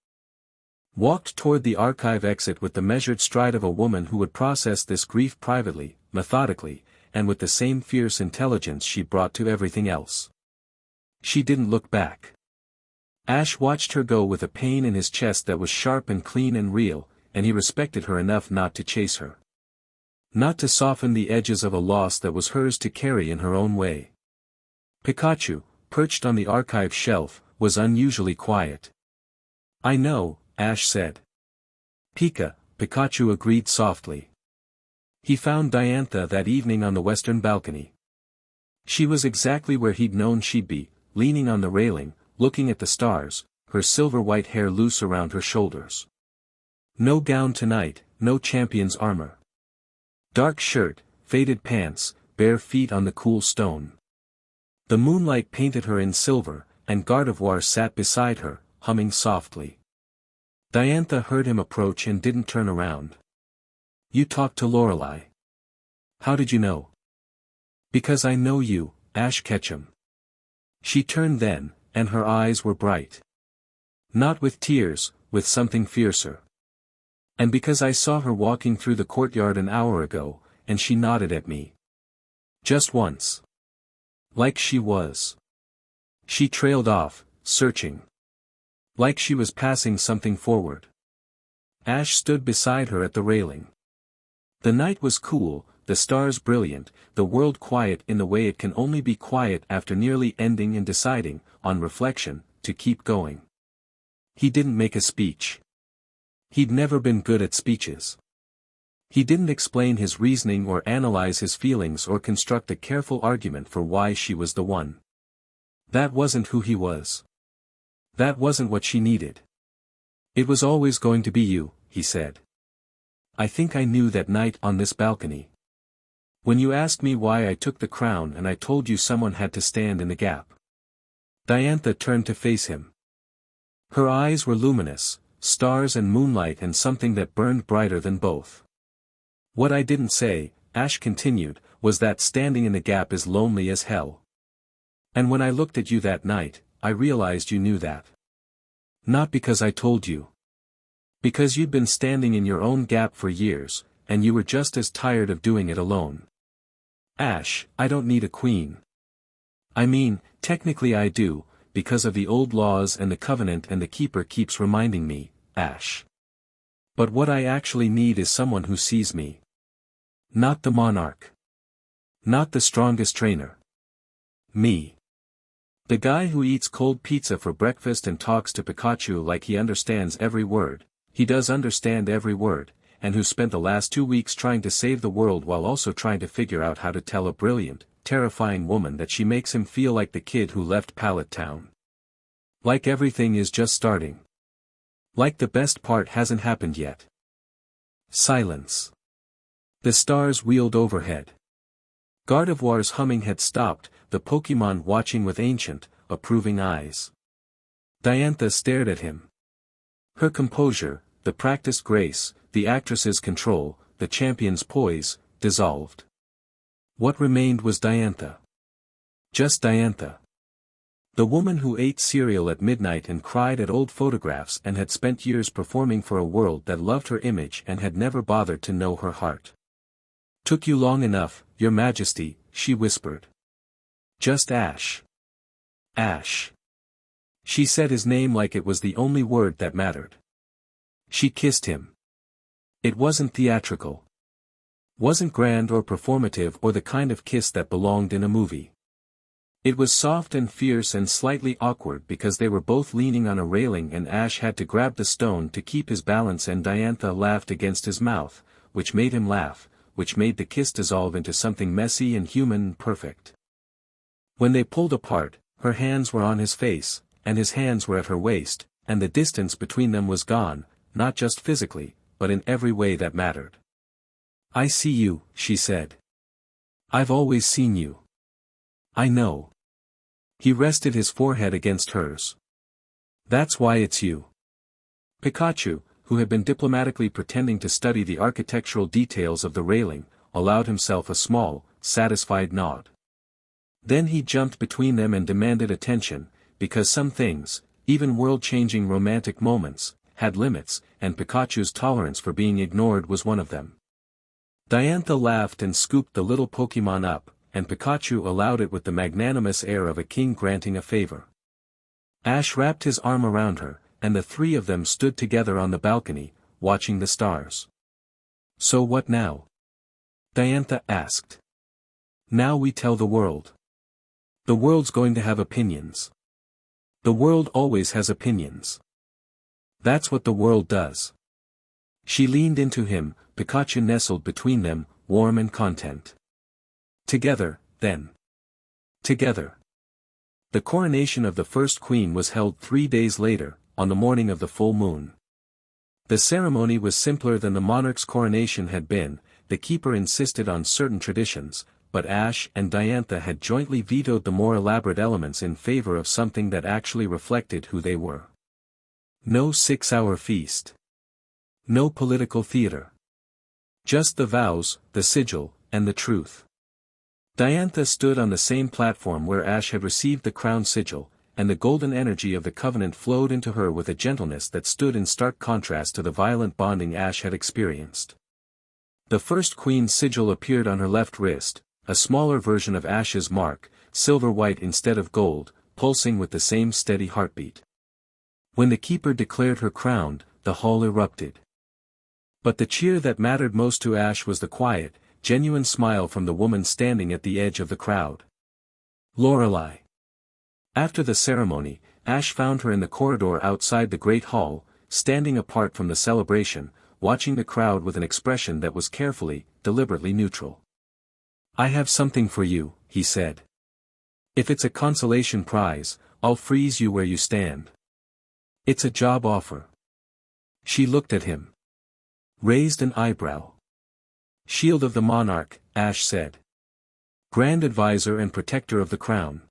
Walked toward the archive exit with the measured stride of a woman who would process this grief privately, methodically, and with the same fierce intelligence she brought to everything else. She didn't look back. Ash watched her go with a pain in his chest that was sharp and clean and real, and he respected her enough not to chase her. Not to soften the edges of a loss that was hers to carry in her own way. Pikachu, perched on the archive shelf, was unusually quiet. I know, Ash said. Pikachu agreed softly. He found Diantha that evening on the western balcony. She was exactly where he'd known she'd be, leaning on the railing, looking at the stars, her silver-white hair loose around her shoulders. No gown tonight, no champion's armor. Dark shirt, faded pants, bare feet on the cool stone. The moonlight painted her in silver, and Gardevoir sat beside her, humming softly. Diantha heard him approach and didn't turn around. You talked to Lorelei. How did you know? Because I know you, Ash Ketchum. She turned then, and her eyes were bright. Not with tears, with something fiercer. And because I saw her walking through the courtyard an hour ago, and she nodded at me. Just once. Like she was. She trailed off, searching. Like she was passing something forward. Ash stood beside her at the railing. The night was cool, the stars brilliant, the world quiet in the way it can only be quiet after nearly ending and deciding, on reflection, to keep going. He didn't make a speech. He'd never been good at speeches. He didn't explain his reasoning or analyze his feelings or construct a careful argument for why she was the one. That wasn't who he was. That wasn't what she needed. It was always going to be you, he said. I think I knew that night on this balcony. When you asked me why I took the crown and I told you someone had to stand in the gap. Diantha turned to face him. Her eyes were luminous, stars and moonlight and something that burned brighter than both. What I didn't say, Ash continued, was that standing in the gap is lonely as hell. And when I looked at you that night, I realized you knew that. Not because I told you. Because you'd been standing in your own gap for years, and you were just as tired of doing it alone. Ash, I don't need a queen. I mean, technically I do, because of the old laws and the covenant and the keeper keeps reminding me, Ash. But what I actually need is someone who sees me. Not the monarch. Not the strongest trainer. Me. The guy who eats cold pizza for breakfast and talks to Pikachu like he understands every word. He does understand every word, and who spent the last 2 weeks trying to save the world while also trying to figure out how to tell a brilliant, terrifying woman that she makes him feel like the kid who left Pallet Town. Like everything is just starting. Like the best part hasn't happened yet. Silence. The stars wheeled overhead. Gardevoir's humming had stopped, the Pokémon watching with ancient, approving eyes. Diantha stared at him. Her composure, the practiced grace, the actress's control, the champion's poise, dissolved. What remained was Diantha. Just Diantha. The woman who ate cereal at midnight and cried at old photographs and had spent years performing for a world that loved her image and had never bothered to know her heart. Took you long enough, Your Majesty, she whispered. Just Ash. Ash. She said his name like it was the only word that mattered. She kissed him. It wasn't theatrical. Wasn't grand or performative or the kind of kiss that belonged in a movie. It was soft and fierce and slightly awkward because they were both leaning on a railing and Ash had to grab the stone to keep his balance and Diantha laughed against his mouth, which made him laugh, which made the kiss dissolve into something messy and human and perfect. When they pulled apart, her hands were on his face, and his hands were at her waist, and the distance between them was gone, not just physically, but in every way that mattered. "I see you," she said. "I've always seen you. I know." He rested his forehead against hers. "That's why it's you." Pikachu, who had been diplomatically pretending to study the architectural details of the railing, allowed himself a small, satisfied nod. Then he jumped between them and demanded attention, because some things, even world-changing romantic moments, had limits, and Pikachu's tolerance for being ignored was one of them. Diantha laughed and scooped the little Pokémon up, and Pikachu allowed it with the magnanimous air of a king granting a favor. Ash wrapped his arm around her, and the three of them stood together on the balcony, watching the stars. "So what now?" Diantha asked. "Now we tell the world. The world's going to have opinions. The world always has opinions. That's what the world does." She leaned into him, Pikachu nestled between them, warm and content. "Together, then. Together." The coronation of the first queen was held 3 days later, on the morning of the full moon. The ceremony was simpler than the monarch's coronation had been, the keeper insisted on certain traditions, but Ash and Diantha had jointly vetoed the more elaborate elements in favor of something that actually reflected who they were. No 6-hour feast. No political theater. Just the vows, the sigil, and the truth. Diantha stood on the same platform where Ash had received the crown sigil, and the golden energy of the covenant flowed into her with a gentleness that stood in stark contrast to the violent bonding Ash had experienced. The first queen's sigil appeared on her left wrist, a smaller version of Ash's mark, silver-white instead of gold, pulsing with the same steady heartbeat. When the keeper declared her crowned, the hall erupted. But the cheer that mattered most to Ash was the quiet, genuine smile from the woman standing at the edge of the crowd. Lorelei. After the ceremony, Ash found her in the corridor outside the great hall, standing apart from the celebration, watching the crowd with an expression that was carefully, deliberately neutral. "I have something for you," he said. "If it's a consolation prize, I'll freeze you where you stand. It's a job offer." She looked at him. Raised an eyebrow. "Shield of the Monarch," Ash said. "Grand Advisor and Protector of the Crown.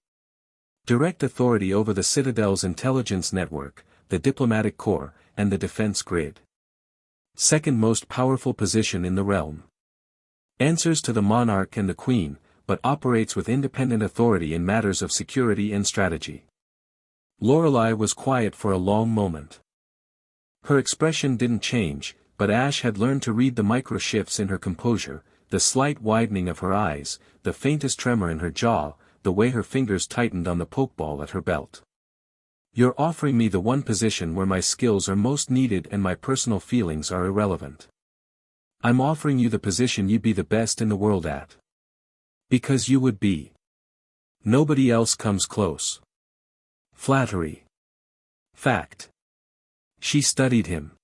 Direct authority over the Citadel's intelligence network, the diplomatic corps, and the defense grid. Second most powerful position in the realm. Answers to the Monarch and the Queen, but operates with independent authority in matters of security and strategy." Lorelei was quiet for a long moment. Her expression didn't change, but Ash had learned to read the micro-shifts in her composure, the slight widening of her eyes, the faintest tremor in her jaw, the way her fingers tightened on the pokeball at her belt. "You're offering me the one position where my skills are most needed and my personal feelings are irrelevant. I'm offering you the position you'd be the best in the world at. Because you would be. Nobody else comes close. Flattery. Fact." She studied him.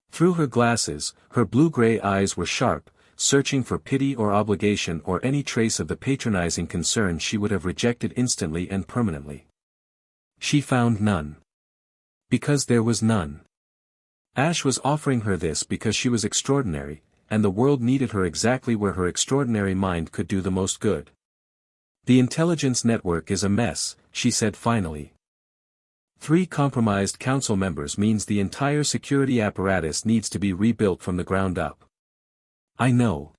Through her glasses, her blue-gray eyes were sharp, searching for pity or obligation or any trace of the patronizing concern she would have rejected instantly and permanently. She found none. Because there was none. Ash was offering her this because she was extraordinary, and the world needed her exactly where her extraordinary mind could do the most good. "The intelligence network is a mess," she said finally. 3 compromised council members means the entire security apparatus needs to be rebuilt from the ground up. I know.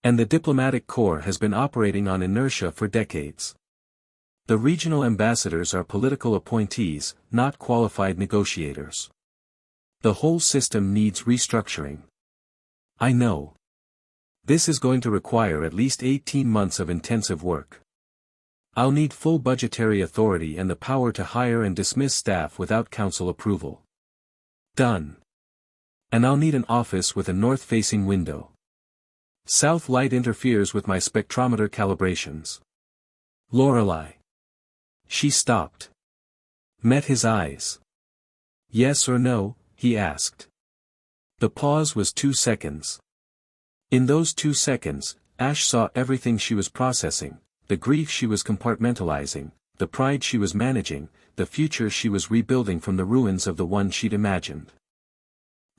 And the diplomatic corps has been operating on inertia for decades. The regional ambassadors are political appointees, not qualified negotiators. The whole system needs restructuring. I know. This is going to require at least 18 months of intensive work. I'll need full budgetary authority and the power to hire and dismiss staff without council approval. Done. And I'll need an office with a north-facing window. South light interferes with my spectrometer calibrations. Lorelei. She stopped. Met his eyes. Yes or no, he asked. The pause was 2 seconds. In those 2 seconds, Ash saw everything she was processing, the grief she was compartmentalizing, the pride she was managing, the future she was rebuilding from the ruins of the one she'd imagined.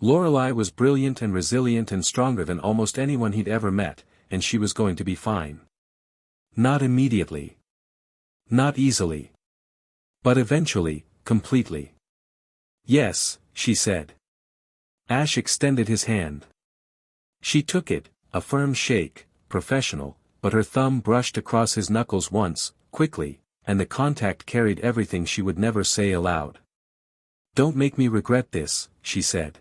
Lorelei was brilliant and resilient and stronger than almost anyone he'd ever met, and she was going to be fine. Not immediately. Not easily. But eventually, completely. Yes, she said. Ash extended his hand. She took it, a firm shake, professional, but her thumb brushed across his knuckles once, quickly, and the contact carried everything she would never say aloud. Don't make me regret this, she said.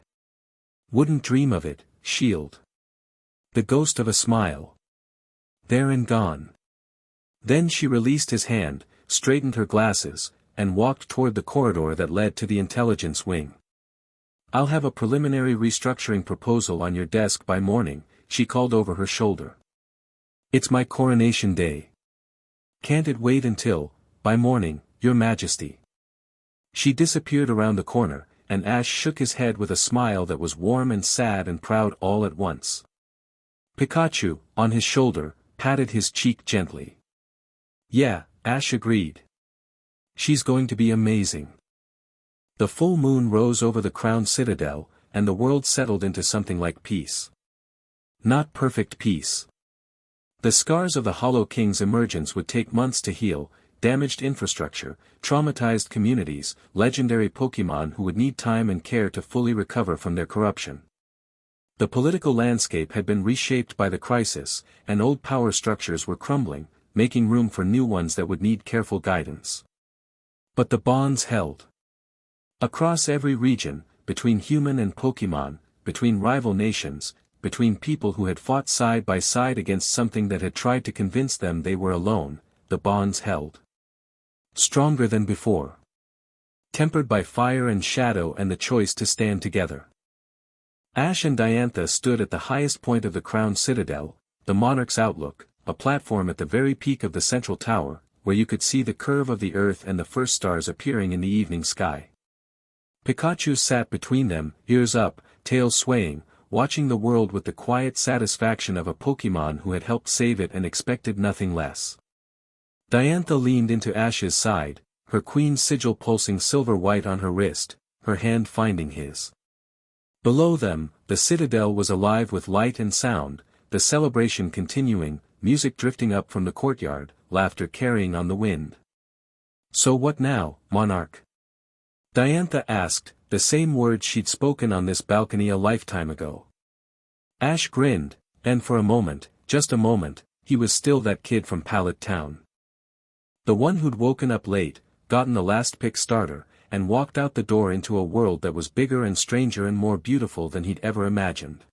Wouldn't dream of it, shield. The ghost of a smile. There and gone. Then she released his hand, straightened her glasses, and walked toward the corridor that led to the intelligence wing. I'll have a preliminary restructuring proposal on your desk by morning, she called over her shoulder. It's my coronation day. Can't it wait until, by morning, Your Majesty? She disappeared around the corner, and Ash shook his head with a smile that was warm and sad and proud all at once. Pikachu, on his shoulder, patted his cheek gently. Yeah, Ash agreed. She's going to be amazing. The full moon rose over the crowned citadel, and the world settled into something like peace. Not perfect peace. The scars of the Hollow King's emergence would take months to heal, damaged infrastructure, traumatized communities, legendary Pokémon who would need time and care to fully recover from their corruption. The political landscape had been reshaped by the crisis, and old power structures were crumbling, making room for new ones that would need careful guidance. But the bonds held. Across every region, between human and Pokémon, between rival nations, between people who had fought side by side against something that had tried to convince them they were alone, the bonds held. Stronger than before. Tempered by fire and shadow and the choice to stand together. Ash and Diantha stood at the highest point of the crowned citadel, the Monarch's outlook, a platform at the very peak of the central tower, where you could see the curve of the earth and the first stars appearing in the evening sky. Pikachu sat between them, ears up, tail swaying, watching the world with the quiet satisfaction of a Pokémon who had helped save it and expected nothing less. Diantha leaned into Ash's side, her queen's sigil pulsing silver-white on her wrist, her hand finding his. Below them, the citadel was alive with light and sound, the celebration continuing, music drifting up from the courtyard, laughter carrying on the wind. So what now, Monarch? Diantha asked, the same words she'd spoken on this balcony a lifetime ago. Ash grinned, and for a moment, just a moment, he was still that kid from Pallet Town. The one who'd woken up late, gotten the last pick starter, and walked out the door into a world that was bigger and stranger and more beautiful than he'd ever imagined.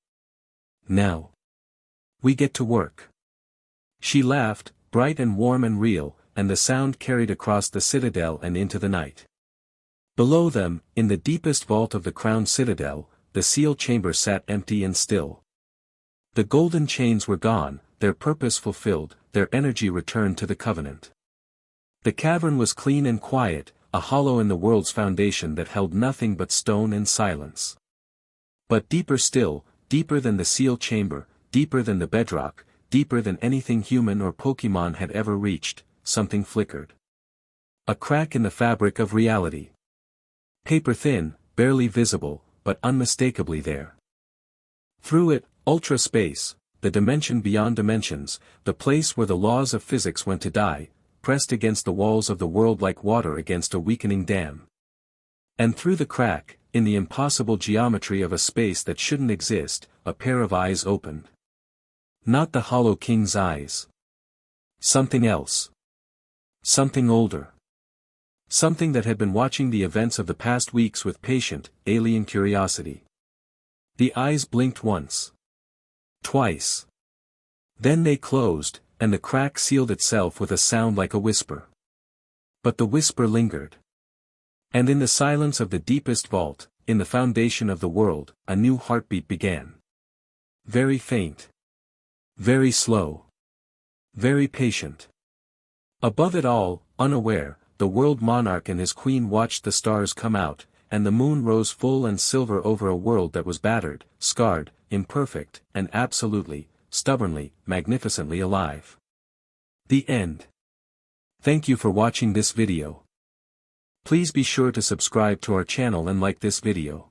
Now. We get to work. She laughed, bright and warm and real, and the sound carried across the citadel and into the night. Below them, in the deepest vault of the crowned citadel, the seal chamber sat empty and still. The golden chains were gone, their purpose fulfilled, their energy returned to the covenant. The cavern was clean and quiet, a hollow in the world's foundation that held nothing but stone and silence. But deeper still, deeper than the seal chamber, deeper than the bedrock, deeper than anything human or Pokémon had ever reached, something flickered. A crack in the fabric of reality. Paper-thin, barely visible, but unmistakably there. Through it, ultra-space, the dimension beyond dimensions, the place where the laws of physics went to die, pressed against the walls of the world like water against a weakening dam. And through the crack, in the impossible geometry of a space that shouldn't exist, a pair of eyes opened. Not the Hollow King's eyes. Something else. Something older. Something that had been watching the events of the past weeks with patient, alien curiosity. The eyes blinked once. Twice. Then they closed, and the crack sealed itself with a sound like a whisper. But the whisper lingered. And in the silence of the deepest vault, in the foundation of the world, a new heartbeat began. Very faint. Very slow. Very patient. Above it all, unaware, the world monarch and his queen watched the stars come out, and the moon rose full and silver over a world that was battered, scarred, imperfect, and absolutely, stubbornly, magnificently alive. The end. Thank you for watching this video. Please be sure to subscribe to our channel and like this video.